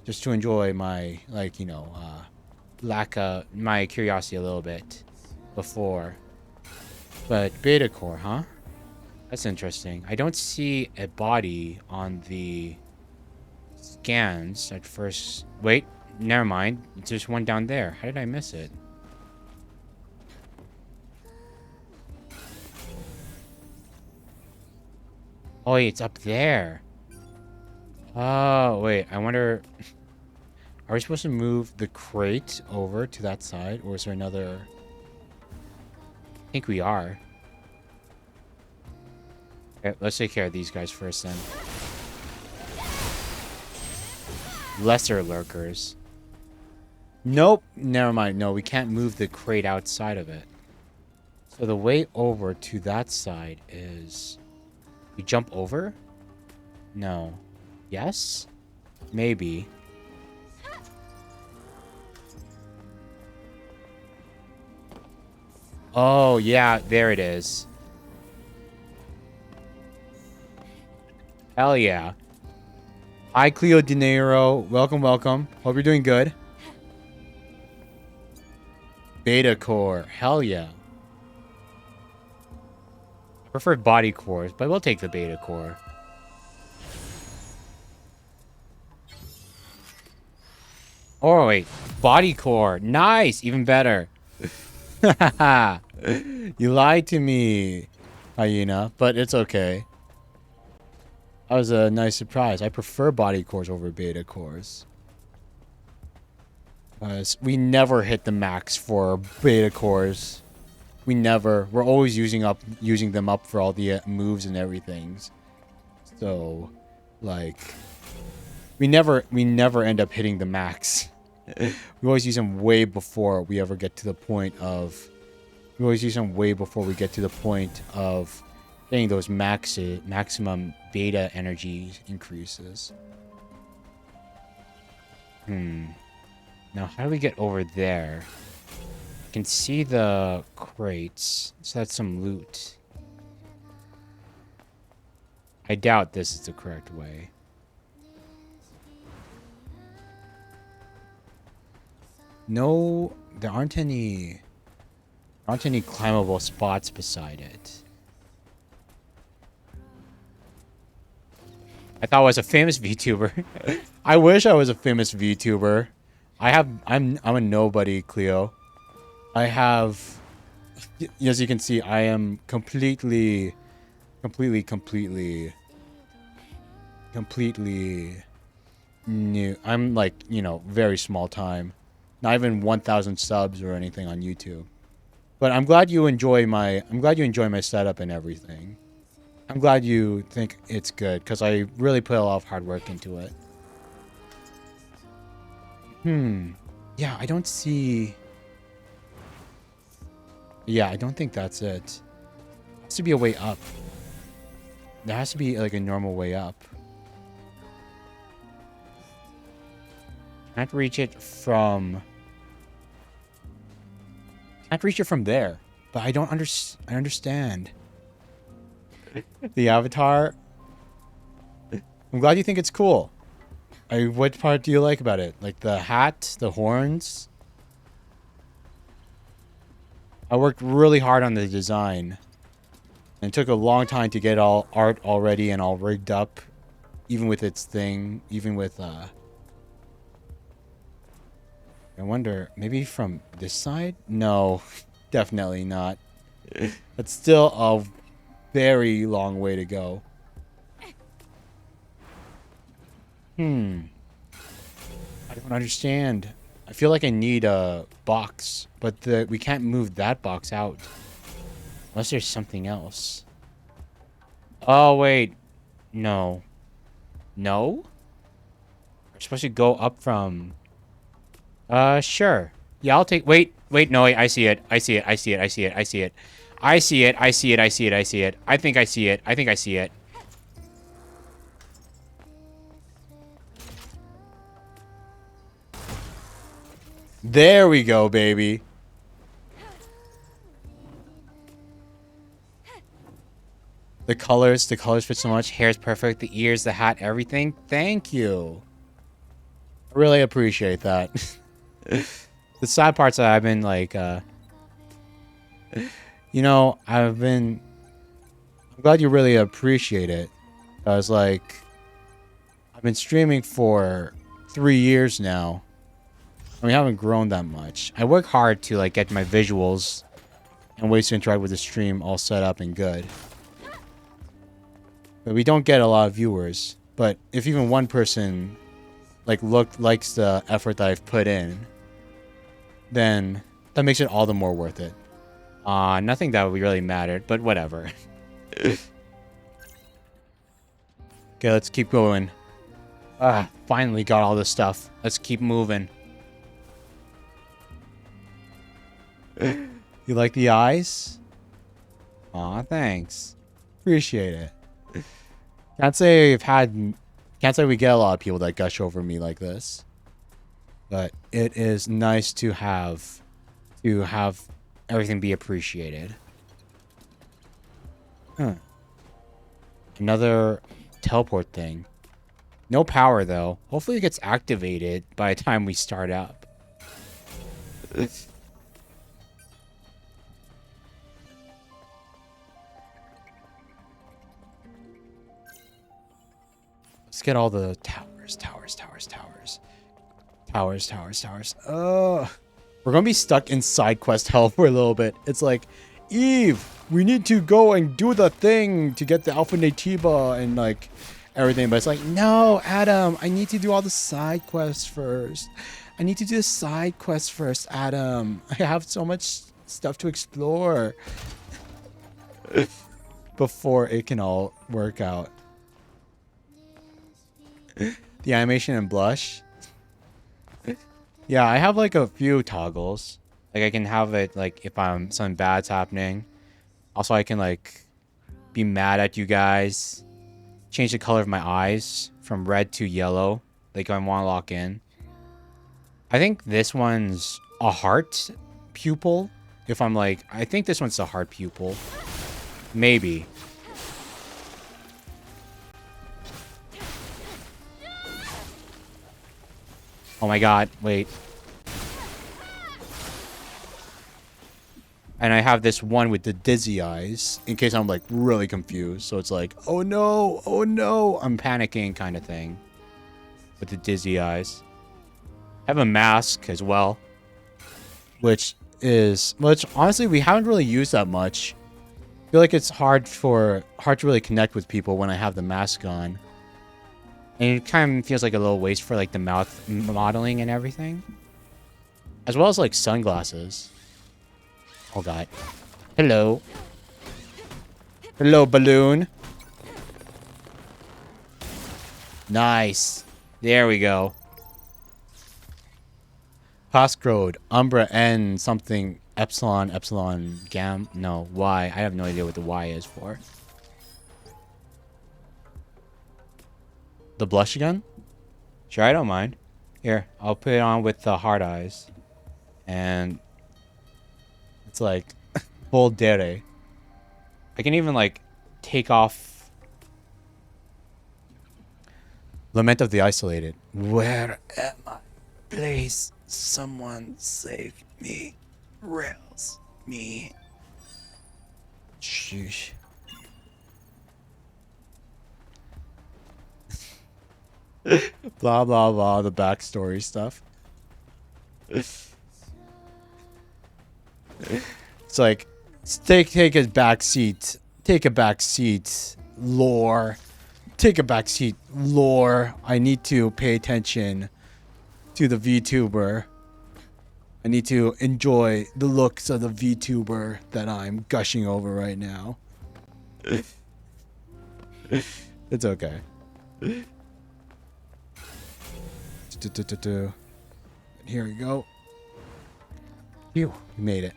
Just to enjoy my like my curiosity a little bit before. But beta core, huh? That's interesting. I don't see a body on the scans at first. Wait, never mind. There's one down there. How did I miss it? Oh, wait, it's up there. Oh, wait. I wonder... Are we supposed to move the crate over to that side? Or is there another... I think we are. Okay, let's take care of these guys first then. Lesser lurkers. Nope. Never mind. No, we can't move the crate outside of it. So the way over to that side is... We jump over? No. Yes? Maybe. Oh, yeah. There it is. Hell yeah. Hi, Cleo De Niro. Welcome, welcome. Hope you're doing good. Beta core. Hell yeah. I prefer body cores, but we'll take the beta core. Oh, wait. Body core. Nice. Even better. You lied to me, Hyena, but it's okay. That was a nice surprise. I prefer body cores over beta cores. We never hit the max for beta cores. We never. We're always using them up for all the moves and everything. So, like, we never end up hitting the max. We always use them way before we ever get to the point of. We always use them way before we get to the point of getting those maximum beta energy increases. Now, how do we get over there? I can see the crates, so that's some loot. I doubt this is the correct way. No, there aren't any climbable spots beside it. I thought I was a famous VTuber. I wish I was a famous VTuber. I'm a nobody, Cleo. I have, as you can see, I am completely new. I'm like, very small time. Not even 1,000 subs or anything on YouTube. But I'm glad you enjoy my setup and everything. I'm glad you think it's good, because I really put a lot of hard work into it. Yeah, I don't see... Yeah, I don't think that's it. There has to be a way up. There has to be, like, a normal way up. Can't reach it from there. But I don't I understand. The avatar. I'm glad you think it's cool. What part do you like about it? Like the hat, the horns? I worked really hard on the design. And it took a long time to get all art already and all rigged up. Even with its thing. Even with, I wonder, maybe from this side? No, definitely not. That's still a very long way to go. I don't understand. I feel like I need a box, but we can't move that box out. Unless there's something else. Oh, wait. No. No? We're supposed to go up from... Sure. Yeah, I'll take... Wait, no, wait, I see it. I see it. I see it. I see it. I see it. I see it. I see it. I see it. I see it. I think I see it. I think I see it. There we go, baby. The colors fit so much. Hair's perfect. The ears, the hat, everything. Thank you. I really appreciate that. The sad parts that I've been like, you know, I'm glad you really appreciate it. I was like, I've been streaming for 3 years now. And we haven't grown that much. I work hard to like get my visuals and ways to interact with the stream all set up and good. But we don't get a lot of viewers. But if even one person likes the effort that I've put in, then that makes it all the more worth it. Nothing that really mattered, but whatever. Okay, let's keep going. Finally got all this stuff. Let's keep moving. You like the eyes? Aw, thanks. Appreciate it. Can't say we get a lot of people that gush over me like this. But it is nice to have everything be appreciated. Huh. Another teleport thing. No power though. Hopefully it gets activated by the time we start up. Let's get all the towers. We're gonna be stuck in side quest hell for a little bit. It's like, Eve, we need to go and do the thing to get the Alpha Natiba and like everything. But it's like, no, Adam, I need to do all the side quests first. Adam. I have so much stuff to explore before it can all work out. The animation and blush. Yeah, I have like a few toggles. Like I can have it like if something bad's happening. Also, I can like be mad at you guys. Change the color of my eyes from red to yellow. Like I want to lock in. I think this one's a heart pupil. If I'm like, I think this one's a heart pupil. Maybe. Oh my god, wait. And I have this one with the dizzy eyes, in case I'm like really confused. So it's like, oh no, I'm panicking kind of thing. With the dizzy eyes. I have a mask as well. Which honestly we haven't really used that much. I feel like it's hard to really connect with people when I have the mask on. And it kind of feels like a little waste for like the mouth modeling and everything. As well as like sunglasses. Oh god. Hello. Hello, balloon. Nice. There we go. Passcode. Umbra N something. Epsilon Gam. No, Y. I have no idea what the Y is for. The blush again? Sure, I don't mind. Here, I'll put it on with the hard eyes. And it's like full dere. I can even like take off Lament of the Isolated. Where am I? Please, someone save me. Rails me. Sheesh. Blah blah blah, the backstory stuff. It's like take a back seat. Take a back seat. Lore. Take a back seat. Lore. I need to pay attention to the VTuber. I need to enjoy the looks of the VTuber that I'm gushing over right now. It's okay. And here we go. Phew, we made it.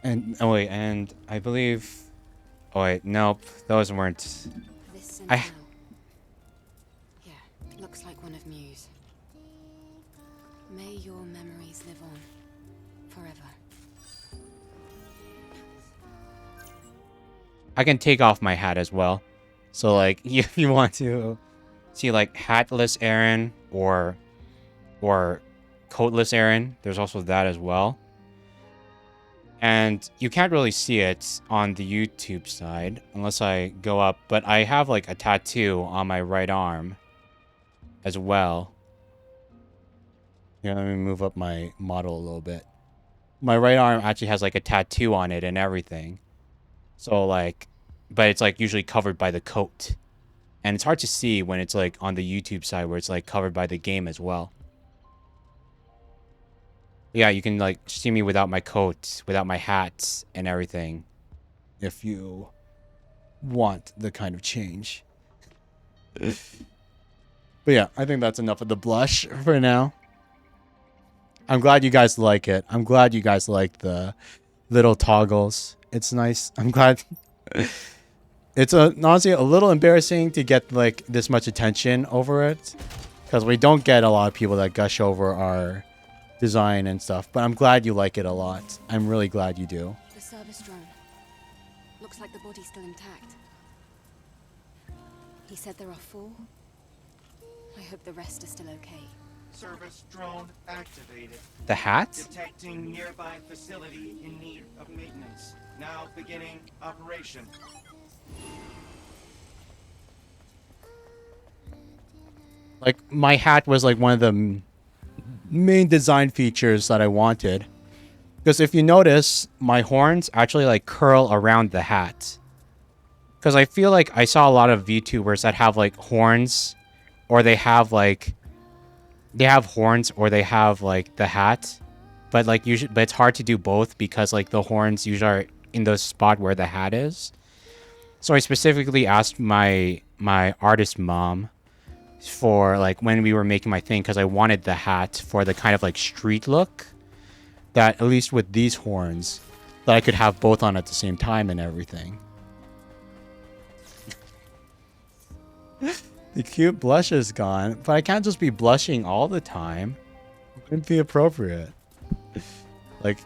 And oh wait, and I believe. Oh wait, nope, those weren't. This Sentinel. Yeah, looks like one of Mew's. May your memories live on forever. I can take off my hat as well. So like if you want to see like hatless Aaron or coatless Aaron, there's also that as well. And you can't really see it on the YouTube side unless I go up, but I have like a tattoo on my right arm as well. Yeah, let me move up my model a little bit. My right arm actually has like a tattoo on it and everything. So like, but it's like usually covered by the coat. And it's hard to see when it's like on the YouTube side where it's like covered by the game as well. Yeah, you can like see me without my coat, without my hat and everything. If you want the kind of change. But yeah, I think that's enough of the blush for now. I'm glad you guys like it. I'm glad you guys like the little toggles. It's nice. I'm glad. It's honestly a little embarrassing to get like this much attention over it. Because we don't get a lot of people that gush over our design and stuff. But I'm glad you like it a lot. I'm really glad you do. The service drone. Looks like the body's still intact. He said there are 4. I hope the rest are still okay. Service drone activated. The hat? Detecting nearby facility in need of maintenance. Now beginning operation. Like, my hat was like one of the main design features that I wanted. Because if you notice, my horns actually like curl around the hat. Because I feel like I saw a lot of VTubers that have like horns, or they have like, they have horns or they have like the hat. But like usually, but it's hard to do both because like the horns usually are in the spot where the hat is. So I specifically asked my artist mom for like when we were making my thing, because I wanted the hat for the kind of like street look that at least with these horns that I could have both on at the same time and everything. The cute blush is gone, but I can't just be blushing all the time. It wouldn't be appropriate. Like,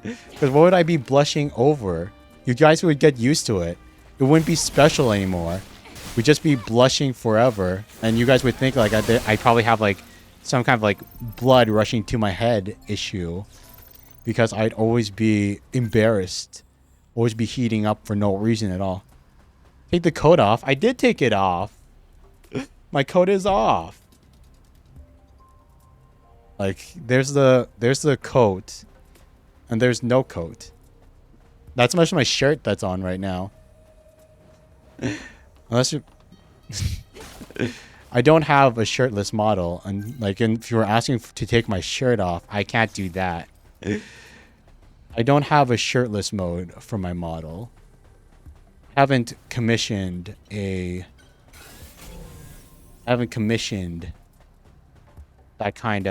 because what would I be blushing over? You guys would get used to it. It wouldn't be special anymore. We'd just be blushing forever, and you guys would think like I probably have like some kind of like blood rushing to my head issue, because I'd always be embarrassed, always be heating up for no reason at all. Take the coat off. I did take it off. My coat is off. Like there's the coat, and there's no coat. That's much of my shirt that's on right now. Unless you... I don't have a shirtless model, and like if you were asking to take my shirt off, I can't do that. I don't have a shirtless mode for my model. Haven't commissioned that kind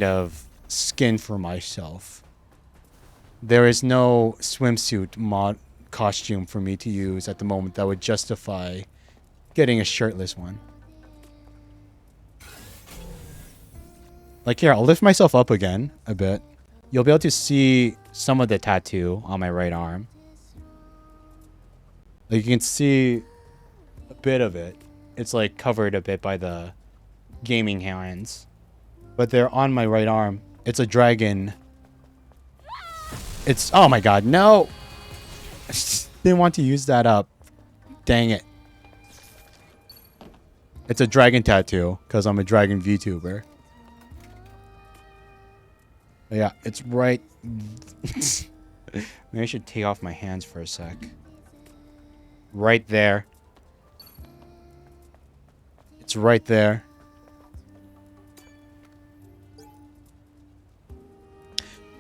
of skin for myself. There is no swimsuit costume for me to use at the moment that would justify getting a shirtless one. Like here, I'll lift myself up again a bit. You'll be able to see some of the tattoo on my right arm. Like you can see a bit of it. It's like covered a bit by the gaming hands. But they're on my right arm. It's a dragon. It's... Oh my god, no! Didn't want to use that up. Dang it. It's a dragon tattoo, because I'm a dragon VTuber. But yeah, it's right... Maybe I should take off my hands for a sec. Right there. It's right there.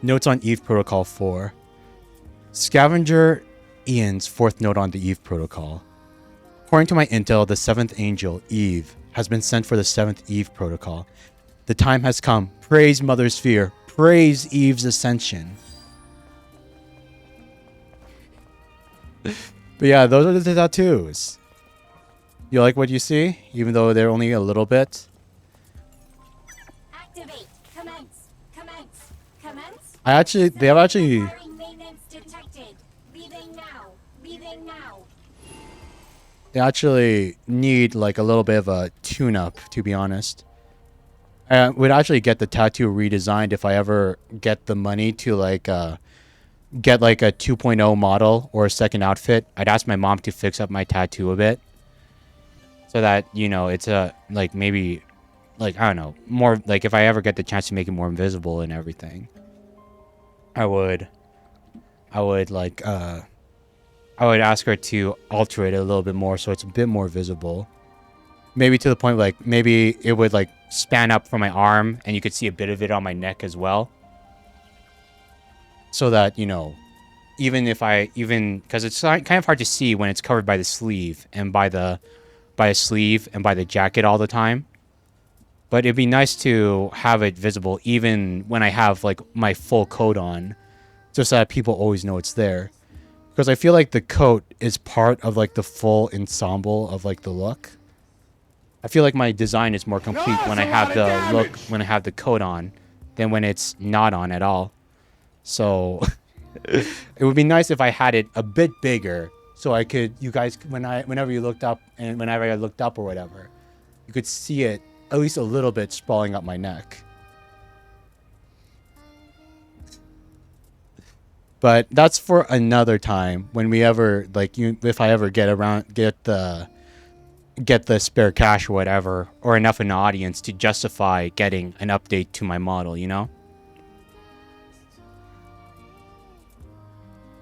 Notes on Eve Protocol 4. Scavenger Ian's 4th note on the Eve Protocol. According to my intel, the 7th angel, Eve, has been sent for the 7th Eve Protocol. The time has come. Praise Mother Sphere. Praise Eve's ascension. But yeah, those are the tattoos. You like what you see, even though they're only a little bit? Activate. Commence. Commence. Commence. They have actually. Maintenance detected. Leaving now. Leaving now. They actually need like a little bit of a tune-up, to be honest. I would actually get the tattoo redesigned if I ever get the money to like get like a 2.0 model or a second outfit. I'd ask my mom to fix up my tattoo a bit, so that, you know, it's a like maybe like, I don't know, more like if I ever get the chance to make it more invisible and everything, I would like I would ask her to alter it a little bit more so it's a bit more visible. Maybe to the point like maybe it would like span up from my arm and you could see a bit of it on my neck as well. So that, you know, even if because it's kind of hard to see when it's covered by the sleeve and by a sleeve and by the jacket all the time. But it'd be nice to have it visible even when I have like my full coat on, just so that people always know it's there. Because I feel like the coat is part of like the full ensemble of like the look. I feel like my design is more complete when I have the look, when I have the coat on, than when it's not on at all. So it would be nice if I had it a bit bigger, so I could, you guys, whenever you looked up and whenever I looked up or whatever, you could see it at least a little bit sprawling up my neck. But that's for another time when we ever like if I ever get the spare cash or whatever, or enough an audience to justify getting an update to my model, you know?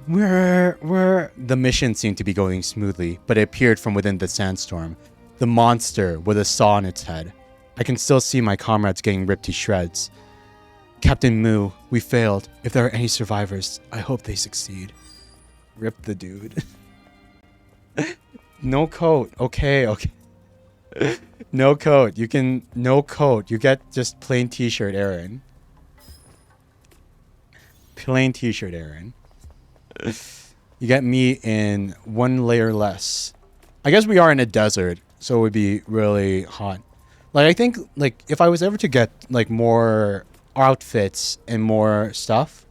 The mission seemed to be going smoothly, but it appeared from within the sandstorm. The monster with a saw on its head. I can still see my comrades getting ripped to shreds. Captain Moo, we failed. If there are any survivors, I hope they succeed. Rip the dude. No coat. Okay. No coat. No coat. You get just plain t-shirt, Aaron. Plain t-shirt, Aaron. You get me in one layer less. I guess we are in a desert, so it would be really hot. Like, I think, like, if I was ever to get, like, more outfits and more stuff,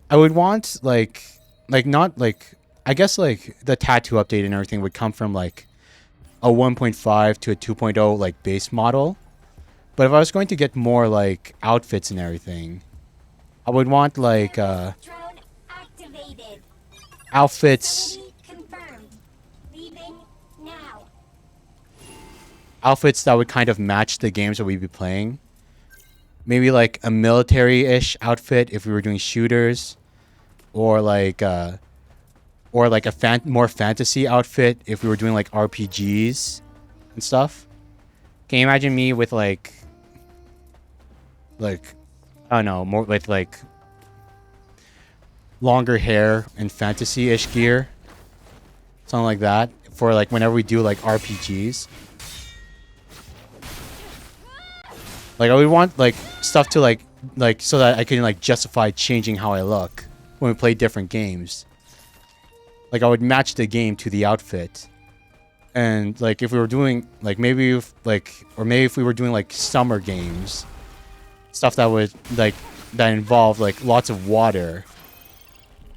I would want, like, not, like, I guess, like, the tattoo update and everything would come from, like, a 1.5 to a 2.0, like, base model. But if I was going to get more, like, outfits and everything, I would want, like, outfits. Outfits that would kind of match the games that we'd be playing. Maybe like a military-ish outfit if we were doing shooters, or like a more fantasy outfit if we were doing like RPGs and stuff. Can you imagine me with like I don't know, more with like longer hair and fantasy-ish gear, something like that, for like whenever we do like RPGs. Like, I would want, like, stuff to, like, so that I can, like, justify changing how I look when we play different games. Like, I would match the game to the outfit. And, like, if we were doing, like, maybe if we were doing, like, summer games, stuff that would, like, that involved, like, lots of water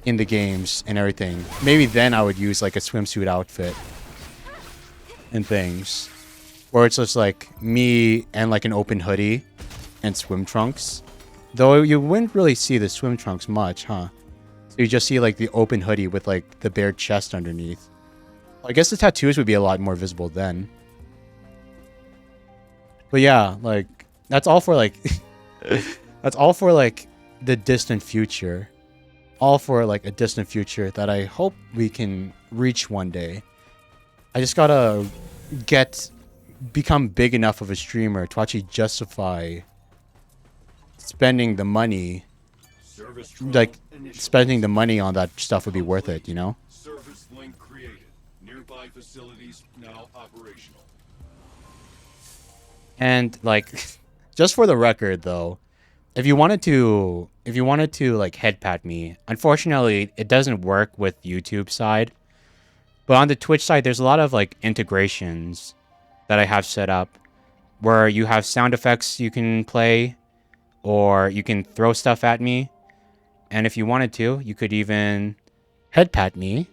in the games and everything. Maybe then I would use, like, a swimsuit outfit and things. Or it's just like me and like an open hoodie and swim trunks. Though you wouldn't really see the swim trunks much, huh? So you just see like the open hoodie with like the bare chest underneath. I guess the tattoos would be a lot more visible then. But yeah, like that's all for like that's all for like the distant future. All for like a distant future that I hope we can reach one day. I just gotta become big enough of a streamer to actually justify spending the money. Like, spending the money on that stuff would be worth it, you know? Service link created. Nearby facilities now operational. And like, just for the record though, if you wanted to like head pat me, unfortunately it doesn't work with YouTube side. But on the Twitch side, there's a lot of like integrations that I have set up where you have sound effects you can play, or you can throw stuff at me. And if you wanted to, you could even head pat me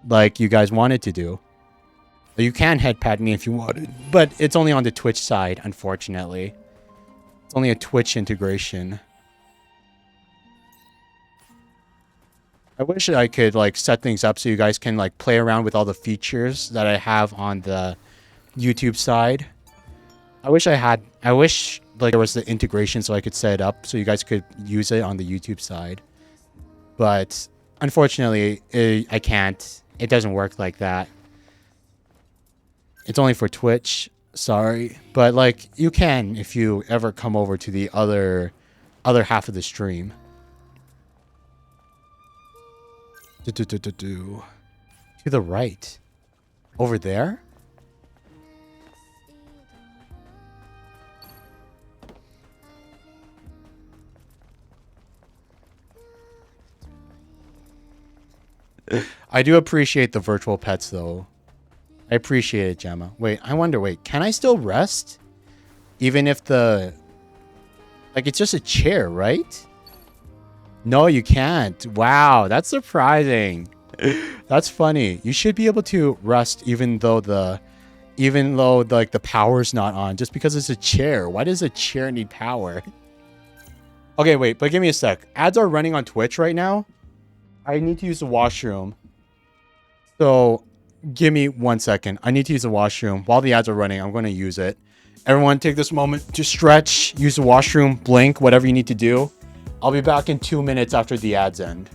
like you guys wanted to do. You can head pat me if you wanted, but it's only on the Twitch side, unfortunately. It's only a Twitch integration. I wish I could like set things up so you guys can like play around with all the features that I have on the YouTube side. I wish like there was the integration so I could set it up so you guys could use it on the YouTube side. But unfortunately, I can't. It doesn't work like that. It's only for Twitch. Sorry. But like you can if you ever come over to the other half of the stream. To the right. Over there? I do appreciate the virtual pets, though. I appreciate it, Gemma. Wait, can I still rest? Even if the... Like, it's just a chair, right? No, you can't. Wow, that's surprising. That's funny. You should be able to rest even though like the power's not on, just because it's a chair. Why does a chair need power? Okay, wait, but give me a sec. Ads are running on Twitch right now. I need to use the washroom. So, give me 1 second. I need to use the washroom. While the ads are running, I'm going to use it. Everyone take this moment to stretch, use the washroom, blink, whatever you need to do. I'll be back in 2 minutes after the ads end.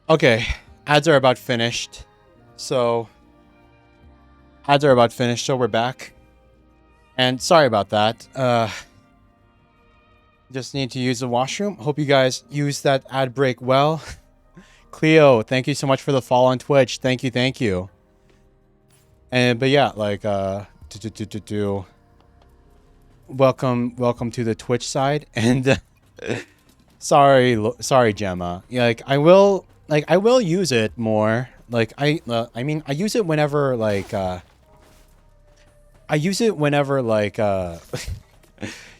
Okay, ads are about finished. So we're back. And sorry about that. Just need to use the washroom. Hope you guys use that ad break well. Cleo, thank you so much for the follow on Twitch. Thank you. And but yeah, like welcome to the Twitch side. And sorry Gemma. Yeah, like I will use it more. Like I mean I use it whenever like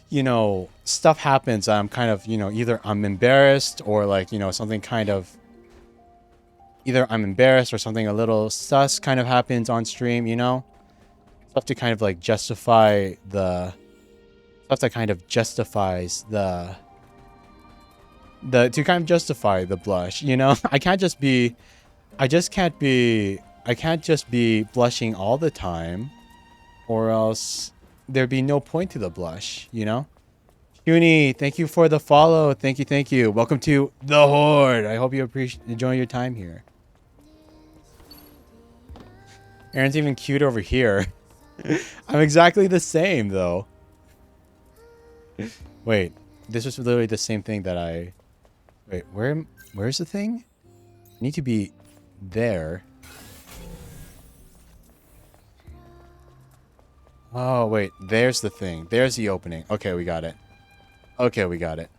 you know, stuff happens. I'm kind of, you know, either I'm embarrassed or like, you know, something kind of either I'm embarrassed or something a little sus kind of happens on stream, you know? Stuff to kind of like justify the stuff that kind of justifies the to kind of justify the blush, you know? I can't just be blushing all the time, or else there'd be no point to the blush, you know? Cuny, thank you for the follow. Thank you, thank you. Welcome to the Horde. I hope you enjoy your time here. Aaron's even cute over here. I'm exactly the same, though. Wait, this was literally the same thing that I... Wait, where's the thing? I need to be there. Oh, wait, there's the thing. There's the opening. Okay, we got it. Okay, we got it.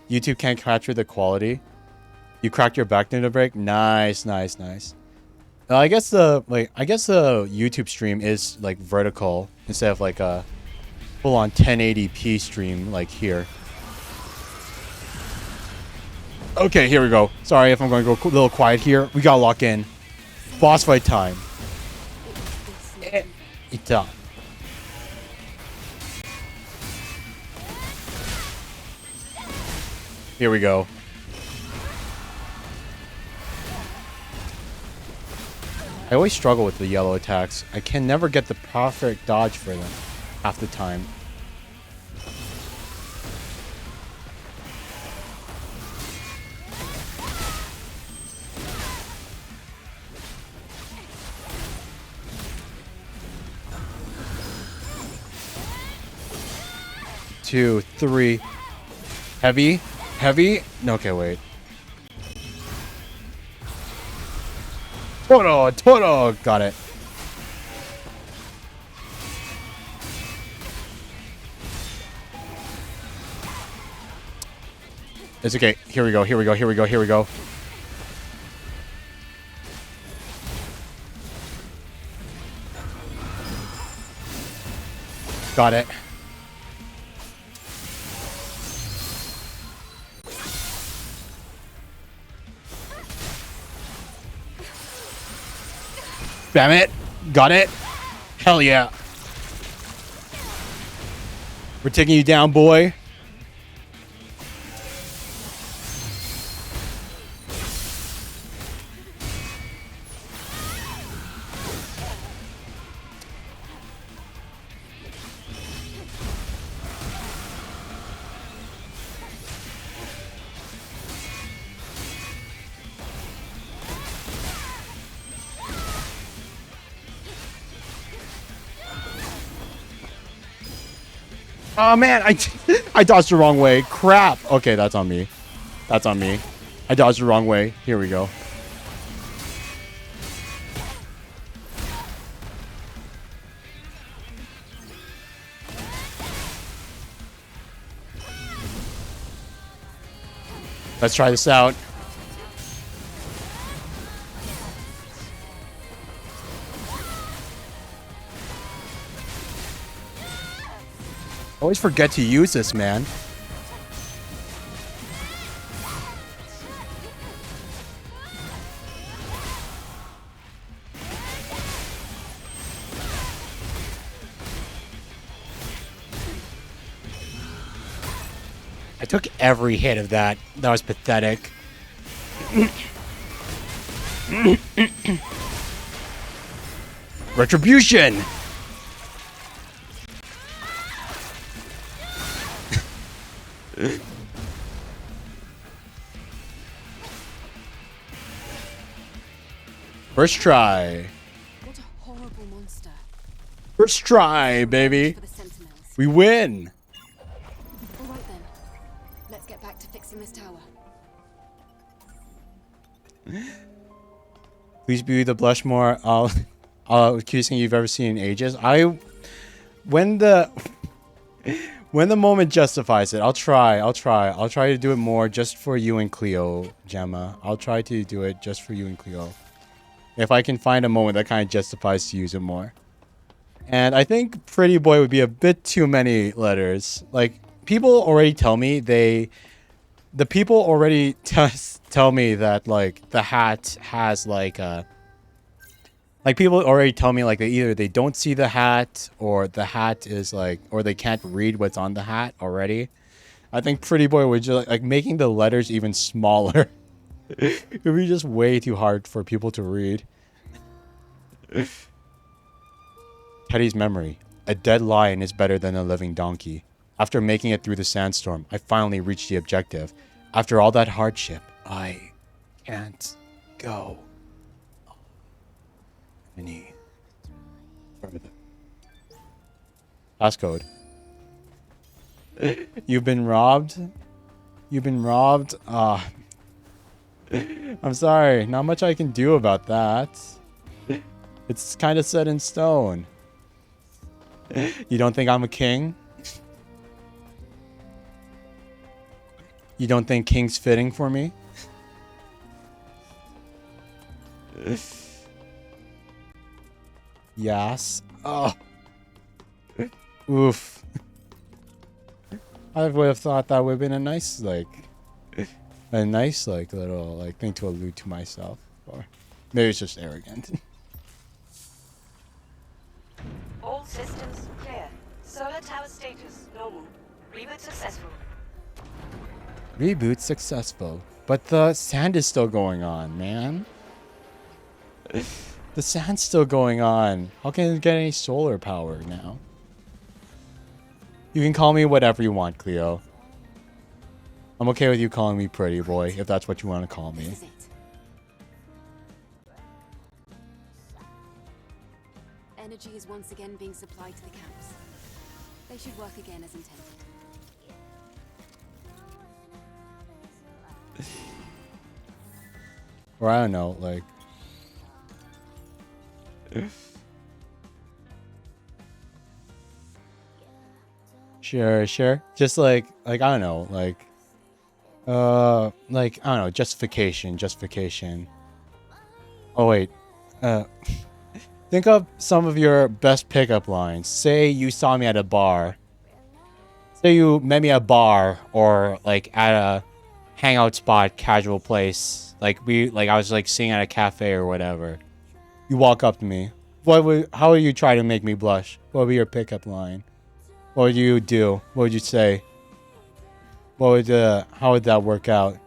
YouTube can't capture the quality. You cracked your back during the break? Nice, nice, nice. I guess the YouTube stream is like vertical instead of like a full-on 1080p stream like here. Okay, here we go. Sorry if I'm going to go a little quiet here. We gotta lock in. Boss fight time. Ita. Here we go. I always struggle with the yellow attacks. I can never get the perfect dodge for them half the time. Two, three. Heavy? Heavy? No, okay, wait. Toro! Got it. It's okay. Here we go. Got it. Damn it. Got it. Hell yeah. We're taking you down, boy. Oh man, I dodged the wrong way. Crap. Okay, that's on me. That's on me. I dodged the wrong way. Here we go. Let's try this out. Always forget to use this, man. I took every hit of that. That was pathetic. Retribution! First try. What a horrible monster. First try, baby. We win. All right then. Let's get back to fixing this tower. Please be the blush more cutest thing you've ever seen in ages. When the moment justifies it, I'll try to do it more just for you and Cleo, Gemma. I'll try to do it just for you and Cleo. If I can find a moment that kind of justifies to use it more. And I think Pretty Boy would be a bit too many letters. Like, people already tell me people already tell me that, like, the hat has, like, people already tell me, like, they don't see the hat, or the hat is, like, or they can't read what's on the hat already. I think Pretty Boy would just, like making the letters even smaller. It would be just way too hard for people to read. Teddy's memory. a dead lion is better than a living donkey. After making it through the sandstorm, I finally reached the objective. After all that hardship, I can't go any further. Passcode. You've been robbed? You've been robbed? I'm sorry. Not much I can do about that. It's kind of set in stone. You don't think I'm a king? You don't think king's fitting for me? Yes. Oh. Oof. I would have thought that would have been a nice, like, little, like, thing to allude to myself. Or maybe it's just arrogant. All systems clear. Solar tower status normal. Reboot successful. Reboot successful. But the sand is still going on, man. The sand's still going on. How can it get any solar power now? You can call me whatever you want, Cleo. I'm okay with you calling me pretty boy, if that's what you want to call me. Energy is once again being supplied to the camps. They should work again as intended. Or I don't know, like... Sure. Just like I don't know, like I don't know, justification. Oh wait. Think of some of your best pickup lines. Say you saw me at a bar. Say you met me at a bar or like at a hangout spot, casual place. Like I was like sitting at a cafe or whatever. You walk up to me. How would you try to make me blush? What would be your pickup line? What would you do? What would you say? How would that work out?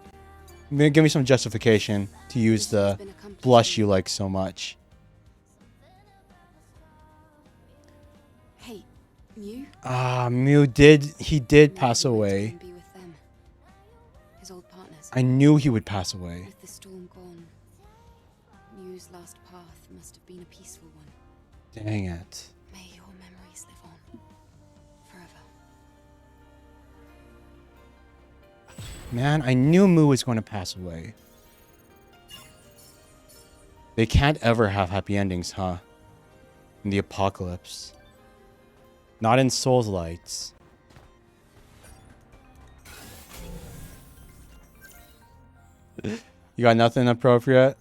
Give me some justification to use the blush you like so much. Hey, Mew? Mew did pass away. His old partners. I knew he would pass away. With the storm gone, Mew's last path must have been a peaceful one. Dang it. May your memories live on. Forever. Man, I knew Moo was going to pass away. They can't ever have happy endings, huh? In the apocalypse. Not in Souls Lights. You got nothing appropriate?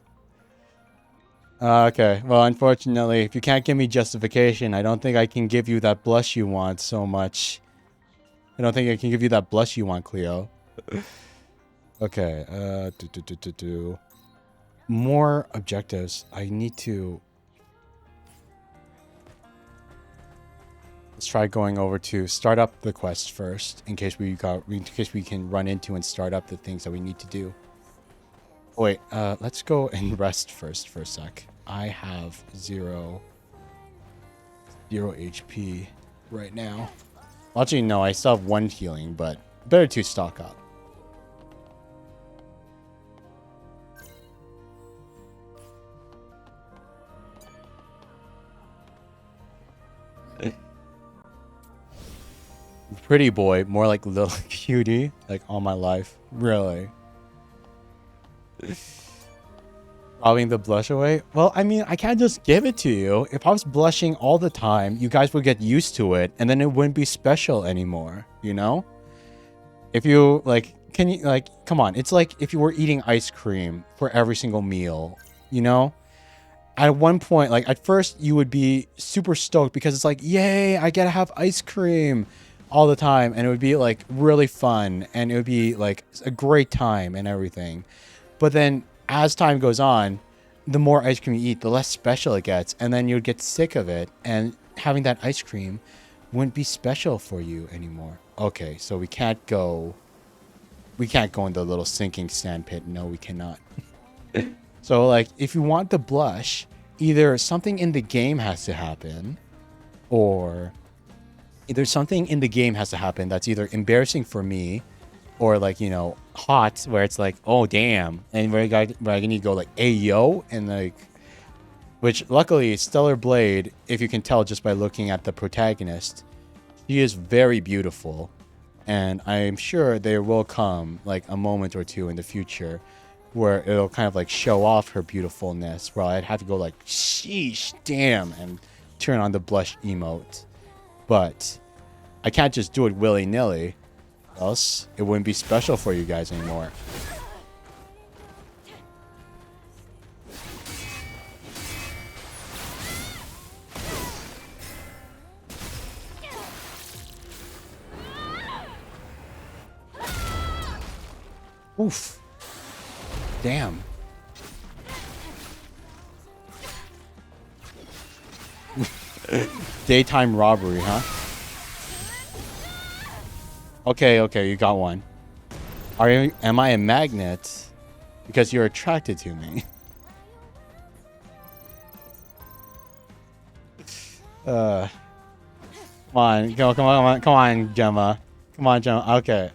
Okay. Well, unfortunately, if you can't give me justification, I don't think I can give you that blush you want so much. I don't think I can give you that blush you want, Cleo. Okay. More objectives. I need to... Let's try going over to start up the quest first, in case we can run into and start up the things that we need to do. Oh, wait, let's go and rest first for a sec. I have zero HP right now. Well, actually, no, I still have 1 healing, but better to stock up. Pretty boy, more like little cutie, like all my life. Really? Robbing the blush away? Well, I mean, I can't just give it to you. If I was blushing all the time, you guys would get used to it, and then it wouldn't be special anymore, you know? If you, like, come on. It's like if you were eating ice cream for every single meal, you know? At one point, like, at first, you would be super stoked because it's like, yay, I get to have ice cream all the time, and it would be, like, really fun, and it would be, like, a great time and everything. But then, as time goes on, the more ice cream you eat, the less special it gets, and then you'd get sick of it, and having that ice cream wouldn't be special for you anymore. Okay, so we can't go in the little sinking sand pit. No, we cannot. So, like, if you want the blush, either something in the game has to happen, or There's something in the game has to happen that's either embarrassing for me or like, you know, hot, where it's like, oh damn, and where I need to go like, hey yo, and like, which luckily Stellar Blade, if you can tell just by looking at the protagonist, she is very beautiful, and I'm sure there will come like a moment or two in the future where it'll kind of like show off her beautifulness, where I'd have to go like, sheesh, damn, and turn on the blush emote. But I can't just do it willy-nilly, else it wouldn't be special for you guys anymore. Oof. Damn. Daytime robbery, huh? Okay, okay, you got one. Am I a magnet? Because you're attracted to me. Come on, come on, Gemma. Come on, Gemma. Okay.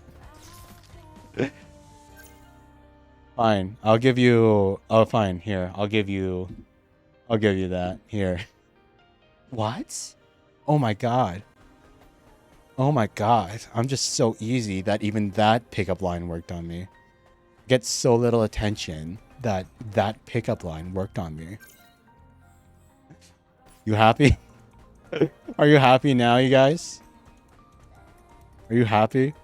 Fine. I'll give you. Oh, fine. Here, I'll give you that. Here. What? Oh my god. Oh my god. I'm just so easy that even that pickup line worked on me. Get so little attention that pickup line worked on me. You happy? Are you happy now, you guys? Are you happy?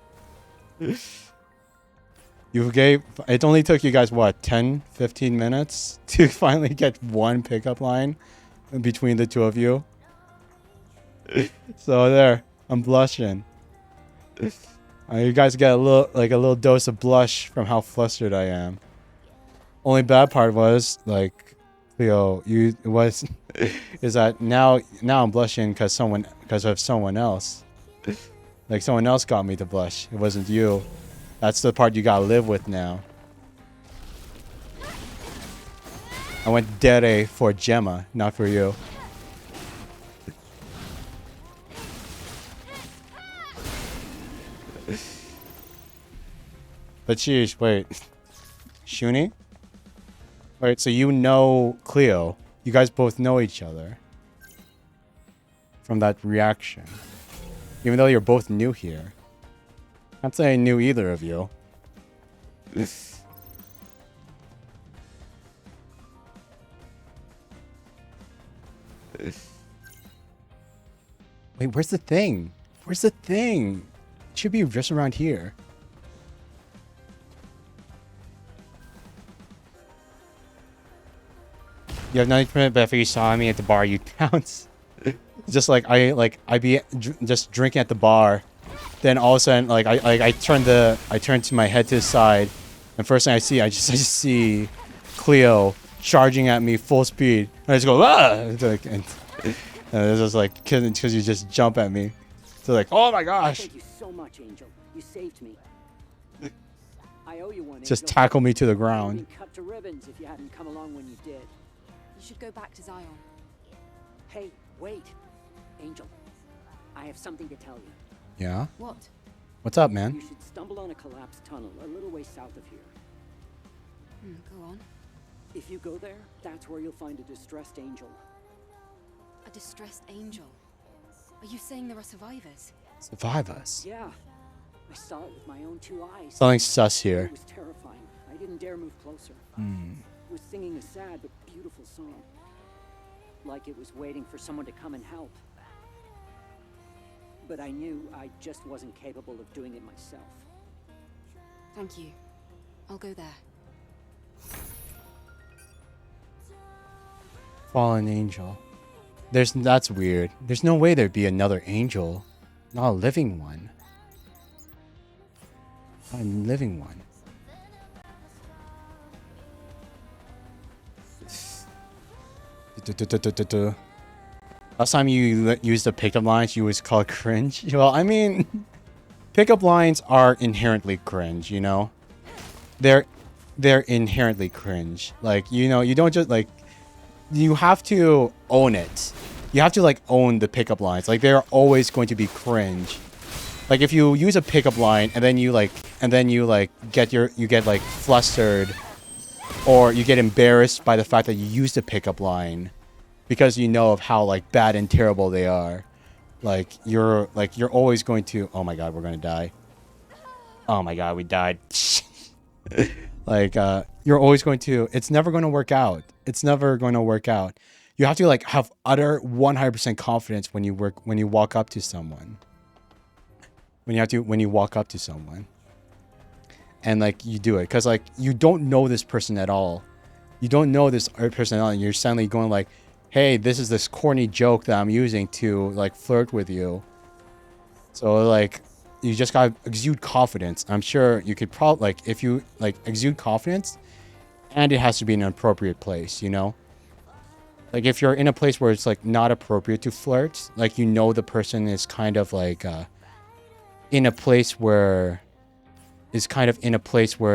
It only took you guys, what, 10, 15 minutes to finally get one pickup line between the two of you? So there, I'm blushing. You guys get a little dose of blush from how flustered I am. Only bad part was, like, Cleo, is that now I'm blushing because of someone else. Like, someone else got me to blush. It wasn't you. That's the part you gotta live with now. I went dead A for Gemma, not for you. But sheesh, wait. Shuni? Wait, so you know Cleo. You guys both know each other. From that reaction. Even though you're both new here. Can't say I knew either of you. Wait, where's the thing? Where's the thing? It should be just around here. You have nothing from it, but after you saw me at the bar, you pounce. Just like I be just drinking at the bar, then all of a sudden I turn to my head to the side, and first thing I just see Cleo charging at me full speed, and I just go ah, and it's just like because you just jump at me, so like oh my gosh. Thank you so much, Angel. You saved me. I owe you one. Just Angel. tackle me to the ground. You'd cut to ribbons if you hadn't come along when you did. You should go back to Zion. Hey, wait. Angel, I have something to tell you. Yeah? What? What's up, man? You should stumble on a collapsed tunnel a little way south of here. Go on. If you go there, that's where you'll find a distressed angel. A distressed angel? Are you saying there are survivors? Survivors? Yeah. I saw it with my own 2 eyes. Something sus here. It was terrifying. I didn't dare move closer. It was singing a sad but beautiful song. Like it was waiting for someone to come and help. But I knew I just wasn't capable of doing it myself. Thank you. I'll go there. Fallen angel. That's weird. There's no way there'd be another angel. Not a living one. Not a living one. Last time you used the pickup lines, you was called cringe. Well, I mean, pickup lines are inherently cringe, you know? They're inherently cringe. Like, you know, you don't just, like, you have to own it. you have to like own the pickup lines. Like they're always going to be cringe. Like if you use a pickup line and then you get like flustered, or you get embarrassed by the fact that you used a pickup line because you know of how like bad and terrible they are. Like you're always going to, oh my god, we're gonna die. Oh my god, we died. Like you're always going to, it's never going to work out. It's never going to work out. You have to like have utter 100% confidence when you walk up to someone. When you walk up to someone. And like you do it, because like you don't know this person at all. You don't know this person at all, and you're suddenly going like, hey, this is this corny joke that I'm using to like flirt with you. So like you just gotta exude confidence. I'm sure you could probably like, if you like exude confidence, and it has to be in an appropriate place, you know? Like if you're in a place where it's like not appropriate to flirt, like you know the person is kind of like in a place where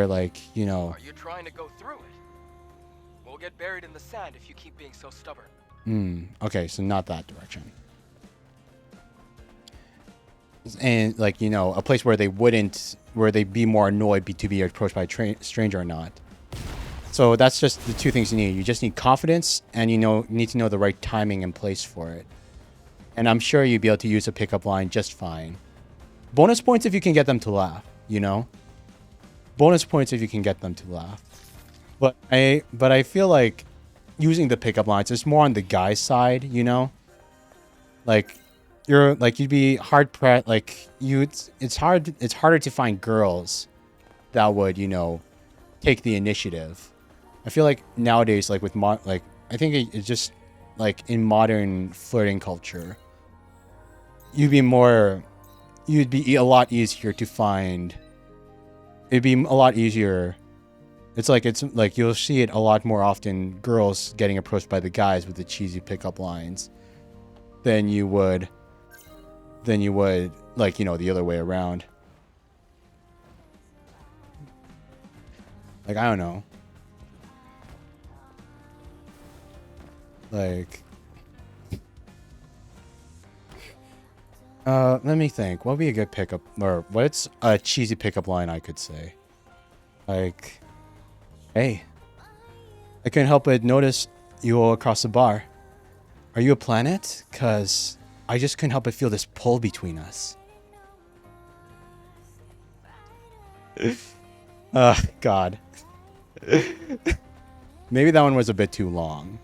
like, you know. Are you trying to go through it? We'll get buried in the sand if you keep being so stubborn. Okay, so not that direction. And like, you know, a place where they'd be more annoyed to be approached by a stranger or not. So that's just the two things you need. You just need confidence, and you need to know the right timing and place for it. And I'm sure you'd be able to use a pickup line just fine. Bonus points if you can get them to laugh, you know? Bonus points if you can get them to laugh. But I feel like using the pickup lines is more on the guy's side, you know? Like you'd be hard pressed, like it's harder to find girls that would, you know, take the initiative. I feel like nowadays, like with I think it's just like in modern flirting culture, you'd be a lot easier to find. It'd be a lot easier. It's like you'll see it a lot more often, girls getting approached by the guys with the cheesy pickup lines than you would like, you know, the other way around. Like, I don't know. Like, let me think. What would be a good pickup, or what's a cheesy pickup line I could say? Like, hey, I couldn't help but notice you all across the bar. Are you a planet? 'Cause I just couldn't help but feel this pull between us. God. Maybe that one was a bit too long.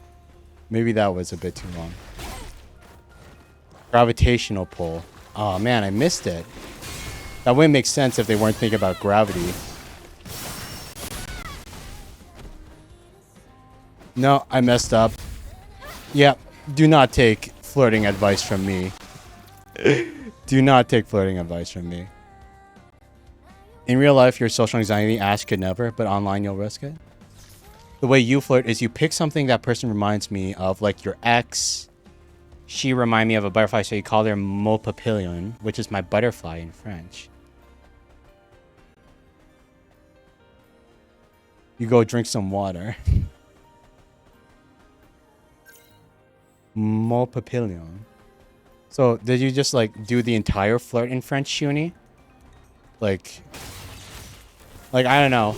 Gravitational pull. Oh man, I missed it. That wouldn't make sense if they weren't thinking about gravity. No, I messed up. Yep, do not take flirting advice from me. Do not take flirting advice from me. In real life, your social anxiety Ash could never, but online you'll risk it. The way you flirt is you pick something that person reminds me of, like your ex. She reminded me of a butterfly, so you call her mon papillon, which is my butterfly in French. You go drink some water. Mon papillon. So, did you just like do the entire flirt in French, Shuni? Like, I don't know.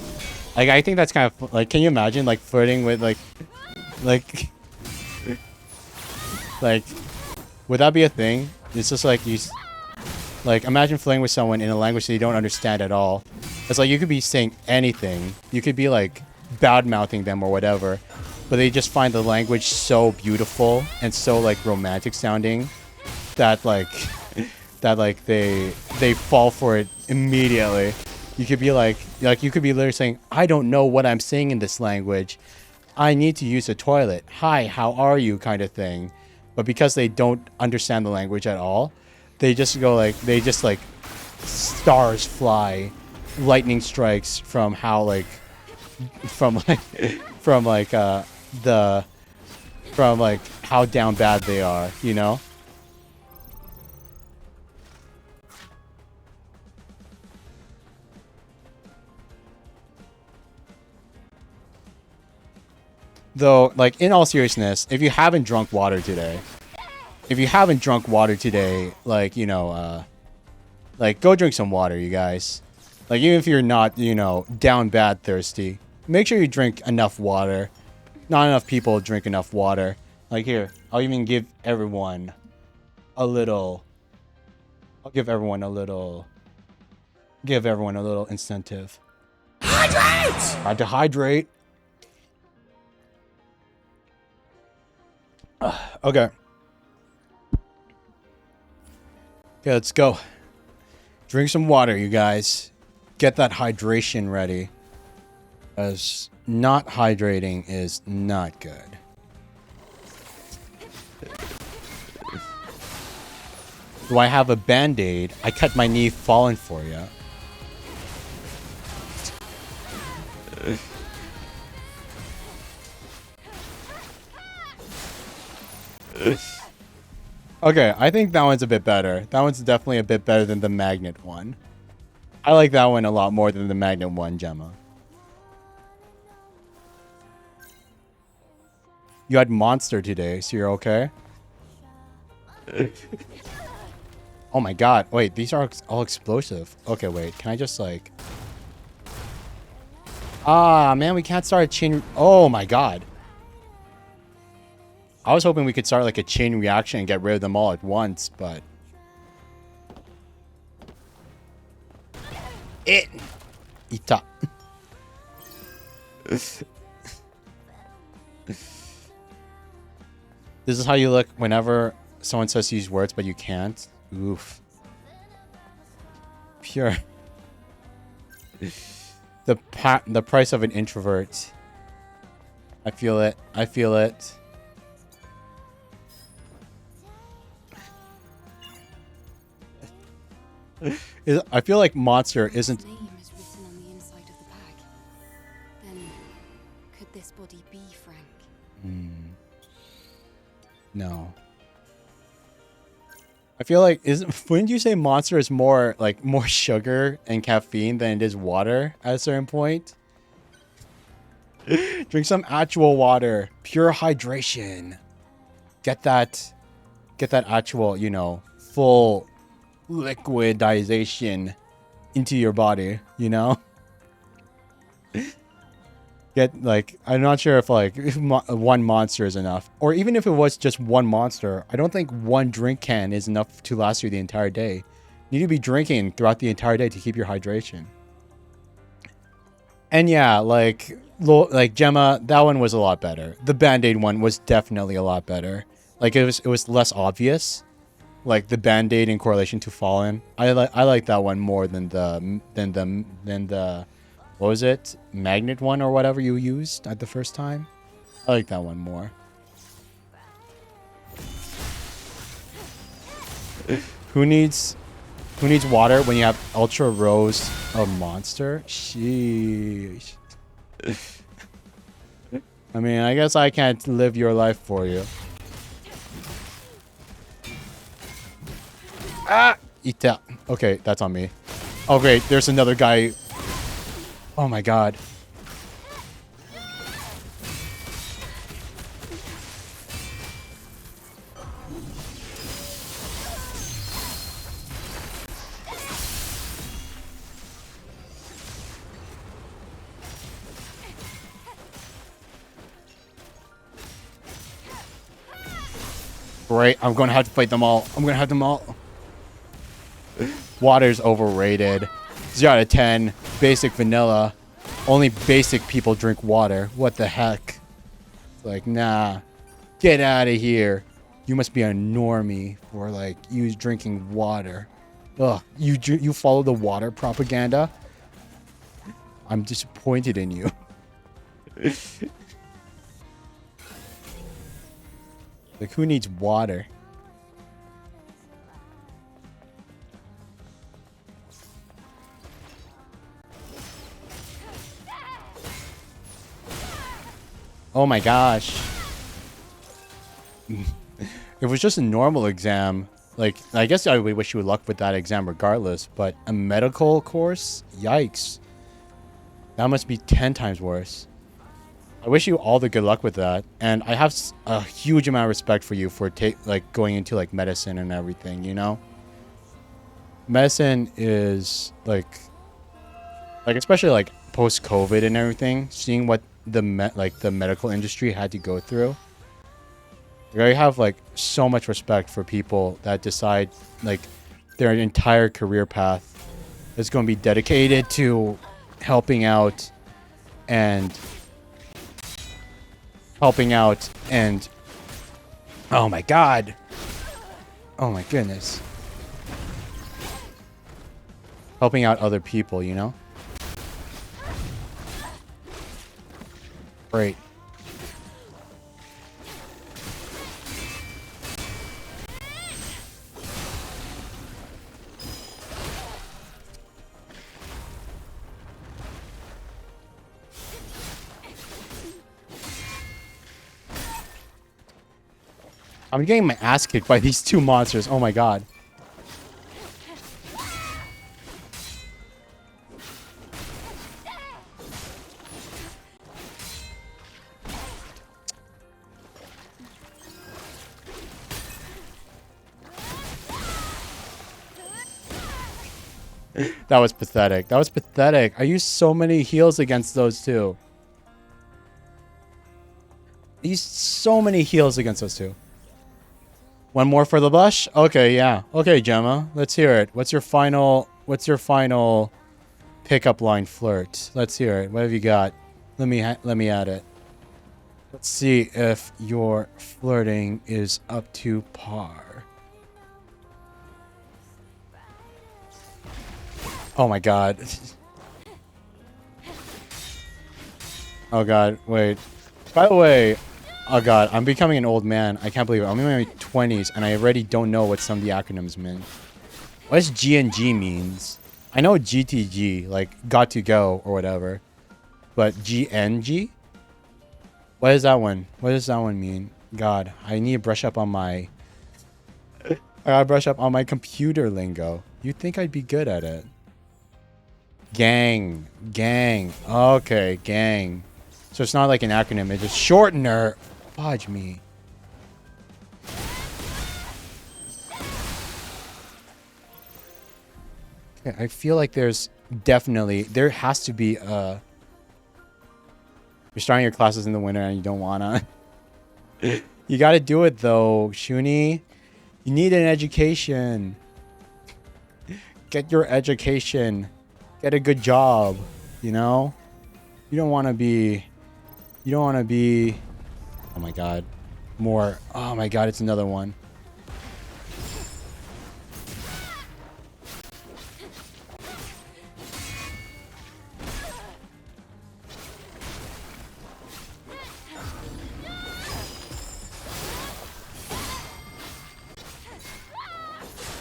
Like, I think that's kind of like, can you imagine like flirting with like, would that be a thing? It's just like like imagine flirting with someone in a language that you don't understand at all. It's like you could be saying anything. You could be like bad mouthing them or whatever, but they just find the language so beautiful and so like romantic sounding that like they fall for it immediately. You could be like you could be literally saying, I don't know what I'm saying in this language. I need to use a toilet. Hi, how are you? Kind of thing. But because they don't understand the language at all, they just go like, stars fly, lightning strikes from how like, from how down bad they are, you know? Though, like, in all seriousness, if you haven't drunk water today, if you haven't drunk water today, like, you know, like, go drink some water, you guys. Like, even if you're not, you know, down bad thirsty, make sure you drink enough water. Not enough people drink enough water. Like, here, I'll even give everyone a little... I'll give everyone a little... Give everyone a little incentive. Hydrate! Got to hydrate. Okay. Okay, let's go. Drink some water, you guys. Get that hydration ready. As not hydrating is not good. Do I have a band-aid? I cut my knee falling for you. Okay, I think that one's a bit better. That one's definitely a bit better than the magnet one. I like that one a lot more than the magnet one, Gemma. You had monster today, so you're okay? Oh my god. Wait, these are all explosive. Okay, wait. Can I just like... Ah, man, we can't start a chain... Oh my god. I was hoping we could start like a chain reaction and get rid of them all at once, but... Ita. This is how you look whenever someone says these words, but you can't. Oof. Pure. The price of an introvert. I feel it. I feel it. I feel like monster isn't... Name is written on the inside of the bag. Then, could this body be Frank? No. I feel like wouldn't you say monster is more like more sugar and caffeine than it is water at a certain point? Drink some actual water, pure hydration. Get that actual, you know, full liquidization into your body, you know? Get like, I'm not sure if like one monster is enough, or even if it was just one monster, I don't think one drink can is enough to last you the entire day. You need to be drinking throughout the entire day to keep your hydration. And yeah, like Gemma, that one was a lot better. The Band-Aid one was definitely a lot better. Like it was less obvious. Like the Band-Aid in correlation to Fallen. I like that one more than the what was it? Magnet one or whatever you used at the first time. I like that one more. Who needs water when you have Ultra Rose a monster? Sheesh. I mean, I guess I can't live your life for you. Ah! Ita. Okay, that's on me. Oh great, there's another guy. Oh my god. Great, I'm gonna have to fight them all. I'm gonna have them all. Water's overrated. 0 out of 10. Basic vanilla. Only basic people drink water. What the heck? Like, nah. Get out of here. You must be a normie for, like, you drinking water. Ugh. You follow the water propaganda? I'm disappointed in you. Like, who needs water? Oh my gosh. If it was just a normal exam, like, I guess I would wish you luck with that exam regardless, but a medical course? Yikes. That must be 10 times worse. I wish you all the good luck with that. And I have a huge amount of respect for you for like going into like medicine and everything, you know? Medicine is like especially like post-COVID and everything, seeing what the medical industry had to go through. I have like so much respect for people that decide like their entire career path is going to be dedicated to helping out and oh my god, oh my goodness, helping out other people, you know? Great. I'm getting my ass kicked by these two monsters. Oh my god. That was pathetic. That was pathetic. I used so many heals against those two. I used so many heals against those two. One more for the blush? Okay, yeah. Okay, Gemma. Let's hear it. What's your final pickup line flirt? Let's hear it. What have you got? Let me add it. Let's see if your flirting is up to par. Oh my god. Oh god, wait. By the way, oh god, I'm becoming an old man. I can't believe it. I'm in my 20s and I already don't know what some of the acronyms mean. What does GNG means? I know GTG, like got to go or whatever. But GNG? What is that one? What does that one mean? God, I need to brush up on my I gotta brush up on my computer lingo. You'd think I'd be good at it. Gang. Gang. Okay, gang. So it's not like an acronym, it's just shortener. Fudge me. Okay, I feel like there has to be a... You're starting your classes in the winter and you don't wanna. You gotta do it though, Shuni. You need an education. Get your education. Get a good job, you know? You don't want to be... Oh my god. More. Oh my god, it's another one.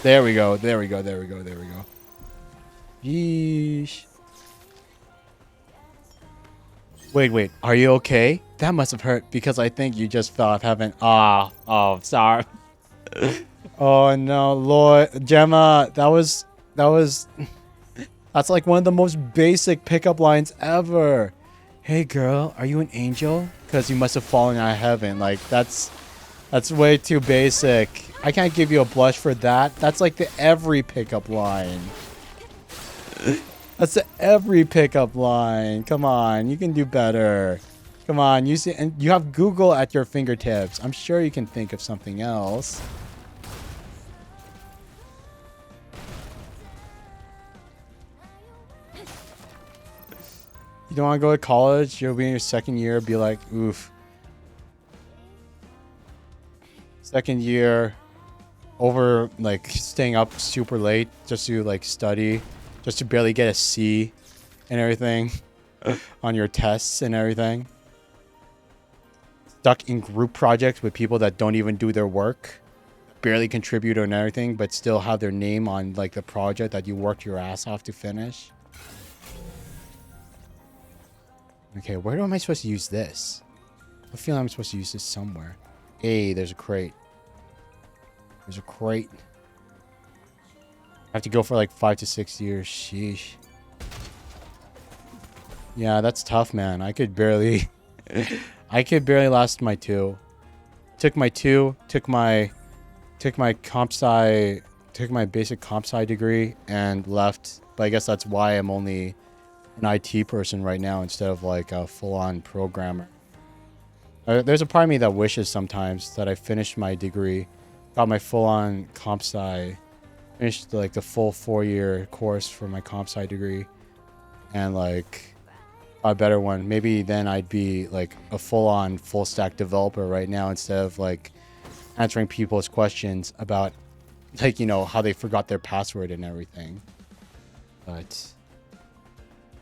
There we go. There we go. There we go. There we go. Yeesh. Wait. Are you okay? That must have hurt because I think you just fell off heaven. Oh, sorry. Oh no, Lord. Gemma, that's like one of the most basic pickup lines ever. Hey girl, are you an angel? Because you must have fallen out of heaven. Like, that's way too basic. I can't give you a blush for that. That's like the every pickup line. That's the every pickup line. Come on, you can do better. Come on, you see, and you have Google at your fingertips. I'm sure you can think of something else. You don't want to go to college? You'll be in your second year, be like, oof. Second year, over like staying up super late just to like study, just to barely get a C and everything on your tests and everything. Stuck in group projects with people that don't even do their work, barely contribute on everything, but still have their name on like the project that you worked your ass off to finish. Okay, where am I supposed to use this? I feel I'm supposed to use this somewhere. Hey, there's a crate. There's a crate. I have to go for like 5 to 6 years. Sheesh. Yeah, that's tough, man. I could barely... I could barely last my 2. Took my 2, took my comp sci, took my basic comp sci degree and left. But I guess that's why I'm only an IT person right now instead of like a full-on programmer. There's a part of me that wishes sometimes that I finished my degree, got my full-on comp sci, finished like the full 4-year course for my comp sci degree, and like a better one. Maybe then I'd be like a full-on full-stack developer right now instead of like answering people's questions about like, you know, how they forgot their password and everything. But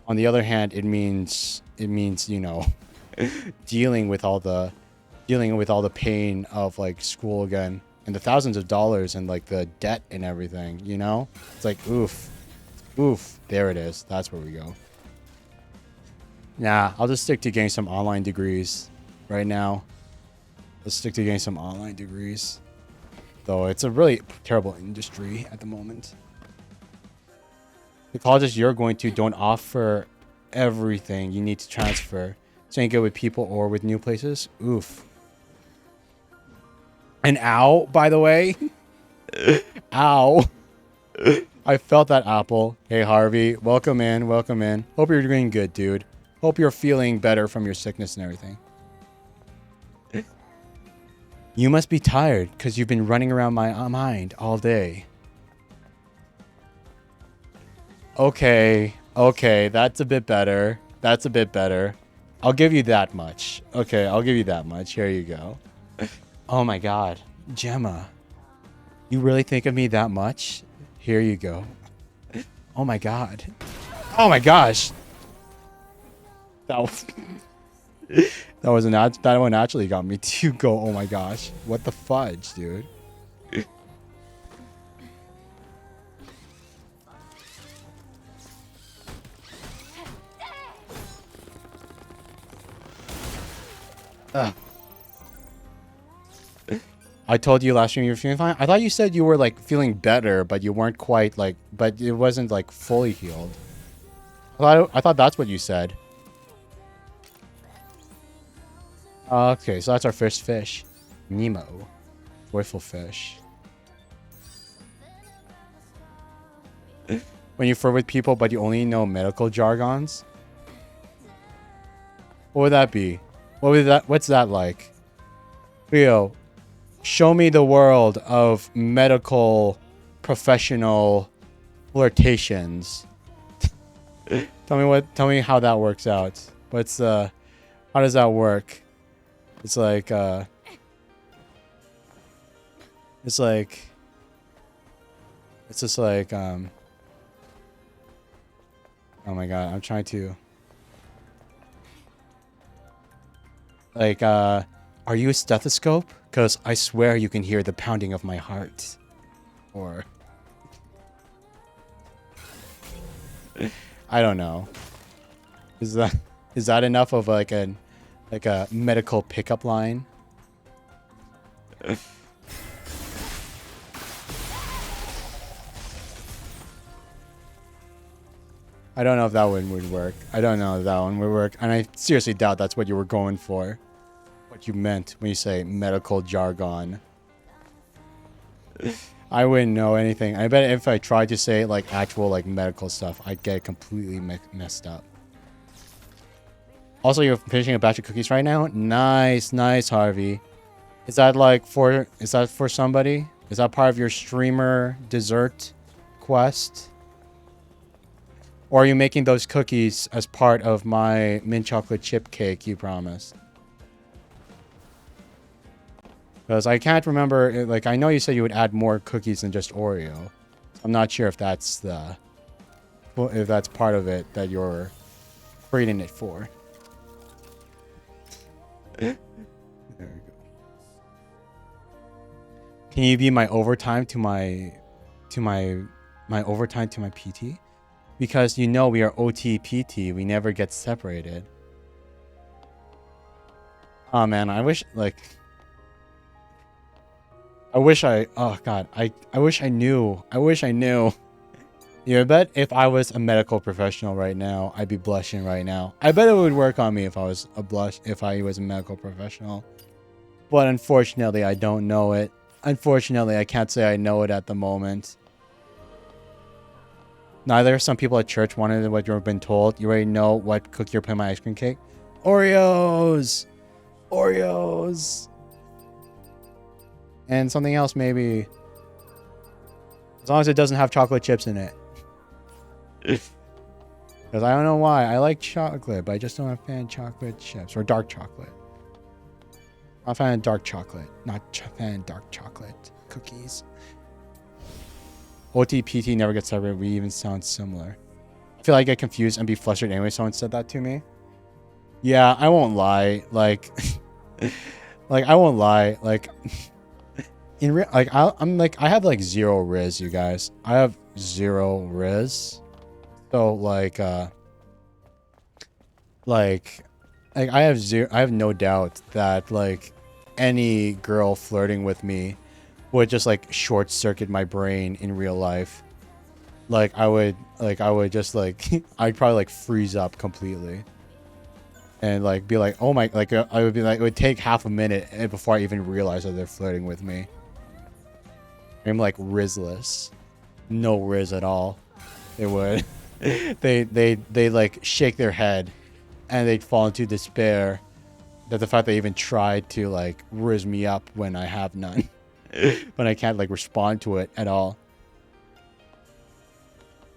on the other hand, it means, you know, dealing with all the pain of like school again and the thousands of dollars and like the debt and everything, you know? It's like, oof. There it is. That's where we go. Nah, I'll just stick to getting some online degrees right now. Let's stick to getting some online degrees. Though it's a really terrible industry at the moment. The colleges you're going to don't offer everything you need to transfer. So you can go with people or with new places. Oof. And ow, by the way. Ow. I felt that apple. Hey, Harvey. Welcome in. Welcome in. Hope you're doing good, dude. Hope you're feeling better from your sickness and everything. You must be tired because you've been running around my mind all day. Okay, that's a bit better. That's a bit better. I'll give you that much. Okay, I'll give you that much. Here you go. Oh my god. Gemma. You really think of me that much? Here you go. Oh my god. Oh my gosh. That was... that one actually got me to go, oh my gosh. What the fudge, dude? I told you last stream you were feeling fine. I thought you said you were like feeling better, but you weren't quite like, but it wasn't like fully healed. I thought that's what you said. Okay, so that's our first fish. Nemo. Joyful fish. When you flirt with people, but you only know medical jargons? What would that be? What's that like? Rio, show me the world of medical professional flirtations. Tell me how that works out. How does that work? It's just like oh my god, I'm trying to like are you a stethoscope? Because I swear you can hear the pounding of my heart. Or I don't know. Is that enough of like a medical pickup line? I don't know if that one would work. I don't know if that one would work. And I seriously doubt that's what you were going for. What you meant when you say medical jargon. I wouldn't know anything. I bet if I tried to say like actual like medical stuff, I'd get completely messed up. Also, you're finishing a batch of cookies right now? Nice, Harvey. Is that for somebody? Is that part of your streamer dessert quest? Or are you making those cookies as part of my mint chocolate chip cake you promised? Because I can't remember, like, I know you said you would add more cookies than just Oreo. I'm not sure if that's part of it that you're creating it for. There we go. Can you be my overtime to my overtime to my PT? Because you know we are OT PT, we never get separated. Oh man, I wish I knew Yeah, I bet if I was a medical professional right now, I'd be blushing right now. I bet it would work on me if I was a medical professional. But unfortunately, I don't know it. Unfortunately, I can't say I know it at the moment. Neither. Some people at church wanted what you've been told. You already know what cookie you're putting my ice cream cake. Oreos! Oreos! And something else maybe. As long as it doesn't have chocolate chips in it. Because I don't know why. I like chocolate, but I just don't have fan of chocolate chips. Or dark chocolate. I'm a fan of dark chocolate. Not fan of dark chocolate cookies. OTPT never gets separated. We even sound similar. I feel like I get confused and be flustered anyway. Someone said that to me. Yeah, I won't lie. Like, I won't lie. Like, in real, like, I have like 0 Riz, you guys. I have 0 Riz. So like I have no doubt that like any girl flirting with me would just like short circuit my brain in real life. Like I would just like I'd probably like freeze up completely. And like be like, oh my, like I would be like, it would take half a minute before I even realize that they're flirting with me. I'm like Rizless. No Riz at all. They would. they like shake their head and they'd fall into despair that the fact they even tried to like riz me up when I have none. When I can't like respond to it at all.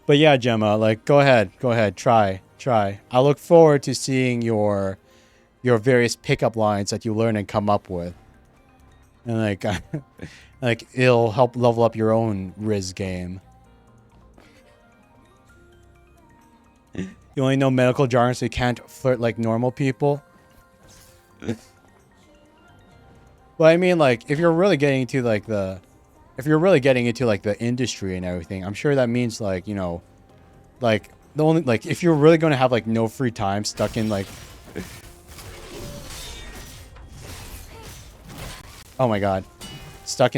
But yeah, Gemma, like go ahead, try. I look forward to seeing your various pickup lines that you learn and come up with. And like like it'll help level up your own Riz game. You only know medical jargon so you can't flirt like normal people. Well, I mean, like, if you're really getting into like the industry and everything, I'm sure that means like, you know, like the only like if you're really going to have like no free time stuck in like oh my god, stuck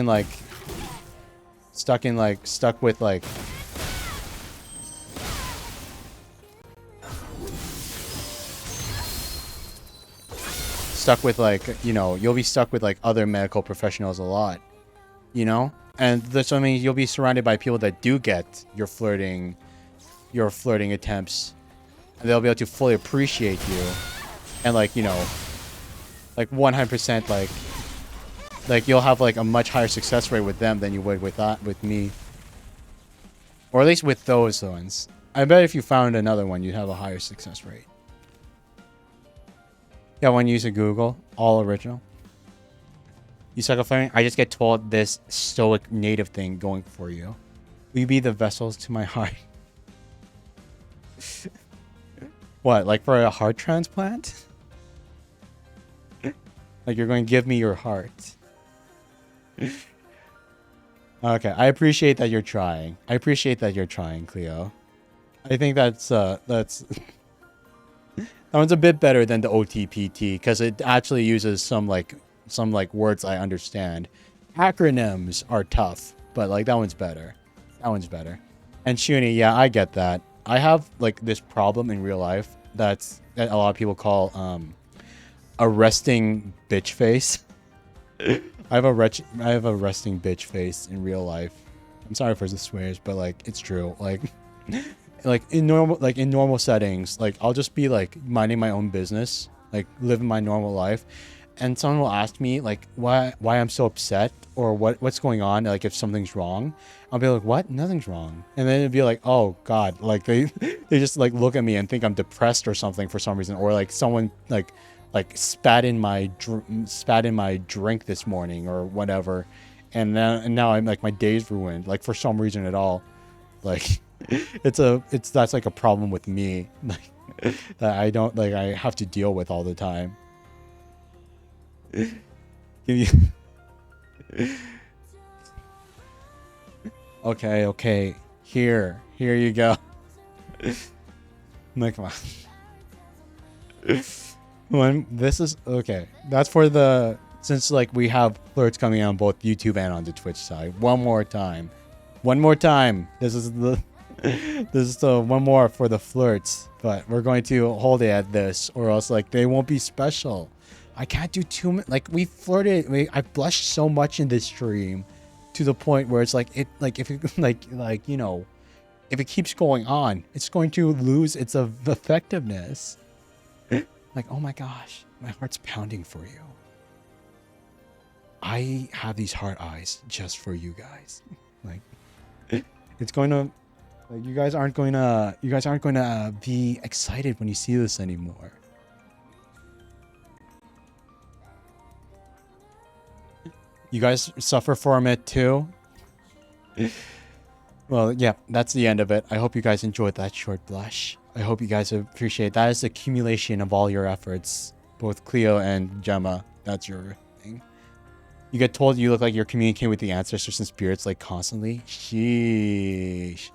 with like, you know, you'll be stuck with like other medical professionals a lot, you know? And this, I mean, you'll be surrounded by people that do get your flirting attempts. And they'll be able to fully appreciate you. And like, you know, like 100% like you'll have like a much higher success rate with them than you would with me. Or at least with those ones. I bet if you found another one, you'd have a higher success rate. Yeah, when you use a Google, all original. You suck at flirting? I just get told this stoic native thing going for you. Will you be the vessels to my heart? What, like for a heart transplant? Like you're going to give me your heart. Okay, I appreciate that you're trying. Cleo. I think that's that one's a bit better than the OTPT because it actually uses some words I understand. Acronyms are tough, but like that one's better. And Shuni, yeah, I get that. I have like this problem in real life that a lot of people call a resting bitch face. I have a resting bitch face in real life. I'm sorry for the swears, but like it's true. Like in normal settings, like I'll just be like minding my own business, like living my normal life, and someone will ask me like why I'm so upset or what's going on, like if something's wrong. I'll be like, what? Nothing's wrong. And then it'd be like, oh god, like they just like look at me and think I'm depressed or something for some reason, or like someone like spat in my drink this morning or whatever, and now I'm like my day's ruined, like for some reason at all. Like that's like a problem with me, like that I have to deal with all the time. Okay, here you go. Like, come on. This is okay. That's for the, since like we have flirts coming out on both YouTube and on the Twitch side. One more time. This is the There's one more for the flirts, but we're going to hold it at this, or else like they won't be special. I can't do too much. Like we flirted, I blushed so much in this stream, to the point where it's like if it like you know, if it keeps going on, it's going to lose its effectiveness. Like, oh my gosh, my heart's pounding for you. I have these heart eyes just for you guys. Like, it's going to. Like, you guys aren't going to be excited when you see this anymore. You guys suffer from it too? Well, yeah, that's the end of it. I hope you guys enjoyed that short blush. I hope you guys appreciate that. Is the accumulation of all your efforts, both Cleo and Gemma. That's your thing. You get told you look like you're communicating with the ancestors and spirits like constantly. Sheesh.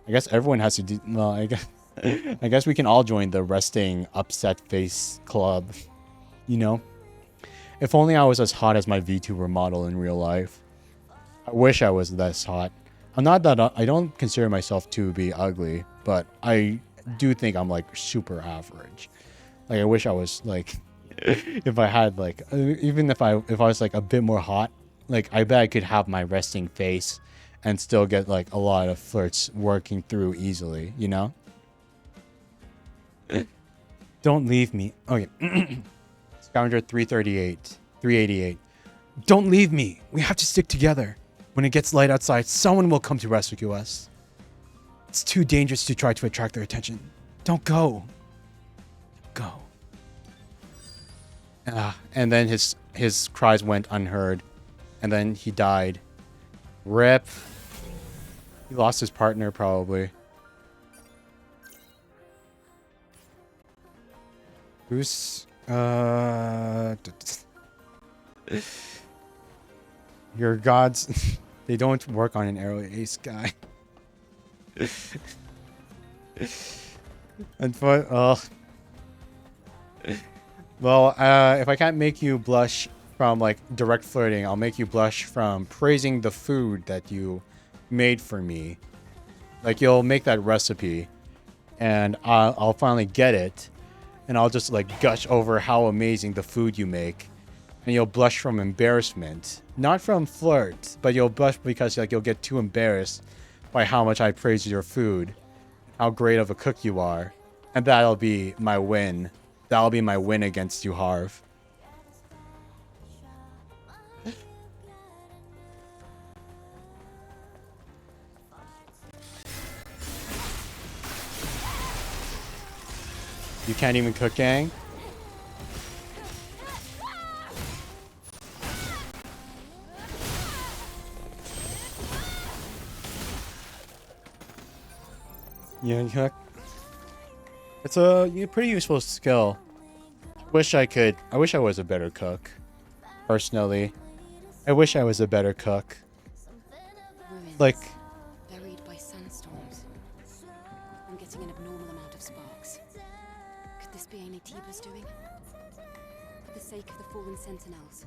I guess everyone has to do. Well, I guess we can all join the resting upset face club. You know, if only I was as hot as my VTuber model in real life. I wish I was this hot. I'm not that. I don't consider myself to be ugly, but I do think I'm like super average. Like I wish I was like, if I had like, even if I was like a bit more hot, like I bet I could have my resting face and still get like a lot of flirts working through easily, you know? Don't leave me. Okay. Scavenger 388. Don't leave me. We have to stick together. When it gets light outside, someone will come to rescue us. It's too dangerous to try to attract their attention. Don't go. Go. And then his cries went unheard. And then he died. Rip. He lost his partner, probably. Who's... Your gods... They don't work on an arrow ace guy. Well, if I can't make you blush from like direct flirting, I'll make you blush from praising the food that you made for me. Like you'll make that recipe and I'll finally get it and I'll just like gush over how amazing the food you make. And you'll blush from embarrassment, not from flirt, but you'll blush because like you'll get too embarrassed by how much I praise your food, how great of a cook you are, and that'll be my win. That'll be my win against you, Harv. You can't even cook, gang? Yeah, it's a pretty useful skill. I wish I was a better cook. Personally, I wish I was a better cook. Ruins, like buried by sandstorms. I'm getting an abnormal amount of sparks. Could this be Naytiba's doing? For the sake of the fallen sentinels,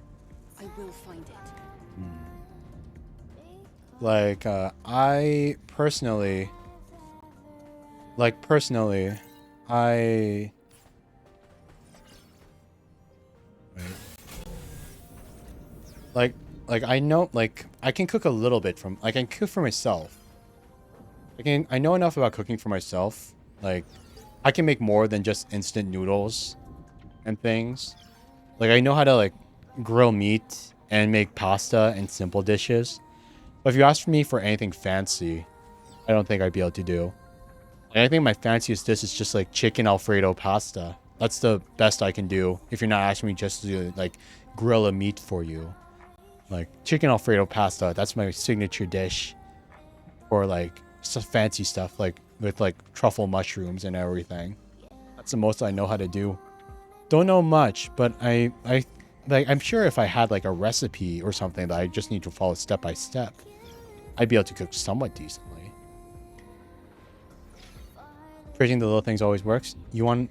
I will find it. Like I personally. Like I know, like I can cook a little bit from, I can cook for myself. I know enough about cooking for myself. Like I can make more than just instant noodles and things. Like I know how to like grill meat and make pasta and simple dishes. But if you ask me for anything fancy, I don't think I'd be able to do. I think my fanciest dish is just like chicken Alfredo pasta. That's the best I can do if you're not asking me just to like grill a meat for you. Like chicken Alfredo pasta, that's my signature dish. Or like some fancy stuff like with like truffle mushrooms and everything. That's the most I know how to do. Don't know much, but I'm sure if I had like a recipe or something that I just need to follow step by step, I'd be able to cook somewhat decently. Praising the little things always works. You want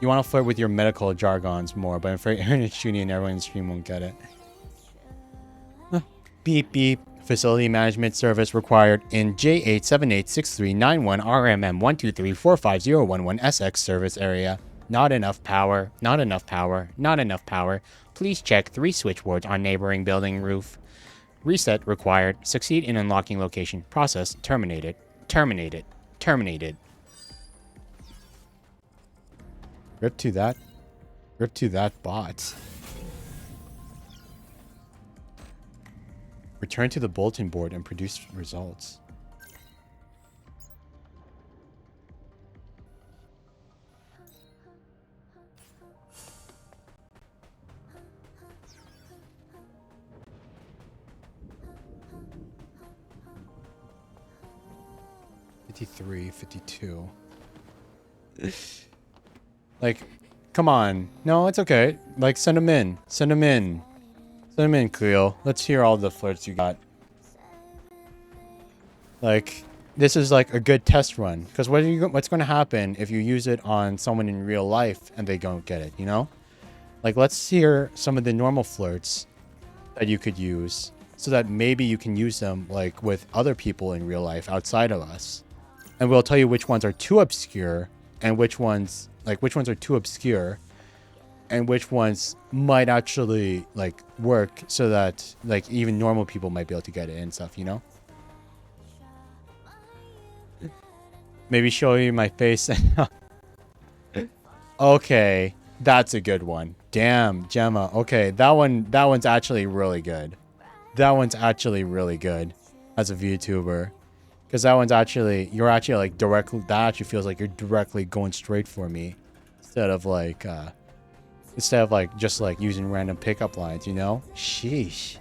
to flirt with your medical jargons more, but I'm afraid Aaron and Shuni and everyone in the stream won't get it. Huh. Beep beep. Facility management service required in J8786391 RMM123450111SX service area. Not enough power. Not enough power. Not enough power. Please check 3 switchboards on neighboring building roof. Reset required. Succeed in unlocking location. Process terminated. Terminated. Terminated. Rip to that. Rip to that bot. Return to the bulletin board and produce results. $53, $52. Like, come on. No, it's okay. Like, send them in. Send them in. Send them in, Cleo. Let's hear all the flirts you got. Like, this is like a good test run. Because what's going to happen if you use it on someone in real life and they don't get it, you know? Like, let's hear some of the normal flirts that you could use so that maybe you can use them, like, with other people in real life outside of us. And we'll tell you which ones are too obscure and which ones are too obscure and which ones might actually, like, work so that, like, even normal people might be able to get it and stuff, you know? Maybe show you my face. Okay, that's a good one. Damn, Gemma. Okay, that one's actually really good. That one's actually really good as a VTuber. Because that one's actually, you're actually, like, directly, that actually feels like you're directly going straight for me. Instead of, like, just, like, using random pickup lines, you know? Sheesh.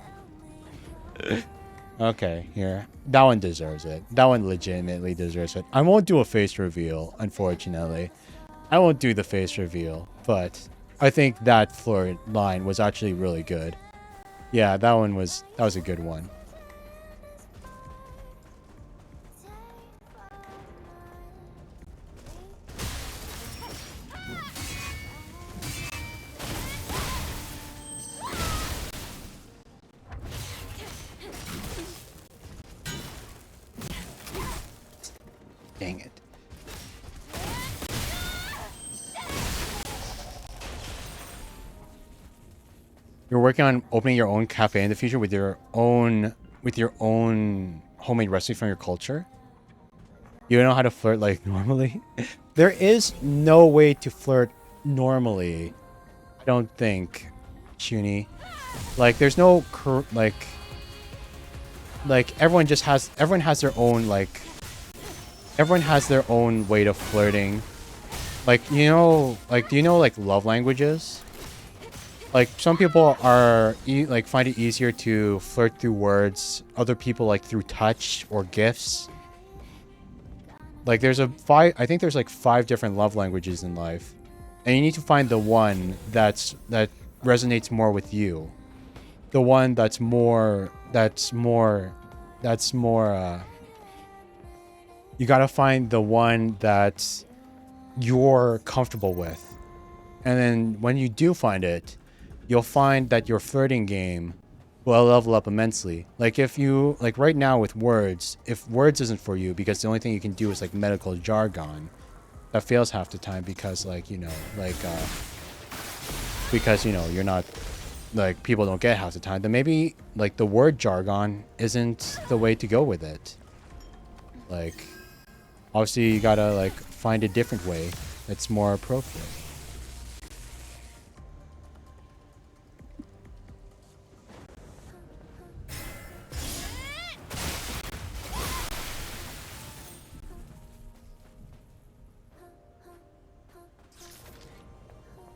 Okay, here. That one deserves it. That one legitimately deserves it. I won't do a face reveal, unfortunately. I won't do the face reveal, but I think that floor line was actually really good. Yeah, that was a good one. Dang it. You're working on opening your own cafe in the future with your own homemade recipe from your culture? You don't know how to flirt like normally? There is no way to flirt normally. I don't think, Chuni. Like, there's no everyone has their own everyone has their own way of flirting. Like, do you know like love languages? Like, some people find it easier to flirt through words. Other people like through touch or gifts. Like, I think there's like 5 different love languages in life. And you need to find the one that resonates more with you. The one that's more you gotta find the one that you're comfortable with. And then when you do find it, you'll find that your flirting game will level up immensely. Like, if you, like, right now with words, if words isn't for you because the only thing you can do is like medical jargon, that fails half the time because, like, you're not, like, people don't get half the time, then maybe like the word jargon isn't the way to go with it. Like, obviously you gotta like find a different way that's more appropriate.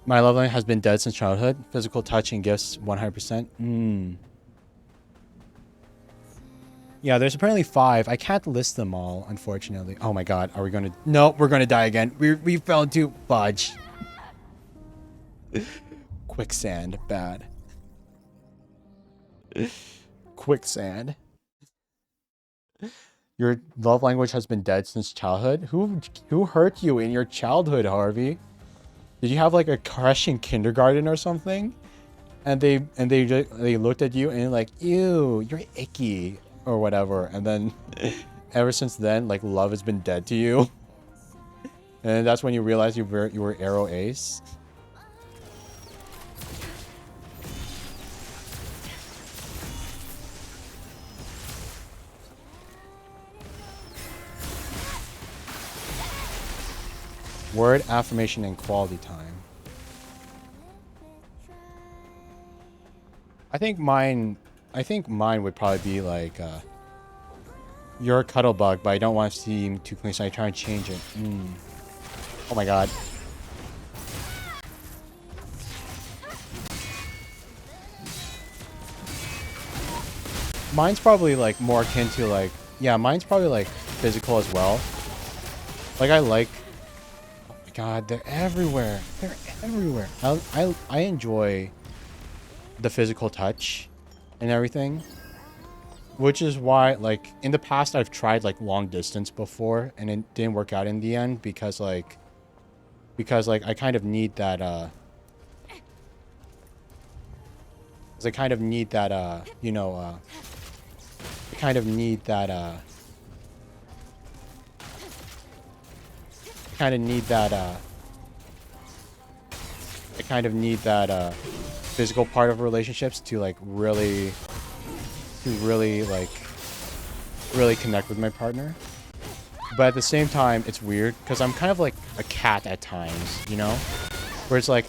My love language has been dead since childhood. Physical touch and gifts, 100%. Yeah, there's apparently 5. I can't list them all, unfortunately. Oh my god, are we gonna... No, we're gonna die again. We fell into fudge. Quicksand, bad. Quicksand. Your love language has been dead since childhood? Who hurt you in your childhood, Harvey? Did you have like a crush in kindergarten or something? and they looked at you and like, ew, you're icky or whatever, and then ever since then, like, love has been dead to you, and that's when you realize you were Arrow Ace. Word, affirmation, and quality time. I think mine would probably be like, you're a cuddle bug, but I don't want to seem too clean, so I try and change it. Oh my god. Mine's probably like more akin to like, yeah, mine's probably like physical as well. Like I like, oh my god, they're everywhere. They're everywhere. I enjoy the physical touch and everything, which is why, like, in the past I've tried like long distance before and it didn't work out in the end because like I kind of need that I kind of need that you know, I kind of need that I kind of need that physical part of relationships to like really like really connect with my partner. But at the same time, it's weird because I'm kind of like a cat at times, you know, where it's like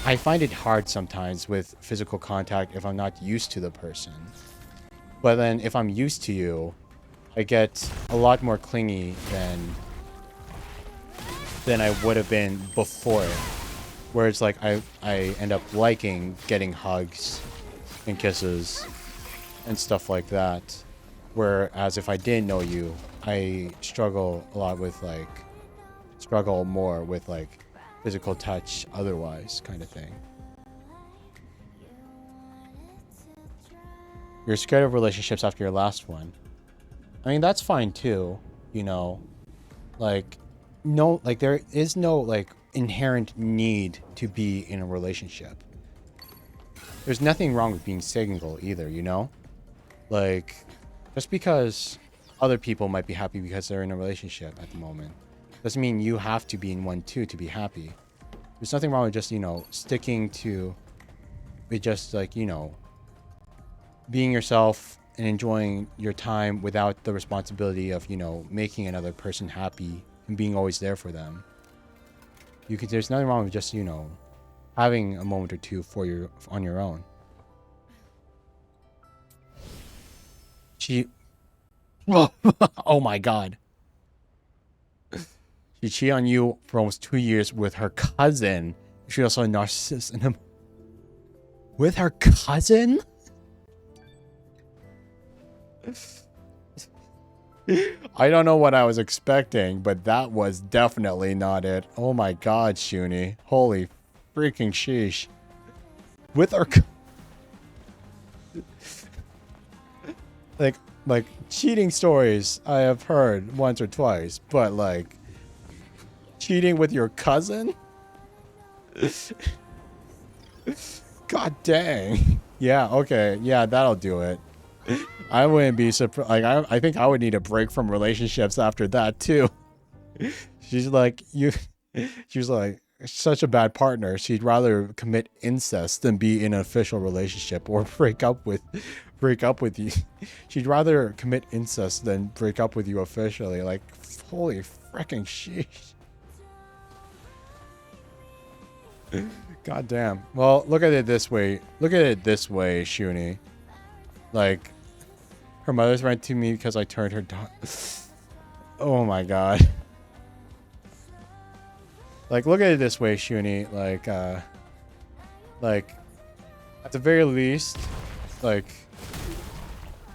I find it hard sometimes with physical contact if I'm not used to the person. But then if I'm used to you, I get a lot more clingy than I would have been before. Where it's like I end up liking getting hugs and kisses and stuff like that. Whereas if I didn't know you, I struggle more with like physical touch otherwise kind of thing. You're scared of relationships after your last one. I mean, that's fine too, you know. Like, no, like there is no like inherent need to be in a relationship. There's nothing wrong with being single either, you know? Like, just because other people might be happy because they're in a relationship at the moment doesn't mean you have to be in one too to be happy. There's nothing wrong with just, you know, sticking to with just like, you know, being yourself and enjoying your time without the responsibility of, you know, making another person happy and being always there for them. There's nothing wrong with just, you know, having a moment or two on your own. Oh my god. She cheated on you for almost 2 years with her cousin. She's also a narcissist. With her cousin? I don't know what I was expecting, but that was definitely not it. Oh my god, Shuni. Holy freaking sheesh. With her... like, cheating stories I have heard once or twice, but like... cheating with your cousin? God dang. Yeah, okay. Yeah, that'll do it. I wouldn't be surprised. Like, I think I would need a break from relationships after that, too. She's like, she's like, such a bad partner. She'd rather commit incest than be in an official relationship or break up with you. She'd rather commit incest than break up with you officially. Like, holy freaking sheesh. God damn. Well, look at it this way. Look at it this way, Shuni. Like, her mother's right to me because I turned her dog. Oh my god. Like, look at it this way, Shuni. Like, at the very least, like,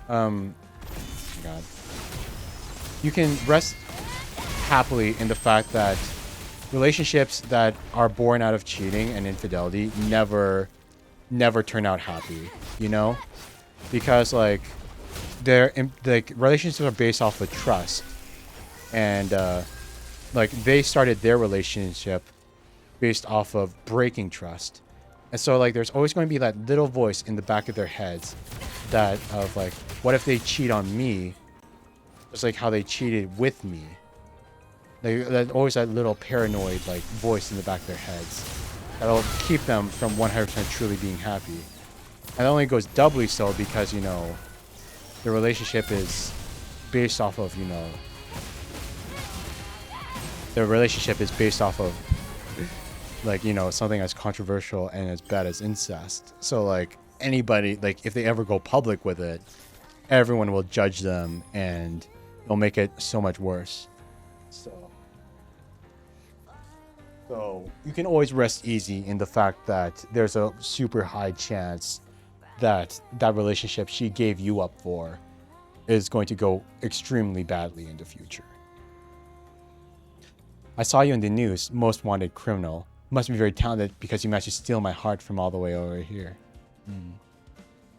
oh my god. You can rest happily in the fact that relationships that are born out of cheating and infidelity never turn out happy, you know? Because like relationships are based off of trust, and like they started their relationship based off of breaking trust, And so like there's always going to be that little voice in the back of their heads that of like, what if they cheat on me? Just like how they cheated with me. There's always that little paranoid like voice in the back of their heads that'll keep them from 100% truly being happy. And it only goes doubly so because, you know, the relationship is based off of, you know, like, you know, something as controversial and as bad as incest. So like anybody, like if they ever go public with it, everyone will judge them and it'll make it so much worse. So you can always rest easy in the fact that there's a super high chance that that relationship she gave you up for is going to go extremely badly in the future. I saw you in the news, most wanted criminal. Must be very talented because you managed to steal my heart from all the way over here.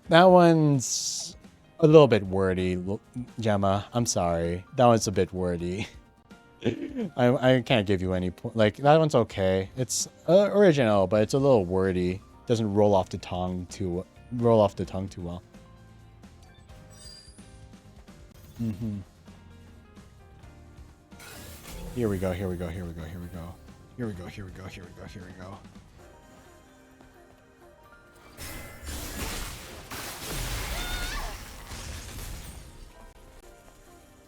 That one's a little bit wordy, Gemma. I'm sorry. That one's a bit wordy. I can't give you any point. Like, that one's okay. It's original, but it's a little wordy. Doesn't roll off the tongue too well. Here we go.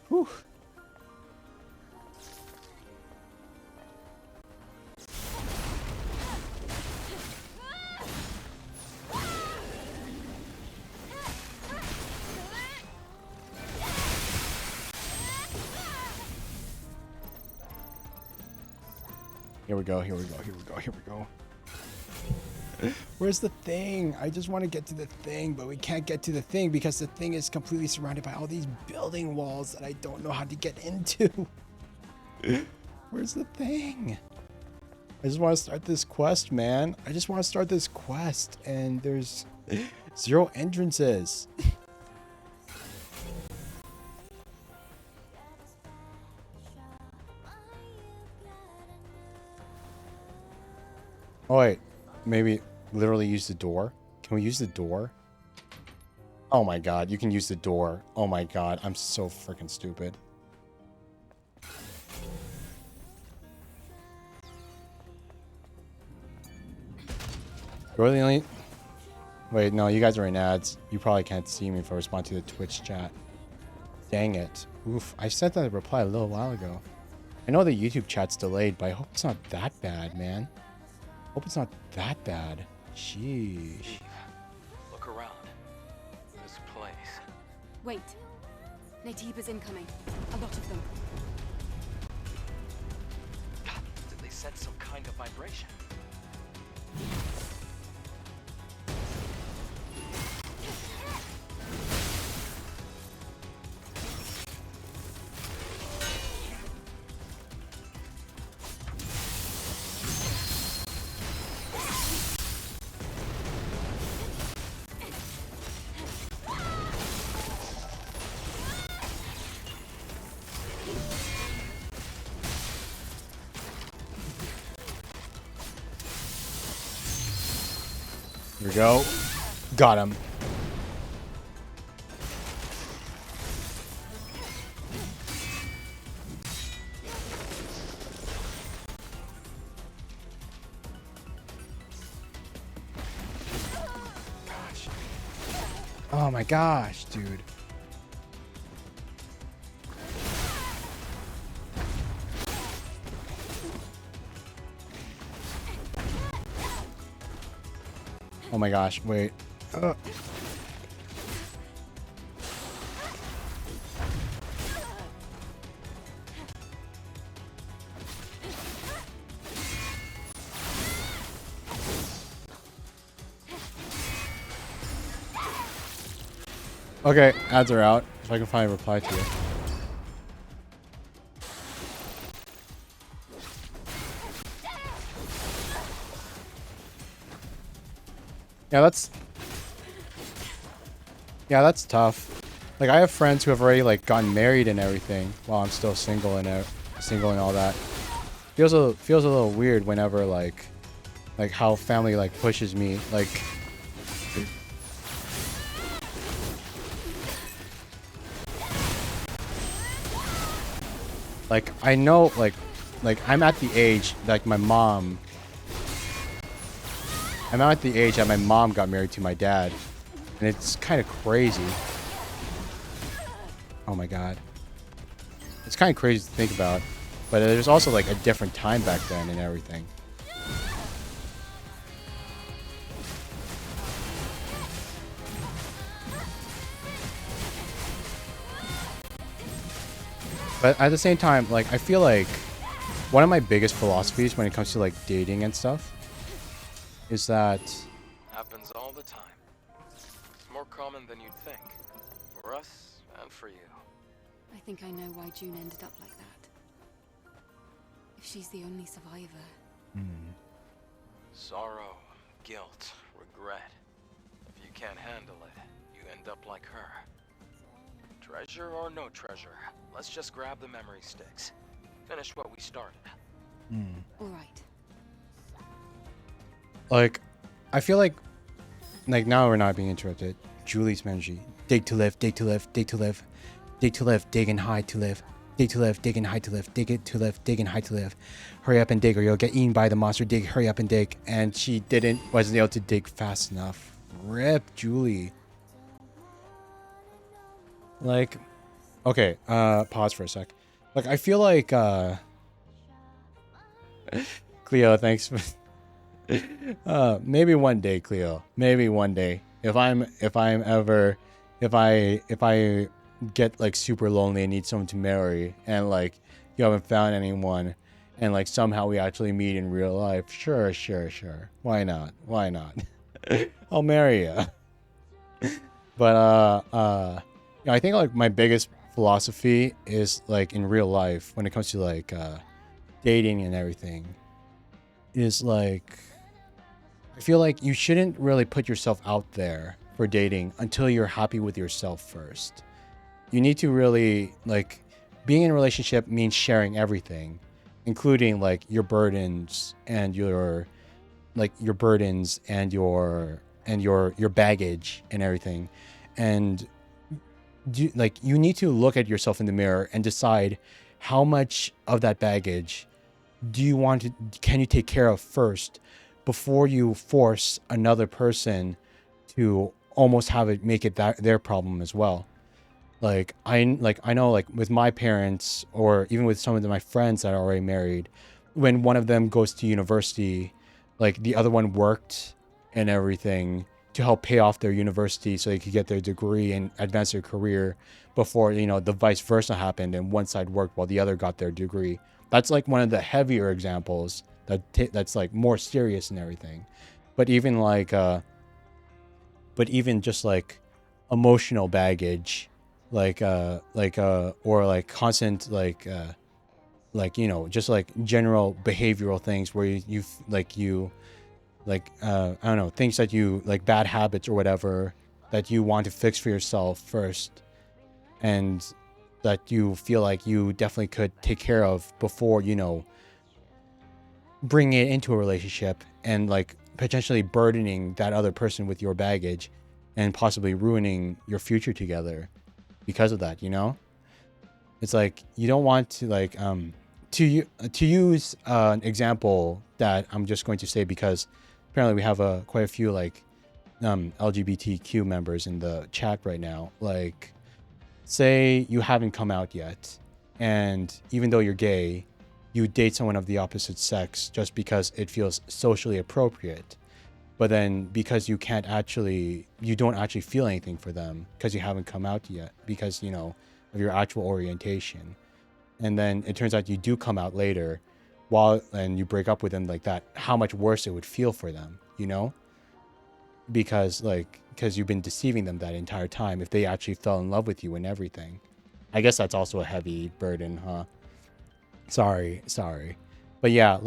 Whew. Here we go. Where's the thing? I just want to get to the thing, but we can't get to the thing because the thing is completely surrounded by all these building walls that I don't know how to get into. Where's the thing? I just want to start this quest, man. I just want to start this quest, and there's 0 entrances. Oh wait, maybe literally use the door? Can we use the door? Oh my god, you can use the door. Oh my god, I'm so freaking stupid. Really? Wait, no, you guys are in ads. You probably can't see me if I respond to the Twitch chat. Dang it. Oof, I sent that reply a little while ago. I know the YouTube chat's delayed, but I hope it's not that bad, man. Hope it's not that bad. Sheesh. Look around. This place. Wait. Natiba's incoming. A lot of them. God, did they sense some kind of vibration? Here we go. Got him. Gosh. Oh my gosh, dude. Oh my gosh, wait. Okay, ads are out. If I can find a reply to it. Yeah, that's tough. Like, I have friends who have already like gotten married and everything while I'm still single and all that. Feels a little weird whenever like like how family like pushes me, like I know like I'm at the age like my mom. I'm at the age that my mom got married to my dad, and it's kind of crazy. Oh my god. It's kind of crazy to think about, but there's also like a different time back then and everything. But at the same time, like I feel like one of my biggest philosophies when it comes to like dating and stuff is that Happens all the time. It's more common than you'd think. For us and for you. I think I know why June ended up like that. If she's the only survivor. Sorrow, guilt, regret. If you can't handle it, you end up like her. Treasure or no treasure, let's just grab the memory sticks. Finish what we started. All right. like I feel like now we're not being interrupted. Julie's Menji. Dig to live, dig to live, dig to live. Dig to live, dig and hide to live. Dig to live, dig and hide to live. Dig it to live, dig and hide to live. Hurry up and dig or you'll get eaten by the monster. Dig, hurry up and dig. And she wasn't able to dig fast enough. Rip Julie. Like, okay, pause for a sec. Like, I feel like, Cleo, thanks for, maybe one day, Cleo, maybe one day, if I get like super lonely and need someone to marry and like you haven't found anyone and like somehow we actually meet in real life, sure, why not, I'll marry you. But yeah, I think like my biggest philosophy is like in real life when it comes to like dating and everything is like I feel like you shouldn't really put yourself out there for dating until you're happy with yourself first. You need to really like being in a relationship means sharing everything, including like your burdens and your baggage and everything. And you need to look at yourself in the mirror and decide how much of that baggage can you take care of first before you force another person to almost make it their problem as well. I know like with my parents or even with some of my friends that are already married, when one of them goes to university, like the other one worked and everything to help pay off their university so they could get their degree and advance their career before, the vice versa happened and one side worked while the other got their degree. That's like one of the heavier examples that's like more serious and everything. But even just like emotional baggage, or like constant just like general behavioral things where I don't know, things that you like bad habits or whatever that you want to fix for yourself first and that you feel like you definitely could take care of before, bringing it into a relationship and like potentially burdening that other person with your baggage and possibly ruining your future together because of that, It's like you don't want to like to use an example that I'm just going to say because apparently we have quite a few like LGBTQ members in the chat right now. Like, say you haven't come out yet, and even though you're gay, you date someone of the opposite sex just because it feels socially appropriate. But then because you don't actually feel anything for them because you haven't come out yet because, of your actual orientation. And then it turns out you do come out later and you break up with them like that, how much worse it would feel for them, because you've been deceiving them that entire time if they actually fell in love with you and everything. I guess that's also a heavy burden, huh? Sorry. But yeah,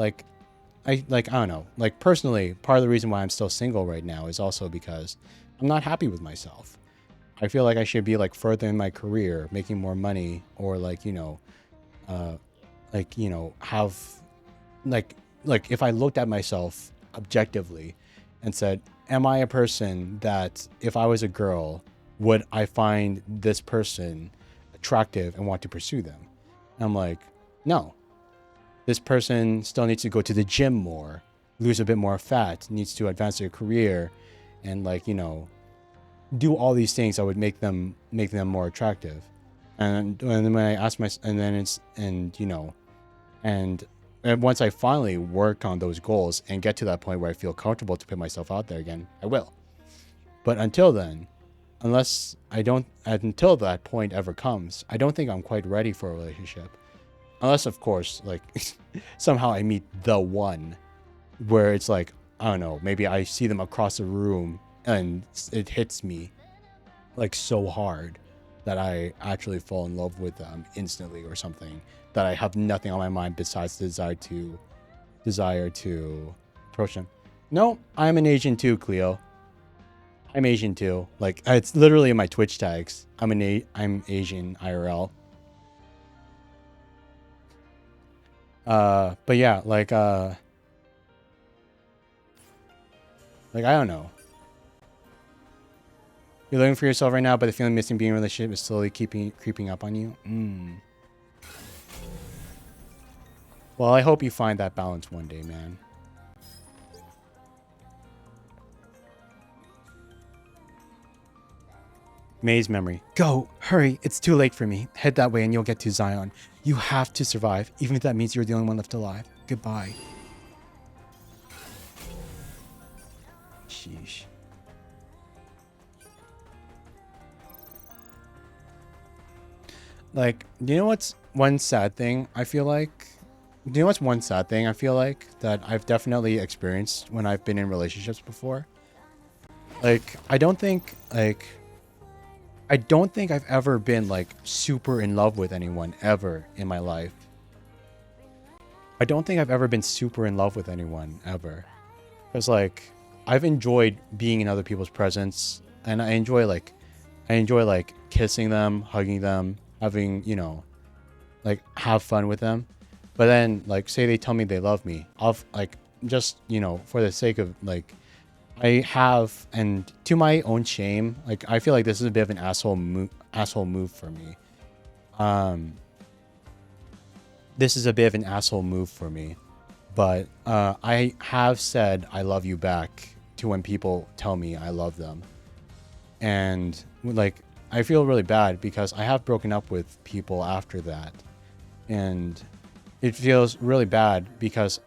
I don't know. Like personally, part of the reason why I'm still single right now is also because I'm not happy with myself. I feel like I should be like further in my career, making more money, or have like if I looked at myself objectively and said, am I a person that if I was a girl, would I find this person attractive and want to pursue them? And I'm like, no. This person still needs to go to the gym more, lose a bit more fat, needs to advance their career, and like, you know, do all these things that would make them more attractive. And when I ask my, and then it's, and you know, and once I finally work on those goals and get to that point where I feel comfortable to put myself out there again, I will. But until then, until that point ever comes, I don't think I'm quite ready for a relationship. Unless, of course, like somehow I meet the one where it's like, I don't know, maybe I see them across the room and it hits me like so hard that I actually fall in love with them instantly or something, that I have nothing on my mind besides the desire to approach them. No, I'm an Asian too, Cleo. I'm Asian too. Like, it's literally in my Twitch tags. I'm Asian IRL. But yeah, like I don't know. You're looking for yourself right now, but the feeling missing being in a relationship is slowly creeping up on you. Well, I hope you find that balance one day, man. May's memory. Go! Hurry! It's too late for me. Head that way and you'll get to Zion. You have to survive, even if that means you're the only one left alive. Goodbye. Sheesh. Like, do you know what's one sad thing I feel like? Do you know what's one sad thing I feel like that I've definitely experienced when I've been in relationships before? Like, I don't think I've ever been like super in love with anyone ever in my life. I don't think I've ever been super in love with anyone ever. Because like, I've enjoyed being in other people's presence, and I enjoy like kissing them, hugging them, having, you know, like have fun with them. But then like, say they tell me they love me, I'll like, just, you know, for the sake of like, I have, and to my own shame, like I feel like this is a bit of an asshole move for me. This is a bit of an asshole move for me, but I have said I love you back to when people tell me I love them, and like I feel really bad because I have broken up with people after that, and it feels really bad because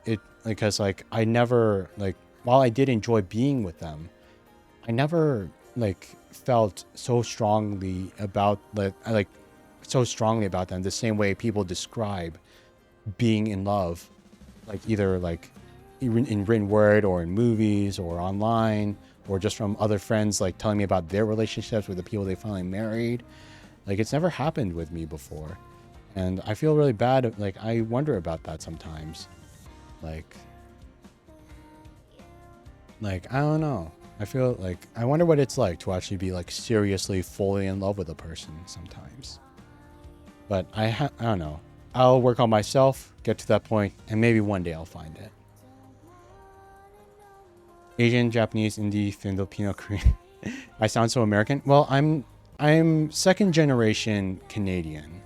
like I never, like, while I did enjoy being with them, I never like felt so strongly about them the same way people describe being in love, like either like in written word or in movies or online or just from other friends like telling me about their relationships with the people they finally married. Like, it's never happened with me before, and I feel really bad. Like, I wonder about that sometimes. Like I don't know. I feel like I wonder what it's like to actually be like seriously fully in love with a person sometimes. But I don't know. I'll work on myself, get to that point, and maybe one day I'll find it. Asian, Japanese, Indie, Filipino, Korean. I sound so American. Well, I'm second generation Canadian.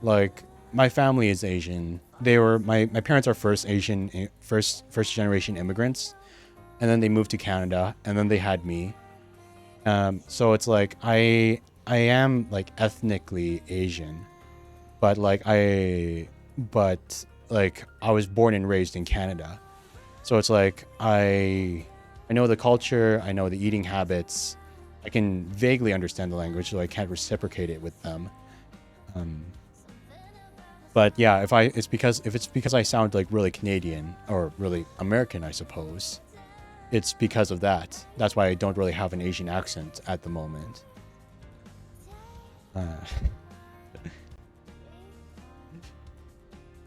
Like, my family is Asian. My parents are first generation immigrants, and then they moved to Canada, and then they had me. So it's like I am like ethnically Asian, but I was born and raised in Canada. So it's like I know the culture, I know the eating habits, I can vaguely understand the language, so I can't reciprocate it with them. But yeah, if it's because I sound like really Canadian or really American, I suppose, it's because of that. That's why I don't really have an Asian accent at the moment.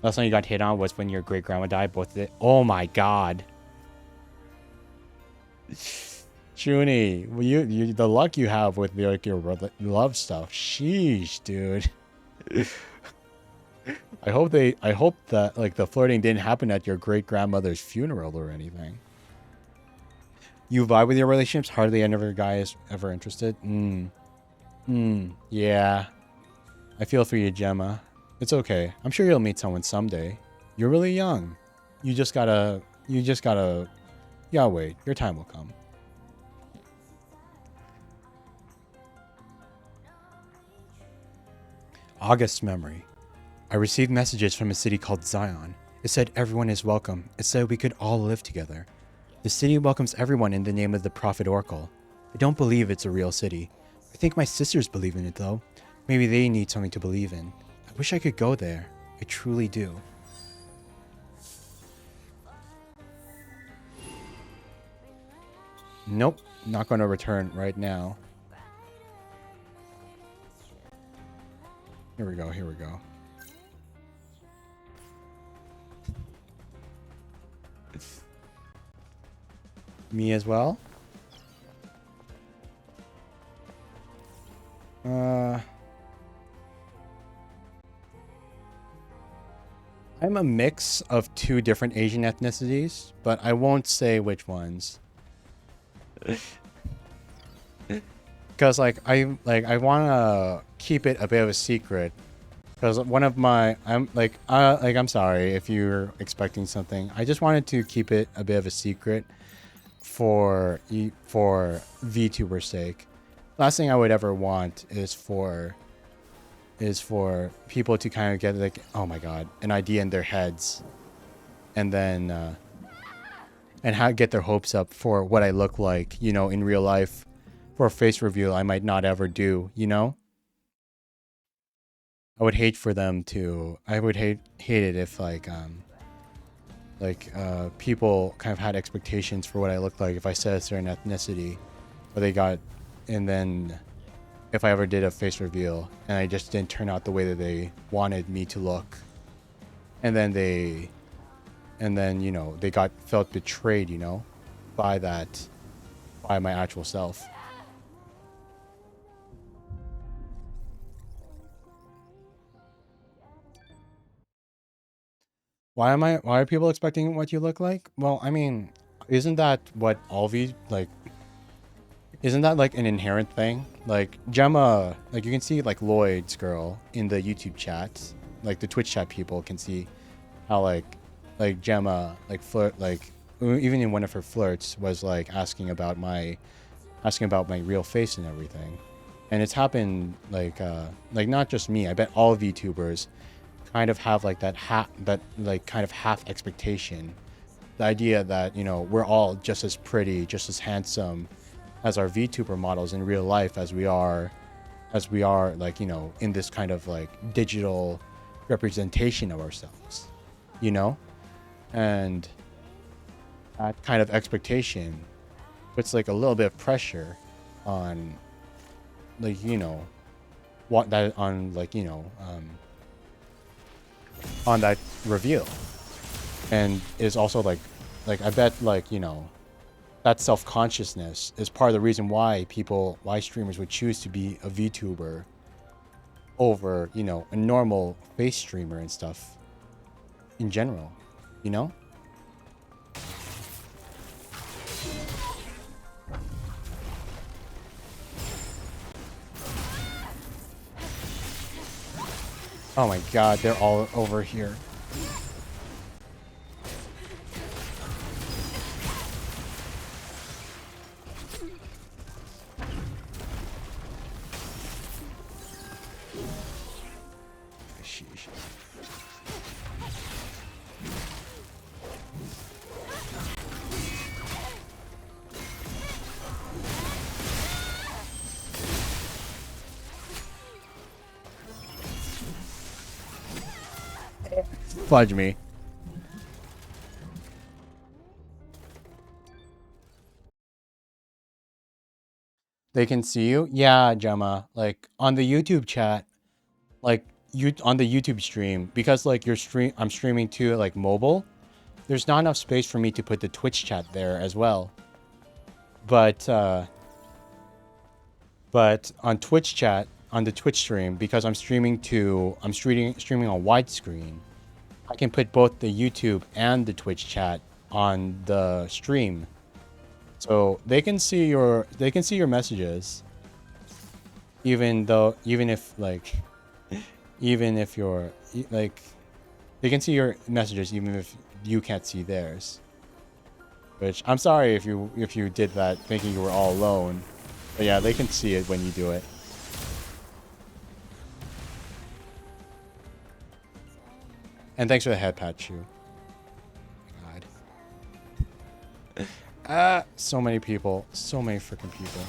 Last time you got hit on was when your great grandma died. Both of it. Oh my god. Shuni, well, you the luck you have with your love stuff. Sheesh, dude. I hope that like the flirting didn't happen at your great grandmother's funeral or anything. You vibe with your relationships? Hardly any other guy is ever interested? Yeah. I feel for you, Gemma. It's okay. I'm sure you'll meet someone someday. You're really young. You gotta wait. Your time will come. August's memory. I received messages from a city called Zion. It said everyone is welcome. It said we could all live together. The city welcomes everyone in the name of the Prophet Oracle. I don't believe it's a real city. I think my sisters believe in it though. Maybe they need something to believe in. I wish I could go there. I truly do. Nope, not going to return right now. Here we go, here we go. Me as well? I'm a mix of two different Asian ethnicities, but I won't say which ones. Because I want to keep it a bit of a secret. Because one of my I'm sorry if you're expecting something. I just wanted to keep it a bit of a secret for VTuber's sake. Last thing I would ever want is for people to kind of get like, oh my god, an idea in their heads, and then get their hopes up for what I look like, you know, in real life, for a face reveal I might not ever do, you know. I would hate for them to. I would hate it if people kind of had expectations for what I looked like if I said a certain ethnicity, or they got, and then if I ever did a face reveal and I just didn't turn out the way that they wanted me to look, and then you know they felt betrayed, you know, by my actual self. Why are people expecting what you look like? Well, I mean, isn't that what all of you like? Isn't that like an inherent thing? Like Gemma, like you can see like Lloyd's girl in the YouTube chat, like the Twitch chat people can see how like Gemma like flirt, like even in one of her flirts was like asking about my real face and everything. And it's happened like not just me. I bet all VTubers kind of have like that kind of half expectation. The idea that, you know, we're all just as pretty, just as handsome as our VTuber models in real life as we are like, you know, in this kind of like digital representation of ourselves, you know? And that kind of expectation puts like a little bit of pressure on like, you know, on that reveal, and is also like I bet like, you know, that self-consciousness is part of the reason why streamers would choose to be a VTuber over, you know, a normal face streamer and stuff in general, you know? Oh my god, they're all over here. Sheesh. Fudge me. They can see you? Yeah, Gemma. Like on the YouTube chat, like on the YouTube stream, because like I'm streaming to like mobile, there's not enough space for me to put the Twitch chat there as well. But on Twitch chat, on the Twitch stream, because I'm streaming on widescreen, I can put both the YouTube and the Twitch chat on the stream. So they can see your messages, even if like, even if you're like, they can see your messages even if you can't see theirs. Which I'm sorry if you did that thinking you were all alone, but yeah, they can see it when you do it. And thanks for the head patch, Shu. God. So many people. So many freaking people.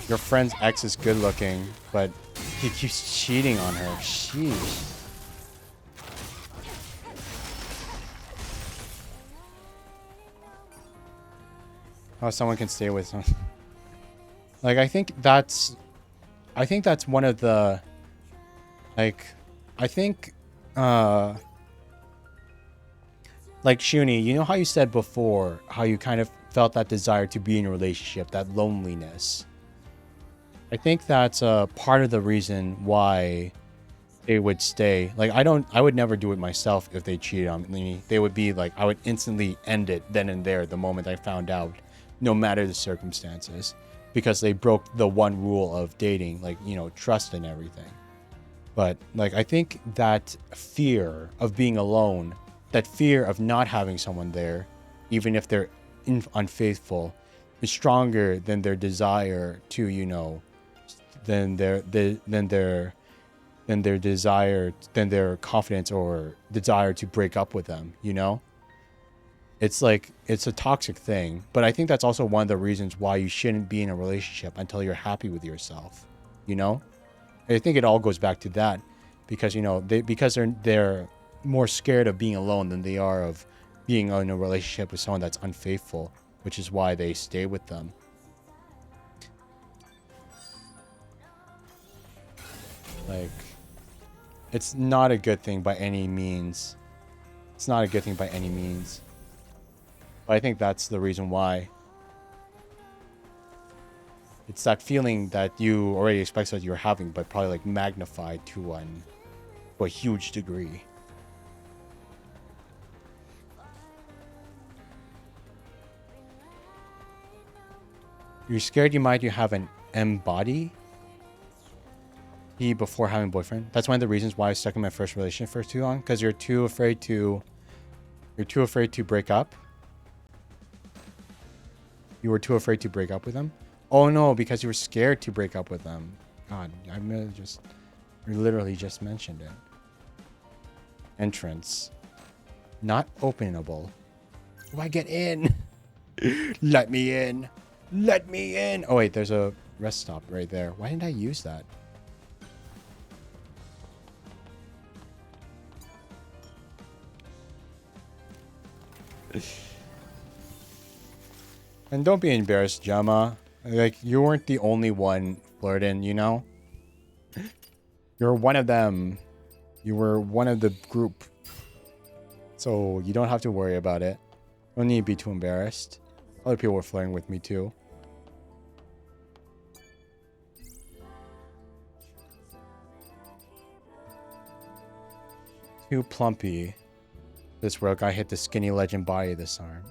Your friend's ex is good looking, but he keeps cheating on her. Sheesh. How someone can stay with someone. Like, I think that's one of the, like, I think, like, Shuni, you know how you said before, how you kind of felt that desire to be in a relationship, that loneliness. I think that's part of the reason why they would stay. Like, I would never do it myself if they cheated on me. They would be like, I would instantly end it then and there the moment I found out, no matter the circumstances, because they broke the one rule of dating, like, you know, trust and everything. But, like, I think that fear of being alone, that fear of not having someone there, even if they're unfaithful, is stronger than their desire to, you know, than their confidence or desire to break up with them, you know? It's like, it's a toxic thing, but I think that's also one of the reasons why you shouldn't be in a relationship until you're happy with yourself, you know? I think it all goes back to that, because, you know, they're more scared of being alone than they are of being in a relationship with someone that's unfaithful, which is why they stay with them. Like, it's not a good thing by any means. It's not a good thing by any means. But I think that's the reason why. It's that feeling that you already expect that you're having, but probably like magnified to a huge degree. You're scared you might have an M body before having a boyfriend. That's one of the reasons why I stuck in my first relationship for too long, because you're too afraid to break up. You were too afraid to break up with them. Oh no, because you were scared to break up with them. God, I literally just mentioned it. Entrance. Not openable. Do I get in? Let me in. Let me in. Oh wait, there's a rest stop right there. Why didn't I use that? And don't be embarrassed, Gemma. Like, you weren't the only one flirting, you know? You're one of them. You were one of the group. So you don't have to worry about it. Don't need to be too embarrassed. Other people were flirting with me too. Too plumpy. This real guy hit the skinny legend body this arm.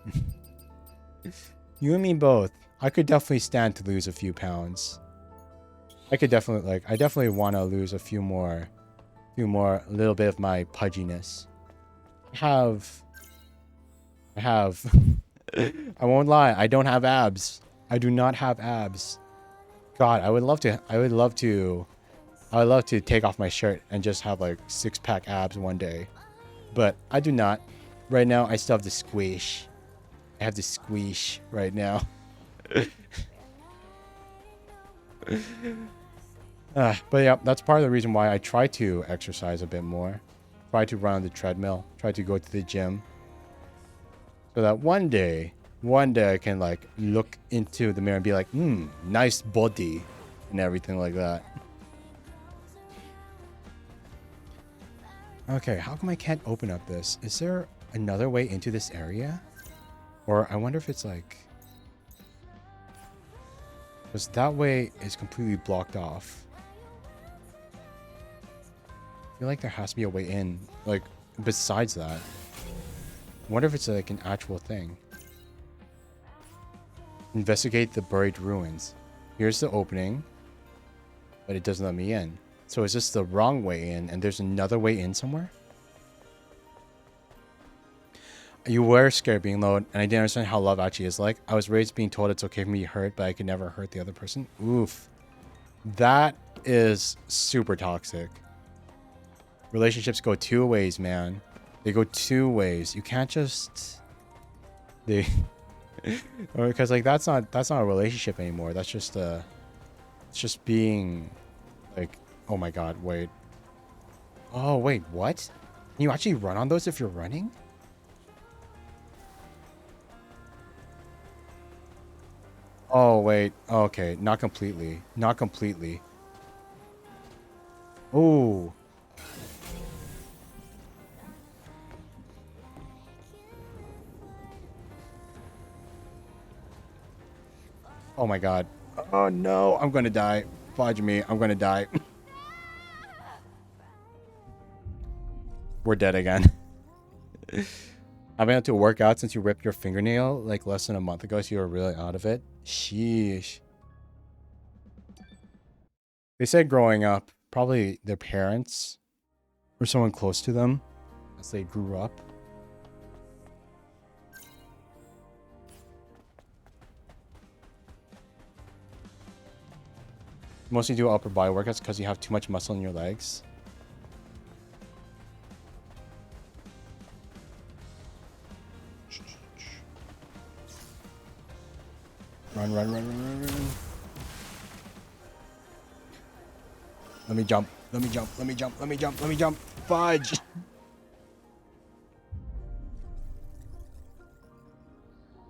You and me both. I could definitely stand to lose a few pounds. I definitely want to lose a few more, a little bit of my pudginess. I won't lie, I don't have abs. I do not have abs. God, I would love to take off my shirt and just have like 6-pack abs one day. But I do not. Right now, I still have the squish. I have the squish right now. But yeah, that's part of the reason why I try to exercise a bit more. Try to run on the treadmill. Try to go to the gym. So that one day I can like look into the mirror and be like, nice body. And everything like that. Okay, how come I can't open up this? Is there another way into this area? Or I wonder if it's like... Because that way is completely blocked off. I feel like there has to be a way in. Like, besides that. I wonder if it's like an actual thing. Investigate the buried ruins. Here's the opening. But it doesn't let me in. So is this the wrong way in and there's another way in somewhere? You were scared being alone, and I didn't understand how love actually is like. I was raised being told it's okay for me to hurt, but I could never hurt the other person. Oof. That is super toxic. Relationships go two ways, man. They go two ways. You can't just... Because like that's not a relationship anymore. That's just it's just being like, oh my god, wait. Oh wait, what? Can you actually run on those if you're running? Oh, wait. Okay. Not completely. Not completely. Oh. Oh my god. Oh no. I'm gonna die. Fudge me. I'm gonna die. We're dead again. I've been able to work out since you ripped your fingernail like less than a month ago, so you were really out of it. Sheesh. They said growing up, probably their parents or someone close to them as they grew up. Mostly do upper body workouts because you have too much muscle in your legs. Run, run, run, run, run, run. Let me jump. Let me jump. Let me jump. Let me jump. Let me jump. Fudge.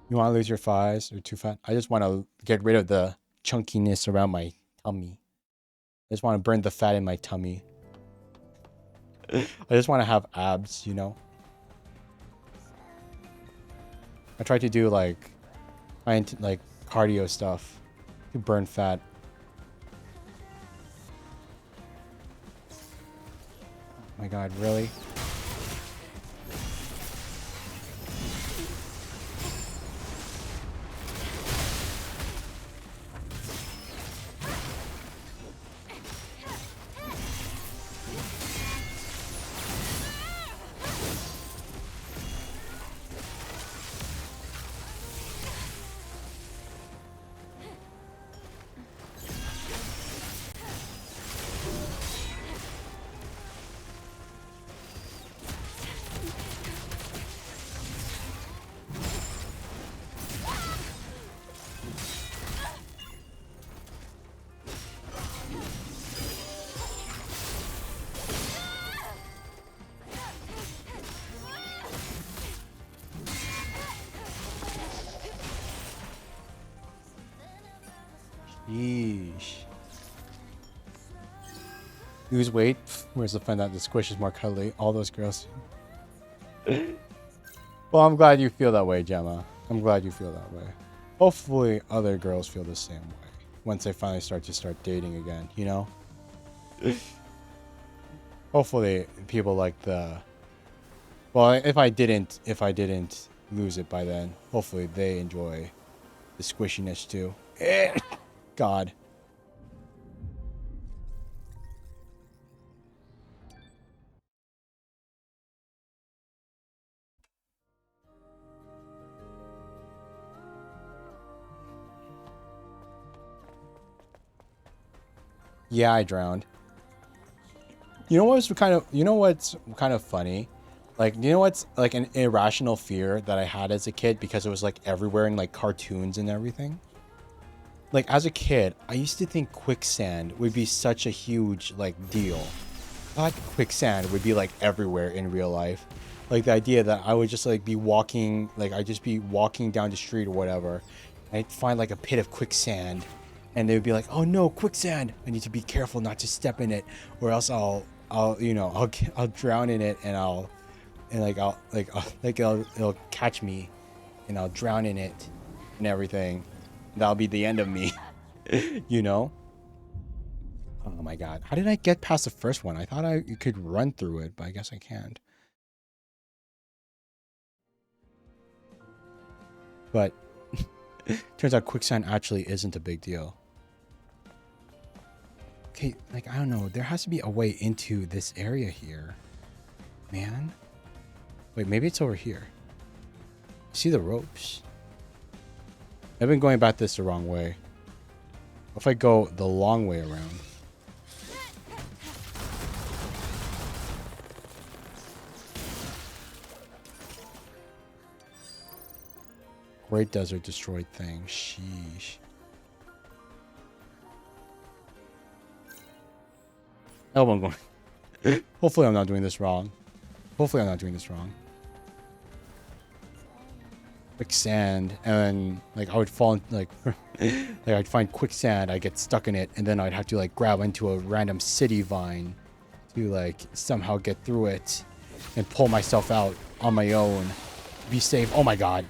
You want to lose your thighs? You're too fat. I just want to get rid of the chunkiness around my tummy. I just want to burn the fat in my tummy. I just want to have abs, you know? I try to do like cardio stuff to burn fat. Oh my god, really? Yeesh. Lose weight? Where's the fun that the squish is more cuddly? All those girls. Well, I'm glad you feel that way, Gemma. I'm glad you feel that way. Hopefully other girls feel the same way once they finally start dating again, you know? Hopefully people like the... Well, if I didn't lose it by then, hopefully they enjoy the squishiness too. God. Yeah, I drowned. You know what's kind of funny? Like, you know what's like an irrational fear that I had as a kid because it was like everywhere in like cartoons and everything? Like as a kid, I used to think quicksand would be such a huge like deal. I thought quicksand would be like everywhere in real life. Like the idea that I would just like be walking, like I'd just be walking down the street or whatever. And I'd find like a pit of quicksand and they would be like, oh no, quicksand. I need to be careful not to step in it or else I'll I'll drown in it, and it'll catch me, and I'll drown in it, and everything. That'll be the end of me, you know. Oh my god, how did I get past the first one? I thought you could run through it, but I guess I can't. But turns out quicksand actually isn't a big deal. Okay, like, I don't know. There has to be a way into this area here. Man. Wait, maybe it's over here. See the ropes? I've been going about this the wrong way. What if I go the long way around? Great Desert destroyed thing. Sheesh. Oh, I'm going. Hopefully I'm not doing this wrong. Hopefully I'm not doing this wrong. Quicksand, and then like I would fall in, like I'd find quicksand, I'd get stuck in it, and then I'd have to like grab into a random city vine to like somehow get through it and pull myself out on my own. Be safe. Oh my god.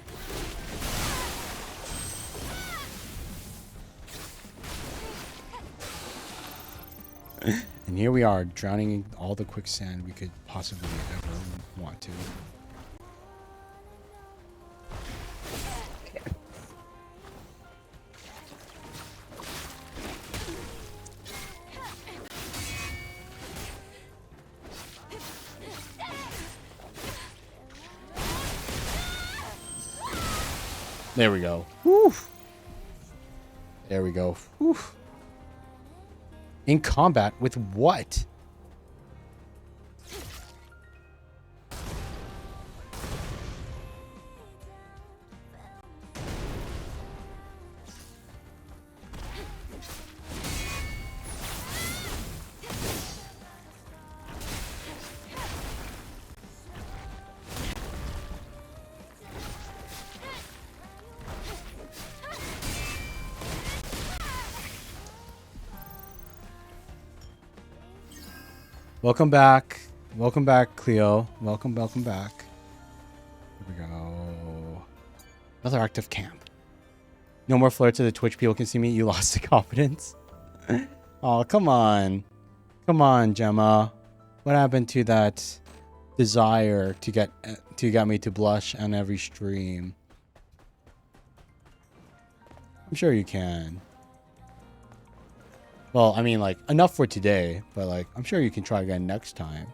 And here we are, drowning in all the quicksand we could possibly ever want to. There we go. Woo. There we go. Woo. In combat with what? Welcome back. Welcome back, Cleo. Welcome back. Here we go. Another active camp. No more flare to the Twitch people can see me. You lost the confidence. Oh, come on. Come on, Gemma. What happened to that desire to get me to blush on every stream? I'm sure you can. Well, I mean, like, enough for today, but, like, I'm sure you can try again next time.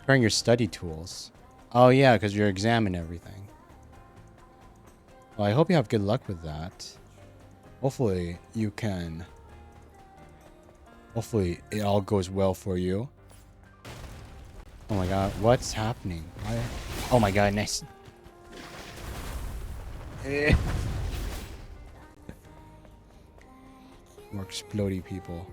Preparing your study tools. Oh, yeah, because you're examining everything. Well, I hope you have good luck with that. Hopefully, you can. Hopefully, it all goes well for you. Oh my god, what's happening? Why? Oh my god, nice. More explodey people.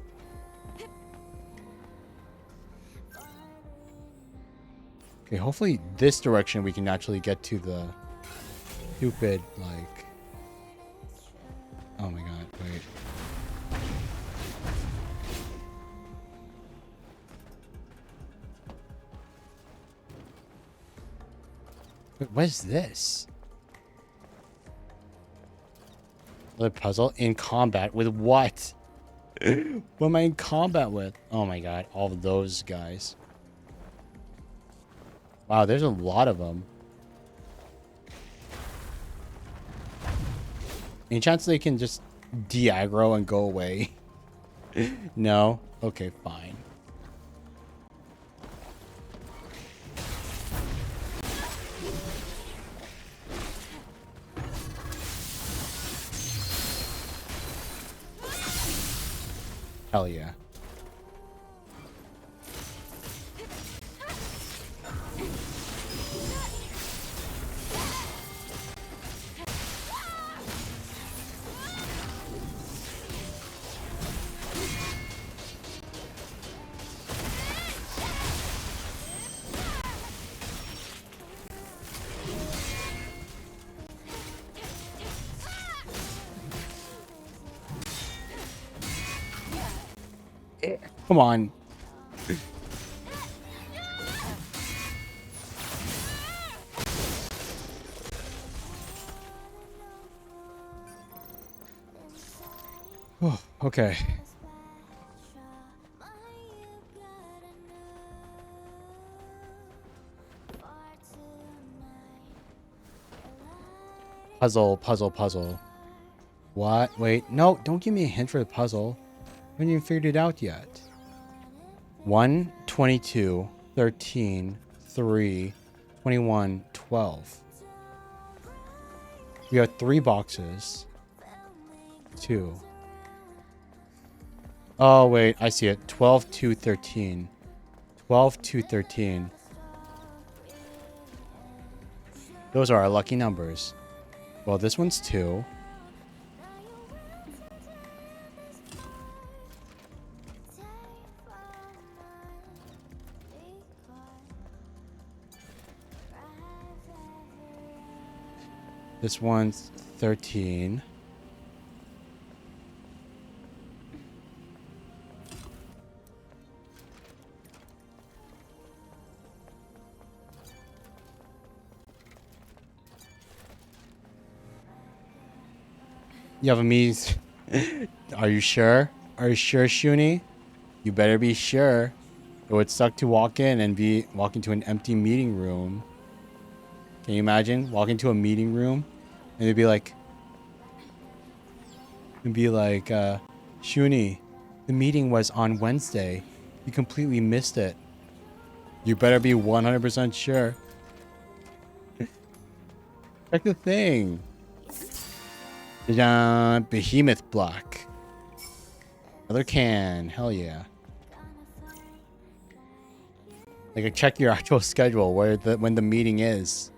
Okay, hopefully this direction we can actually get to the stupid, like... Oh my god, wait. Wait, what is this? The puzzle in combat with what? What am I in combat with? Oh my god, all of those guys. Wow, there's a lot of them. Any chance they can just de-aggro and go away? No? Okay, fine. Hell yeah. Come on. Oh, okay. Puzzle. What? Wait, no, don't give me a hint for the puzzle. I haven't even figured it out yet. 1, 22, 13, 3, 21, 12. We have 3 boxes. 2. Oh, wait, I see it. 12, 2, 13. 12, 2, 13. Those are our lucky numbers. Well, this one's 2. This one's 13. You have a meeting. Are you sure? Are you sure, Shuni? You better be sure. It would suck to walk into an empty meeting room. Can you imagine? Walk into a meeting room and it'd be like, Shuni, the meeting was on Wednesday. You completely missed it. You better be 100% sure. Check the thing. Behemoth block. Another can. Hell yeah. Like, check your actual schedule when the meeting is.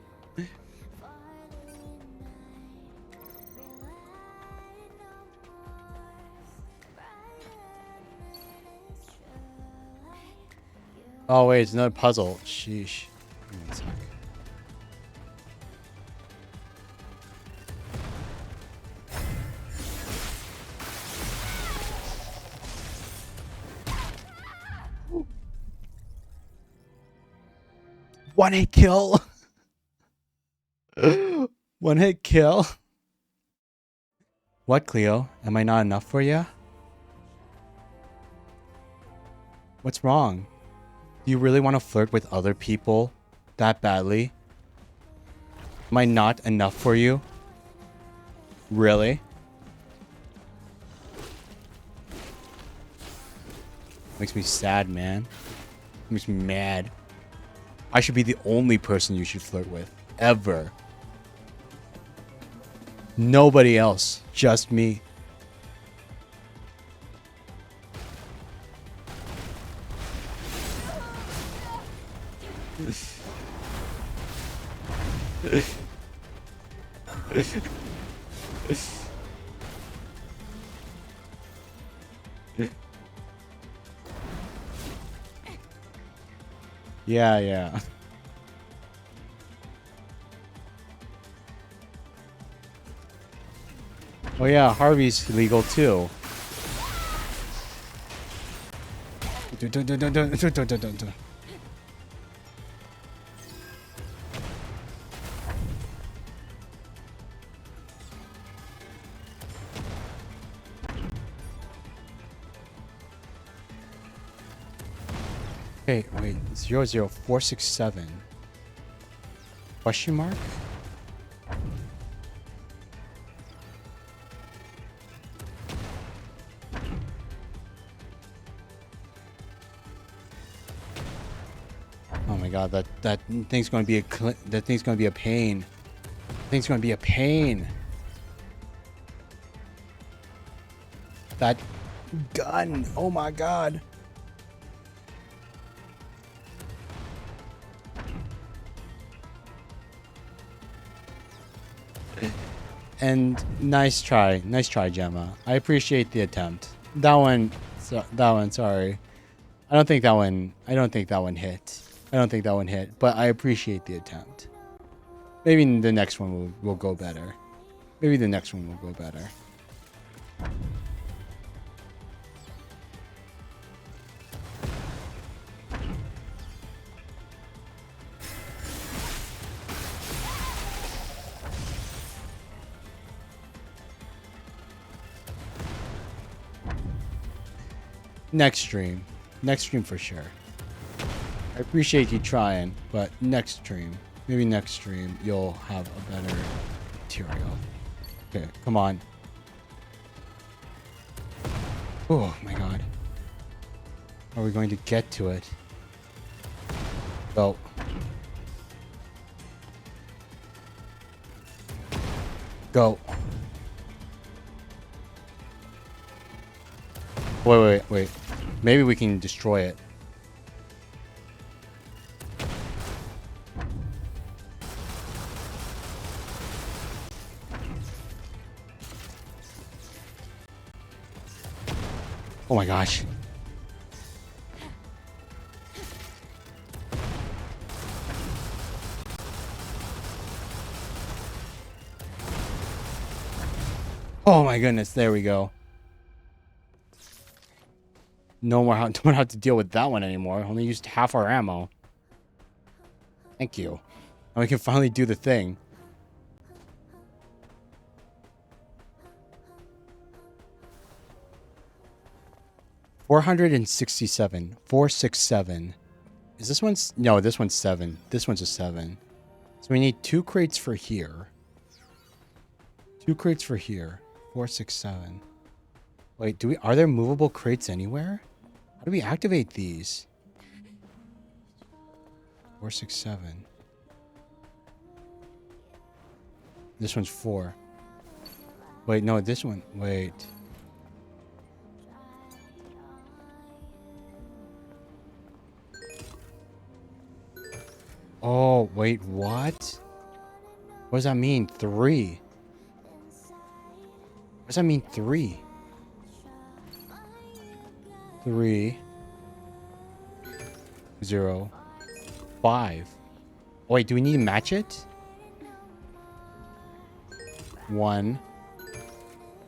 Oh wait, it's another puzzle. Sheesh. One sec. One hit kill. One hit kill. What, Cleo? Am I not enough for you? What's wrong? Do you really want to flirt with other people that badly? Am I not enough for you? Really? Makes me sad, man. Makes me mad. I should be the only person you should flirt with. Ever. Nobody else. Just me. Yeah. Oh yeah, Harvey's legal too. Okay, wait, 00467. Question mark? Oh my god, that thing's going to be that thing's going to be a pain. That thing's going to be a pain. That gun. Oh my god. And nice try, Gemma. I appreciate the attempt. That one, sorry. I don't think that one hit. But I appreciate the attempt. Maybe the next one will go better. Next stream. Next stream for sure. I appreciate you trying, but next stream. Maybe next stream you'll have a better material. Okay, come on. Oh my god. Are we going to get to it? Go. Go. Wait. Maybe we can destroy it. Oh my gosh. Oh my goodness, there we go. Don't have to deal with that one anymore. Only used half our ammo. Thank you. And we can finally do the thing. $467. 467. Is this one's... No, this one's 7. This one's a 7. So we need 2 crates for here. 2 crates for here. 467. Wait, are there movable crates anywhere? How do we activate these? 467. This one's 4. Wait, no, this one. Wait. Oh, wait, what? What does that mean? 3. What does that mean, 3? 3 0 5. Wait, do we need to match it? 1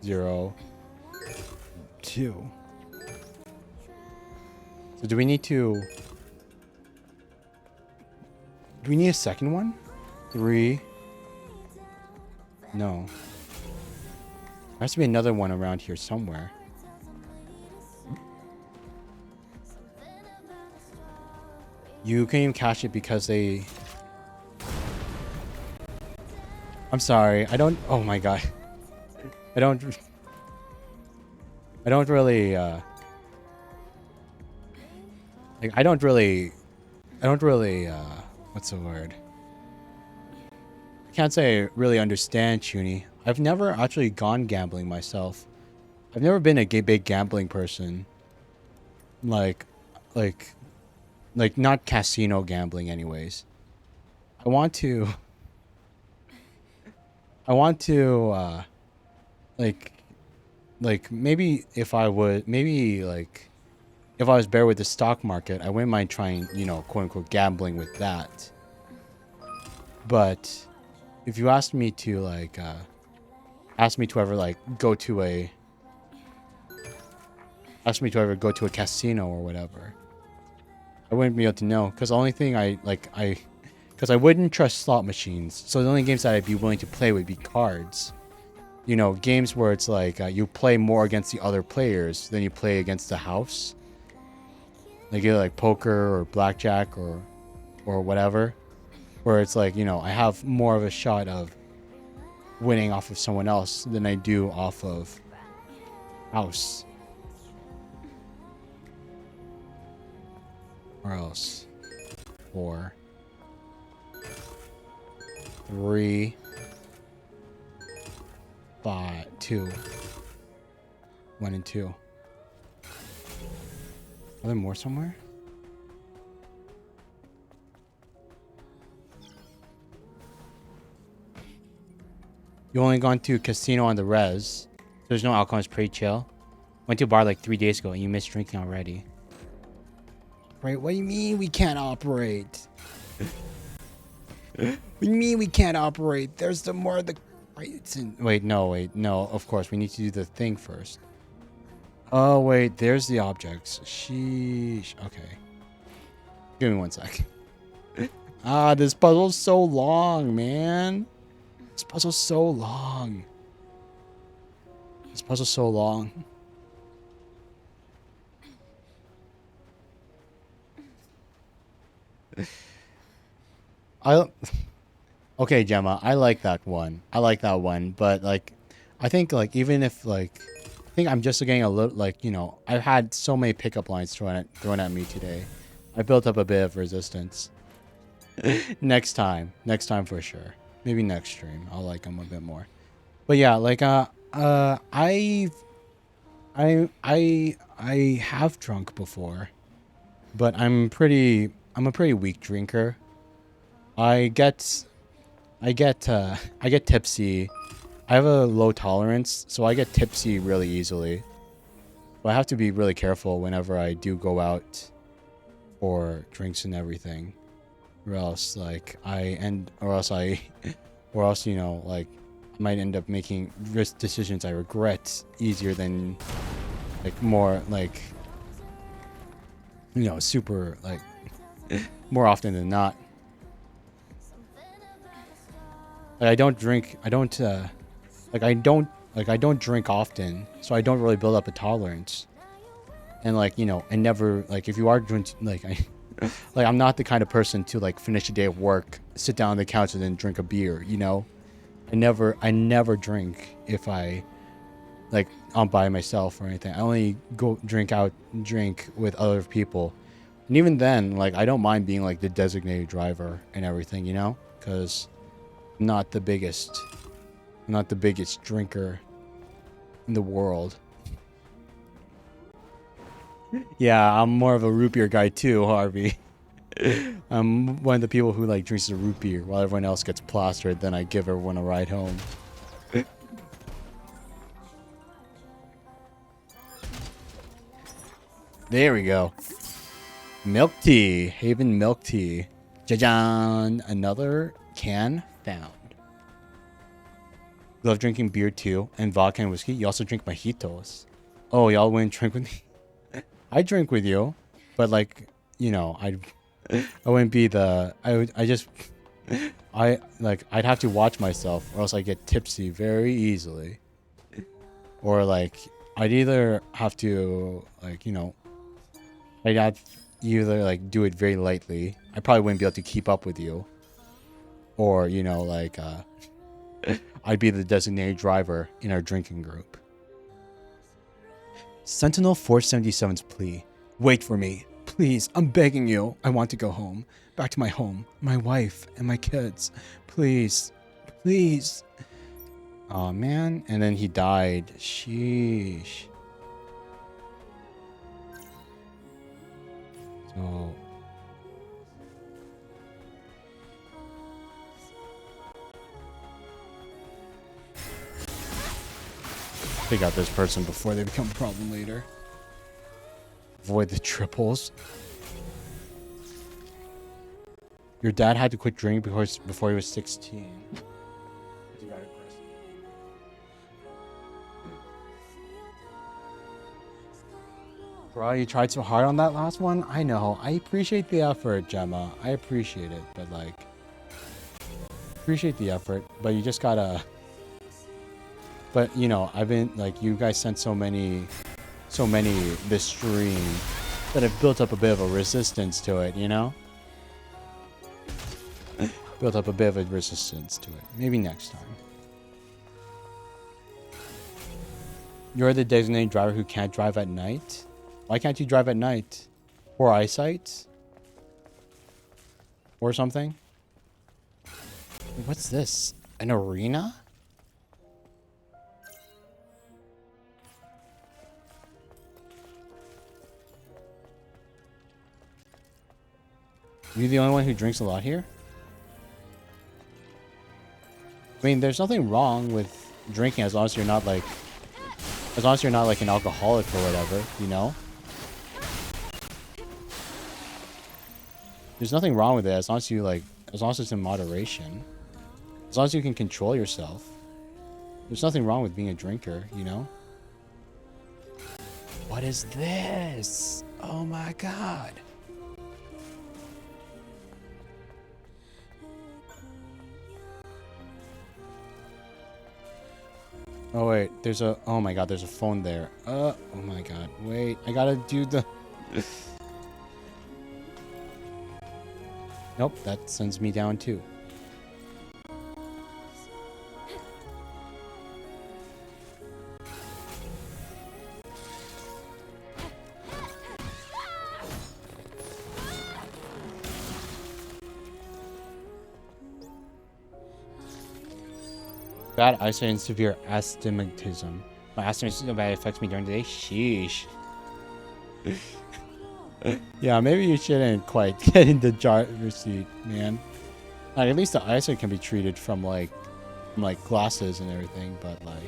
0 2. So do we need to... Do we need a second one? 3. No. There has to be another one around here somewhere. You can't even cash it because they... I'm sorry. I don't... Oh my god. I don't really... Like, I don't really... What's the word? I can't say I really understand Chuny. I've never actually gone gambling myself. I've never been a big gambling person. Like not casino gambling anyways. I want to maybe if I was better with the stock market, I wouldn't mind trying, quote unquote gambling with that. But if you asked me to ever go to a casino or whatever, I wouldn't be able to know, because the only thing because I wouldn't trust slot machines. So the only games that I'd be willing to play would be cards. Games where it's you play more against the other players than you play against the house. Like either poker or blackjack or whatever. Where it's I have more of a shot of winning off of someone else than I do off of house. Or else. 4 3 5 2 1 and 2. Are there more somewhere? You only gone to casino on the res. There's no alcohol. It's pretty chill. Went to a bar 3 days ago and you missed drinking already. Right? What do you mean we can't operate? What do you mean we can't operate? There's the more the... Wait, no. Of course, we need to do the thing first. Oh, wait. There's the objects. Sheesh. Okay. Give me 1 sec. This puzzle's so long, man. This puzzle's so long. I okay, Gemma, I like that one. I like that one, but like, I think like even if like, I think I'm just getting a little like I've had so many pickup lines thrown at me today. I built up a bit of resistance. Next time for sure. Maybe next stream I'll like them a bit more. But yeah, like I have drunk before, but I'm a pretty weak drinker. I get I get tipsy. I have a low tolerance, so I get tipsy really easily. But I have to be really careful whenever I do go out for drinks and everything, or else like or else like I might end up making risk decisions I regret easier than like more like super like more often than not. Like I don't drink. I don't I don't drink often, so I don't really build up a tolerance. And like I never like if you are drinking like I'm not the kind of person to like finish a day of work, sit down on the couch, and then drink a beer. I never drink if I'm by myself or anything. I only go drink with other people, and even then, like I don't mind being like the designated driver and everything, because I'm not the biggest drinker in the world. Yeah, I'm more of a root beer guy too, Harvey. I'm one of the people who like drinks the root beer while everyone else gets plastered. Then I give everyone a ride home. There we go. Milk tea, Haven milk tea. Jajan, another can found. Love drinking beer too, and vodka and whiskey. You also drink mojitos. Oh, y'all wouldn't drink with me? I drink with you, but like, I wouldn't be the. I'd have to watch myself, or else I get tipsy very easily. Or like, I'd either have to I'd have either like do it very lightly. I probably wouldn't be able to keep up with you. Or I'd be the designated driver in our drinking group. Sentinel 477's plea. Wait for me. Please, I'm begging you. I want to go home. Back to my home, my wife, and my kids. Please. Please. Oh man. And then he died. Sheesh. So... take out this person before they become a problem later. Avoid the triples. Your dad had to quit drinking before he was 16. Bro, you tried so hard on that last one? I know. I appreciate the effort, Gemma. I appreciate it, but like... appreciate the effort, but you just gotta... But, I've been, like, you guys sent so many this stream that I've built up a bit of a resistance to it, Built up a bit of a resistance to it. Maybe next time. You're the designated driver who can't drive at night? Why can't you drive at night? Poor eyesight? Or something? What's this? An arena? Are you the only one who drinks a lot here? I mean, there's nothing wrong with drinking as long as you're not like an alcoholic or whatever, There's nothing wrong with it as long as it's in moderation. As long as you can control yourself. There's nothing wrong with being a drinker, What is this? Oh my god. Oh wait, oh my god, there's a phone there. Oh my god, wait, I gotta do the... Nope, that sends me down too. Bad eyesight and severe astigmatism. My astigmatism bad affects me during the day. Sheesh. Yeah, maybe you shouldn't quite get in the driver's seat, man. Like, at least the eyesight can be treated from like glasses and everything, but like,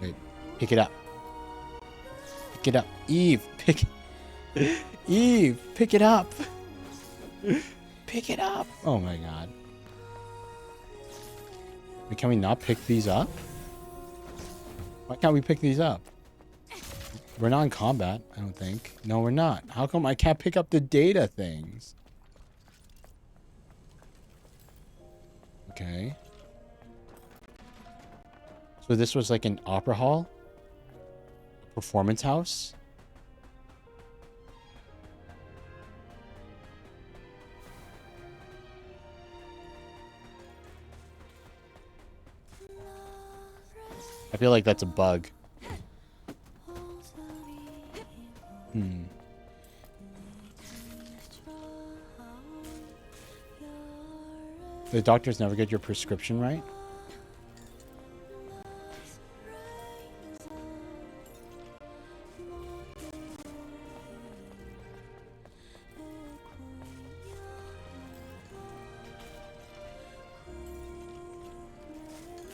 Wait, pick it up. Pick it up, Eve. Eve, pick it up. Pick it up. Oh my god. Wait, can we not pick these up? Why can't we pick these up? We're not in combat, I don't think. No, we're not. How come I can't pick up the data things? Okay. So this was like an opera hall? A performance house? I feel like that's a bug. The doctors never get your prescription right?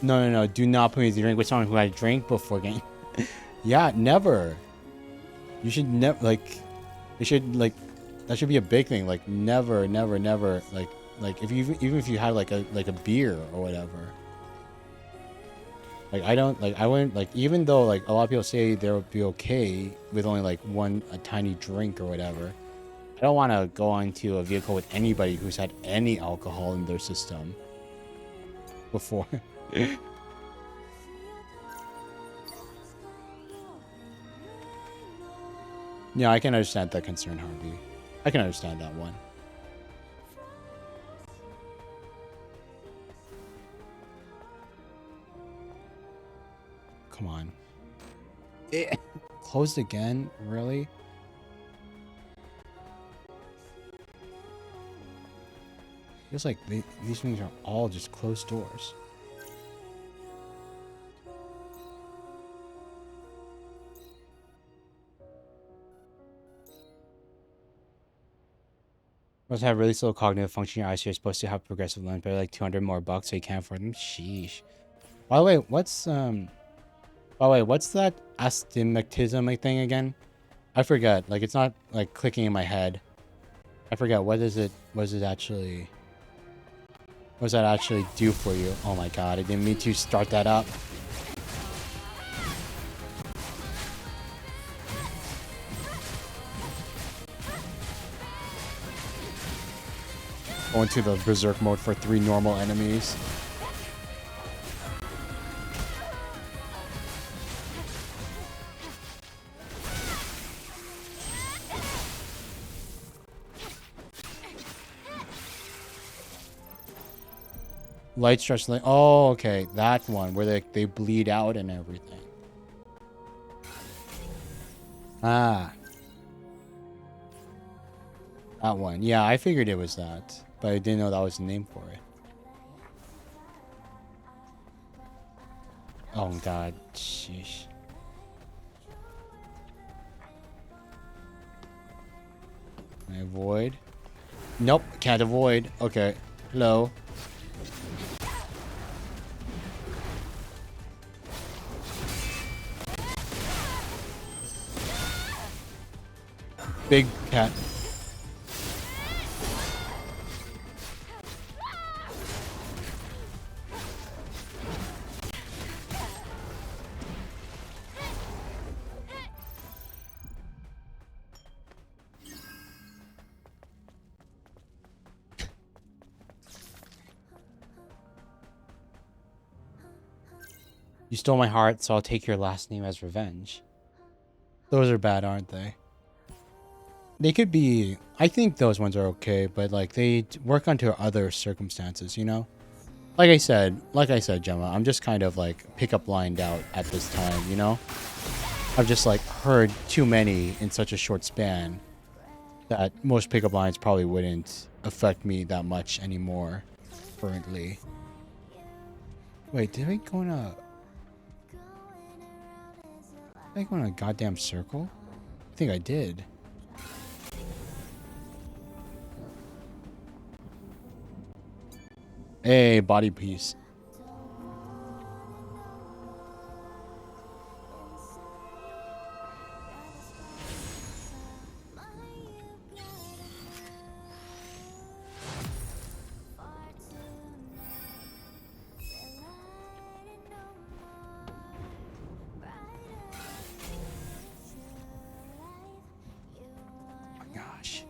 No. Do not put me to drink with someone who had drank before game. Yeah, never. You should never, like, it should, like, that should be a big thing. Like, never, like, if you, even if you had, like a beer or whatever. Like, I wouldn't, like, even though, like, a lot of people say they'll be okay with only, like, a tiny drink or whatever. I don't want to go onto a vehicle with anybody who's had any alcohol in their system before. Yeah, I can understand that concern, Harvey. I can understand that one. Come on. Closed again? Really? Feels like these things are all just closed doors. Must have really slow cognitive function. Your eyes are supposed to have progressive lens, but like 200 more bucks, so you can't afford them. Sheesh. By the way, what's that astigmatism thing again? I forget. Like, it's not like clicking in my head. I forget. What does that actually do for you? Oh my god, I didn't mean to start that up. Go into the berserk mode for 3 normal enemies. Light stretch lane. Oh, okay. That one where they bleed out and everything. Ah. That one. Yeah, I figured it was that. But I didn't know that was the name for it. Oh, God. Sheesh. Can I avoid? Nope. Can't avoid. Okay. Hello. Big cat. You stole my heart, so I'll take your last name as revenge. Those are bad, aren't they? they could be, I think those ones are okay, but like they work onto other circumstances, you know? Like I said, Gemma, I'm just kind of like pickup lined out at this time, you know? I've just like heard too many in such a short span that most pickup lines probably wouldn't affect me that much anymore currently. Wait, did I go in a... Did I go in a goddamn circle? I think I did. Hey, body piece. Gosh.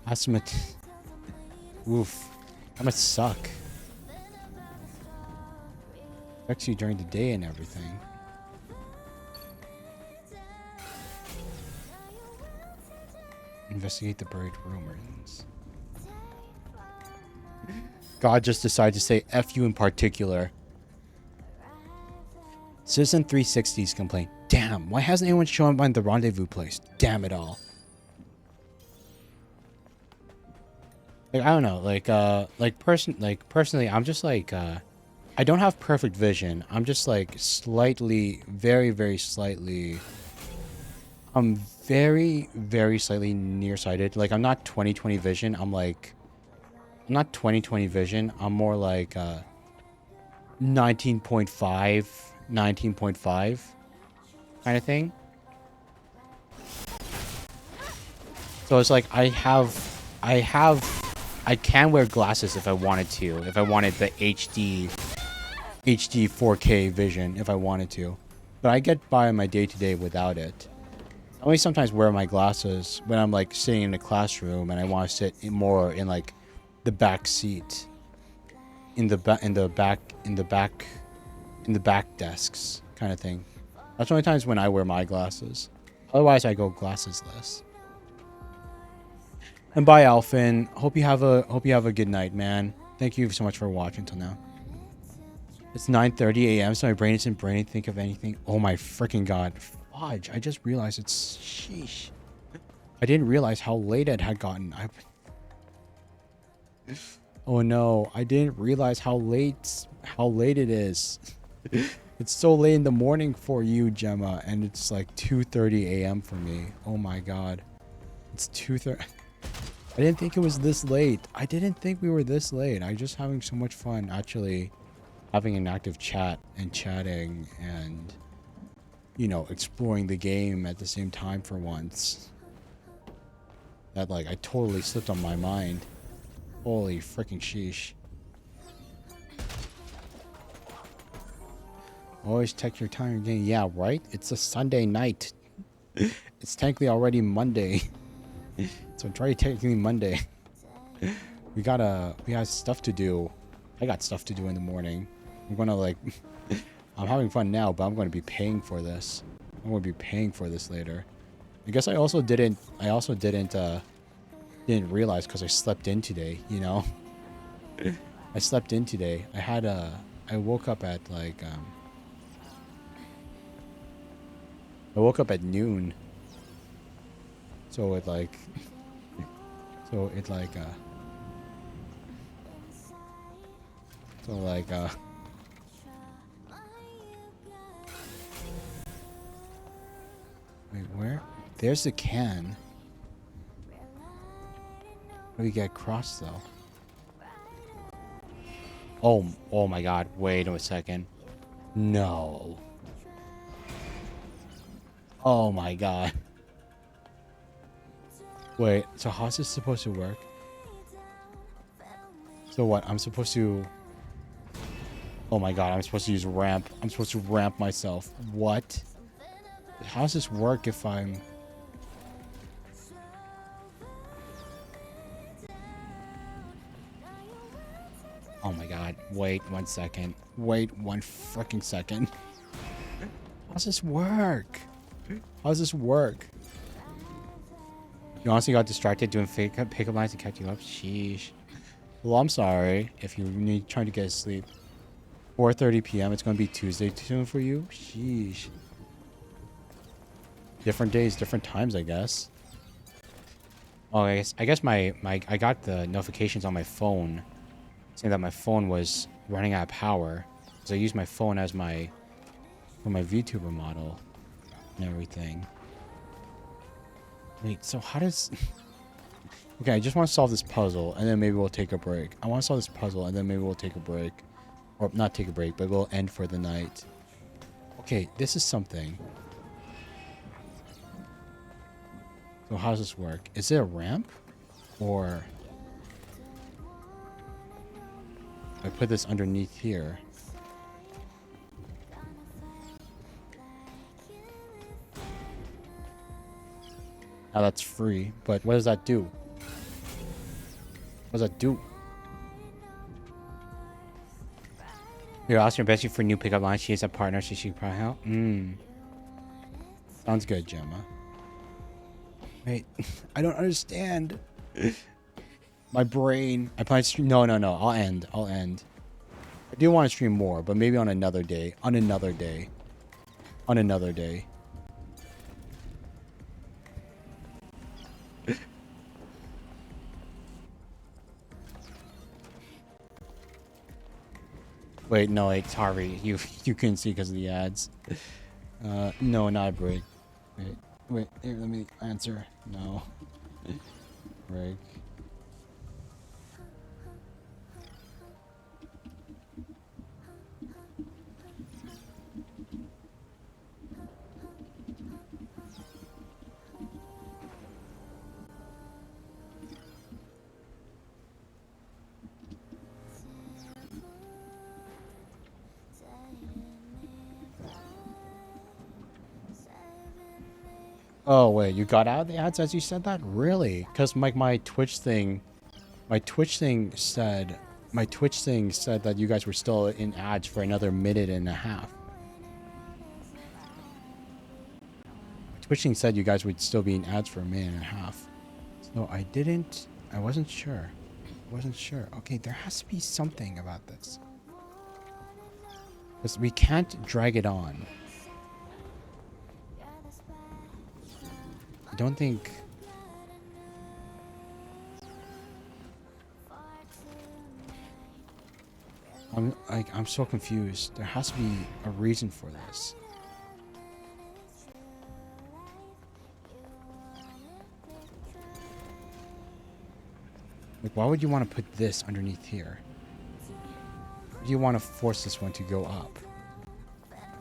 Asthmat. Oof. That must suck. Affects you during the day and everything. Investigate the buried rumors. God just decided to say F you in particular. Citizen 360's complaint. Damn, why hasn't anyone shown up on the rendezvous place? Damn it all. Like, I don't know, personally, I'm just like, I don't have perfect vision. I'm just like slightly, very, very slightly, I'm very, very slightly nearsighted. Like, I'm not 20/20 vision. I'm not 20/20 vision. I'm more like 19.5 kind of thing. So it's like I can wear glasses if I wanted to. If I wanted the HD 4K vision, if I wanted to. But I get by my day-to-day without it. I only sometimes wear my glasses when I'm like sitting in a classroom and I want to sit more in like the back seat, in the back desks kind of thing. That's the only times when I wear my glasses. Otherwise, I go glassesless. And bye, Alphin. Hope you have a good night, man. Thank you so much for watching till now. It's 9:30 a.m. so my brain isn't braining to think of anything. Oh my freaking god. Fudge. I just realized it's... Sheesh. I didn't realize how late it had gotten. Oh no. I didn't realize how late it is. It's so late in the morning for you, Gemma. And it's like 2:30 a.m. for me. Oh my god. It's 2:30... I didn't think it was this late. I didn't think we were this late. I'm just having so much fun actually having an active chat and chatting and, you know, exploring the game at the same time for once. That, like, I totally slipped on my mind. Holy freaking sheesh. Always check your time again. Yeah, right? It's a Sunday night. It's technically already Monday. So try to technically Monday. We got stuff to do. I got stuff to do in the morning. I'm gonna like I'm having fun now, but I'm gonna be paying for this. I'm gonna be paying for this later. I guess I also didn't realize because I slept in today, you know. I slept in today. I woke up at like I woke up at noon. So it like wait, where? There's the can. How do we get across though? Oh my god, wait a second. No. Oh my god. Wait, so how's this supposed to work? So what, I'm supposed to... Oh my god, I'm supposed to use ramp. I'm supposed to ramp myself. What? How does this work if I'm... Oh my god. Wait 1 second. Wait 1 freaking second. How does this work? How does this work? You honestly got distracted doing pickup lines and kept you up? Sheesh. Well, I'm sorry if you're trying to get sleep. 4:30 p.m. It's going to be Tuesday soon for you? Sheesh. Different days, different times, I guess. Oh, I guess I got the notifications on my phone saying that my phone was running out of power. So I used my phone as for my VTuber model and everything. Wait, so how does... Okay, I just want to solve this puzzle, and then maybe we'll take a break. I want to solve this puzzle, and then maybe we'll take a break. Or, not take a break, but we'll end for the night. Okay, this is something. So how does this work? Is it a ramp? Or... I put this underneath here. Now that's free, but what does that do? What does that do? You're asking Bessie for new pickup line. She is a partner, so she can probably help. Sounds good, Gemma. Wait, I don't understand. My brain. I plan to stream. No. I'll end. I do want to stream more, but maybe on another day. On another day. Wait, no, it's Harvey. You couldn't see because of the ads. No, not a break. Wait, here, let me answer. No. Break. Oh wait, you got out of the ads as you said that? Really? Because my Twitch thing said that you guys were still in ads for another minute and a half. Twitch thing said you guys would still be in ads for a minute and a half. So I wasn't sure. Okay, there has to be something about this. Because we can't drag it on. I don't think... I'm so confused. There has to be a reason for this. Like, why would you want to put this underneath here? Do you want to force this one to go up?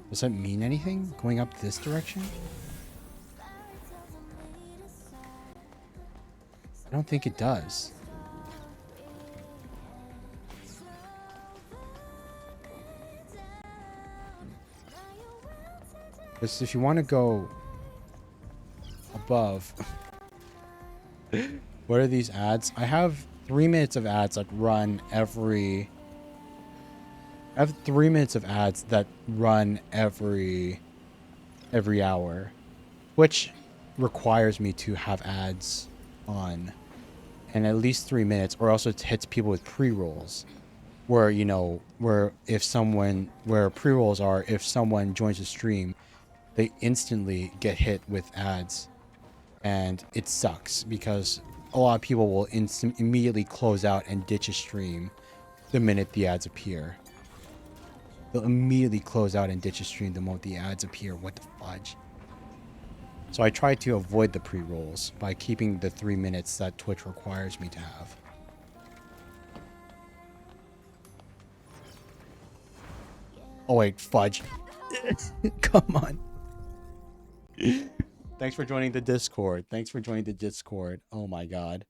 Does that mean anything? Going up this direction? I don't think it does. Because if you want to go above... What are these ads? I have 3 minutes of ads that run every... I have 3 minutes of ads that run every hour, which requires me to have ads on, and at least 3 minutes, or else it hits people with pre-rolls, where pre-rolls are if someone joins the stream, they instantly get hit with ads, and it sucks because a lot of people will immediately close out and ditch a stream the minute the ads appear. They'll immediately close out and ditch a stream the moment the ads appear. What the fudge? So I try to avoid the pre-rolls by keeping the 3 minutes that Twitch requires me to have. Oh wait, fudge. Come on. Thanks for joining the Discord. Oh my god.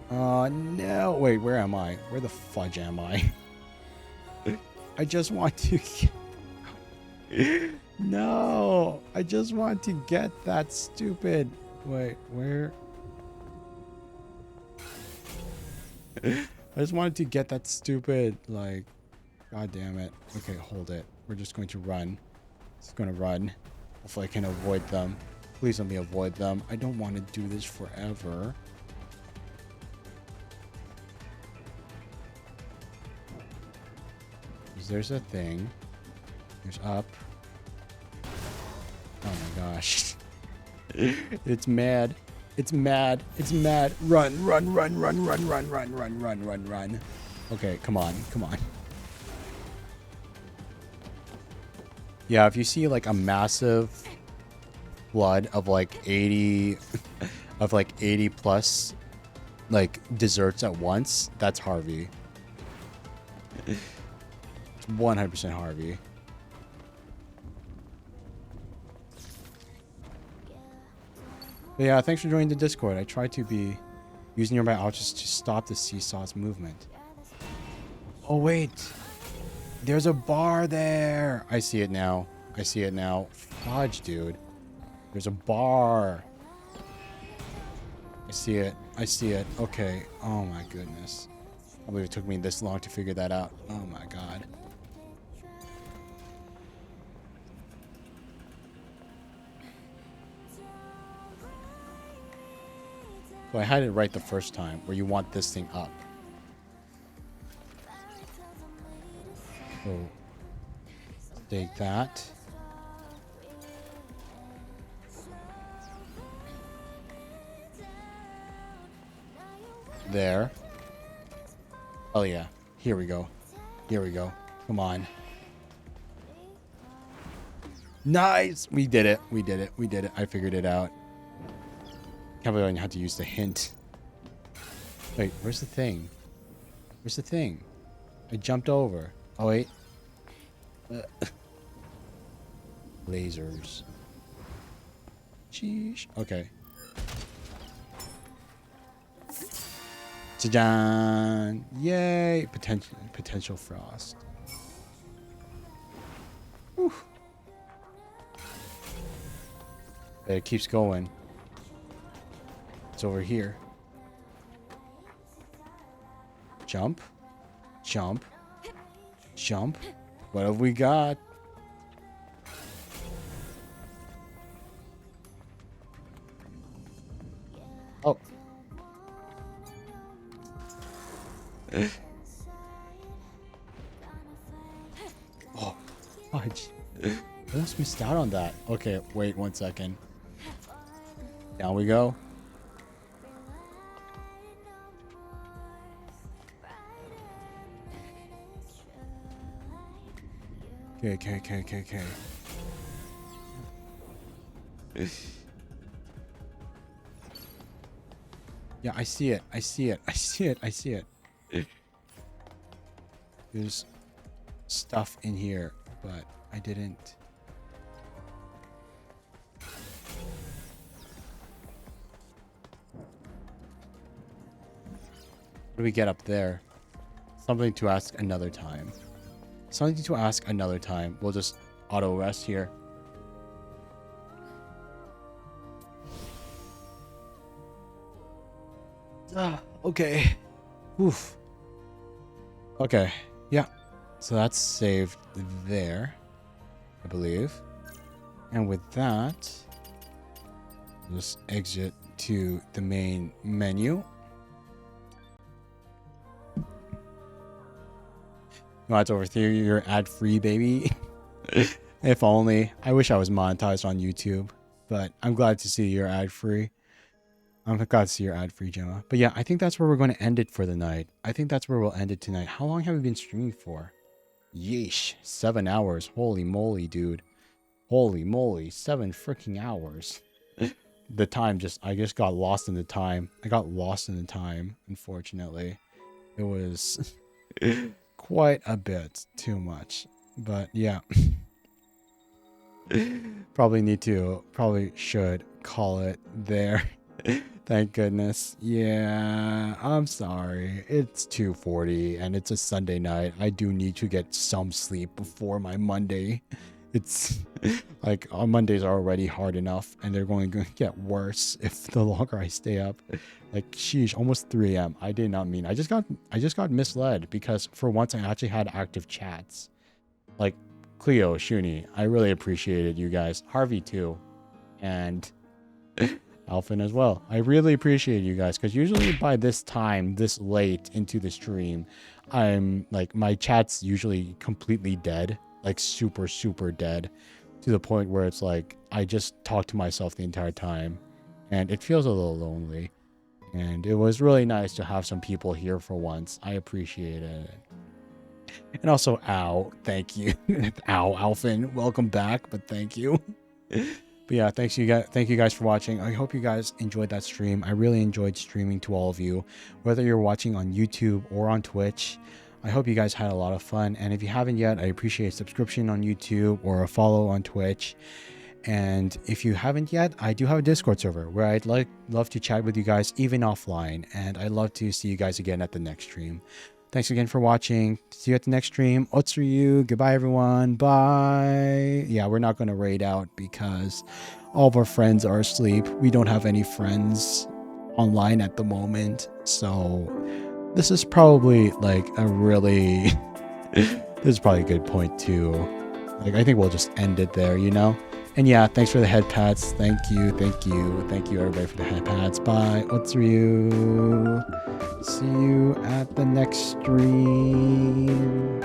No. Wait, where am I? Where the fudge am I? I just want to... No! I just want to get that stupid... Wait, where... I just wanted to get that stupid, like, god damn it. Okay, hold it. We're just going to run. Just going to run. Hopefully I can avoid them. Please let me avoid them. I don't want to do this forever. There's a thing. There's up. Oh my gosh. It's mad. It's mad. It's mad. Run, run, run, run, run, run, run, run, run, run, run. Okay, come on. Come on. Yeah, if you see like a massive flood of like 80 of like 80 plus like desserts at once, that's Harvey. It's 100% Harvey. But yeah, thanks for joining the Discord. I try to be using nearby objects to stop the seesaw's movement. Oh wait, there's a bar there. I see it now. I see it now. Fudge, dude. There's a bar. I see it. I see it. Okay. Oh my goodness. I believe it took me this long to figure that out. Oh my god. So I had it right the first time, where you want this thing up. So, take that. There. Oh yeah. Here we go. Here we go. Come on. Nice! We did it. We did it. We did it. I figured it out. Can't believe I didn't have to use the hint. Wait, where's the thing? Where's the thing? I jumped over. Oh wait. Lasers. Sheesh. Okay. Ta-da! Yay! Potential frost. Whew. It keeps going. It's over here. Jump. Jump. Jump. What have we got? Oh. Oh, fudge. I almost missed out on that. Okay, wait 1 second. Down we go. Okay. Yeah, I see it. I see it. I see it. I see it. There's stuff in here, but I didn't. What do we get up there? Something to ask another time. Something to ask another time. We'll just auto rest here. Okay. Oof. Okay. Yeah. So that's saved there, I believe. And with that, let's exit to the main menu. You want to overthrow your ad-free, baby? If only. I wish I was monetized on YouTube, but I'm glad to see you're ad-free. I'm glad to see you're ad-free, Gemma. But yeah, I think that's where we're going to end it for the night. I think that's where we'll end it tonight. How long have we been streaming for? Yeesh. 7 hours. Holy moly, dude. Holy moly. 7 freaking hours. The time I just got lost in the time. I got lost in the time, unfortunately. It was quite a bit too much. But yeah. Probably should call it there. Thank goodness. Yeah, I'm sorry. It's 2:40 and it's a Sunday night. I do need to get some sleep before my Monday It's like on Mondays are already hard enough, and they're going to get worse if the longer I stay up. Like, sheesh, almost 3 a.m. I did not mean. I just got misled because for once I actually had active chats. Like Cleo, Shuni, I really appreciated you guys. Harvey too, and Alphin as well. I really appreciate you guys because usually by this time, this late into the stream, I'm like my chat's usually completely dead. Like super, super dead to the point where it's like I just talk to myself the entire time and it feels a little lonely. And it was really nice to have some people here for once. I appreciated it. And also, Ow, thank you. Ow, Alphin, welcome back, but thank you. But yeah, thank you guys for watching. I hope you guys enjoyed that stream. I really enjoyed streaming to all of you, whether you're watching on YouTube or on Twitch. I hope you guys had a lot of fun, and if you haven't yet, I appreciate a subscription on YouTube or a follow on Twitch. And if you haven't yet, I do have a Discord server where I'd love to chat with you guys even offline, and I'd love to see you guys again at the next stream. Thanks again for watching. See you at the next stream. Otsuryu. Goodbye, everyone. Bye. Yeah, we're not going to raid out because all of our friends are asleep. We don't have any friends online at the moment, so this is probably like a really this is probably a good point to I think we'll just end it there, you know. And yeah, thanks for the head pats. Thank you everybody for the head pats. Bye. Otsuryu. See you at the next stream.